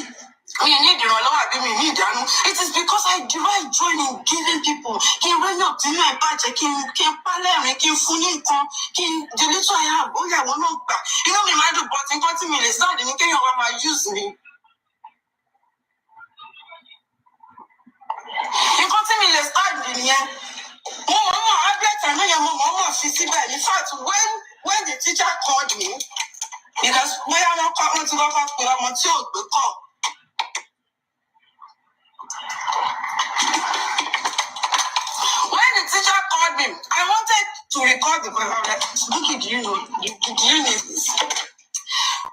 Mi ní ìdìrànlọ́wọ́ àbí mi ní ìdánú. It is because I derive joy in giving people. Kí n rẹ́yìn ọ̀tínú ẹ̀ bàjẹ́, kí n pálẹ̀rín, kí n fún ní nǹkan, kí n the little I have, ó yàwó náà gbà. Inú mi máa dùn bọ́ tí nǹkan tí mi lè stand ní kéèyàn wá máa use mi. Nǹkan tí mi lè stand nìyẹn. Mo mọ̀ abẹ́tà náà yẹn mo mọ̀ fi síbẹ̀. In fact, when the teacher called me, because bóyá wọ́n ti kọ́kọ́ pe ọmọ tí ò gbé kọ́. When the teacher called me, I wanted to record the program. Like, Bukky, do you need this?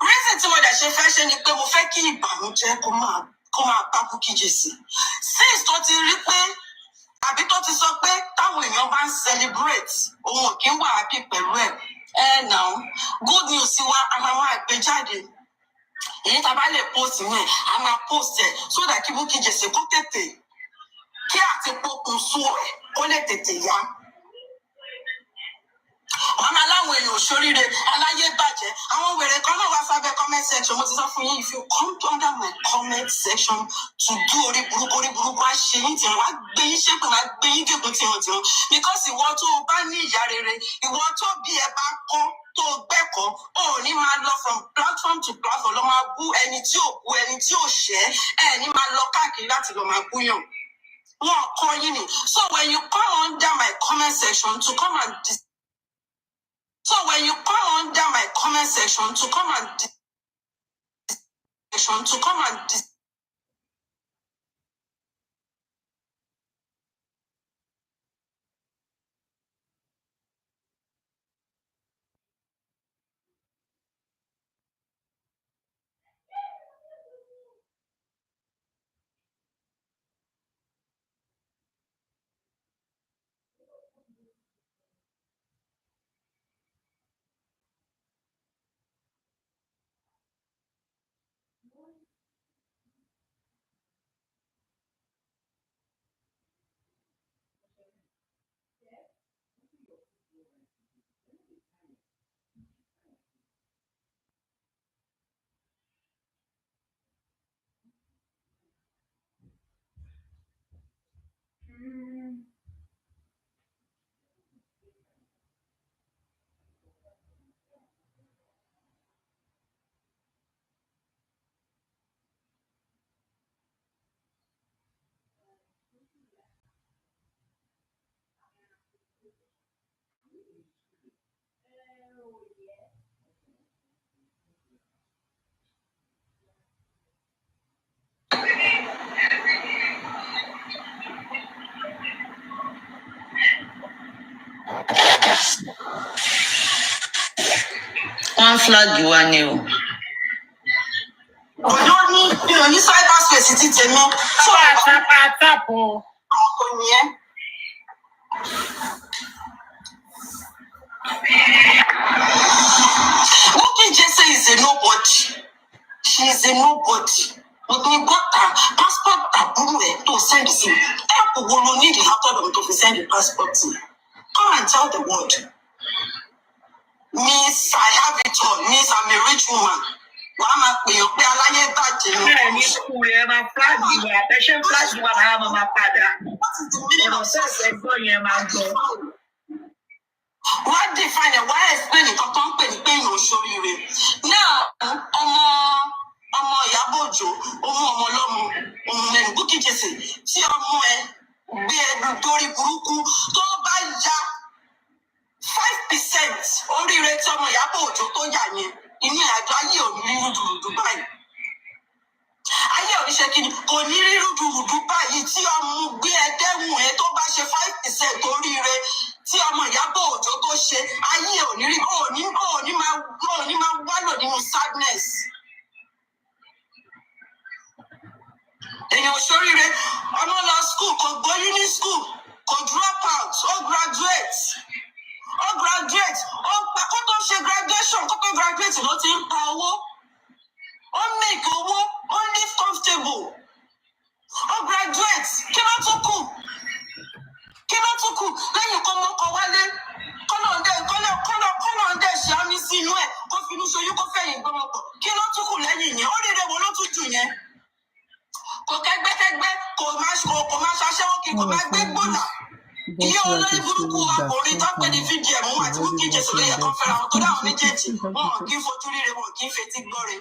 Reason tí mo dẹ̀ ṣe fẹ́ ṣe ni pé mo fẹ́ kí ìbànújẹ́ kó máa bá Bukky Jesse. Since tó ti rí pé àbí tó ti sọ pé táwọn èèyàn bá ń celebrate òun ò kí ń wà happy pẹ̀lú ẹ̀ now good news wa a máa wá gbé jáde èyí tá a bá lè post yẹn a máa post ẹ̀ so that kí Bukky Jesse kó tètè kí àti pokùnso ẹ̀ kó lè tètè yá. Ọmọ aláwọ̀ èèyàn òṣòríire aláyé bàjẹ́ àwọn wèrè kan náà wá sábẹ́ comment section mo ti sọ fún yín if you come under my comment section to do orí burúkú á ṣe yín tí wọ́n á gbé yín ṣépè wọ́n á gbé yín dìbò tiwọn because ìwọ tó o bá ní ìyá rere ìwọ tó bí ẹ bá kọ́ tó o gbẹ́kọ̀ọ́ o ò ní máa lọ from platform to platform lọ máa bú ẹni tí ò bú ẹni tí ò ṣẹ́ ẹ ní máa lọ káàkiri láti lọ máa búyàn wọn kọ́ yín ni so when you come under my comment section to come and So when you come under my comment section to come and one flag wa ni o. Òjò ní cyberspace ti tèmi. Tó àtàpọ̀. Ọkọ yẹn. Bukky Jesse is a nobody. She is a nobody. Ògùn gbọ́ta passport àbúrò ẹ̀ tó send sí mi. Ẹ kò wo lo ní ìdílé àtọ̀dọ̀ tó fi send the passport sí mi. Come and tell the world. Miss, I have it all. Miss, I'm a rich woman. Wàá máa pè é pé aláyé bàjẹ́ ló bẹ́ẹ̀ ni kú rẹ̀ máa fúláàgì wà àtẹ̀ṣẹ́ fúláàgì wà máa padà. Ọ̀rọ̀ sẹ́ẹ̀sẹ̀ gbọ́ yẹn máa gbọ́. Why define it? Why explain nǹkan tó ń pè ní pé èèyàn ò ṣoríire? Now, ọmọ Ìyábọ̀ Òjó, ọmọ ọlọ́mọ, òun lẹ́nu Bukky Jesse tí ọmọ ẹ gbé ẹnu dórí burúkú tó bá ya 5% oríire tí ọmọ Ìyábọ̀ Òjó tó yà yẹn inú ìrìnàjò ayé ò ní rí rúdurùdu báyìí. Ayé ò ní ṣe kí ni kò ní rí rúdurùdu báyìí tí ọmọ gbé ẹdẹ́wùn ẹ tó bá ṣe 5% oríire tí ọmọ Ìyábọ̀ Òjó tó ṣe ayé ò ní rí ò ní máa wálò nínú sadness. Èèyàn ṣoríire ọmọ lọ school kò gbóyún ní school kò drop out ó graduate kó tó ṣe graduation kó tó graduate ló ti ń pa owó ó make owó ó live comfortable ó graduate kí ló tún kù lẹ́yìn kó mọ́kọ wálé kọ́nà ń dẹ̀ ṣe àmì sí inú ẹ̀ kó finú ṣoyún kó fẹ̀yìn gbọ́mọpọ̀ kí ló tún kù lẹ́yìn yẹn ó rí rẹ̀ wọ́n ló tún jù yẹn kò kẹ́gbẹ́kẹ́gbẹ́ kò máa ṣaṣẹ́wó kí kò máa gbé gbòòlà. Iye olórí burúkú ọkùnrin tó pè ní VDM àti Bukky Jesse ló yẹ kó fẹ́ra wọn tó dáhùn méjèèjì wọn kì í fojú ríre wọn kì í fetí gbọ́re.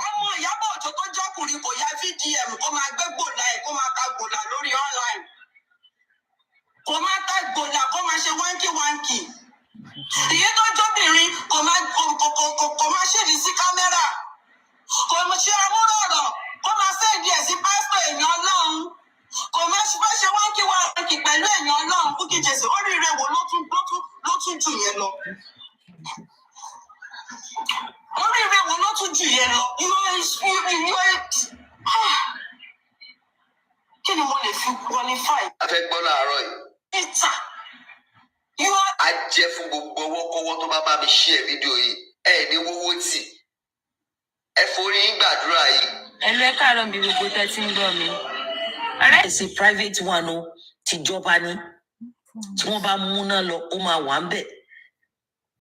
Ọmọ Ìyábọ̀ Òjó tó jọ́kùnrin kò ya VDM kó máa gbé gbòòlà ẹ̀ kó máa ta gbòòlà lórí online. Kò máa ta gbòòlà kó máa ṣe wáńkì. Ìyẹn tó jọ́bìnrin kò máa ṣèdí sí kámẹ́rà. Kò ṣe amúrọ̀rọ̀ kó máa ṣèdí ẹ̀ sí pásítọ̀ èèyàn Ọlọ́run. Kò máa fẹ́ ṣe wáńkì pẹ̀lú èèyàn Ọlọ́run Bukky Jesse oríire wo ló tún jù yẹn lọ. Oríire wo ló tún jù yẹn lọ. Kí ni mo lè fi qualify? fẹ́ gbọ́ láàárọ̀ yìí. A jẹ́ fún gbogbo ọwọ́kọ́wọ́ tó bá mi share fídíò yìí. Ẹ ní wọ́wọ́ tì. Ẹ forí yín gbàdúrà yìí. Ẹ̀lú ẹ káàárọ̀ bí gbogbo tẹ́ ti ń gbọ́ mi. Ọ̀rẹ́ ìsìn private one o, tìjọba ni. Tí wọ́n bá múná lọ, ó máa wà ń bẹ̀.